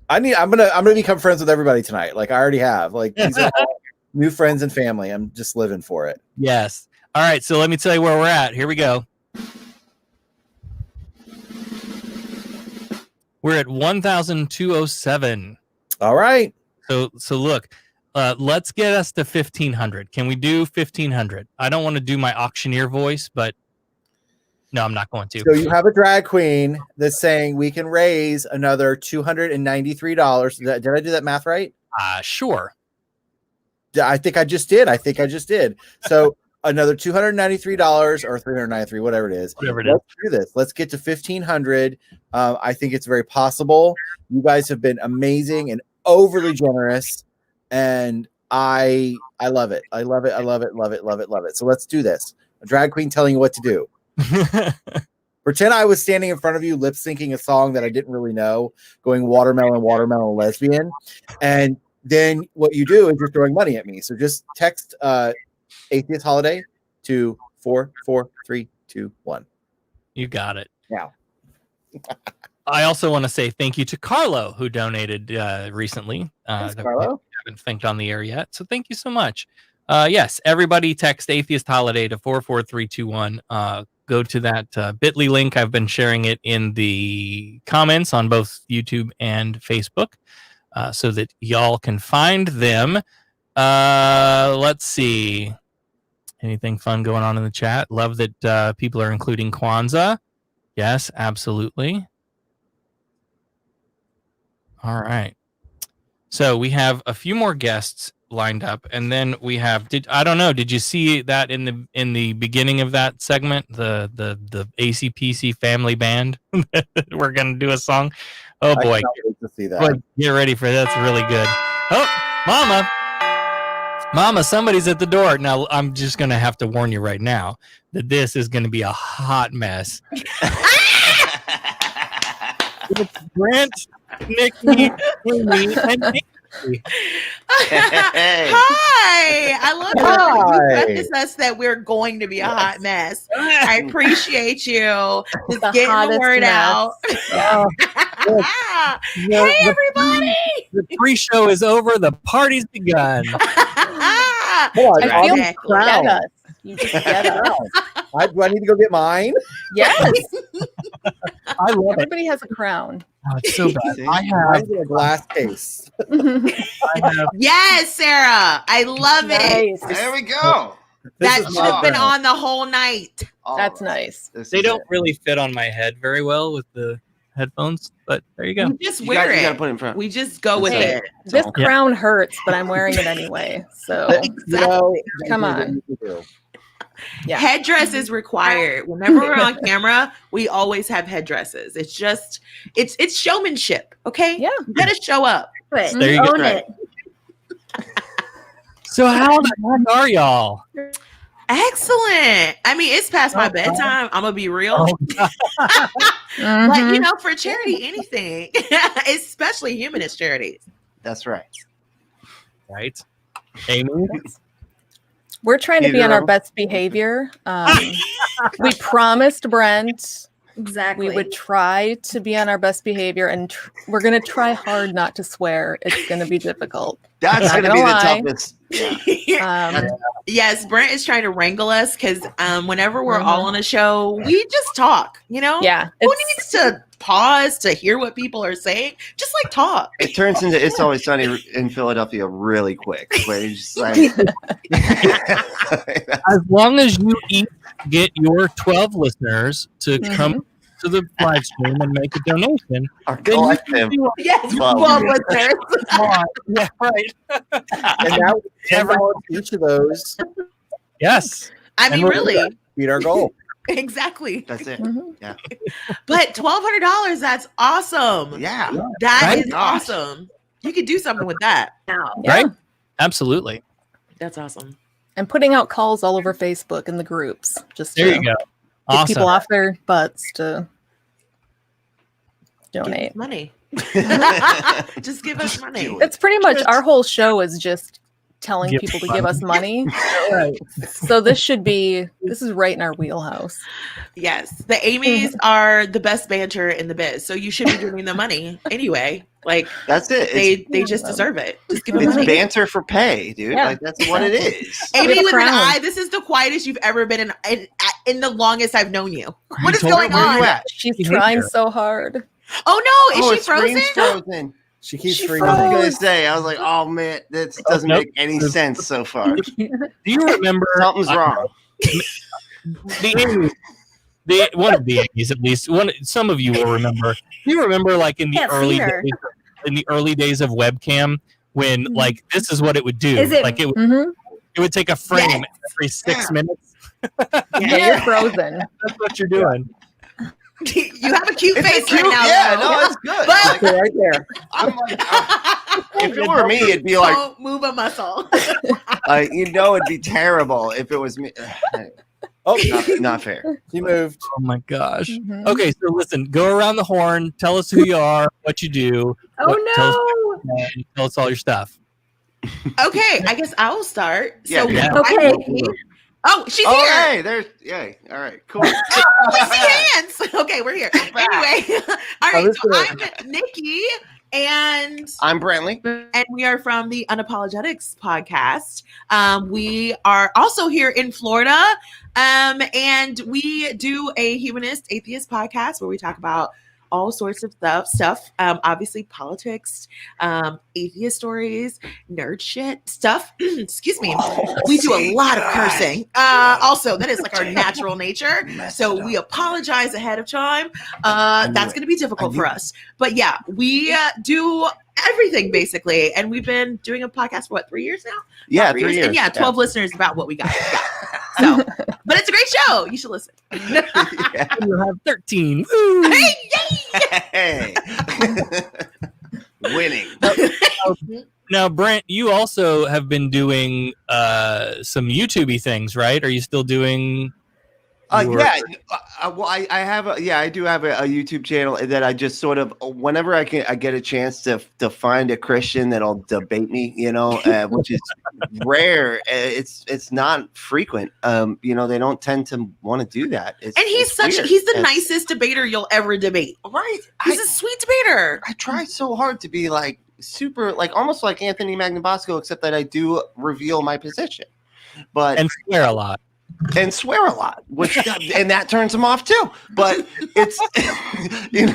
I'm gonna become friends with everybody tonight. Like I already have. Like these are all new friends and family. I'm just living for it. Yes. All right, so let me tell you where we're at. Here we go. We're at 1,207. All right. So look, let's get us to 1,500. Can we do 1,500? I don't want to do my auctioneer voice, but no, I'm not going to. So you have a drag queen that's saying we can raise another $293. Did I do that math right? Sure. I think I just did. So another $293 or $393, whatever it is. Let's do this. Let's get to 1,500. I think it's very possible. You guys have been amazing and overly generous, and I love it. I love it. So let's do this. A drag queen telling you what to do. Pretend I was standing in front of you, lip syncing a song that I didn't really know, going watermelon, watermelon, lesbian, and then what you do is you're throwing money at me. So just text Atheist Holiday to 44321. You got it. Now. I also want to say thank you to Carlo, who donated recently. Thanks, Carlo. Haven't thanked on the air yet, so thank you so much. Yes, everybody text Atheist Holiday to 44321. go to that bit.ly link. I've been sharing it in the comments on both YouTube and Facebook so that y'all can find them. Let's see. Anything fun going on in the chat? Love that people are including Kwanzaa. Yes, absolutely. All right. So we have a few more guests lined up, and then we have. I don't know. Did you see that in the beginning of that segment? The ACPC family band. We're gonna do a song. Oh boy! I can't wait to see that. Get ready for that. That's really good. Oh, Mama, somebody's at the door. Now, I'm just going to have to warn you right now that this is going to be a hot mess. It's Brent, Nikki, Amy, and Nikki. Hi, I love that you preface us that we're going to be a hot mess. I appreciate you just getting the word out. Hey, everybody! The pre-show is over. The party's begun. I feel proud. You just get us. Do I need to go get mine? Yes. I love Everybody has a crown. Oh, it's so bad. I have a glass case. Yes, Sarah. I love it. There we go. That should have been on the whole night. That's nice. They don't really fit on my head very well with the headphones, but there you go. You just wear it. You gotta put it in front. We just go with Hey, it. This crown hurts, but I'm wearing it anyway. So come on. Yeah. Headdress is required. Whenever we're on camera, we always have headdresses. It's just it's showmanship. Okay. Yeah. You gotta show up. There you go. Own it. So how the heck are y'all? Excellent. I mean, it's past my bedtime. I'm gonna be real. But for charity, anything, especially humanist charities. That's right. Right. Amy? We're trying to be on our best behavior. We promised Brent exactly we would try to be on our best behavior, and we're going to try hard not to swear. It's going to be difficult. That's going to be the toughest. Yes, Brent is trying to wrangle us because whenever we're all on a show, we just talk. Yeah. Who needs to pause to hear what people are saying? Just talk. It turns into It's Always Sunny in Philadelphia really quick. Where you just As long as you each get your 12 listeners to come to the live stream and make a donation. Our collective. Yes, 12 listeners. Yeah, right. And now $10 each of those. Yes. I mean, really. Beat our goal. Exactly. That's it. Yeah. But $1,200, that's awesome. Yeah. That is awesome. You could do something with that. Right? Absolutely. That's awesome. And putting out calls all over Facebook in the groups. Just There to you go. get Awesome. people off their butts to donate. Money. Just give us money. It's pretty much our whole show is just telling Give people to money. give us money. Right. So this is right in our wheelhouse. Yes. The Amy's are the best banter in the biz. So you should be giving them money anyway. That's it. They just deserve it. Just give them It's money. banter for pay, dude. Yeah. That's what it is. Amy with an crown. eye, this is the quietest you've ever been in the longest I've known you. What is told her going where you on? at? She's trying so hard. Oh no, is she it's screen's frozen? frozen. She keeps She freezing. I was froze. gonna say, I was like, oh man, this doesn't nope. make any sense so far. Do you remember Something's wrong. the Amy, one of the Amy's at least? Some of you will remember. Do you remember in the Can't see early her. days, of webcam when this is what it would do? Is it- It would take a frame every 6 minutes. Yeah, you're frozen. That's what you're doing. You have a cute It's face cute. right now. Yeah, though. no, it's good. But Right there. I'm like, if it were me, it'd be like, don't move a muscle. it'd be terrible if it was me. Oh, Not fair. she moved. Oh my gosh. Mhm. Okay, so listen, go around the horn, tell us who you are, what you do. Tell us all your stuff. Okay, I guess I will start. Yeah, So yeah. I'm Okay. Nikki. Oh, she's Oh, here. hey, there's, yay. All right, cool. We see hands. Okay, we're here. Anyway, all right. this So is I'm Nikki, And I'm Brent Lee. And we are from the Unapologetics podcast. We are also here in Florida. And we do a humanist atheist podcast where we talk about all sorts of stuff. Obviously politics, atheist stories, nerd shit stuff. Excuse me. We do a lot of cursing. Also, that is like our natural nature. So we apologize ahead of time. That's going to be difficult for us. But yeah, we do everything basically. And we've been doing a podcast for 3 years now? Yeah, 3 3 years. And yeah, 12 listeners about what we got. So, but it's a great show. You should listen. You have 13. Hey, Hey. Winning. Now, Brent, you also have been doing some YouTube-y things, right? Are you still doing? Yeah. Well, I have I do have a YouTube channel that I just sort of whenever I get a chance to find a Christian that'll debate me, which is rare. It's not frequent. They don't tend to want to do that. And he's the nicest debater you'll ever debate. Right. He's a sweet debater. I try so hard to be like super, like almost like Anthony Magnabosco, except that I do reveal my position, and swear a lot. And swear a lot, which and that turns him off too. But it's he's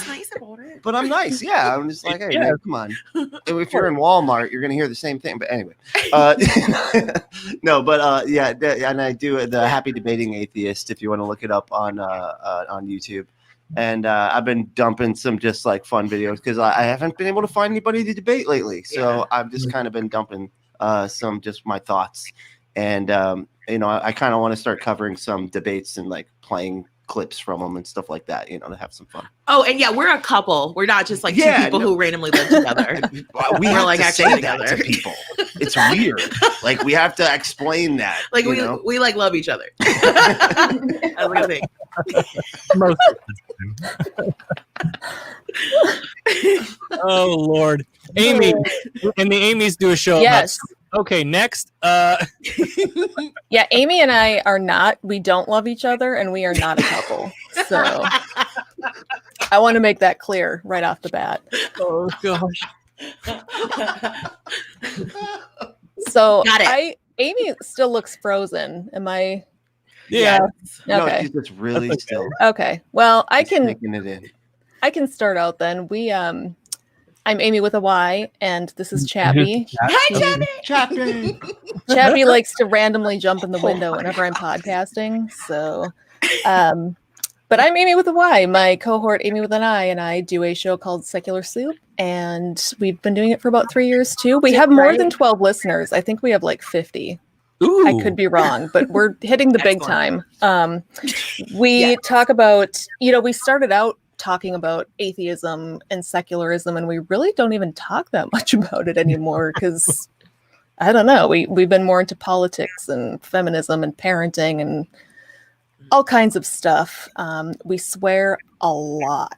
nice about it. But I'm nice, yeah. I'm just like, hey, man, come on. If you're in Walmart, you're gonna hear the same thing. But anyway, and I do the Happy Debating Atheist. If you want to look it up on YouTube. And I've been dumping some just like fun videos because I haven't been able to find anybody to debate lately. So I've just kind of been dumping some just my thoughts. And, I kind of want to start covering some debates and like playing clips from them and stuff like that, to have some fun. Oh, and yeah, we're a couple. We're not just like two people who randomly live together. We we're have like to actually say together. that to people. It's weird. Like we have to explain that. Like we like love each other. That's like a thing. Most oh Lord, Amy, and the Amy's do a show. Yes. Okay, next. Yeah, Amy and I are not. We don't love each other, and we are not a couple. So I want to make that clear right off the bat. Oh gosh. So Amy still looks frozen. Am I? Yeah. No, Okay. she's just really still. Okay. Well, I can. Taking it in. I can start out then. I'm Amy with a Y, and this is Chappie. Hi, Chappie. Chappie. Chappie likes to randomly jump in the window whenever I'm podcasting. So, but I'm Amy with a Y. My cohort, Amy with an I, and I do a show called Secular Soup, and we've been doing it for about 3 years too. We have more than 12 listeners. I think we have like 50. Ooh. I could be wrong, but we're hitting the big time. We talk about, we started out talking about atheism and secularism, and we really don't even talk that much about it anymore because I don't know, we've been more into politics and feminism and parenting and all kinds of stuff. We swear a lot.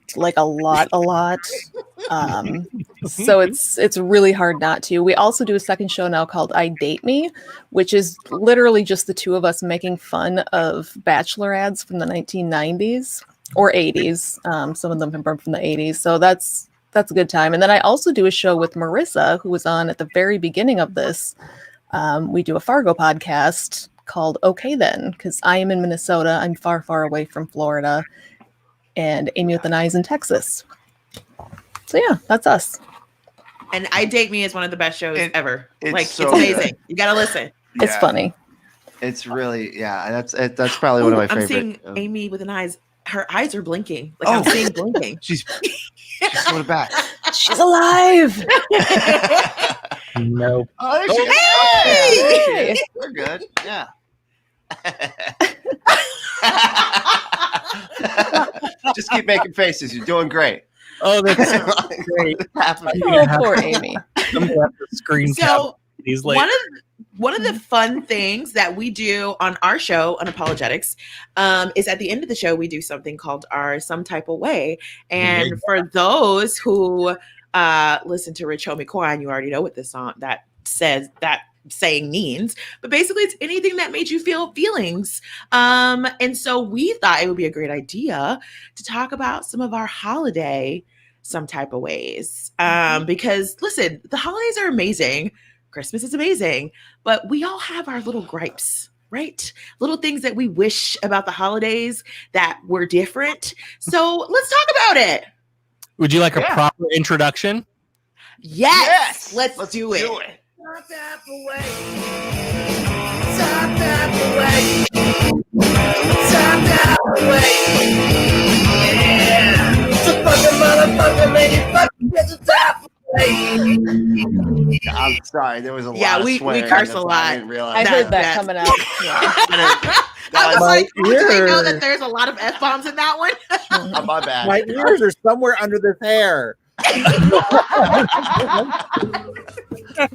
So it's really hard not to. We also do a second show now called I Date Me, which is literally just the two of us making fun of Bachelor ads from the 1990s or 80s. Some of them have been from the 80s. So that's a good time. And then I also do a show with Marissa, who was on at the very beginning of this. We do a Fargo podcast called Okay Then, because I am in Minnesota. I'm far, far away from Florida. And Amy with an I is in Texas. So yeah, that's us. And I Date Me is one of the best shows ever. It's It's amazing. good. You gotta listen. It's funny. It's really, that's probably one of my I'm favorite. seeing Amy with an eyes. Her eyes are blinking. Like I'm seeing blinking. She's going back. She's alive. Nope. Oh, there Hey! she is. We're good. Yeah. Just keep making faces. You're doing great. Oh, that's great. Oh, poor Amy. I'm gonna have to screen cap So these later. one of the fun things that we do on our show, Unapologetics, is at the end of the show we do something called our Some Type of Way. And for those who listen to Rich Homie Quan, you already know what this song that saying means, but basically it's anything that made you feel feelings. And so we thought it would be a great idea to talk about some of our holiday some type of ways. Because listen, the holidays are amazing. Christmas is amazing, but we all have our little gripes, right? Little things that we wish about the holidays that were different. So let's talk about it. Would you like a proper introduction? Yes. Let's do it. Top that away. Top that away. Top that away. Yeah. It's a fucking motherfucker, lady. Fucking get the top away. I'm sorry, there was a lot Yeah, of we swearing. curse a That's why lot. I didn't realize I heard that coming out. I was My like, do they know ears. that there's a lot of F-bombs in that one? Oh, my bad. My ears are somewhere under this hair. I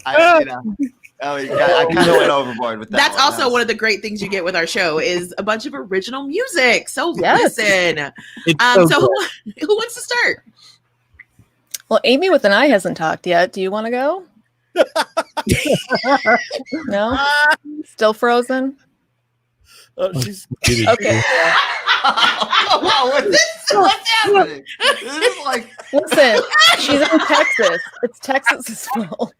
kind of went overboard with that. That's also one of the great things you get with our show is a bunch of original music. So Yes. listen. It's so So who wants to start? Well, Amy with an eye hasn't talked yet. Do you want to go? No? Still frozen? She's okay. Wow, what's happening? This is like Listen, she's in Texas. It's Texas's fault.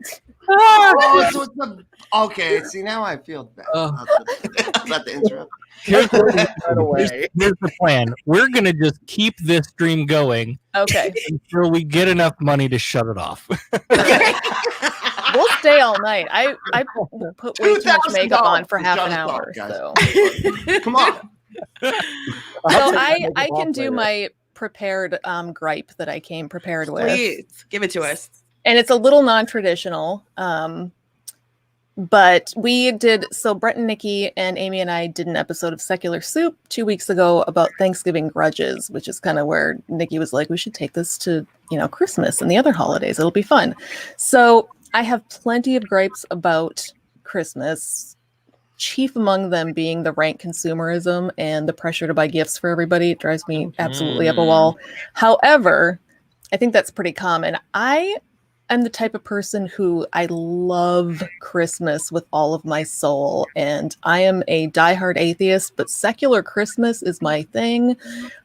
Okay, see now I feel bad about the interrupt. Here's the plan. We're gonna just keep this stream going. Okay. Until we get enough money to shut it off. We'll stay all night. I put way too much makeup on for half an hour. So come on. So I can do my prepared gripe that I came prepared with. Please give it to us. And it's a little non-traditional. But we did, so Brent and Nikki and Amy and I did an episode of Secular Soup 2 weeks ago about Thanksgiving grudges, which is kind of where Nikki was like, we should take this to, Christmas and the other holidays. It'll be fun. So I have plenty of gripes about Christmas, chief among them being the rank consumerism and the pressure to buy gifts for everybody. It drives me absolutely up a wall. However, I think that's pretty common. I'm the type of person who I love Christmas with all of my soul, and I am a diehard atheist, but secular Christmas is my thing.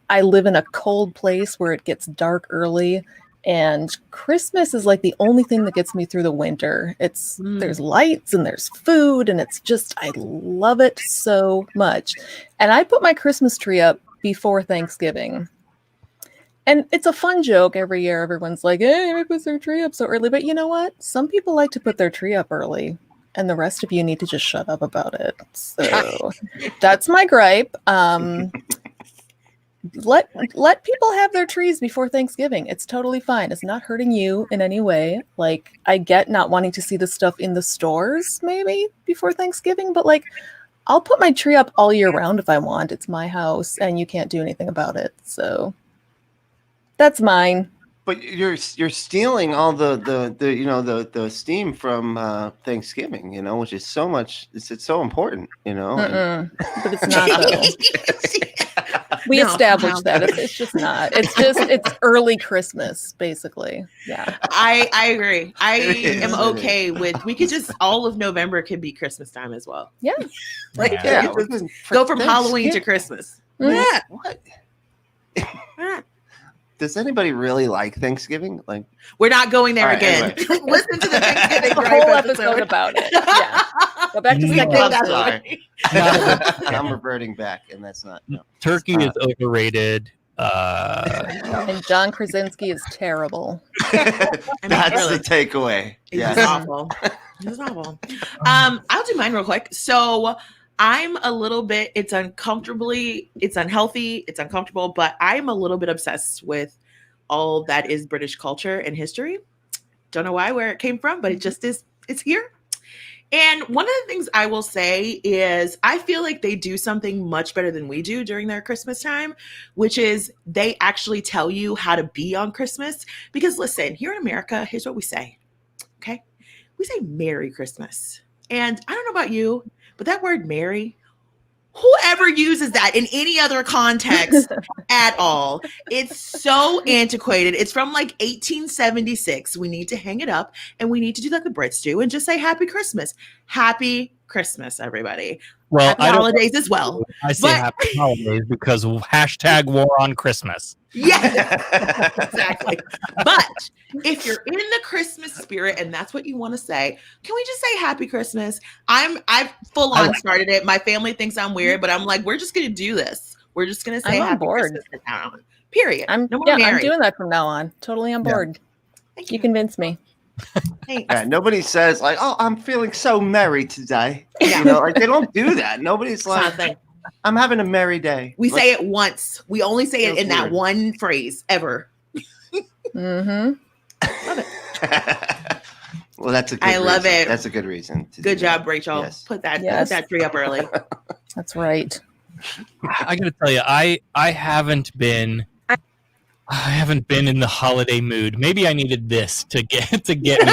I live in a cold place where it gets dark early, and Christmas is like the only thing that gets me through the winter. There's lights and there's food, and it's just, I love it so much. And I put my Christmas tree up before Thanksgiving. And it's a fun joke every year. Everyone's like, hey, Amy puts their tree up so early. But you know what? Some people like to put their tree up early, and the rest of you need to just shut up about it. So that's my gripe. Let people have their trees before Thanksgiving. It's totally fine. It's not hurting you in any way. Like, I get not wanting to see the stuff in the stores maybe before Thanksgiving, but like, I'll put my tree up all year round if I want. It's my house, and you can't do anything about it. So that's mine. But you're stealing all the steam from Thanksgiving, which is so much. It's so important, But it's not though. We established that it's just not. It's early Christmas, basically. Yeah. I agree. I am okay with. We could just all of November could be Christmas time as well. Yeah. Go from Halloween to Christmas. Yeah. What? Does anybody really like Thanksgiving? Like, we're not going there right, again. Anyway. Listen to the Thanksgiving A whole episode about it. Yeah. Go back to second. I'm reverting back, and that's not. No. Turkey is overrated. And John Krasinski is terrible. That's the takeaway. It's awful. It's awful. I'll do mine real quick. So I'm a little bit, it's unhealthy, it's uncomfortable, but I'm a little bit obsessed with all that is British culture and history. Don't know where it came from, but it just is, it's here. And one of the things I will say is I feel like they do something much better than we do during their Christmas time, which is they actually tell you how to be on Christmas. Because listen, here in America, here's what we say, okay? We say Merry Christmas. And I don't know about you, but that word Merry, whoever uses that in any other context at all, it's so antiquated. It's from like 1876. We need to hang it up and we need to do like the Brits do and just say Happy Christmas. Happy Christmas, everybody. Well, Happy I don't holidays as well. I say But- happy holidays because hashtag war on Christmas. Yeah, exactly. But if you're in the Christmas spirit and that's what you want to say, can we just say happy Christmas? I've full on started it. My family thinks I'm weird, but I'm like, we're just gonna do this. We're just gonna say I'm on happy board. Christmas from now on. Period. I'm No more I'm Merry. doing that from now on. Totally on board. You convinced me. Yeah, nobody says like, "Oh, I'm feeling so merry today." You know, like they don't do that. Nobody's like, "I'm having a merry day." We Like, say it once. We only say it Feels in that weird. one phrase ever. Mm-hmm. well, that's a good I love reason. it. That's a good reason. To Good do that. job, Rachel. Yes. Put that Yes. put that tree up early. That's right. I gotta tell you, I haven't been in the holiday mood. Maybe I needed this to get me there.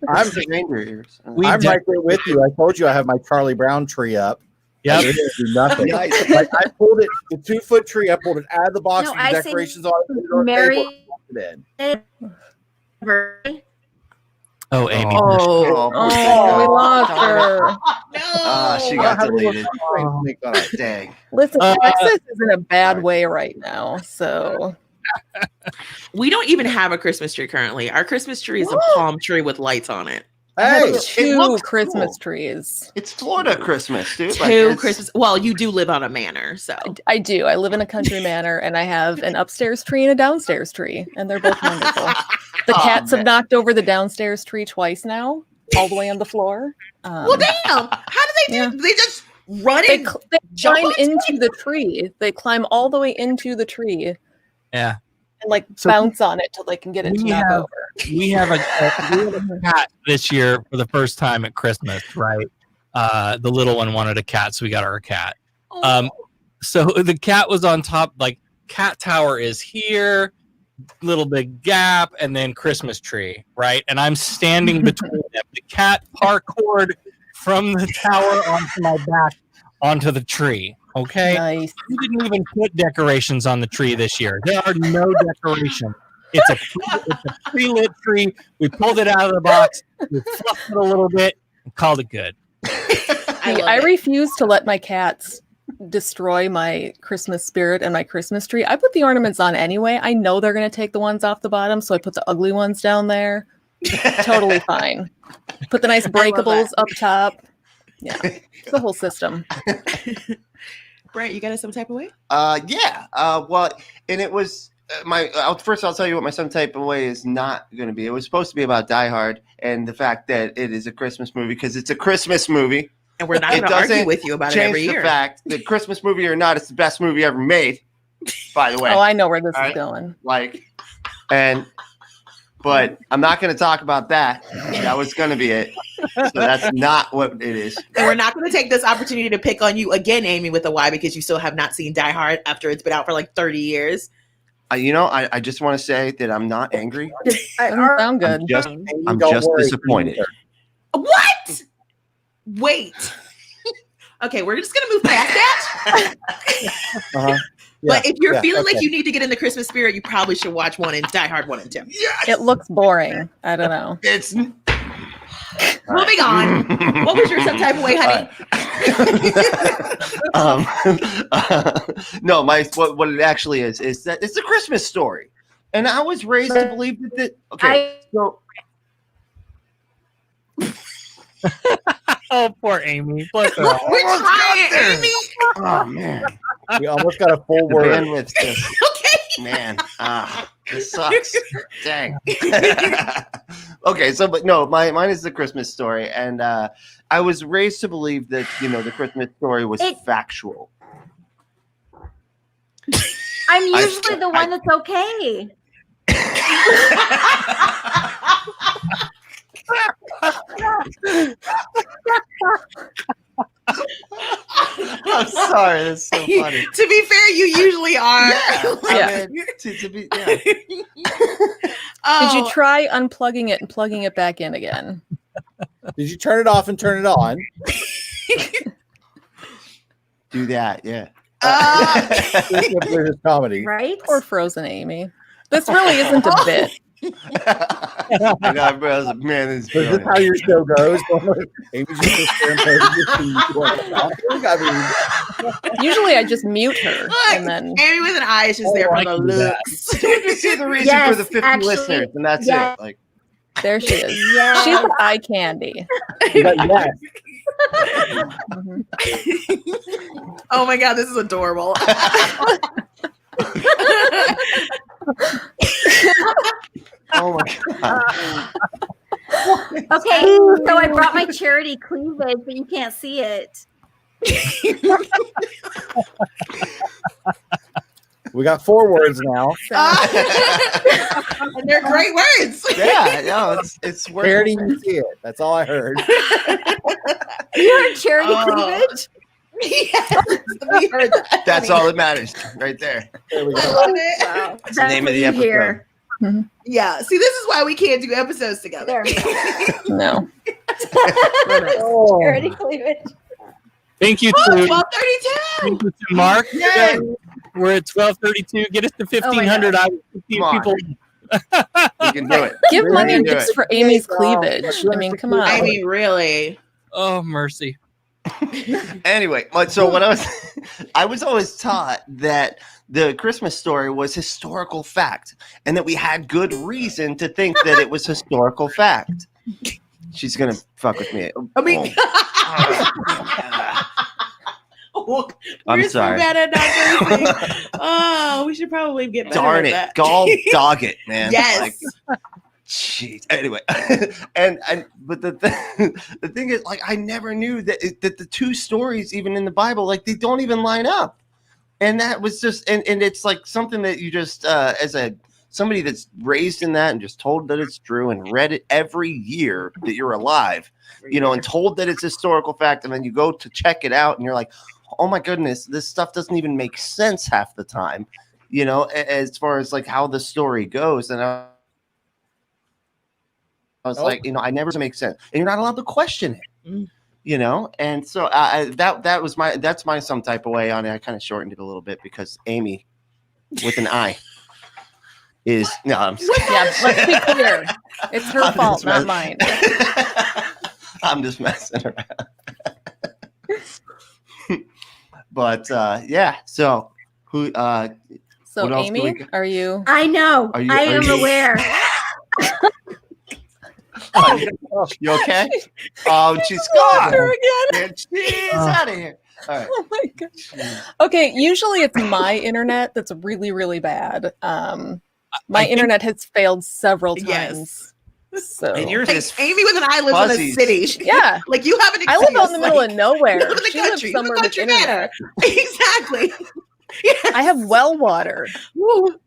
I'm right there with you. I told you I have my Charlie Brown tree up. Yep. I didn't do nothing. Nice. Like, I pulled it, the 2-foot tree. I pulled it out of the box No, with I the say decorations on it. Put it on the Merry- table, and walked it in. Oh, Amy. Oh, we lost her. She got deleted. Dang. Listen, Texas is in a bad way right now. So We don't even have a Christmas tree currently. Our Christmas tree is a palm tree with lights on it. I have Hey, it two looks Christmas cool. trees. It's Florida Christmas, dude. Like, Two it's- Christmas. Well, you do live on a manor, so I do. I live in a country manor, and I have an upstairs tree and a downstairs tree, and they're both wonderful. The Oh, cats man. have knocked over the downstairs tree twice now, all the way on the floor. well, damn. How do they do? Yeah. They just run They, and they jump climb on into the tree. They climb all the way into the tree Yeah. and like So- bounce on it till they can get it to We knock have- over. We have a cat this year for the first time at Christmas, right? The little one wanted a cat, so we got her a cat. So the cat was on top, like cat tower is here, little big gap, and then Christmas tree, right? And I'm standing between them. The cat parkoured from the tower onto my back onto the tree. Okay. Nice. We didn't even put decorations on the tree this year. There are no decorations. It's a pre-lit tree. We pulled it out of the box. We fluffed it a little bit and called it good. I refuse to let my cats destroy my Christmas spirit and my Christmas tree. I put the ornaments on anyway. I know they're going to take the ones off the bottom, so I put the ugly ones down there. Totally fine. Put the nice breakables up top. Yeah, it's the whole system. Brent, you got it some type of way? Yeah. Well, and it was first I'll tell you what my some type of way is not going to be. It was supposed to be about Die Hard and the fact that it is a Christmas movie because it's a Christmas movie. And we're not going to argue with you about it every year. Change the fact that Christmas movie or not, it's the best movie ever made. By the way. Oh, I know where this is going. But I'm not going to talk about that. That was going to be it. So that's not what it is. And we're not going to take this opportunity to pick on you again, Amy, with a Y, because you still have not seen Die Hard after it's been out for like 30 years. I just want to say that I'm not angry. Doesn't sound good. I'm just disappointed. What? Wait. Okay, we're just going to move past that. But if you're feeling like you need to get in the Christmas spirit, you probably should watch Die Hard 1 and 2. Yes! It looks boring. I don't know. It's moving on. What was your some type of way, honey? No, what it actually is that it's a Christmas story, and I was raised to believe that. So Oh, poor Amy. Bless her. We're trying, Amy. Oh man, we almost got a full word. bandwidth. Okay, man. This sucks. Dang. Okay, so but no, mine is the Christmas story, and I was raised to believe that the Christmas story was factual. I'm usually the one that's okay. I'm sorry, that's so funny. To be fair, you usually are. Yeah. To be, yeah. Did you try unplugging it and plugging it back in again? Did you turn it off and turn it on? Do that, yeah. Comedy, right? Or Frozen Amy. This really isn't a bit. And I was like, man, this Is this how your show goes? Amy's just Usually I just mute her and then Amy with an eye is just there for the looks. You just see the reason for the 50 listeners, and that's it. Like, there she is. She's the eye candy. But yes. Oh my god, this is adorable. Oh my god. Okay, so I brought my charity cleavage, but you can't see it. We got 4 words now. And they're great words. Yeah, no, it's worth Charity, you see it. That's all I heard. You heard charity cleavage? Yes, we heard that. That's all that matters, right there. There we I go. love it. Wow. That's the name of the episode. Yeah, see, this is why we can't do episodes together. No. Charity cleavage. Thank you Oh, to 12:32. thank you to Mark. Yay. We're at 12:32. Get us to 1,500. I 15 Come on. people. You can do it. Give You money can do just it. for Amy's cleavage. I mean, come on. I mean, really. Oh mercy. Anyway, so what I was always taught that the Christmas story was historical fact, and that we had good reason to think that it was historical fact. She's gonna fuck with me. I mean, I'm we're sorry. so bad at not cursing. Oh, we should probably get better Darn at it, that. dog it, man. Yes. Like, jeez. Anyway, but the thing is, like, I never knew that the two stories, even in the Bible, like, they don't even line up, and that was just, and it's like something that you just, as somebody that's raised in that and just told that it's true and read it every year that you're alive, you know, and told that it's historical fact, and then you go to check it out, and you're like, oh my goodness, this stuff doesn't even make sense half the time, you know, as far as like how the story goes, and I was like, you know, I never make sense, and you're not allowed to question it, you know, and so that's my some type of way on it. I kind of shortened it a little bit because Amy with an I is no. I'm just Yeah, let's be clear. It's her fault, not mine. I'm just messing around. But yeah, so who? So what else do we Amy, got? are you? I know. Are you- I are am you- aware. You okay? Oh, she's gone. Her again. Man, she's out of here. All right. Oh my god. Okay, usually it's my internet that's really, really bad. My internet has failed several times. Yes. So And yours Like, is Amy with an eye lives in a fuzzies. city. Yeah. Like you have an I live out in the excuse, middle like, of nowhere. you live in the She lives country. somewhere You with live in the internet. country Exactly. I have well water. Woo.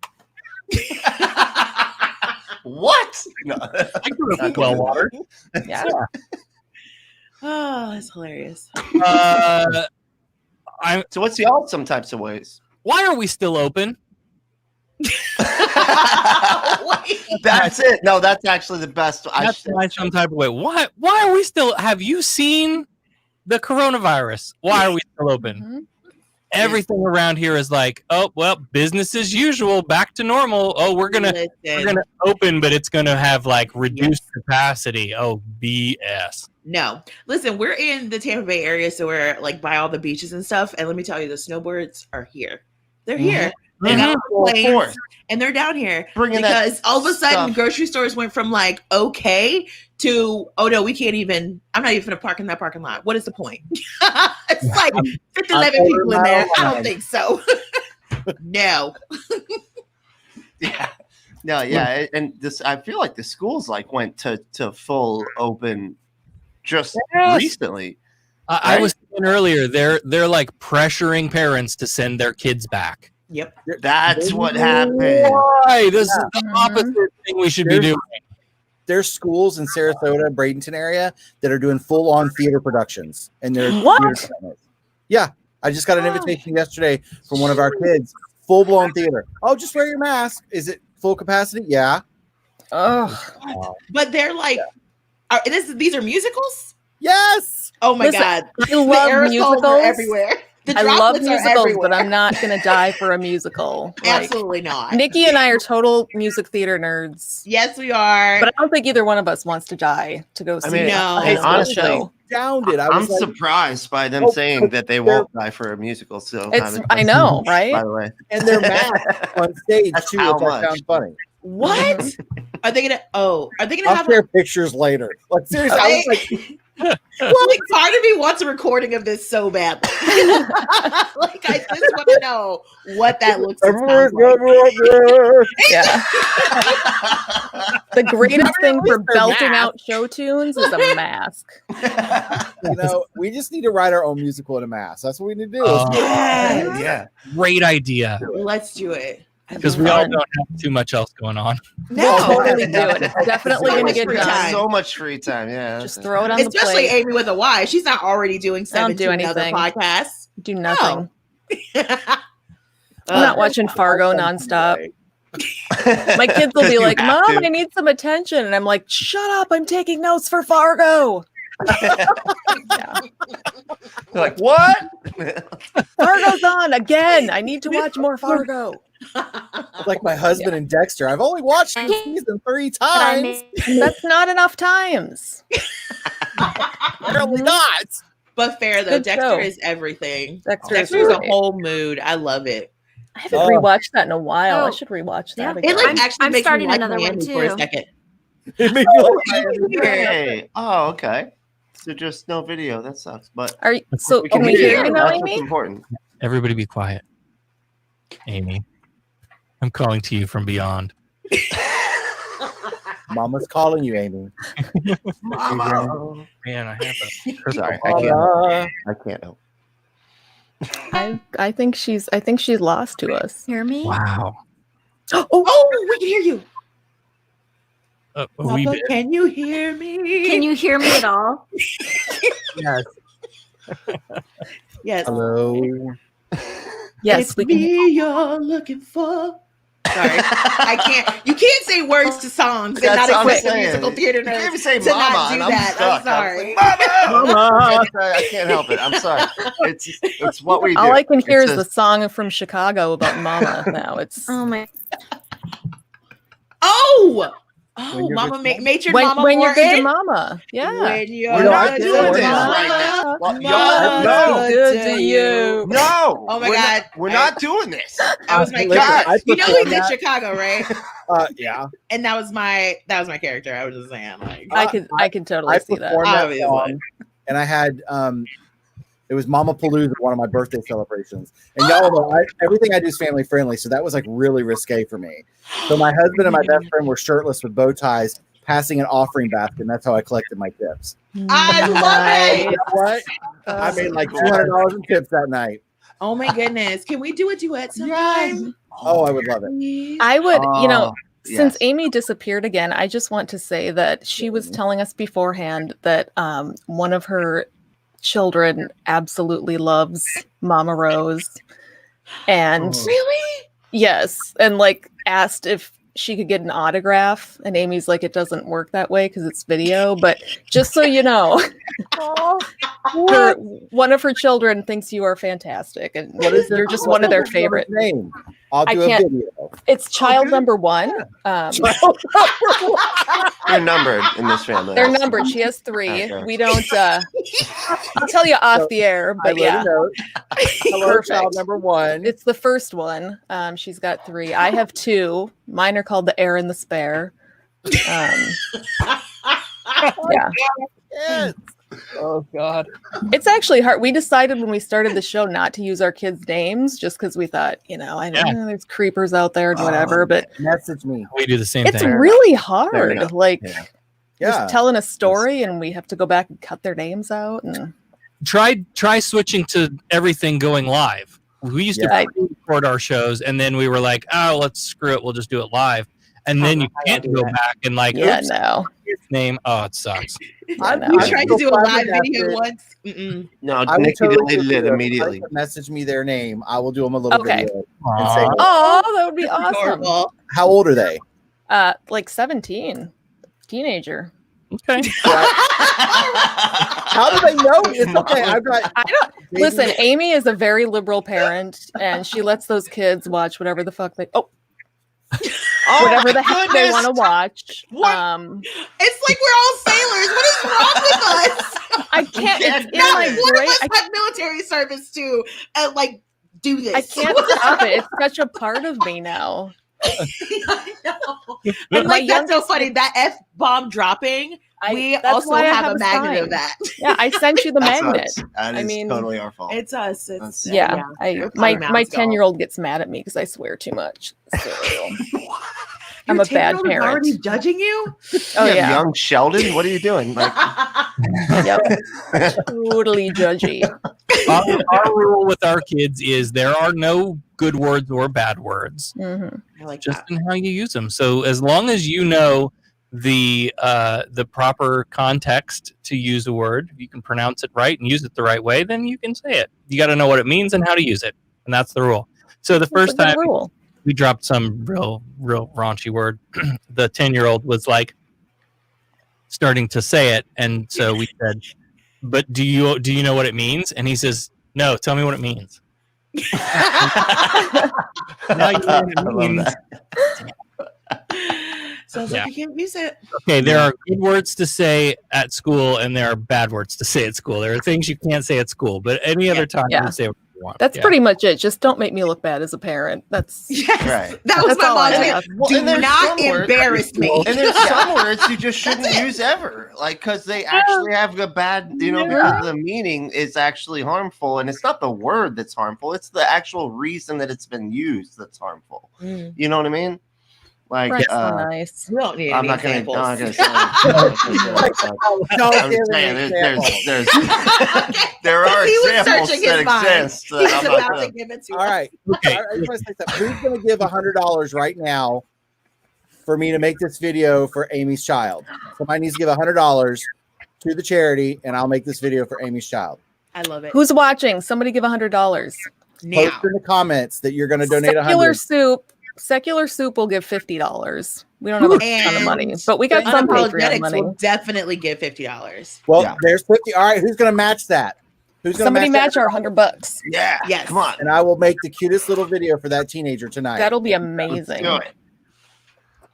What? No. I grew up with well water. Yeah. Oh, that's hilarious. So what's the awesome types of ways? Why are we still open? That's it. No, that's actually the best. That's my some type of way. Why are we still? Have you seen the coronavirus? Why are we still open? Everything around here is like, oh well, business as usual, back to normal. Oh, we're gonna open, but it's gonna have like reduced capacity. Oh, BS. No, listen, we're in the Tampa Bay area, so we're like by all the beaches and stuff. And let me tell you, the snowbirds are here. They're here. They got on planes, and they're down here because all of a sudden stuff. grocery stores went from like okay to oh no, we can't even. I'm not even gonna park in that parking lot. What is the point? It's like 11 people in there. I don't think so. No. Yeah. No, yeah, and this I feel like the schools like went to full open just recently. I was saying earlier, they're like pressuring parents to send their kids back. Yep. That's what happened. Why? This is the opposite thing we should be doing. There's schools in Sarasota, Bradenton area that are doing full-on theater productions, and they're What? theater departments. Yeah, I just got an invitation yesterday from one of our kids. Full-blown theater. Oh, just wear your mask. Is it full capacity? Yeah. Oh, But they're like, these are musicals? Yes. Oh my Listen, god! I The love aerosols are musicals. everywhere. I love droplets are musicals, but everywhere. I'm not gonna die for a musical. Like, Absolutely not. Nikki and I are total music theater nerds. Yes, we are. But I don't think either one of us wants to die to go see a high school honestly, show. Sounded. I'm surprised by them saying that they won't die for a musical. So I know, right? By the way, and they're masked on stage That's too. how Which I much. found funny. What? Are they gonna? Oh, are they gonna I'll have? share pictures later. Like seriously, I was like, Well, like part of me wants a recording of this so badly. Like I just want to know what that looks like. Yeah. The greatest thing for belting out show tunes is a mask. you know, we just need to write our own musical in a mask. That's what we need to do. yeah. Great idea. Let's do it. Because we all don't have too much else going on. No, totally do it. It's definitely going to get done. So much free time. Yeah. Just throw it on the Especially plate. Amy with a Y. She's not already doing I don't do 17 other anything. podcasts. Do nothing. I'm not watching Fargo nonstop. My kids will be You like, have Mom, to. I need some attention. And I'm like, shut up. I'm taking notes for Fargo. They're like, what? Fargo's on again. I need to watch more Fargo. Like my husband and Dexter. I've only watched the season 3 times. That's not enough times. Apparently not. But fair though, Good Dexter show. is everything. Dexter is Dexter's a great. whole mood. I love it. I haven't rewatched that in a while. I should rewatch that again. It like actually I'm makes starting me like another one, Miami for a too. second. It made me like Hey. Oh, okay. So just no video. That sucks. But Are you, so can we hear you now, That's what's Amy? important. Everybody be quiet. Amy, I'm calling to you from beyond. Mama's calling you, Amy. Mama. Man, I have a Sorry, I can't help. I can't help. I think she's lost to us. Hear me? Wow. Oh, we can hear you. A wee Papa, bit. can you hear me? Can you hear me at all? Yes. Yes. Hello. Yes, It's we can. me you're looking for. Sorry, I can't. You can't say words to songs and That's not what I'm expect a saying. musical theater You can't even nerd say to mama, not do and I'm that. stuck. I'm sorry. Mama. I can't help it. I'm sorry. It's what we do. All I can hear It's is the song from Chicago about Mama. Now it's Oh my! Oh, When you're Mama, good- Matron when Mama you're good to Morgan. Mama. Yeah. When you're We're not good doing to this Mama, right now. Well, Mama's no. Good to you. No. Oh my we're God. Not, we're not doing this. That was my Listen, character. I You know we performed did that. Chicago, right? Yeah. And that was my character. I was just saying, like, I can totally I see that. performed that Obviously. song, and I had it was Mama Palooza, one of my birthday celebrations. And y'all know everything I do is family friendly, so that was like really risque for me. So my husband and my best friend were shirtless with bow ties, passing an offering basket, and that's how I collected my tips. I love You it. know what? I made like $200 in tips that night. Oh my goodness. Can we do a duet sometime? Oh, I would love it. I would, since yes. Amy disappeared again, I just want to say that she was telling us beforehand that one of her children absolutely loves Mama Rose. And Really? yes, and like asked if she could get an autograph, and Amy's like, it doesn't work that way because it's video, but just so you know, one of her children thinks you are fantastic, and you're just one of their favorite. Name. I'll I do a can't- video. It's child number one. They're numbered in this family. They're numbered. She has 3. Okay. We don't. I'll tell you off the air, I but wrote yeah, a note. Hello, Perfect. child number 1. it's the first one. She's got 3. I have 2. Mine are called the Heir and the Spare. Yeah, Yes. Oh God. it's actually hard. We decided when we started the show not to use our kids' names just because we thought, I know there's creepers out there and whatever, but Message me. We do the same it's thing. really Fair hard. enough. Like Yeah. just telling a story, and we have to go back and cut their names out. And Try switching to everything going live. We used Yeah. to record our shows, and then we were like, "Oh, let's screw it. We'll just do it live." And then you can't go back and like, yeah, oops, no. his name. Oh, it sucks. I'm We tried to do a live flabbergasted. video once. Mm-mm. No, I would Nikki totally deleted it do immediately. Message me their name. I will do them a little Okay. video. And say, Oh, that would be awesome. Adorable. how old are they? Like 17, teenager. Okay. How do they know? It's okay. I don't listen. Amy is a very liberal parent, and she lets those kids watch whatever the fuck they whatever the heck they want to watch. It's like we're all sailors. What is wrong with us? I can't. It's in Not my one brain. of us had military service too, and like do this. I can't stop it. It's such a part of me now. I know. But And my like that's so youngest- funny. That F-bomb dropping. We that's also why I have have a a magnet sign. of that. Yeah, I sent you the That's magnet. us. That is I mean, totally our fault. It's us. It's yeah. You're My calling my mouse doll. 10-year-old gets mad at me because I swear too much. So, I'm Your a bad 10-year-old is parent. already judging you. Oh yeah. Young Sheldon, what are you doing? Like, Yep. Totally judgy. Our rule with our kids is there are no good words or bad words. Mhm. I like Just in how you use them. So as long as you know the proper context to use a word, you can pronounce it right and use it the right way, then you can say it. You got to know what it means and how to use it, and that's the rule. So the first That's a time good rule. we dropped some real raunchy word, the 10-year-old was like starting to say it, and so we said, "But do you know what it means?" And he says, "No, tell me what it means." Now you know what it means. Sounds Yeah. like you can't use it. Okay, there are good words to say at school, and there are bad words to say at school. There are things you can't say at school, but any other time Yeah. you say what you want. That's Yeah. pretty much it. Just don't make me look bad as a parent. That's right. That was That's my all I mom's have. thing. Well, Do and there's not some words- embarrass me. And there's some words you just shouldn't use ever, like because they actually have a bad, because the meaning is actually harmful, and it's not the word that's harmful; it's the actual reason that it's been used that's harmful. Mm. You know what I mean? Like, That's so nice. We don't need I'm any not gonna examples. say. I'm just saying, there are He was examples searching that his mind. exist. He was That I'm not about gonna- to give it to All us. right. Okay. I just want to say something. Who's going to give $100 right now for me to make this video for Amy's child? Somebody needs to give $100 to the charity, and I'll make this video for Amy's child. I love it. Who's watching? Somebody give $100. Post in the comments that you're going to donate Secular $100. Soup. Secular Soup will give $50. We don't have a ton of money, but we got some Patreon Unapologetics money. will definitely give $50. Well, there's 50. All right, who's going to match that? Who's going to Somebody match that? our $100. Yeah. Yes. Come on. And I will make the cutest little video for that teenager tonight. That'll be amazing. Do it.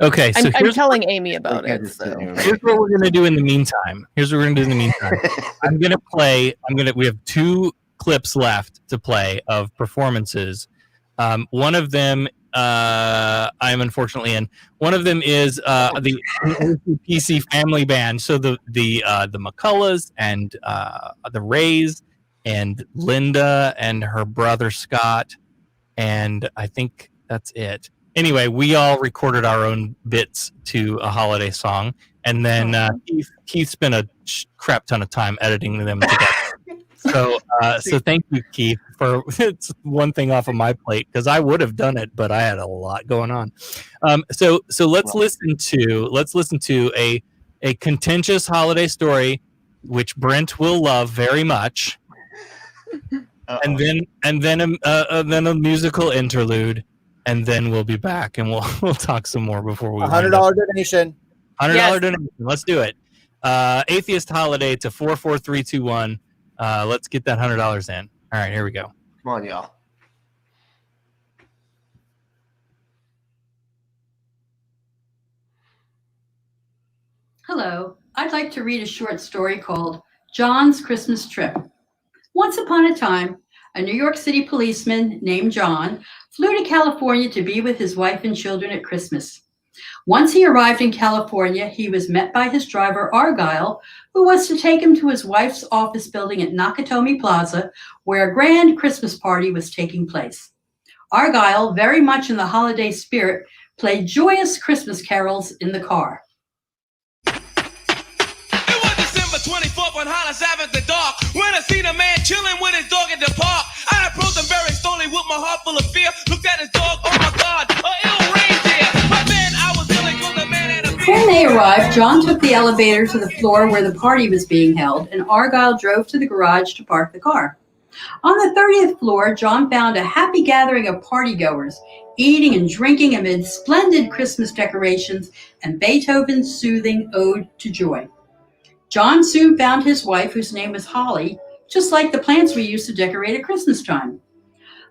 Okay, so I'm here's telling Amy about it. So. Here's what we're gonna do in the meantime. I'm gonna play. We have 2 clips left to play of performances. One of them I am unfortunately in. One of them is the ACPC family band. So the McCulloughs and the Rays and Linda and her brother Scott, and I think that's it. Anyway, we all recorded our own bits to a holiday song, and then Keith spent a crap ton of time editing them together. So thank you, Keith, for it's one thing off of my plate because I would have done it, but I had a lot going on. So let's listen to a contentious holiday story, which Brent will love very much, and then a musical interlude, and then we'll be back and we'll talk some more before we $100 donation. $100 donation. Let's do it. Atheist Holiday to 44321. Let's get that $100 in. All right, here we go. Come on, y'all. Hello, I'd like to read a short story called John's Christmas Trip. Once upon a time, a New York City policeman named John flew to California to be with his wife and children at Christmas. Once he arrived in California, he was met by his driver, Argyle, who was to take him to his wife's office building at Nakatomi Plaza, where a grand Christmas party was taking place. Argyle, very much in the holiday spirit, played joyous Christmas carols in the car. December 24th on Hollis Ave at the dark, when I seen a man chilling with his dog at the park. I approached him very slowly with my heart full of fear. Looked at his dog, oh my God, a ill reindeer. But then I was feeling good, the man had a When they arrived, John took the elevator to the floor where the party was being held, and Argyle drove to the garage to park the car. On the 30th floor, John found a happy gathering of partygoers, eating and drinking amid splendid Christmas decorations and Beethoven's soothing Ode to Joy. John soon found his wife, whose name was Holly, just like the plants we used to decorate at Christmas time.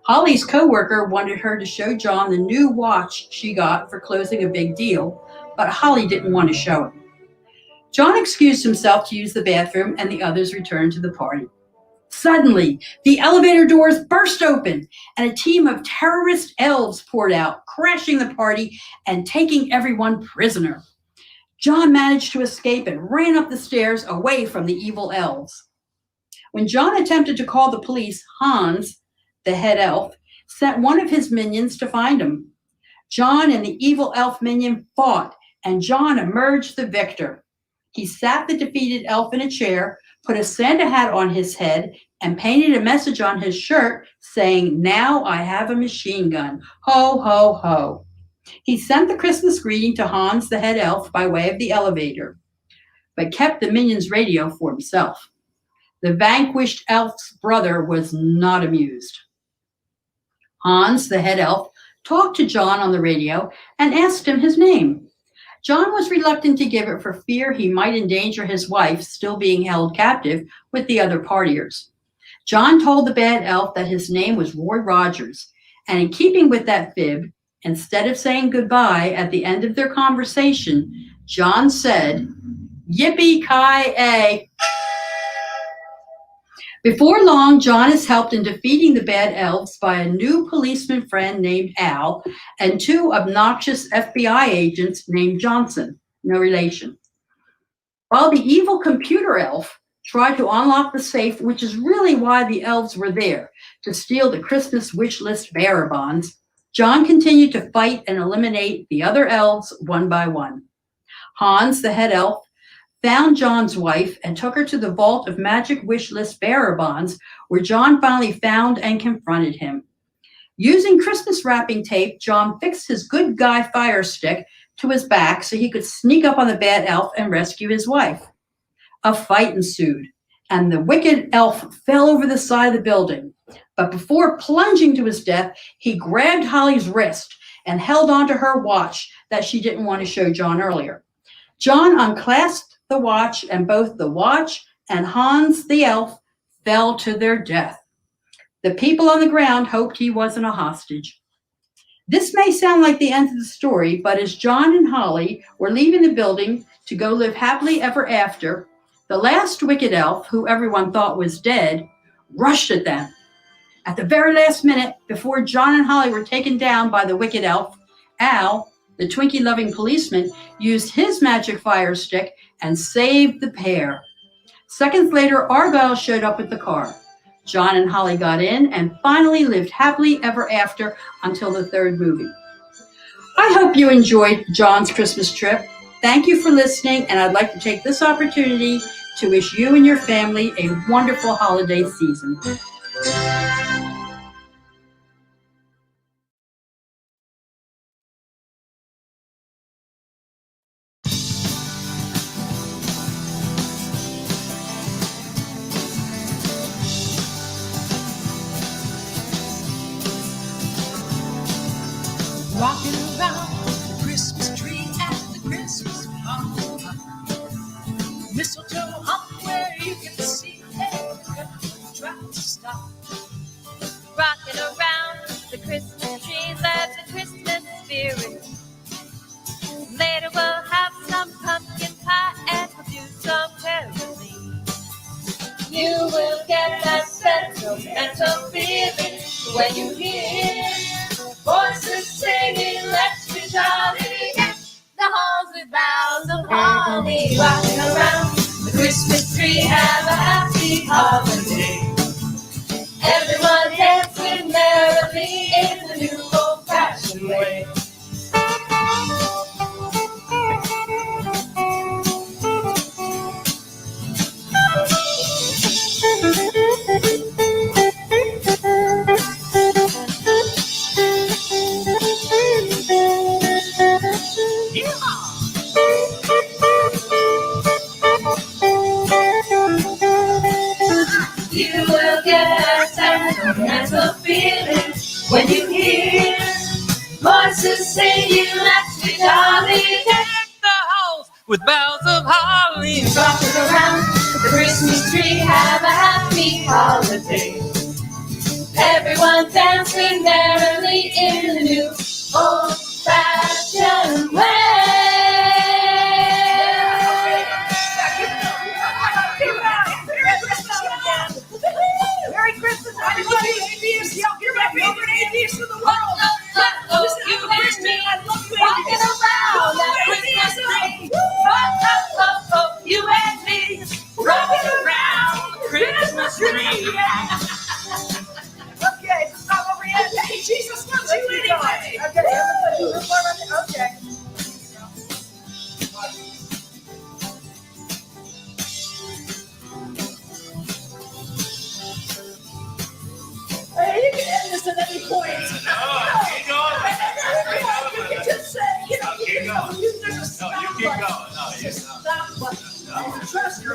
Holly's coworker wanted her to show John the new watch she got for closing a big deal, but Holly didn't want to show him. John excused himself to use the bathroom, and the others returned to the party. Suddenly, the elevator doors burst open, and a team of terrorist elves poured out, crashing the party and taking everyone prisoner. John managed to escape and ran up the stairs away from the evil elves. When John attempted to call the police, Hans, the head elf, sent one of his minions to find him. John and the evil elf minion fought, and John emerged the victor. He sat the defeated elf in a chair, put a Santa hat on his head, and painted a message on his shirt saying, "Now I have a machine gun. Ho, ho, ho." He sent the Christmas greeting to Hans, the head elf, by way of the elevator, but kept the minion's radio for himself. The vanquished elf's brother was not amused. Hans, the head elf, talked to John on the radio and asked him his name. John was reluctant to give it for fear he might endanger his wife, still being held captive with the other partiers. John told the bad elf that his name was Roy Rogers, and in keeping with that fib, instead of saying goodbye at the end of their conversation, John said, "Yippee-ki-yay." Before long, John is helped in defeating the bad elves by a new policeman friend named Al and two obnoxious FBI agents named Johnson, no relation. While the evil computer elf tried to unlock the safe, which is really why the elves were there, to steal the Christmas wish list bearer bonds, John continued to fight and eliminate the other elves one by one. Hans, the head elf, found John's wife and took her to the vault of magic wish list bearer bonds, where John finally found and confronted him. Using Christmas wrapping tape, John fixed his good guy fire stick to his back so he could sneak up on the bad elf and rescue his wife. A fight ensued, and the wicked elf fell over the side of the building. But before plunging to his death, he grabbed Holly's wrist and held onto her watch that she didn't want to show John earlier. John unclasped the watch, and both the watch and Hans the elf fell to their death. The people on the ground hoped he wasn't a hostage. This may sound like the end of the story, but as John and Holly were leaving the building to go live happily ever after, the last wicked elf, who everyone thought was dead, rushed at them. At the very last minute, before John and Holly were taken down by the wicked elf, Al, the Twinkie-loving policeman, used his magic fire stick and saved the pair. Seconds later, Argyle showed up with the car. John and Holly got in and finally lived happily ever after until the third movie. I hope you enjoyed John's Christmas trip. Thank you for listening, and I'd like to take this opportunity to wish you and your family a wonderful holiday season. Rocking around the Christmas tree at the Christmas party. Mistletoe hung where you can see every try to stop. Rocking around the Christmas tree, let the Christmas spirit. Later we'll have some pumpkin pie and we'll do some caroling. You will get that sentimental feeling when you hear voices singing, let's be jolly, deck the halls with boughs of holly. Rocking around the Christmas tree, have a happy holiday. Everyone dancing merrily in the new old-fashioned way. You will get that sentimental feeling when you hear voices singing, let's be jolly, deck the halls with boughs of holly. rock it around the Christmas tree. Have a happy holiday. Everyone dancing merrily in the new old-fashioned way. Merry Christmas, everybody! Atheists, you're my favorite atheist in the world! You and me, rocking around that Christmas tree. You and me, rocking around the Christmas tree. Okay, stop over here. Hey, Jesus loves you anyway. Okay. Hey, you can end this at any point. Keep going. You can just say, you know, you can just stop. You keep going. No, you stop. Trust me.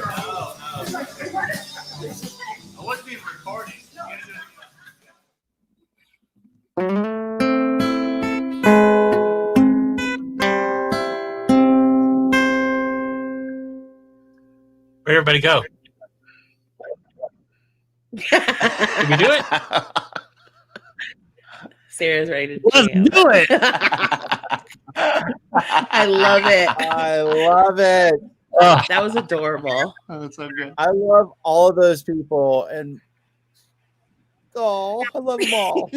I wasn't even recording. Where'd everybody go? Did we do it? Sarah's ready to Let's jam. do it. I love it. I love it. That was adorable. Oh, that's so good. I love all of those people, and oh, I love them all.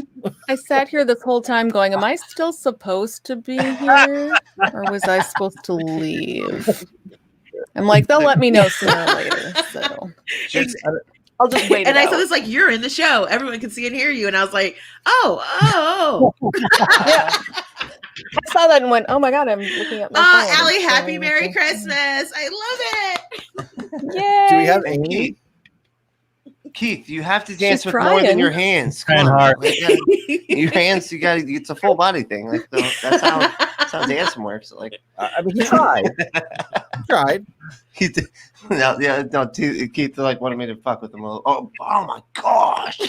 I sat here this whole time going, am I still supposed to be here? Or was I supposed to leave? I'm like, they'll let me know sooner or later. So I'll just wait. And it I out. said, it's like, you're in the show. Everyone can see and hear you. And I was like, oh. Yeah. I saw that and went, oh my God, I'm looking at my phone. Allie, So- happy Merry Christmas. I love it. Yay. Do we have Amy? Keith, you have to dance She's with more than trying. your hands. Trying hard. Your hands, you got to. It's a full body thing. Like that's how dancing works. Like I mean, he tried. He tried. He did. No. Keith like wanted me to fuck with him. Oh my gosh.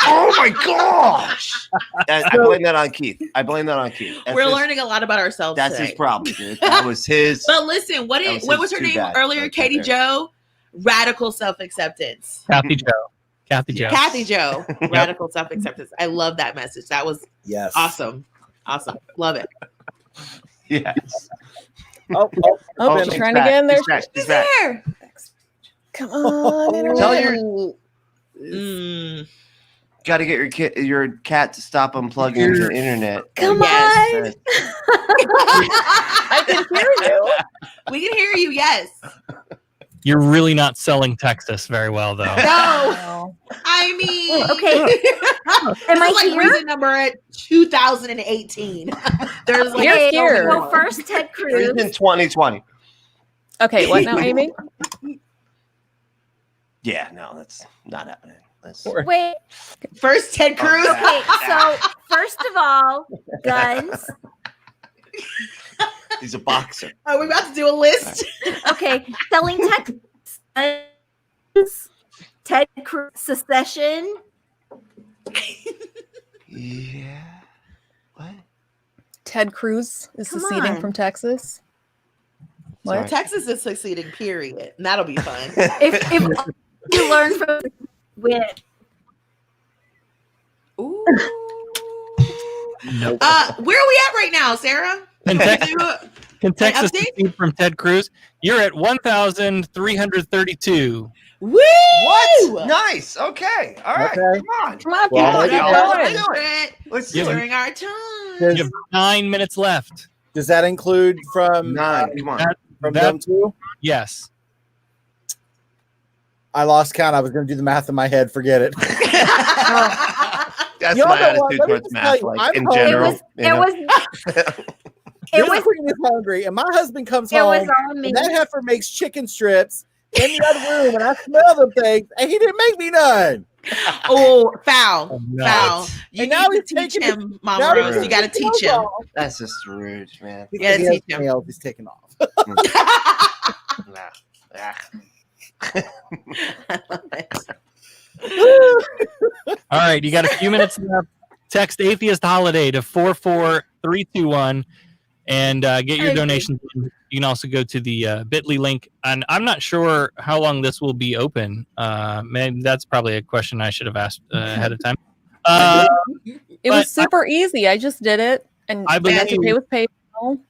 Oh my gosh. I blame that on Keith. We're learning a lot about ourselves That's today. his problem, dude. That was his. But listen, what was her too name bad. earlier? Like, Katie right Jo? Radical self-acceptance. Kathy Joe. Kathy Jo. Radical self-acceptance. I love that message. That was awesome. Love it. Yes. Oh, she's trying to get in there. She's there. Come on. Tell internet. Got to get your cat to stop unplugging the internet. Come on. I can hear you. We can hear you, yes. You're really not selling Texas very well, though. No. I mean, Okay. Am I like here? reason number at 2018. There's like You're here. Well, first Ted Cruz. In 2020. Okay, what now, Amy? Yeah, no, that's not happening. Wait. First Ted Cruz. Okay, so first of all, guns. He's a boxer. Are we about to do a list? Okay, selling Texas. Ted Cruz secession. Yeah. What? Ted Cruz is Come seceding on. from Texas. What? Texas is succeeding, period. And that'll be fun. If you learn from win. Ooh. Nope. Where are we at right now, Sarah? Can Texas update? secede from Ted Cruz? You're at 1,332. Woo! What? Nice. Okay. All right. Okay. Come on. Come on, Well, people. let's Get go. going. Let's do it. During our time. You have 9 minutes left. Does that include from 9? Come on. from them too? Yes. I lost count. I was going to do the math in my head. Forget it. That's You know my what? attitude Let me towards just math, tell you, like I'm in hungry. general. It This queen is hungry, and my husband comes It was home, all me. and that heifer makes chicken strips in the other room, and I smell them things, and he didn't make me none. Oh, foul. no. Foul. You And need now to he's teach taking him, Mama now he's Rose. You taking got to his teach clothes him. off. That's just rude, man. He You gotta has teach him. nails, he's taking off. All right, you got a few minutes left. Text Atheist Holiday to 44321 and get your donations. You can also go to the bit.ly link, and I'm not sure how long this will be open. Maybe that's probably a question I should have asked ahead of time. It was super easy. I just did it, and I had to pay with PayPal.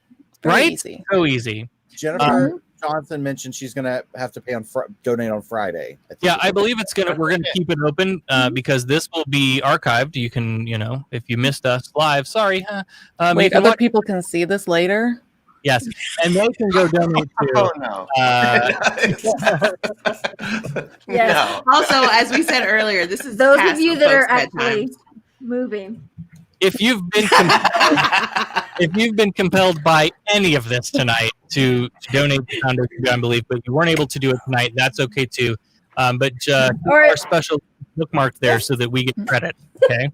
Very easy. So easy. Jennifer Johnson mentioned she's going to have to pay on donate on Friday. I believe we're going to keep it open because this will be archived. You can, if you missed us live, sorry. Wait, other people can see this later? Yes, and they can go donate too. Oh no. Yes. No. Also, as we said earlier, this is Those past of you the that are folks' actually bedtimes. moving. If you've been compelled by any of this tonight to donate to Foundation Beyond Belief, but you weren't able to do it tonight, that's okay too. But our special bookmark there so that we get credit. Okay.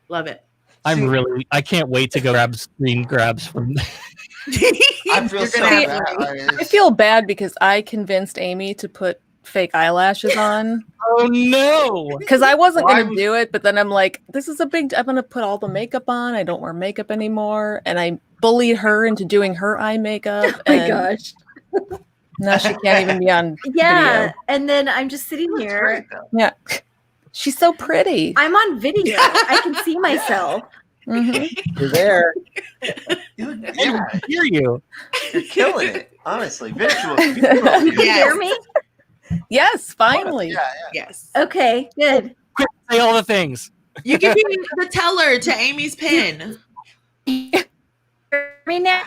Love it. I can't wait to go grab screen grabs from. I feel so bad. I feel bad because I convinced Amy to put fake eyelashes on. Oh no! Because I wasn't going to do it, but then I'm like, I'm going to put all the makeup on. I don't wear makeup anymore. And I bullied her into doing her eye makeup. Oh my gosh. Now she can't even be on video. And then I'm just sitting here. Yeah. She's so pretty. I'm on video. I can see myself. Mm-hmm. You're there. I hear you. You're killing it. Honestly, visual. You can hear me? Yes, finally. Yeah. Yes. Okay, good. Quick, say all the things. You can be the teller to Amy's pin. Hear me now?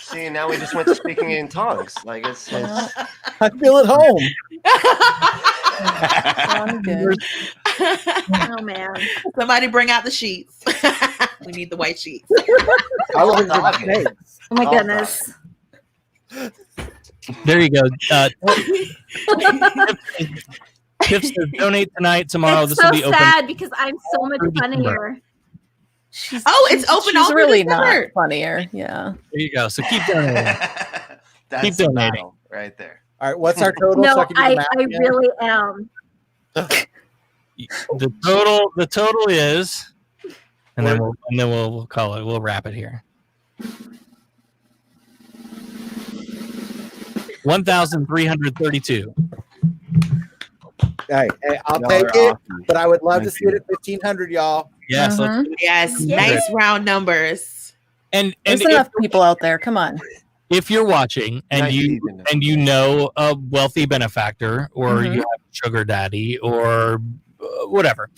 See, now we just went to speaking in tongues. Like it's I feel at home. Oh man. Somebody bring out the sheets. We need the white sheets. I Oh my goodness. There you go. Tips to donate tonight, tomorrow. It's This so will be open. sad because I'm so much funnier. It's open all She's really December. not funnier. Yeah. There you go. So keep donating. That's Keep donating. battle right there. All right, what's our total? No, so I can do the I math again? really am. The total is, and then we'll call it. We'll wrap it here. 1,332. Hey, I'll Y'all take are it, awesome. but I would love to Thank see it at 1,500, y'all. Yes. Yes, Yeah. nice round numbers. And There's if, enough people out there. Come on. if you're watching and Nice you even. and you know a wealthy benefactor or you have a sugar daddy or whatever,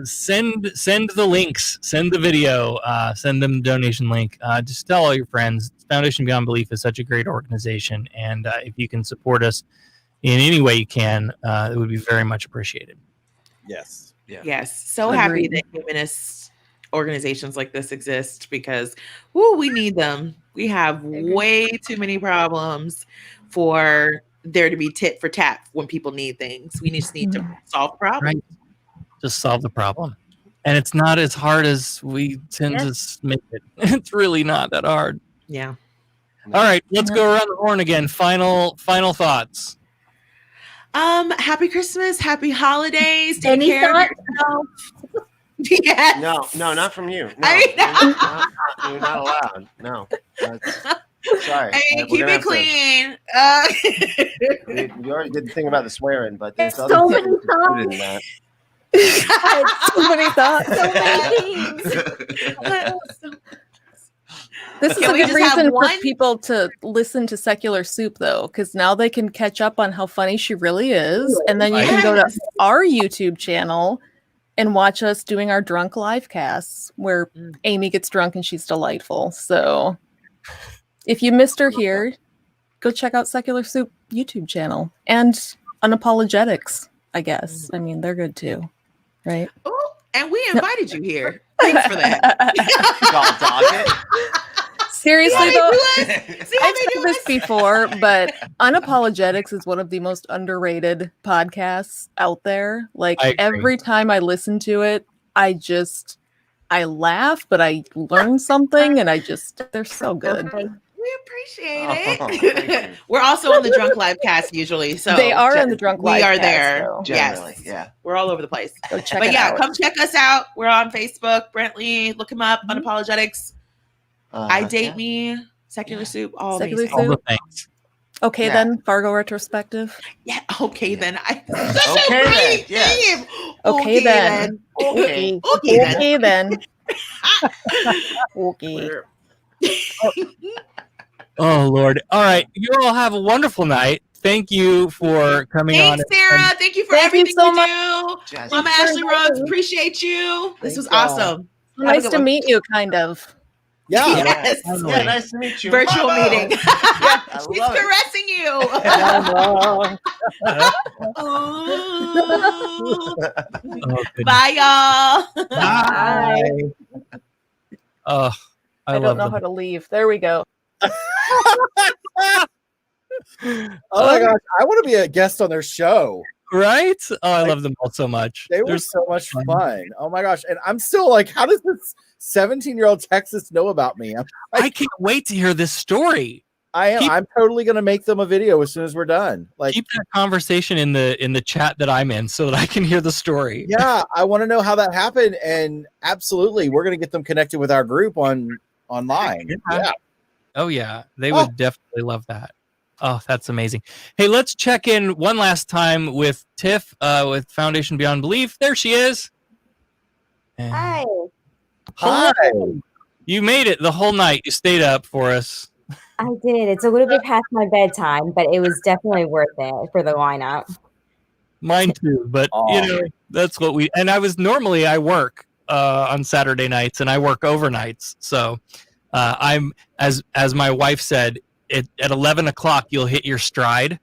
send the links, send the video, send them the donation link. Just tell all your friends. Foundation Beyond Belief is such a great organization, and if you can support us in any way you can, it would be very much appreciated. Yes. Yeah. Yes, so happy Agreed. that humanist organizations like this exist because, we need them. We have way too many problems for there to be tit for tat when people need things. We just need to solve problems. Right. Just solve the problem. And it's not as hard as we tend to make it. It's really not that hard. Yeah. All right, let's go around the horn again. Final thoughts. Happy Christmas, happy holidays. Take Any care thought? of yourself. Yes. No, not from you. No, I you're not allowed. No. Sorry. Hey, We're keep gonna it have to- clean. You already did the thing about the swearing, but there's So other many things included in that. So many thoughts. So many things. This is Can a we good just have reason for one? people to listen to Secular Soup, though, because now they can catch up on how funny she really is. And then you can go to Yes. our YouTube channel and watch us doing our drunk live casts where Amy gets drunk and she's delightful. So if you missed her here, go check out Secular Soup YouTube channel and Unapologetics, I guess. I mean, they're good too, right? Oh, and we invited you here. Thanks for that. Y'all dog it. Seriously, though, See how I've they said do this us? before, but Unapologetics is one of the most underrated podcasts out there. Like I agree. every time I listen to it, I laugh, but I learn something, and they're so good. Okay. We appreciate it. We're also on the Drunk Live cast usually, so They are on the Drunk Live We are cast, there. though. Generally, Yes, yeah. we're all over the place. Go check But it yeah, out. come check us out. We're on Facebook. Brent Lee, look him up. Unapologetics. I Date Me. Secular Soup. All Secular amazing. Soup. All the things. Okay, Yeah. then Fargo retrospective. Yeah. Okay then. Such Okay, a then, great yeah. theme. Okay, then. Okay. Okay, then. Okay. Oh Lord! All right, you all have a wonderful night. Thank you for coming on. Thanks, Sarah. Thank you for Thank you everything so you much. do. Yes. Mama Ashley Rhodes, appreciate you. This was awesome. Have a Nice good to one. meet you, kind of. Yeah. Yes. Yeah, nice to meet you. Virtual Mama! meeting. I He's love it. caressing you. Oh, Bye, y'all. Bye. Oh, I don't love know them. how to leave. There we go. Oh my gosh, I want to be a guest on their show. Right? Oh, I love them all so much. They were so much fun. Oh my gosh. And I'm still like, how does this 17-year-old Texas know about me? I can't wait to hear this story. I'm totally gonna make them a video as soon as we're done. Like, keep that conversation in the chat that I'm in so that I can hear the story. yeah, I want to know how that happened. And absolutely, we're gonna get them connected with our group online. Yeah. Oh yeah, they would definitely love that. Oh, that's amazing. Hey, let's check in one last time with Tif with Foundation Beyond Belief. There she is. Hi. Hi. You made it the whole night. You stayed up for us. I did. It's a little bit past my bedtime, but it was definitely worth it for the lineup. Mine too, but you know, that's what we and I work on Saturday nights and I work overnights. So I'm as my wife said, at 11 o'clock you'll hit your stride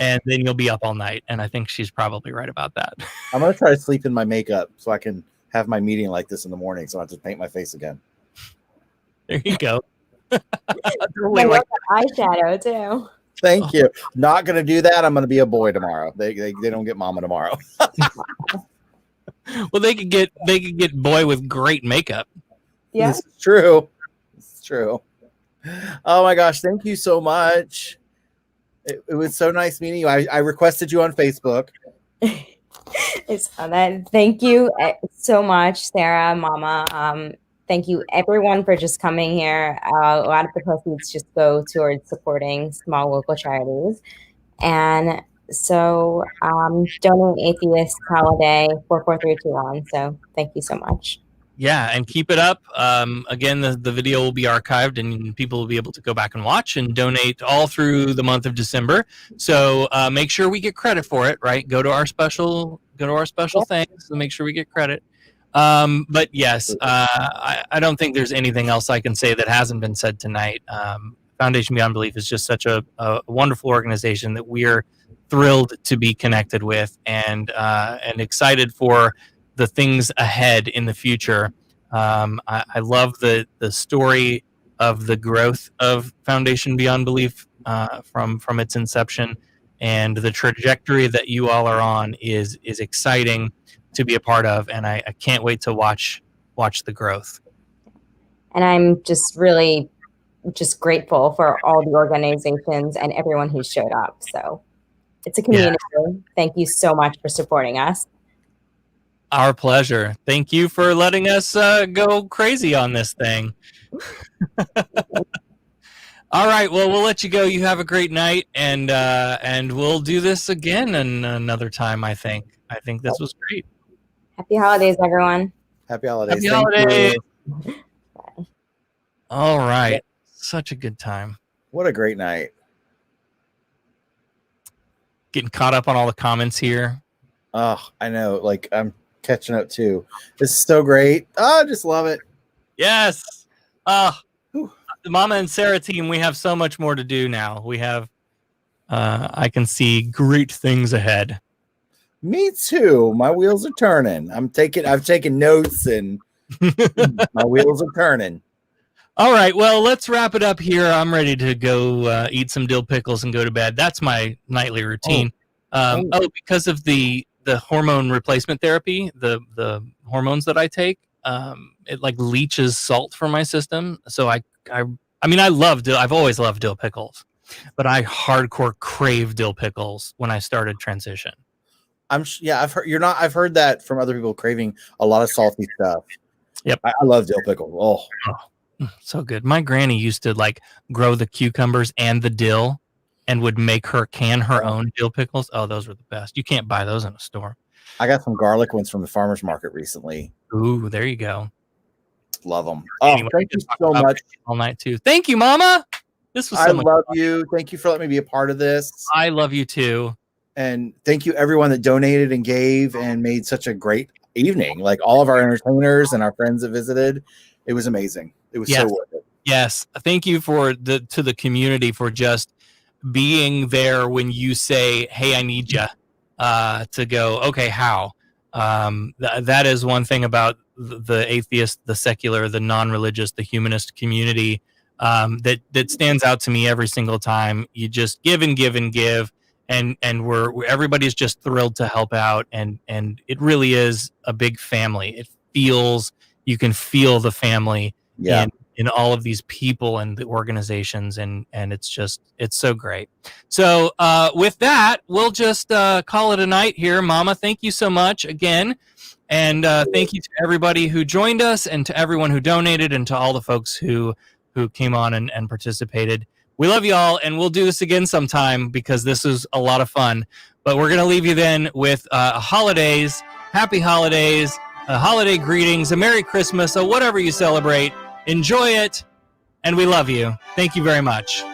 and then you'll be up all night. And I think she's probably right about that. I'm gonna try to sleep in my makeup so I can have my meeting like this in the morning, so I have to paint my face again. There you go. I love the eyeshadow too. Thank you. Not gonna do that. I'm gonna be a boy tomorrow. They don't get mama tomorrow. Well, they could get boy with great makeup. Yeah, This is true. It's true. Oh my gosh, thank you so much. It was so nice meeting you. I requested you on Facebook. it's fun. Thank you so much, Sarah, Mama. Thank you, everyone, for just coming here. A lot of the proceeds just go towards supporting small local charities. And so donate Atheist Holiday 44321. So thank you so much. Yeah, and keep it up. Again, the video will be archived and people will be able to go back and watch and donate all through the month of December. So make sure we get credit for it, right? Go to our special things and make sure we get credit. But yes, I don't think there's anything else I can say that hasn't been said tonight. Foundation Beyond Belief is just such a wonderful organization that we're thrilled to be connected with and excited for the things ahead in the future. I love the story of the growth of Foundation Beyond Belief from its inception, and the trajectory that you all are on is exciting to be a part of, and I can't wait to watch the growth. And I'm just really just grateful for all the organizations and everyone who showed up. So it's a community. Yeah. Thank you so much for supporting us. Our pleasure. Thank you for letting us go crazy on this thing. All right. Well, we'll let you go. You have a great night, and we'll do this again another time. I think this was great. Happy holidays, everyone. Happy holidays. Happy holidays. All right. Such a good time. What a great night. Getting caught up on all the comments here. Oh, I know. Like, I'm catching up too. This is so great. Oh, I just love it. Yes. The Mama and Sarah team, we have so much more to do now. We have I can see great things ahead. Me too. My wheels are turning. I've taken notes and my wheels are turning. All right. Well, let's wrap it up here. I'm ready to go eat some dill pickles and go to bed. That's my nightly routine. Because of the hormone replacement therapy, the hormones that I take, it like leaches salt from my system. So I I mean, I've always loved dill pickles, but I hardcore crave dill pickles when I started transition. I've heard that from other people craving a lot of salty stuff. Yep. I love dill pickles. Oh, so good. My granny used to like grow the cucumbers and the dill and would make her own dill pickles. Oh, those were the best. You can't buy those in a store. I got some garlic ones from the farmer's market recently. Ooh, there you go. Love them. Anyway, thank you so much. All night too. Thank you, Mama. This was so much love fun. you. Thank you for letting me be a part of this. I love you too. And thank you everyone that donated and gave and made such a great evening. Like all of our entertainers and our friends that visited. It was amazing. It was so worth it. Yes. Thank you to the community for just being there when you say, "Hey, I need you," to go, okay, how? That is one thing about the atheist, the secular, the non-religious, the humanist community that stands out to me every single time. You just give and give and give, and everybody's just thrilled to help out, and it really is a big family. You can feel the family in all of these people and the organizations, and it's so great. So with that, we'll just call it a night here. Mama, thank you so much again. And thank you to everybody who joined us, and to everyone who donated, and to all the folks who came on and participated. We love you all, and we'll do this again sometime because this is a lot of fun. But we're going to leave you then with holidays, happy holidays, holiday greetings, a Merry Christmas, whatever you celebrate. Enjoy it, and we love you. Thank you very much.